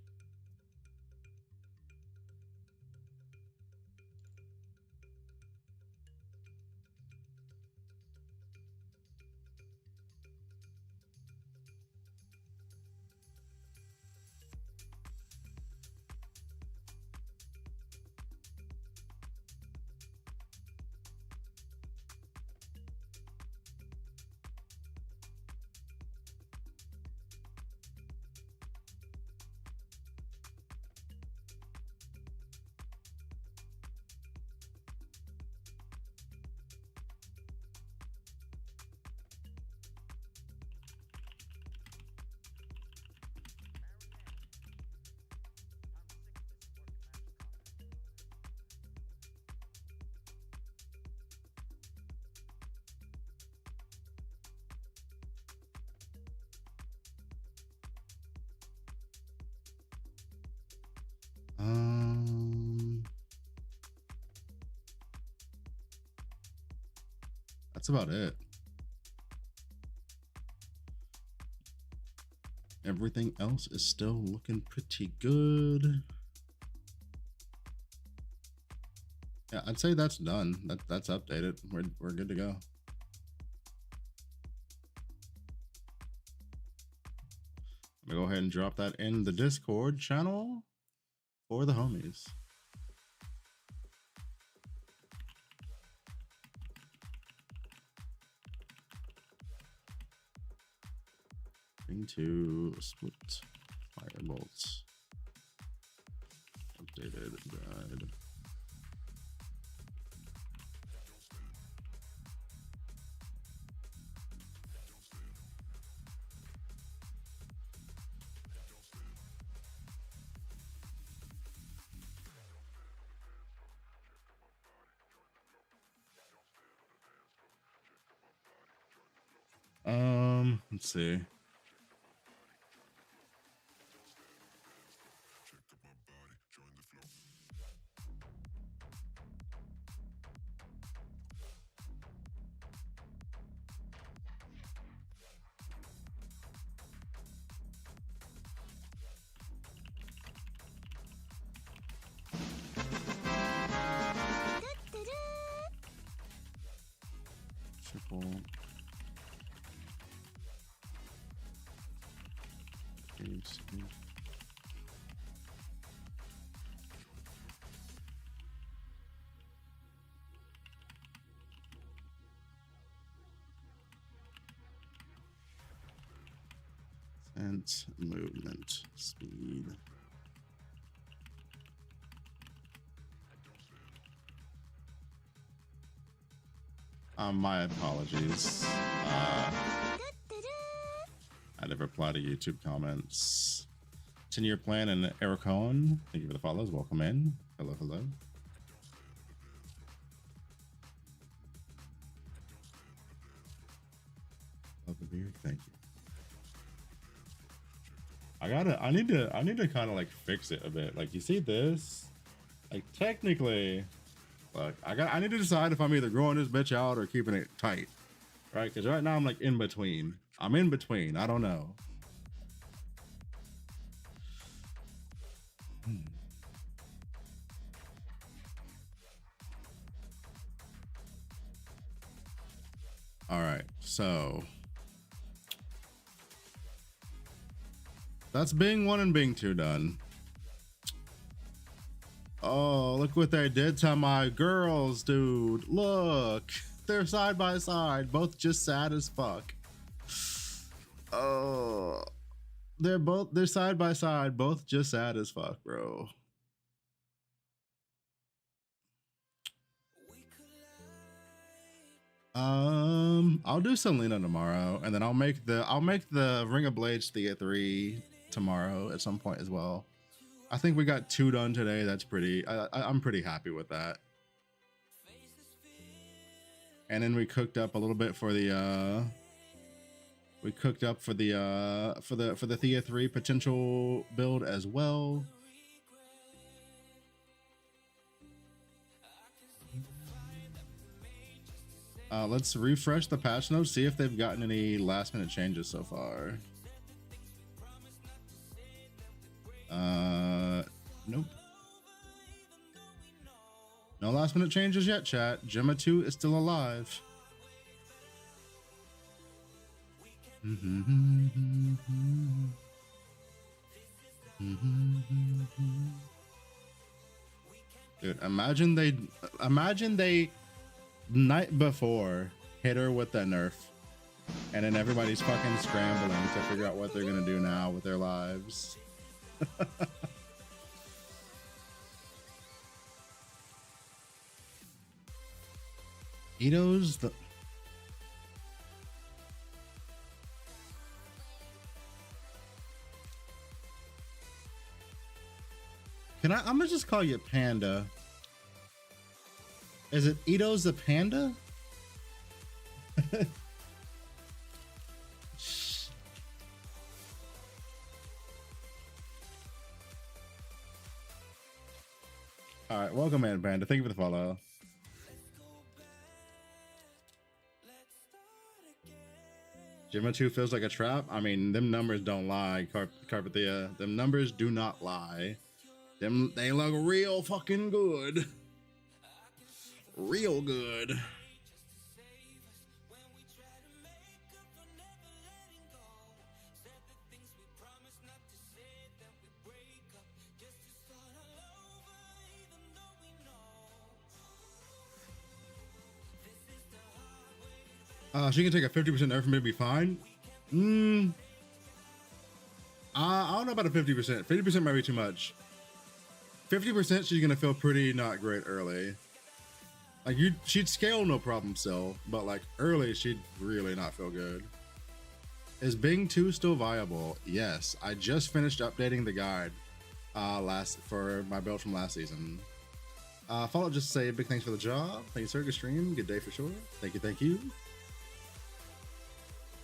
That's about it. Everything else is still looking pretty good. Yeah, I'd say that's done. That's updated. We're good to go. I'm gonna go ahead and drop that in the Discord channel for the homies. Into split firebolts. Updated guide. Let's see. Triple. Sense movement speed. My apologies. I never reply to YouTube comments. 10-year plan and Eric Cohen. Thank you for the follows. Welcome in. Hello, hello. Love the beard. Thank you. I need to kind of like fix it a bit. Like, you see this? Like, technically, look, I need to decide if I'm either growing this bitch out or keeping it tight, right? Because right now I'm like in between. I'm in between. I don't know. All right, so that's Bing 1 and Bing 2 done. Oh, look what they did to my girls, dude. Look, they're side by side, both just sad as fuck. Oh, they're side by side, both just sad as fuck, bro. I'll do Selena tomorrow, and then I'll make the Ring of Blades Thea 3 tomorrow at some point as well. I think we got 2 done today. That's pretty. I'm pretty happy with that. And then we cooked up a little bit for the for the Thea 3 potential build as well. Let's refresh the patch notes, see if they've gotten any last minute changes so far. Nope. No last minute changes yet, chat. Gemma 2 is still alive. Dude, imagine they night before hit her with that nerf, and then everybody's fucking scrambling to figure out what they're gonna do now with their lives. Ito's the I'm gonna just call you Panda. Is it Ito's the Panda? All right, welcome in, Panda. Thank you for the follow. Gemma 2 feels like a trap. I mean, them numbers don't lie, Carpathia. Them numbers do not lie. They look real fucking good. Real good. She can take a 50% nerf from me to be fine. I don't know about a 50%. 50% might be too much. 50% she's gonna feel pretty not great early. Like she'd scale no problem still, but like early she'd really not feel good. Is Bing 2 still viable? Yes, I just finished updating the guide for my build from last season. Follow just to say big thanks for the job. Thank you, sir. Good stream. Good day for sure. Thank you. Thank you.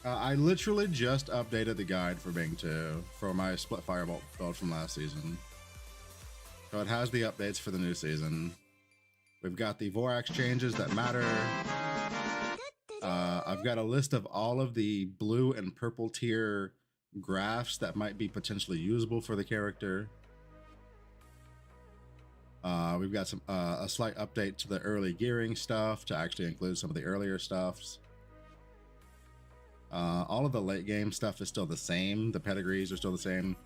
I literally just updated the guide for Bing 2 for my split firebolt build from last season. So it has the updates for the new season. We've got the Vorax changes that matter. I've got a list of all of the blue and purple tier grafts that might be potentially usable for the character. We've got some a slight update to the early gearing stuff to actually include some of the earlier stuffs. All of the late game stuff is still the same. The pedigrees are still the same.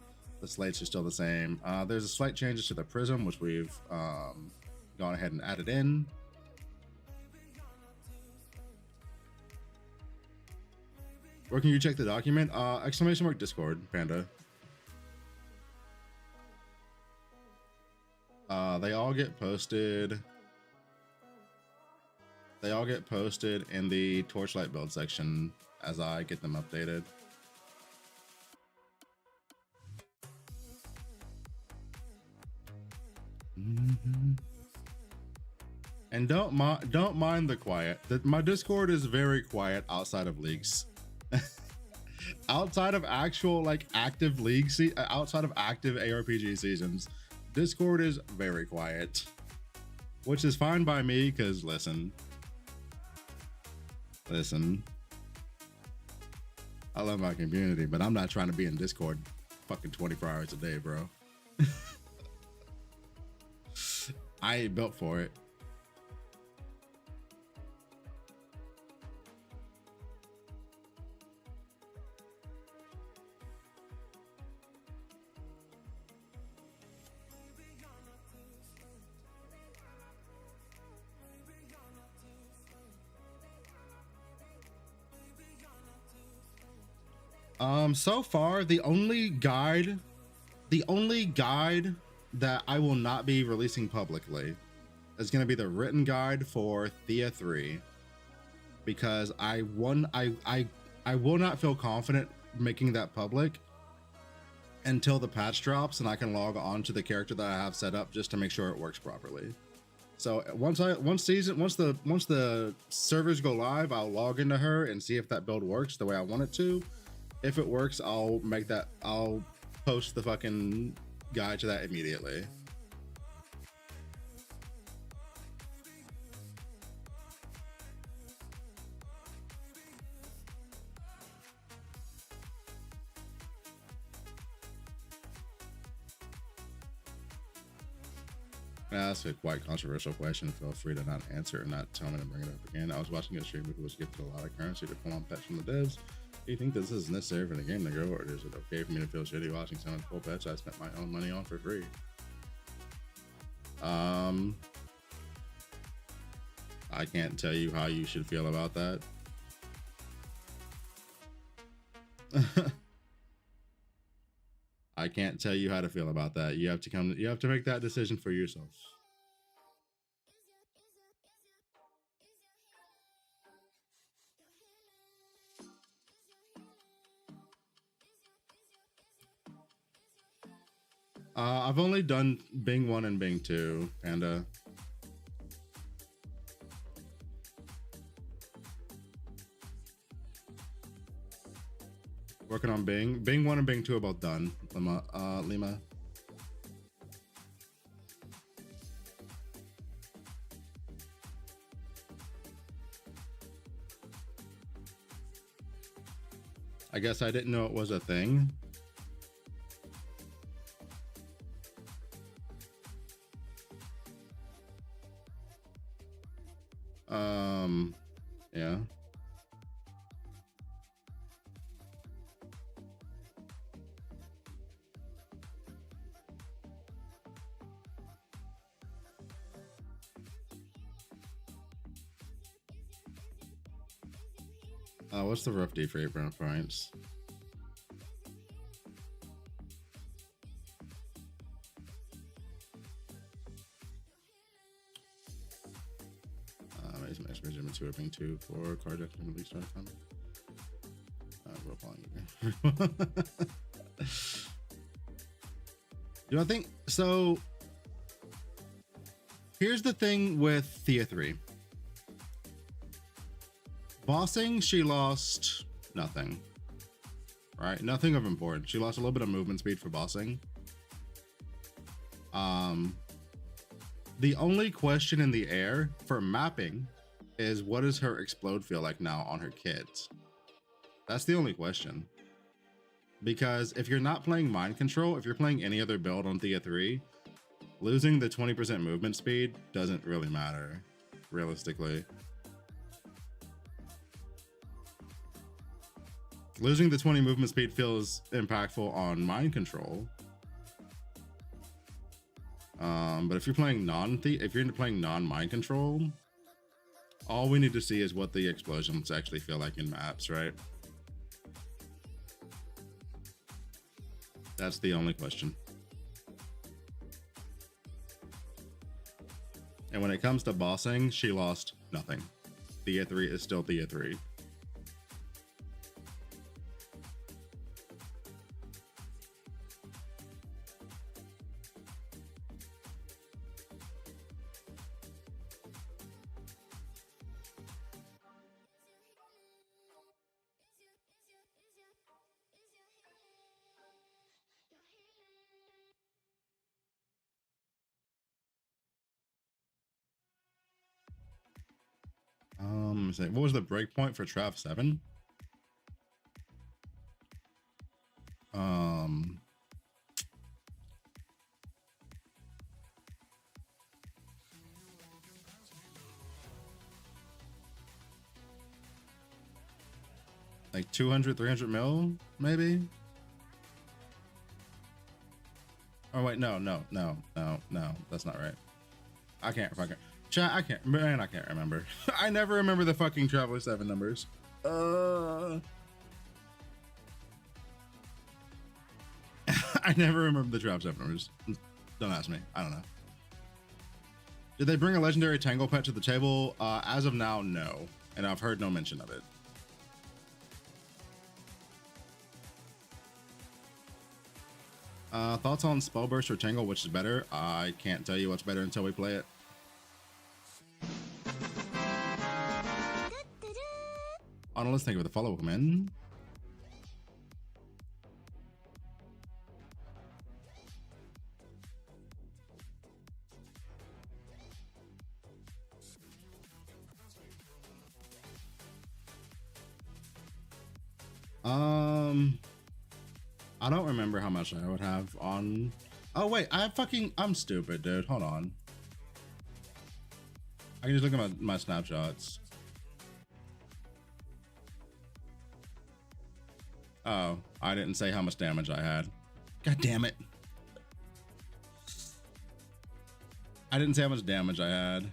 The slates are still the same. There's a slight changes to the prism, which we've gone ahead and added in. Where can you check the document? Exclamation mark Discord, Panda. They all get posted. They all get posted in the Torchlight build section as I get them updated. And don't mind the quiet. My Discord is very quiet outside of leagues. Outside of actual like active league outside of active ARPG seasons, Discord is very quiet, which is fine by me because listen, I love my community, but I'm not trying to be in Discord fucking 24 hours a day, bro. I ain't built for it. So far, the only guide that I will not be releasing publicly is going to be the written guide for Thea 3, because I will not feel confident making that public until the patch drops and I can log on to the character that I have set up just to make sure it works properly. So once the servers go live, I'll log into her and see if that build works the way I want it to. If it works, I'll post the fucking guide to that immediately. That's a quite controversial question. Feel free to not answer or not tell me to bring it up again. I was watching a streamer who was gifted a lot of currency to pull on pets from the devs. Do you think this is necessary for the game to grow, or is it okay for me to feel shitty watching someone pull pets I spent my own money on for free? I can't tell you how you should feel about that. I can't tell you how to feel about that. You have to make that decision for yourself. I've only done Bing 1 and Bing 2, Panda. Working on Bing. Bing 1 and Bing 2 are both done. Lima. I guess I didn't know it was a thing. Yeah. What's the rough D for 8 brown points? Measurement 2 or Bing 2 for carjack and release start time. We're applying here. You know, I think so. Here's the thing with Thea 3. Bossing, she lost nothing. Right? Nothing of importance. She lost a little bit of movement speed for bossing. The only question in the air for mapping is, what does her explode feel like now on her kids? That's the only question. Because if you're not playing mind control, if you're playing any other build on Thea 3, losing the 20% movement speed doesn't really matter, realistically. Losing the 20 movement speed feels impactful on mind control. But if you're playing non-mind control, all we need to see is what the explosions actually feel like in maps, right? That's the only question. And when it comes to bossing, she lost nothing. Thea 3 is still Thea 3. What was the breakpoint for Trav 7? Like 200, 300 mil, maybe? Oh wait, no, that's not right. I can't fucking chat. I can't remember. I never remember the fucking Traveler 7 numbers. I never remember the Trav 7 numbers. Don't ask me. I don't know. Did they bring a legendary Tangle pet to the table? As of now, no. And I've heard no mention of it. Thoughts on Spell Burst or Tangle, which is better? I can't tell you what's better until we play it. Honest, thank you for the follow, come in. I don't remember how much I would have on. Oh wait, I'm stupid, dude. Hold on. I can just look at my snapshots. Oh, I didn't say how much damage I had. God damn it. I didn't say how much damage I had.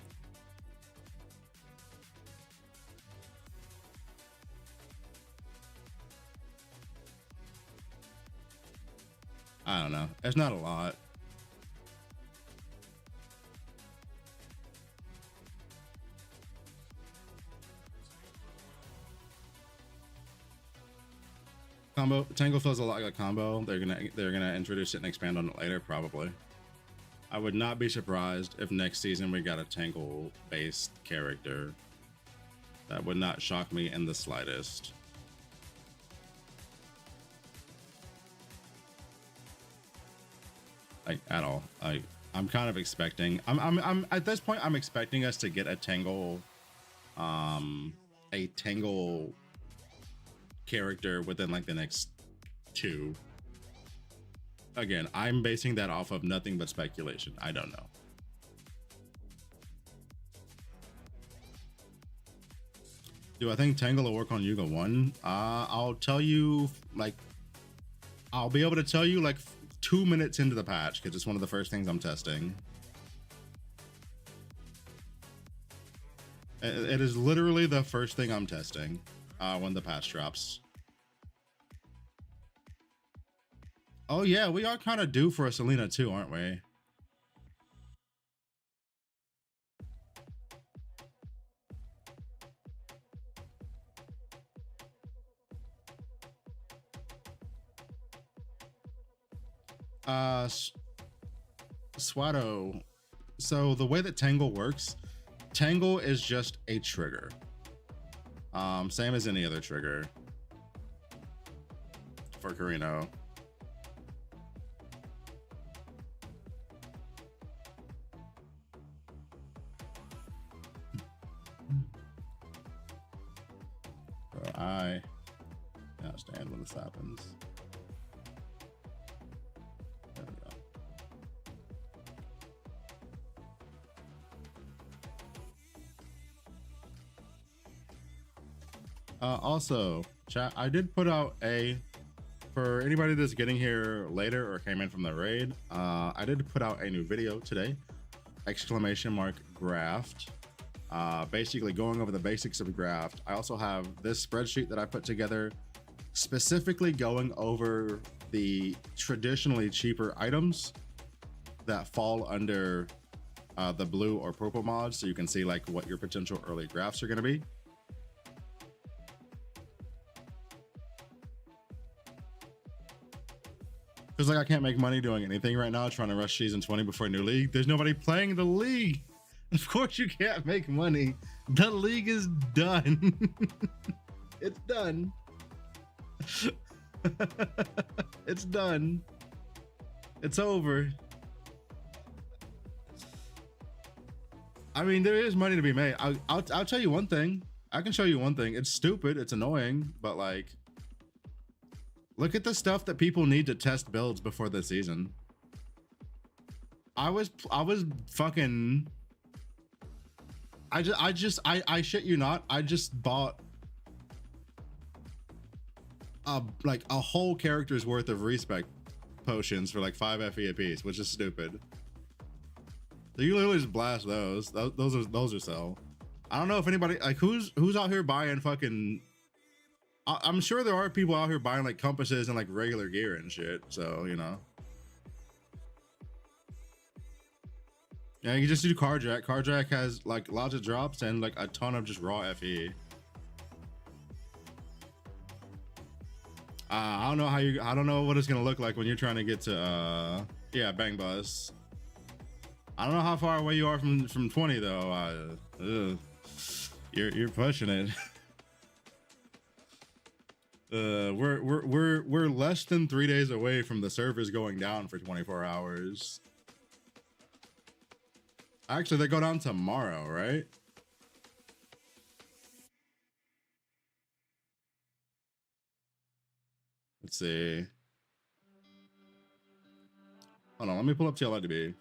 I don't know. It's not a lot. Combo Tangle feels a lot like a combo. They're gonna introduce it and expand on it later, probably. I would not be surprised if next season we got a Tangle based character. That would not shock me in the slightest. Like at all. Like I'm kind of expecting. I'm at this point. I'm expecting us to get a Tangle character within like the next 2. Again, I'm basing that off of nothing but speculation. I don't know. Do I think Tangle will work on Yuga 1? I'll tell you, like, I'll be able to tell you like 2 minutes into the patch because it's one of the first things I'm testing. It is literally the first thing I'm testing when the patch drops. Oh yeah, we are kind of due for a Selena too, aren't we? Swato. So the way that Tangle works, Tangle is just a trigger. Same as any other trigger for Carino. So I understand when this happens. There we go. Also, chat, I did put out for anybody that's getting here later or came in from the raid, I did put out a new video today, ! Graft, basically going over the basics of Graft. I also have this spreadsheet that I put together specifically going over the traditionally cheaper items that fall under the blue or purple mods, so you can see like what your potential early Grafts are going to be. Because like I can't make money doing anything right now, trying to rush season 20 before a new league. There's nobody playing the league. Of course you can't make money. The league is done. It's done. It's done. It's over. I mean, there is money to be made. I'll tell you one thing. I can show you one thing. It's stupid. It's annoying, but like, look at the stuff that people need to test builds before the season. I was fucking. I shit you not. I just bought like a whole character's worth of respec potions for like 5 FE a piece, which is stupid. So you literally just blast those. Those are sell. I don't know if anybody like who's out here buying fucking. I'm sure there are people out here buying like compasses and like regular gear and shit. So, you know. Yeah, you can just do Carjack. Carjack has like lots of drops and like a ton of just raw FE. I don't know what it's gonna look like when you're trying to get to yeah, Bang Bus. I don't know how far away you are from 20 though. You're pushing it. We're less than 3 days away from the servers going down for 24 hours. Actually, they go down tomorrow, right? Let's see. Hold on, let me pull up TLIDB.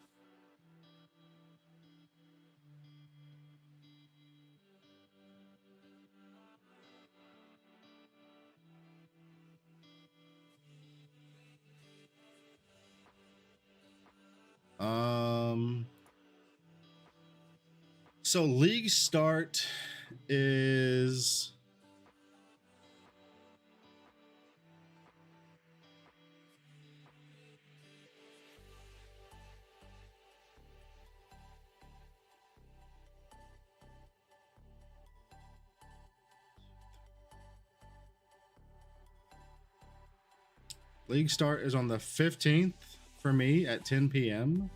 So league start is on the 15th for me at 10 p.m.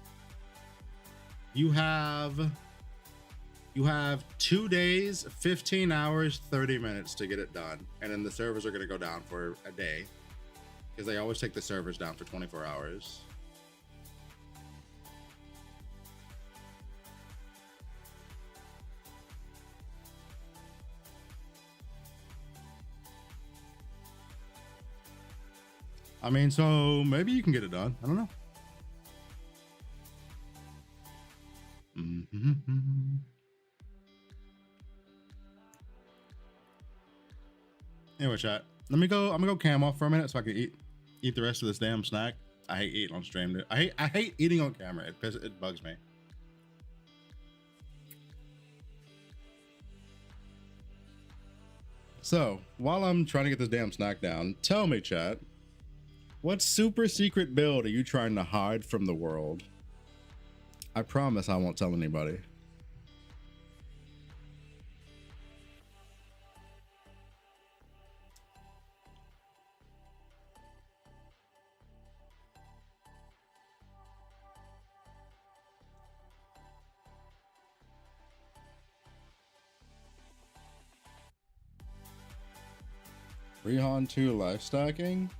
You have 2 days, 15 hours, 30 minutes to get it done. And then the servers are going to go down for a day because they always take the servers down for 24 hours. I mean, so maybe you can get it done. I don't know. Mm-hmm. Anyway, chat. I'm gonna go cam off for a minute so I can eat the rest of this damn snack. I hate eating on stream, dude. I hate eating on camera. It bugs me. So while I'm trying to get this damn snack down, tell me, chat, what super secret build are you trying to hide from the world? I promise I won't tell anybody. Rehan 2 life stacking?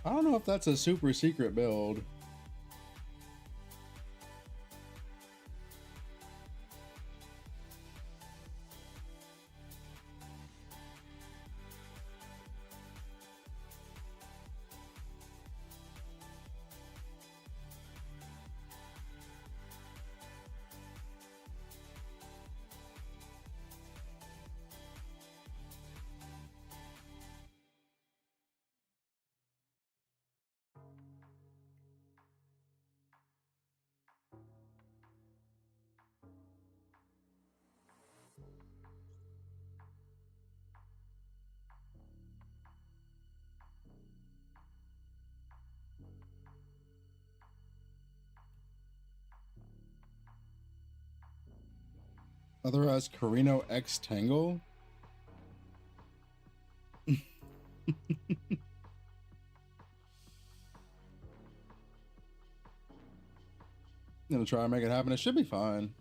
I don't know if that's a super secret build. Otherwise, Carino X Tangle? Gonna try and make it happen. It should be fine.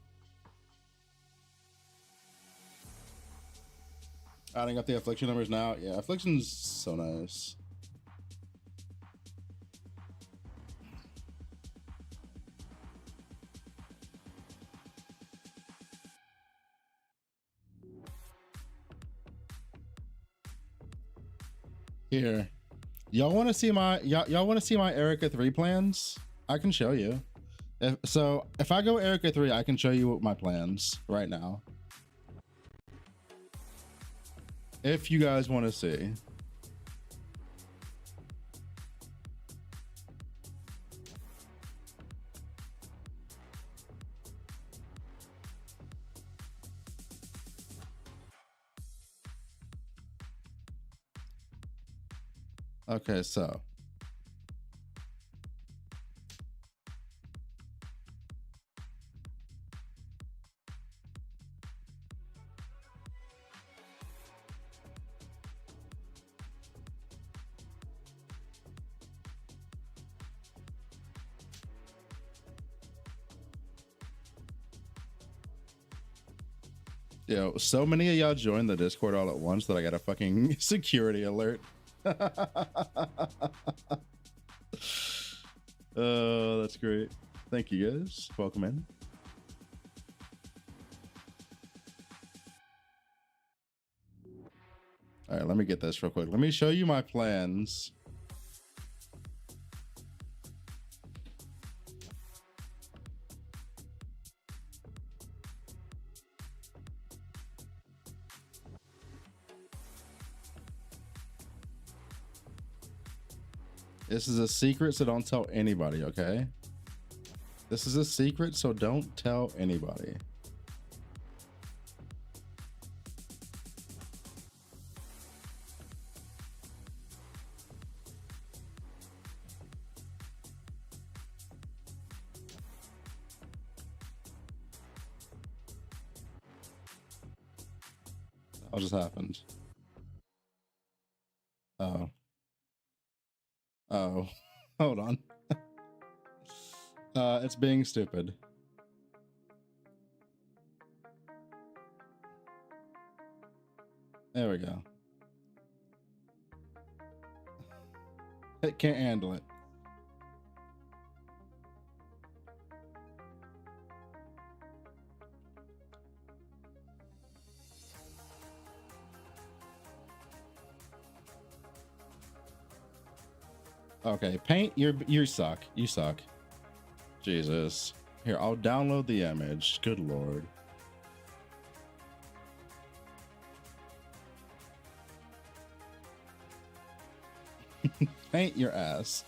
Adding up the affliction numbers now. Yeah, affliction's so nice. Here, y'all want to see my y'all want to see my Erica 3 plans? I can show you. If I go Erica 3, I can show you my plans right now. If you guys want to see. Okay, so yo, so many of y'all joined the Discord all at once that I got a fucking security alert. Oh, that's great. Thank you guys. Welcome in. All right, let me get this real quick. Let me show you my plans. This is a secret, so don't tell anybody, okay? This is a secret, so don't tell anybody. What just happened? Oh. Oh. Hold on. It's being stupid. There we go. It can't handle it. Okay, Paint, you suck. You suck. Jesus. Here, I'll download the image. Good lord. Paint your ass.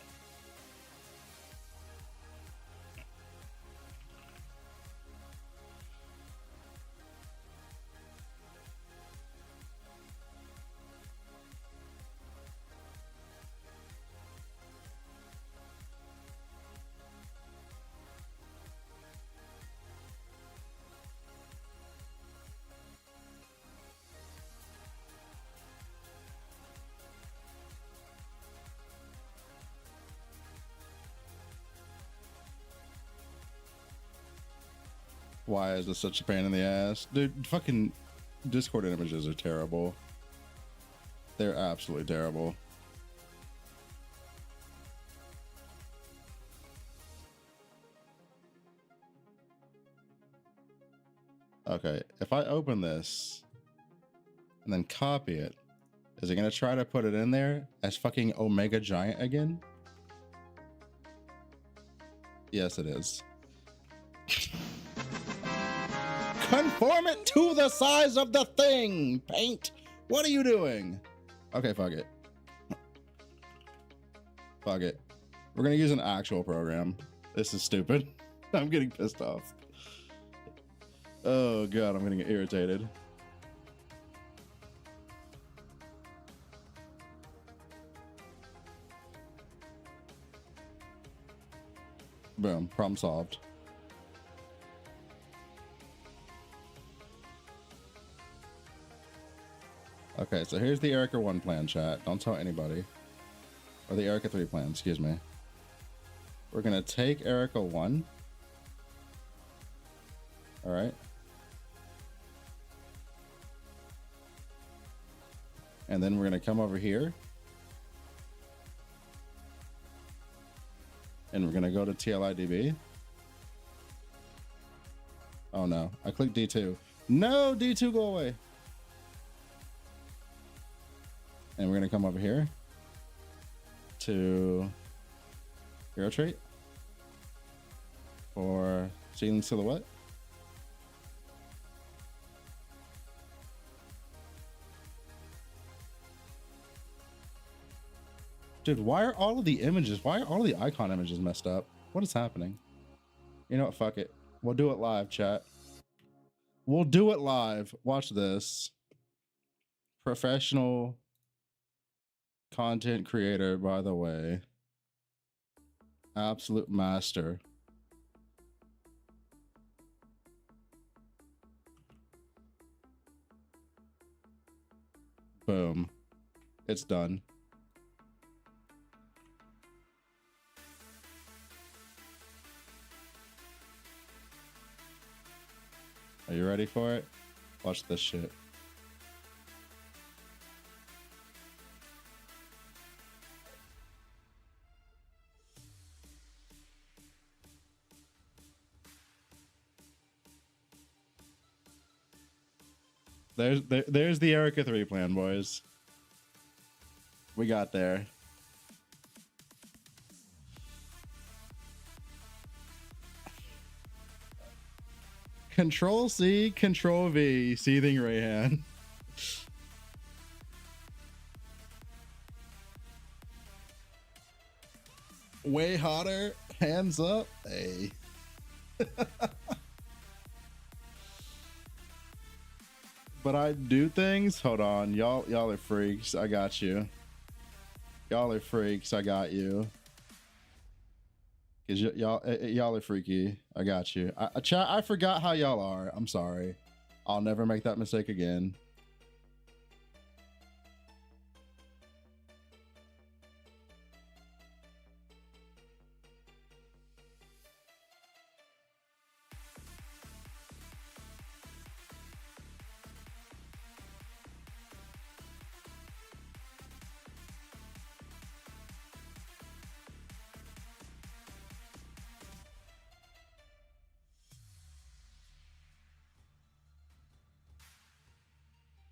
Why is this such a pain in the ass? Dude, fucking Discord images are terrible. They're absolutely terrible. Okay, if I open this and then copy it, is it gonna try to put it in there as fucking Omega Giant again? Yes, it is. Conform it to the size of the thing, Paint. What are you doing? Okay, fuck it. Fuck it. We're gonna use an actual program. This is stupid. I'm getting pissed off. Oh god, I'm gonna get irritated. Boom, problem solved. Okay, so here's the Erica 1 plan, chat. Don't tell anybody. Or the Erica 3 plan, excuse me. We're gonna take Erica 1. All right. And then we're gonna come over here. And we're gonna go to TLIDB. Oh no, I clicked D2. No, D2, go away. And we're gonna come over here to hero trait for ceiling silhouette. Dude, why are all of the images, why are all of the icon images messed up? What is happening? You know what, fuck it. We'll do it live, chat. We'll do it live. Watch this. Professional content creator, by the way. Absolute master. Boom. It's done. Are you ready for it? Watch this shit. There's the Erica 3 plan, boys. We got there. Control C, Control V, Seething Rayhan. Way hotter, hands up. Hey. But I do things. Hold on, y'all are freaks. I got you. Y'all are freaks. I got you. Cause y'all are freaky. I got you. Chat, I forgot how y'all are. I'm sorry. I'll never make that mistake again.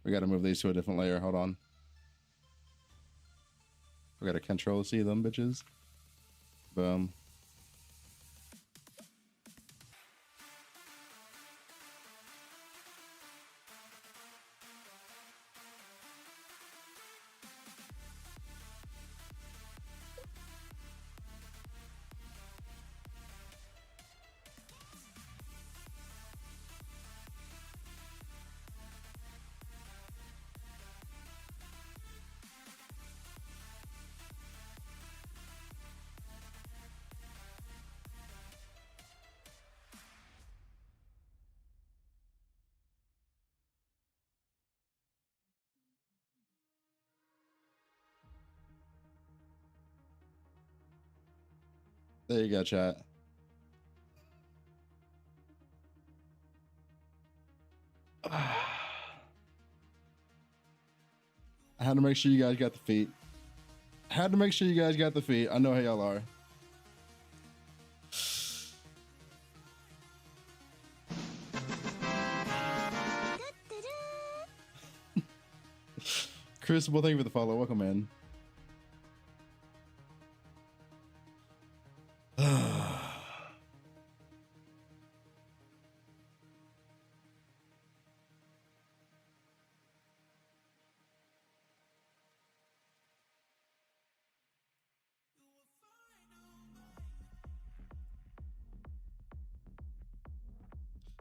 We got to move these to a different layer. Hold on. We got to control C them bitches. Boom. There you go, chat. I had to make sure you guys got the feet. I know how y'all are. Crucible, thank you for the follow. Welcome in.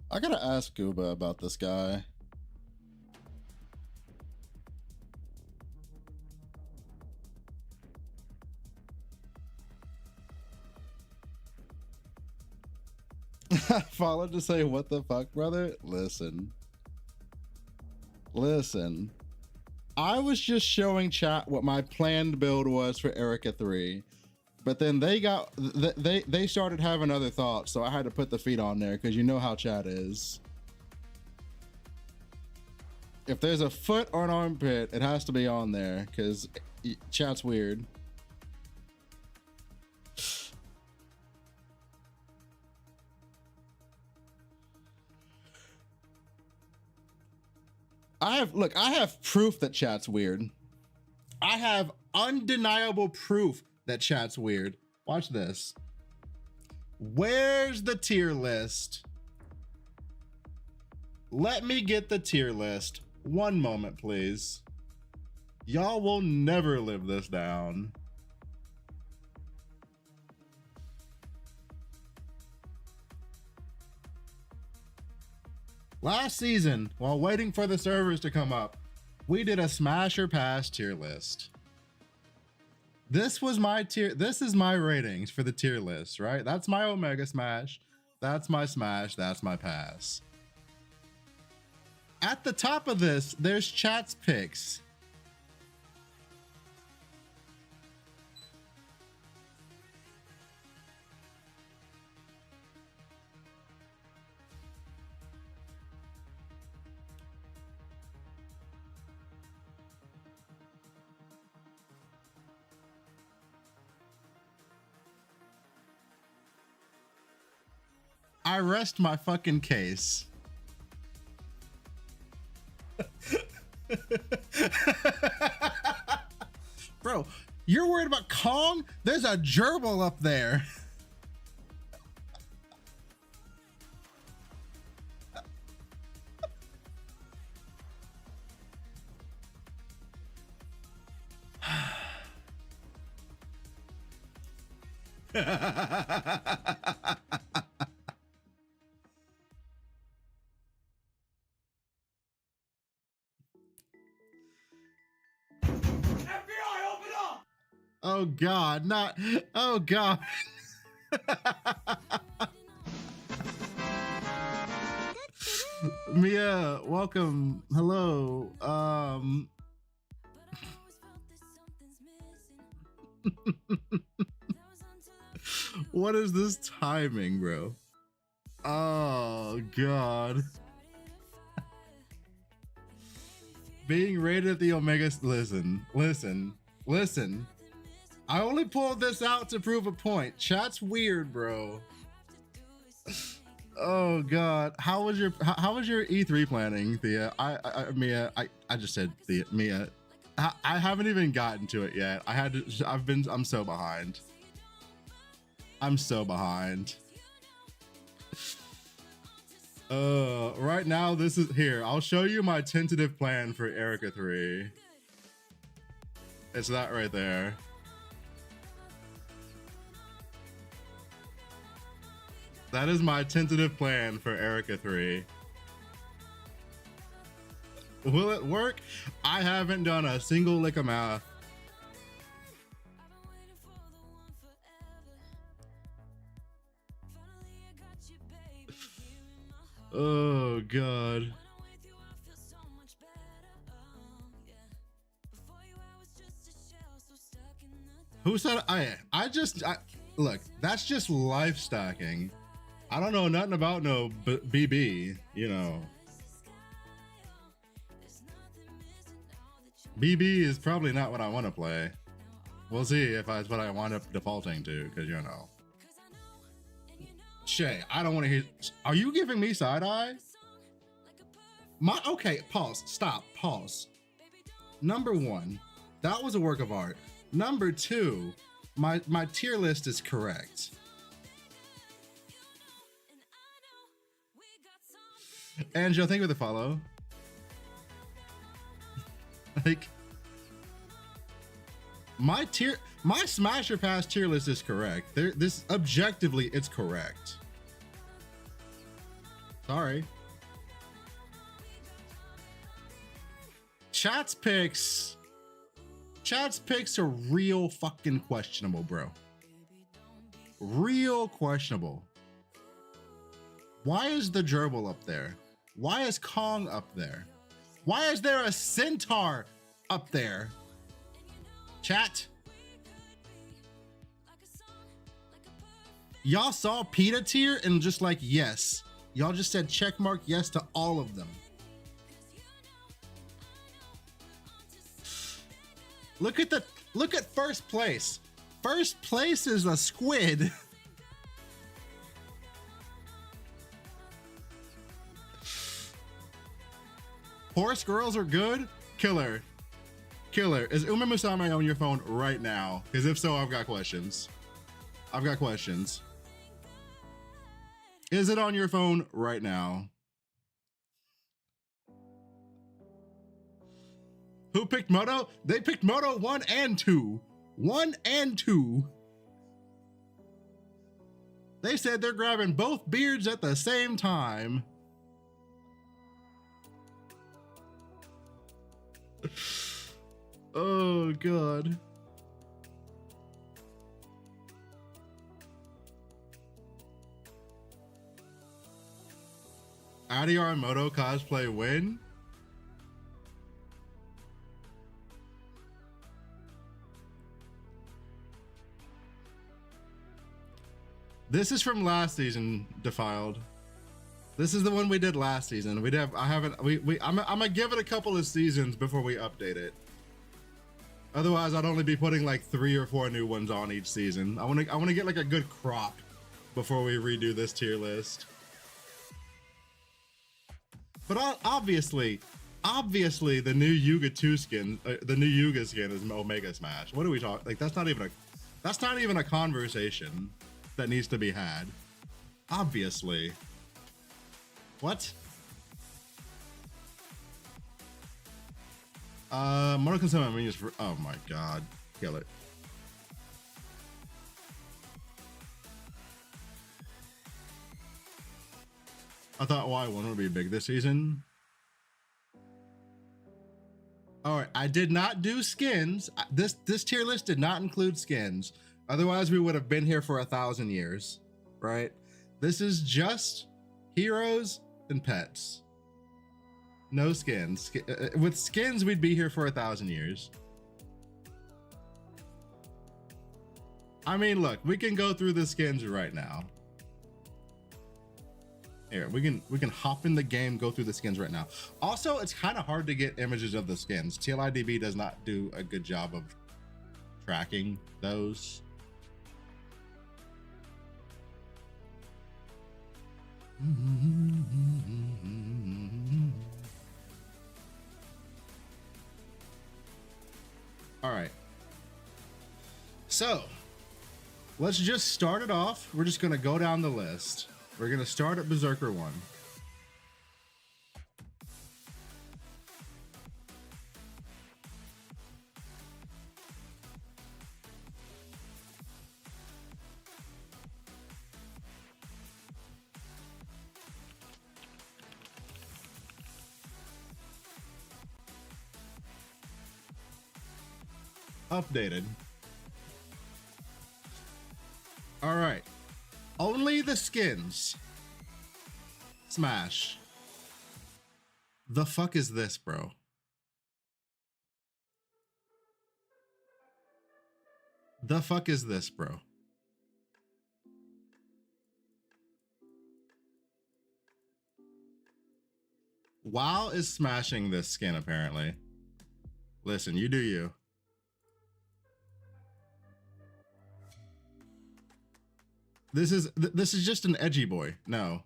I gotta ask Gooba about this guy. Followed to say, what the fuck, brother? Listen. I was just showing chat what my planned build was for Erica 3. But then they started having other thoughts, so I had to put the feet on there because you know how chat is. If there's a foot or an armpit, it has to be on there because chat's weird. I have proof that chat's weird. I have undeniable proof that chat's weird. Watch this. Where's the tier list? Let me get the tier list. One moment, please. Y'all will never live this down. Last season, while waiting for the servers to come up, we did a smash or pass tier list. This was my tier. This is my ratings for the tier list, right? That's my Omega Smash. That's my Smash. That's my pass. At the top of this, there's chat's picks. I rest my fucking case. Bro, you're worried about Kong? There's a gerbil up there. Oh God, not, oh God. Mia, welcome, hello. What is this timing, bro? Oh God. Being rated at the Omega, listen. I only pulled this out to prove a point. Chat's weird, bro. Oh God, how was your E3 planning, Thea? Mia, I just said Thea, Mia. I haven't even gotten to it yet. I'm so behind. I'm so behind. Right now this is here. I'll show you my tentative plan for Erica 3. It's that right there. That is my tentative plan for Erica 3. Will it work? I haven't done a single lick of math. Oh God. Who said I look, that's just life stacking. I don't know nothing about no BB, you know. BB is probably not what I want to play. We'll see if it's what I wind up defaulting to, because you know. Shay, I don't want to hear. Are you giving me side eye? Okay, pause, stop, pause. Number one, that was a work of art. Number two, my tier list is correct. Angel, thank you for the follow. Like, my Smash or Pass tier list is correct. This objectively, it's correct. Sorry. Chat's picks are real fucking questionable, bro. Real questionable. Why is the gerbil up there? Why is Kong up there? Why is there a centaur up there? Chat. Y'all saw PETA tier and just like, yes. Y'all just said check mark yes to all of them. Look at first place. First place is a squid. Horse girls are good. Killer. Is Uma Musume on your phone right now? Because if so, I've got questions. Is it on your phone right now? Who picked Moto? They picked Moto 1 and 2. 1 and 2. They said they're grabbing both beards at the same time. Oh God. Adiar Moto cosplay win? This is from last season, Defiled. This is the one we did last season. I'm gonna give it a couple of seasons before we update it. Otherwise, I'd only be putting like 3 or 4 new ones on each season. I wanna get like a good crop before we redo this tier list. But obviously, the new Yuga 2 skin, the new Yuga skin is Omega Smash. What are we talking? Like that's not even a conversation that needs to be had. Obviously. What? Mono Consuming minions for, oh my God, kill it. I thought Y1 would be big this season. All right, I did not do skins. This tier list did not include skins. Otherwise, we would have been here for 1,000 years, right? This is just heroes and pets. No skins. With skins, we'd be here for 1,000 years. I mean, look, we can go through the skins right now. Here, we can hop in the game, go through the skins right now. Also, it's kind of hard to get images of the skins. TLIDB does not do a good job of tracking those. All right. So let's just start it off. We're just going to go down the list. We're going to start at Berserker 1. Updated. All right. Only the skins. Smash. The fuck is this, bro? The fuck is this, bro? WoW is smashing this skin, apparently. Listen, you do you. This is just an edgy boy. No.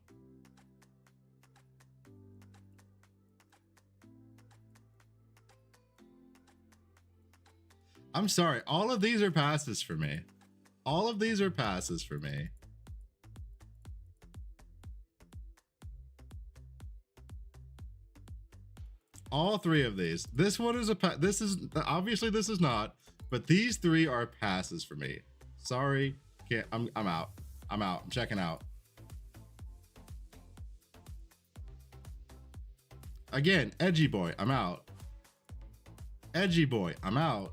I'm sorry. All of these are passes for me. All of these are passes for me. All three of these. This one is a this is obviously this is not, but these three are passes for me. Sorry. Can't I'm out. I'm out. I'm checking out. Again, edgy boy, I'm out. Edgy boy, I'm out.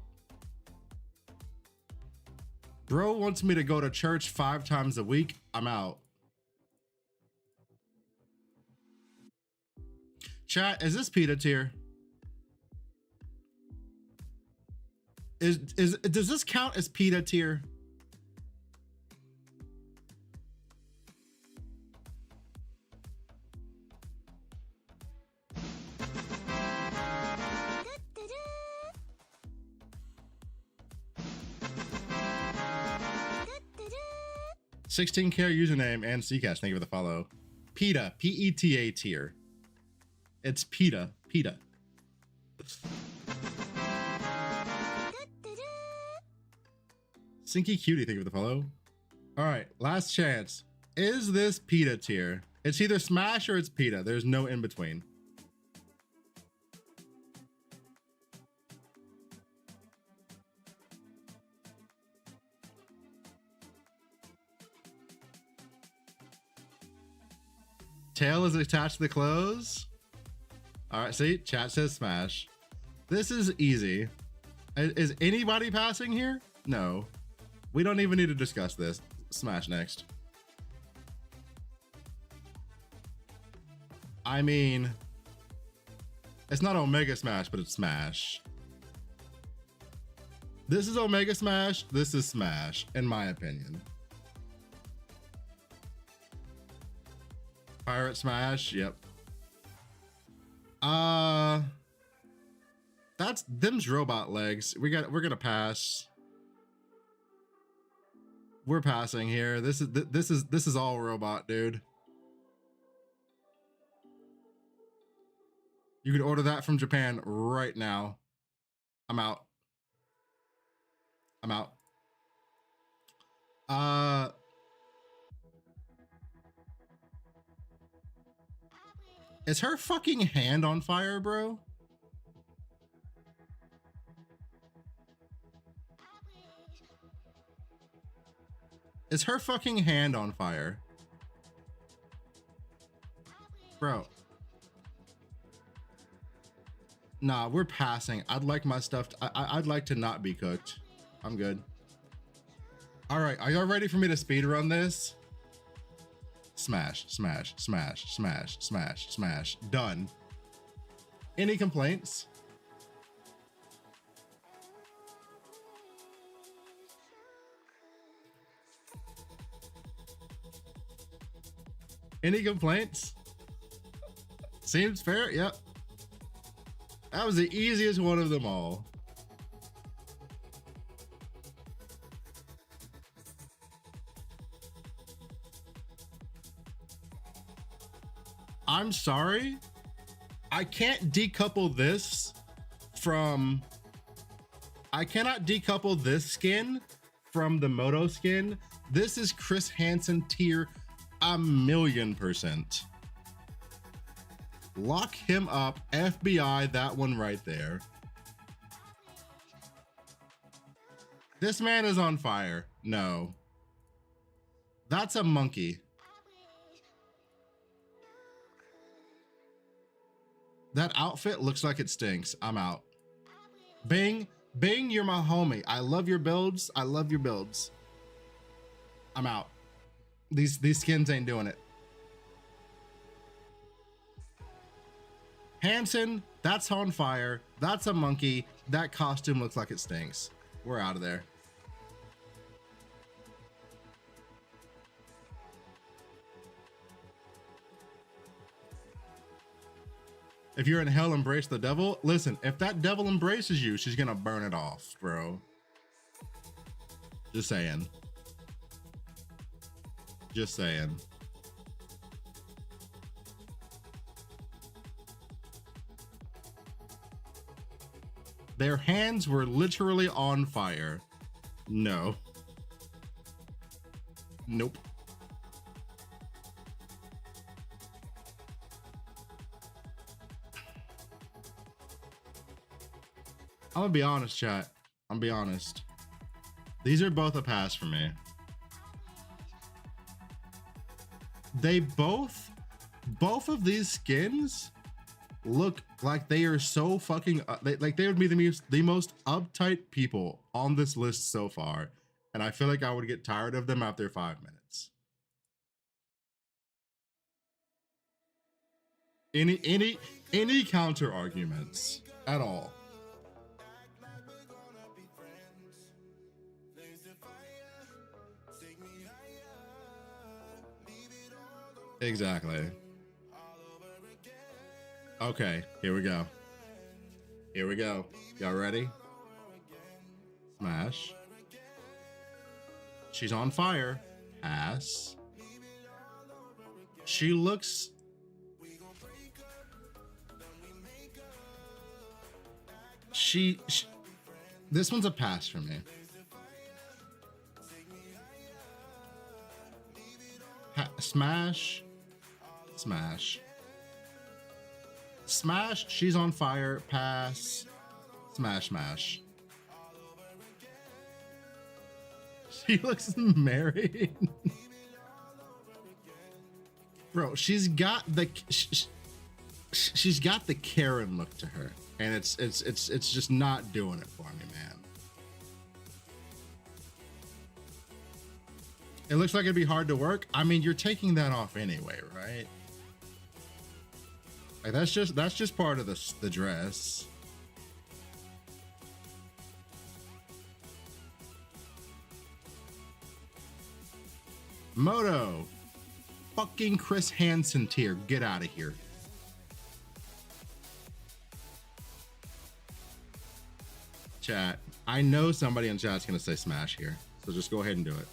Bro wants me to go to church 5 times a week. I'm out. Chat, is this PETA tier? Does this count as PETA tier? $16K username and Ccash. Thank you for the follow. PETA, PETA tier. It's PETA, PETA. Sinky Cutie, thank you for the follow. All right, last chance. Is this PETA tier? It's either Smash or it's PETA. There's no in between. Tail is attached to the clothes. All right, see, chat says Smash. This is easy. Is anybody passing here? No. We don't even need to discuss this. Smash next. I mean, it's not Omega Smash, but it's Smash. This is Omega Smash. This is Smash, in my opinion. Pirate Smash, yep. That's them's robot legs. We're gonna pass. We're passing here. This is all robot, dude. You could order that from Japan right now. I'm out. I'm out. Is her fucking hand on fire, bro? Is her fucking hand on fire? Bro. Nah, we're passing. I'd like my stuff. I'd like to not be cooked. I'm good. All right, are y'all ready for me to speed run this? Smash, smash, smash, smash, smash, smash. Done. Any complaints? Any complaints? Seems fair. Yep. That was the easiest one of them all. I'm sorry. I can't decouple this from, I cannot decouple this skin from the Moto skin. This is Chris Hansen tier 1,000,000%. Lock him up, FBI, that one right there. This man is on fire. No. That's a monkey. That outfit looks like it stinks. I'm out. Bing, Bing, you're my homie. I love your builds. I love your builds. I'm out. These skins ain't doing it. Hanson, that's on fire. That's a monkey. That costume looks like it stinks. We're out of there. If you're in hell, embrace the devil. Listen, if that devil embraces you, she's gonna burn it off, bro. Just saying. Just saying. Their hands were literally on fire. No. Nope. I'm gonna be honest, chat. I'm gonna be honest. These are both a pass for me. They both of these skins look like they are so fucking like they would be the most uptight people on this list so far, and I feel like I would get tired of them after 5 minutes. Any counter arguments at all? Exactly. Okay, here we go. Here we go. Y'all ready? Smash. She's on fire. Pass. She looks... She this one's a pass for me. Smash. Smash. Smash, she's on fire. Pass. Smash, smash. She looks married. Bro, she's got the she's got the Karen look to her, and it's just not doing it for me, man. It looks like it'd be hard to work. I mean, you're taking that off anyway, right? Like that's just part of the dress. Moto, fucking Chris Hansen tier, get out of here. Chat, I know somebody in chat's gonna say smash here, so just go ahead and do it.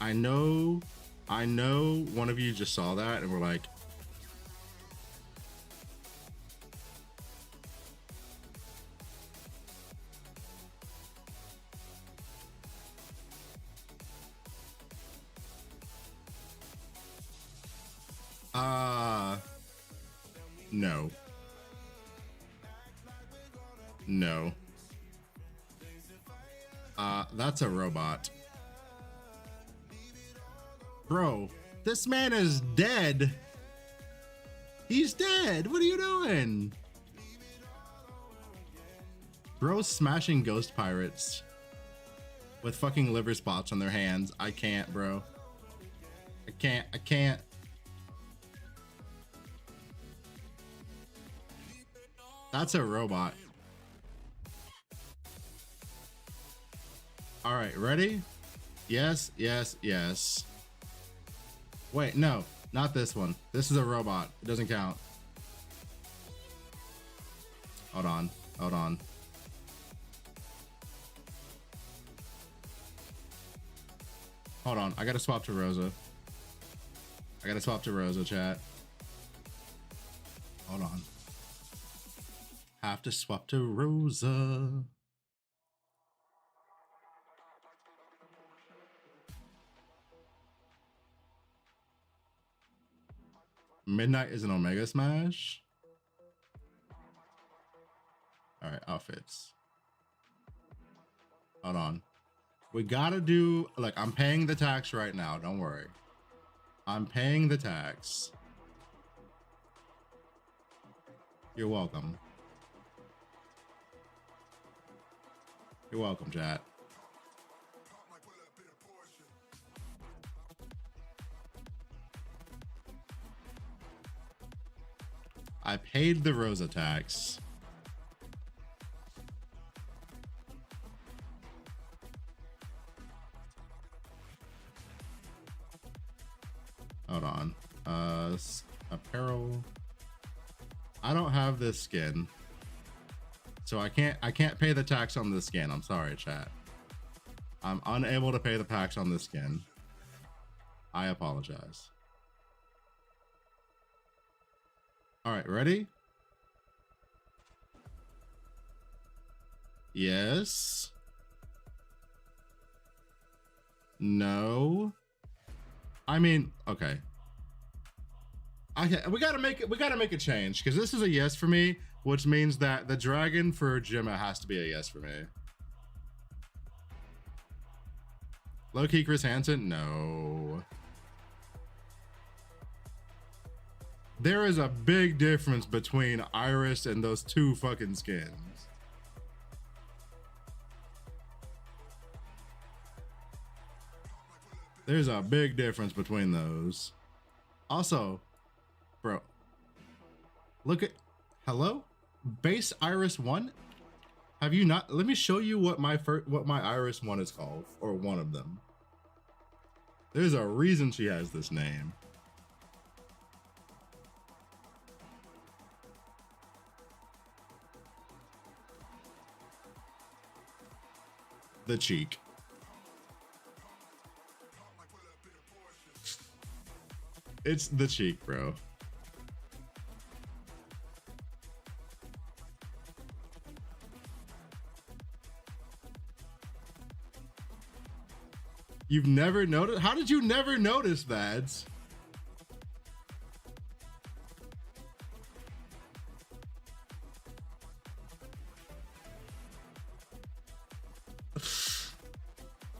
I know one of you just saw that and we're like, no. No. That's a robot. Bro, this man is dead. He's dead. What are you doing? Bro's smashing ghost pirates with fucking liver spots on their hands. I can't, bro. I can't. That's a robot. All right, ready? Yes, yes, yes. Wait, no, not this one. This is a robot. It doesn't count. Hold on, hold on. Hold on, I gotta swap to Rosa. I gotta swap to Rosa, chat. Hold on. Have to swap to Rosa. Midnight is an Omega Smash. All right, outfits. Hold on. We gotta do, like, I'm paying the tax right now. Don't worry. I'm paying the tax. You're welcome. You're welcome, chat. I paid the Rosa tax. Hold on. Apparel. I don't have this skin, so I can't pay the tax on this skin. I'm sorry, chat. I'm unable to pay the tax on this skin. I apologize. All right, ready? Yes. No. I mean, okay. We gotta make a change, because this is a yes for me, which means that the dragon for Gemma has to be a yes for me. Low-key Chris Hansen? No. There is a big difference between Iris and those two fucking skins. There's a big difference between those. Also, bro, look at, hello? Base Iris 1? Have you not? Let me show you what my Iris 1 is called, or one of them. There's a reason she has this name. The cheek. It's the cheek, bro. You've never noticed? How did you never notice that?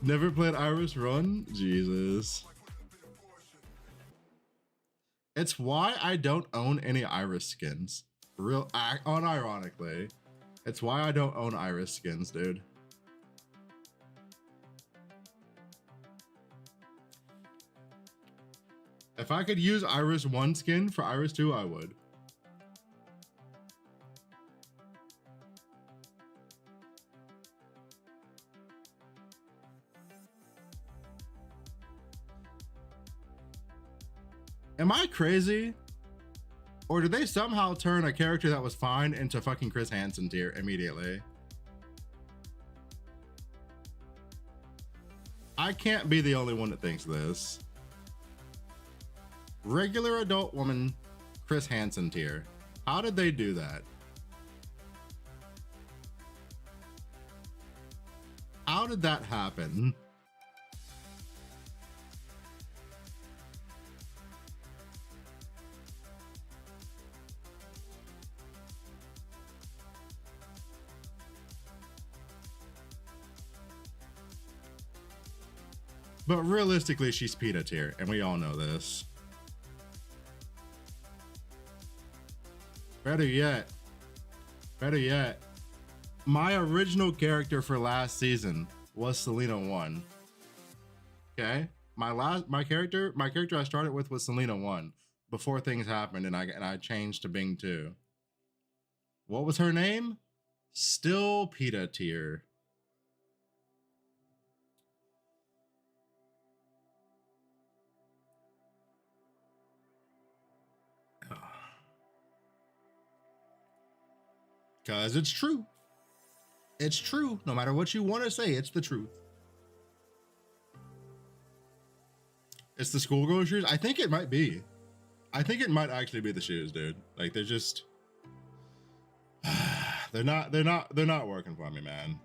Never played Iris Run? Jesus. It's why I don't own any Iris skins. Unironically. It's why I don't own Iris skins, dude. If I could use Iris 1 skin for Iris 2, I would. Am I crazy? Or did they somehow turn a character that was fine into fucking Chris Hansen tier immediately? I can't be the only one that thinks this. Regular adult woman, Chris Hansen tier. How did they do that? How did that happen? But realistically, she's PETA tier, and we all know this. Better yet, my original character for last season was Selena 1. Okay, my character I started with was Selena 1 before things happened, and I changed to Bing 2. What was her name? Still PETA tier. Because it's true. It's true. No matter what you want to say, it's the truth. It's the schoolgirl shoes? I think it might be. I think it might actually be the shoes, dude. Like they're just they're not working for me, man.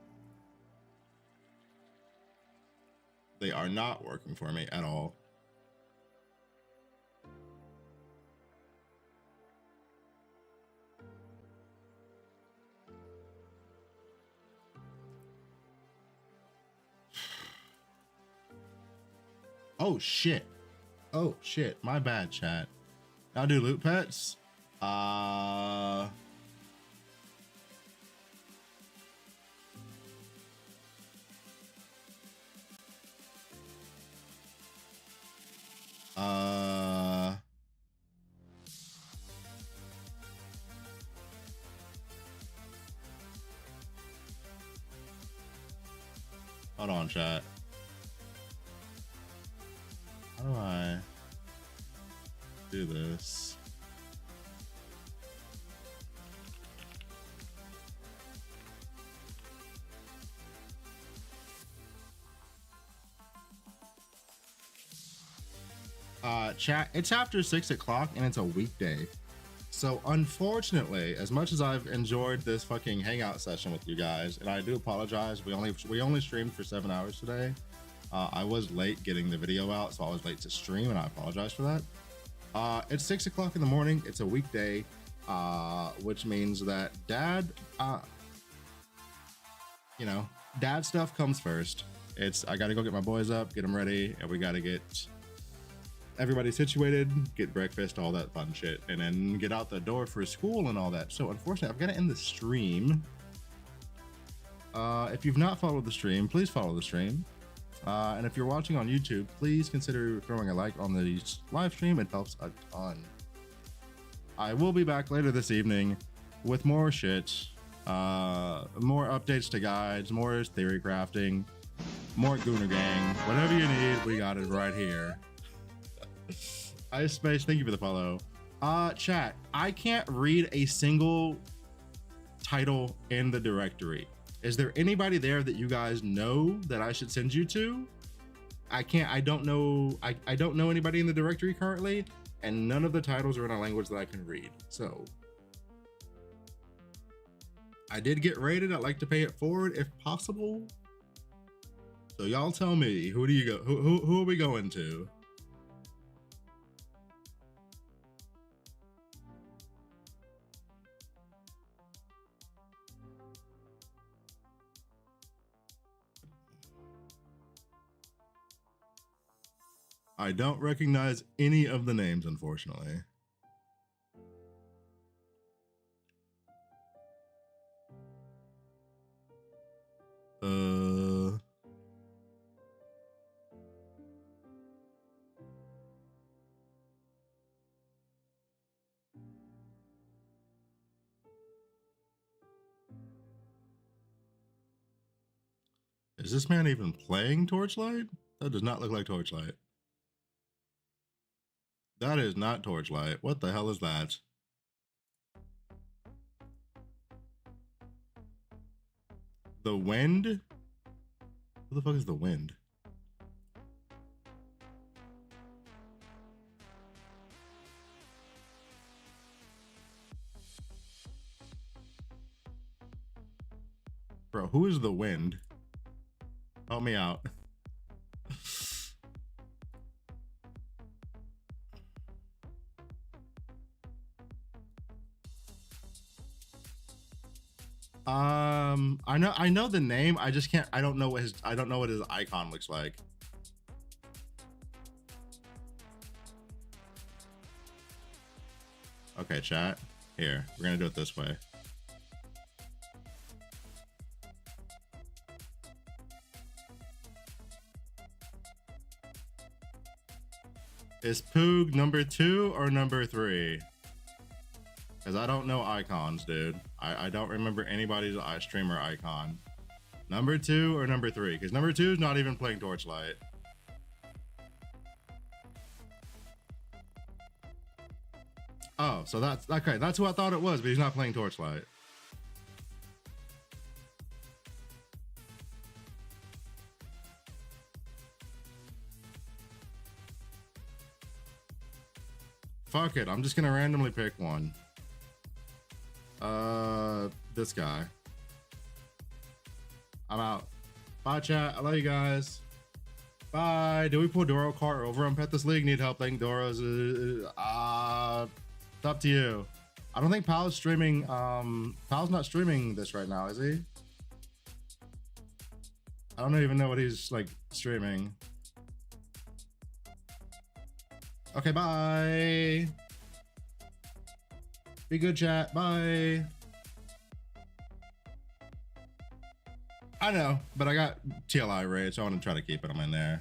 They are not working for me at all. Oh shit. Oh shit. My bad, chat. I'll do loot pets. Hold on, chat. How do I do this? Chat, it's after 6 o'clock and it's a weekday. So unfortunately, as much as I've enjoyed this fucking hangout session with you guys, and I do apologize, we only streamed for 7 hours today. I was late getting the video out, so I was late to stream, and I apologize for that. It's 6 o'clock in the morning. It's a weekday, which means that dad, you know, dad stuff comes first. I gotta go get my boys up, get them ready, and we gotta get everybody situated, get breakfast, all that fun shit, and then get out the door for school and all that. So unfortunately, I've got to end the stream. If you've not followed the stream, please follow the stream. And if you're watching on YouTube, please consider throwing a like on the live stream. It helps a ton. I will be back later this evening with more shit, more updates to guides, more theory crafting, more Gooner Gang. Whatever you need, we got it right here. Ice Space, thank you for the follow. Chat, I can't read a single title in the directory. Is there anybody there that you guys know that I should send you to? I don't know anybody in the directory currently, and none of the titles are in a language that I can read. So I did get rated. I'd like to pay it forward if possible. So y'all tell me, who are we going to? I don't recognize any of the names, unfortunately. Is this man even playing Torchlight? That does not look like Torchlight. That is not Torchlight. What the hell is that? The Wind? Who the fuck is the Wind? Bro, who is the Wind? Help me out. I know the name. I just can't. I don't know what his icon looks like. Okay, chat. Here, we're gonna do it this way. Is Poog number 2 or number 3? Because I don't know icons, dude. I don't remember anybody's streamer icon. Number 2 or number 3? Because number 2 is not even playing Torchlight. Oh, so that's okay. That's who I thought it was, but he's not playing Torchlight. Fuck it. I'm just gonna randomly pick one. This guy. I'm out. Bye, chat. I love you guys. Bye. Do we pull Doro cart over on Pet This League? Need help playing Doro's? It's up to you. I don't think Pal's streaming. Pal's not streaming this right now, is he? I don't even know what he's like streaming. Okay, bye. Be good, chat. Bye. I know, but I got TLI rage, so I want to try to keep it. I'm in there.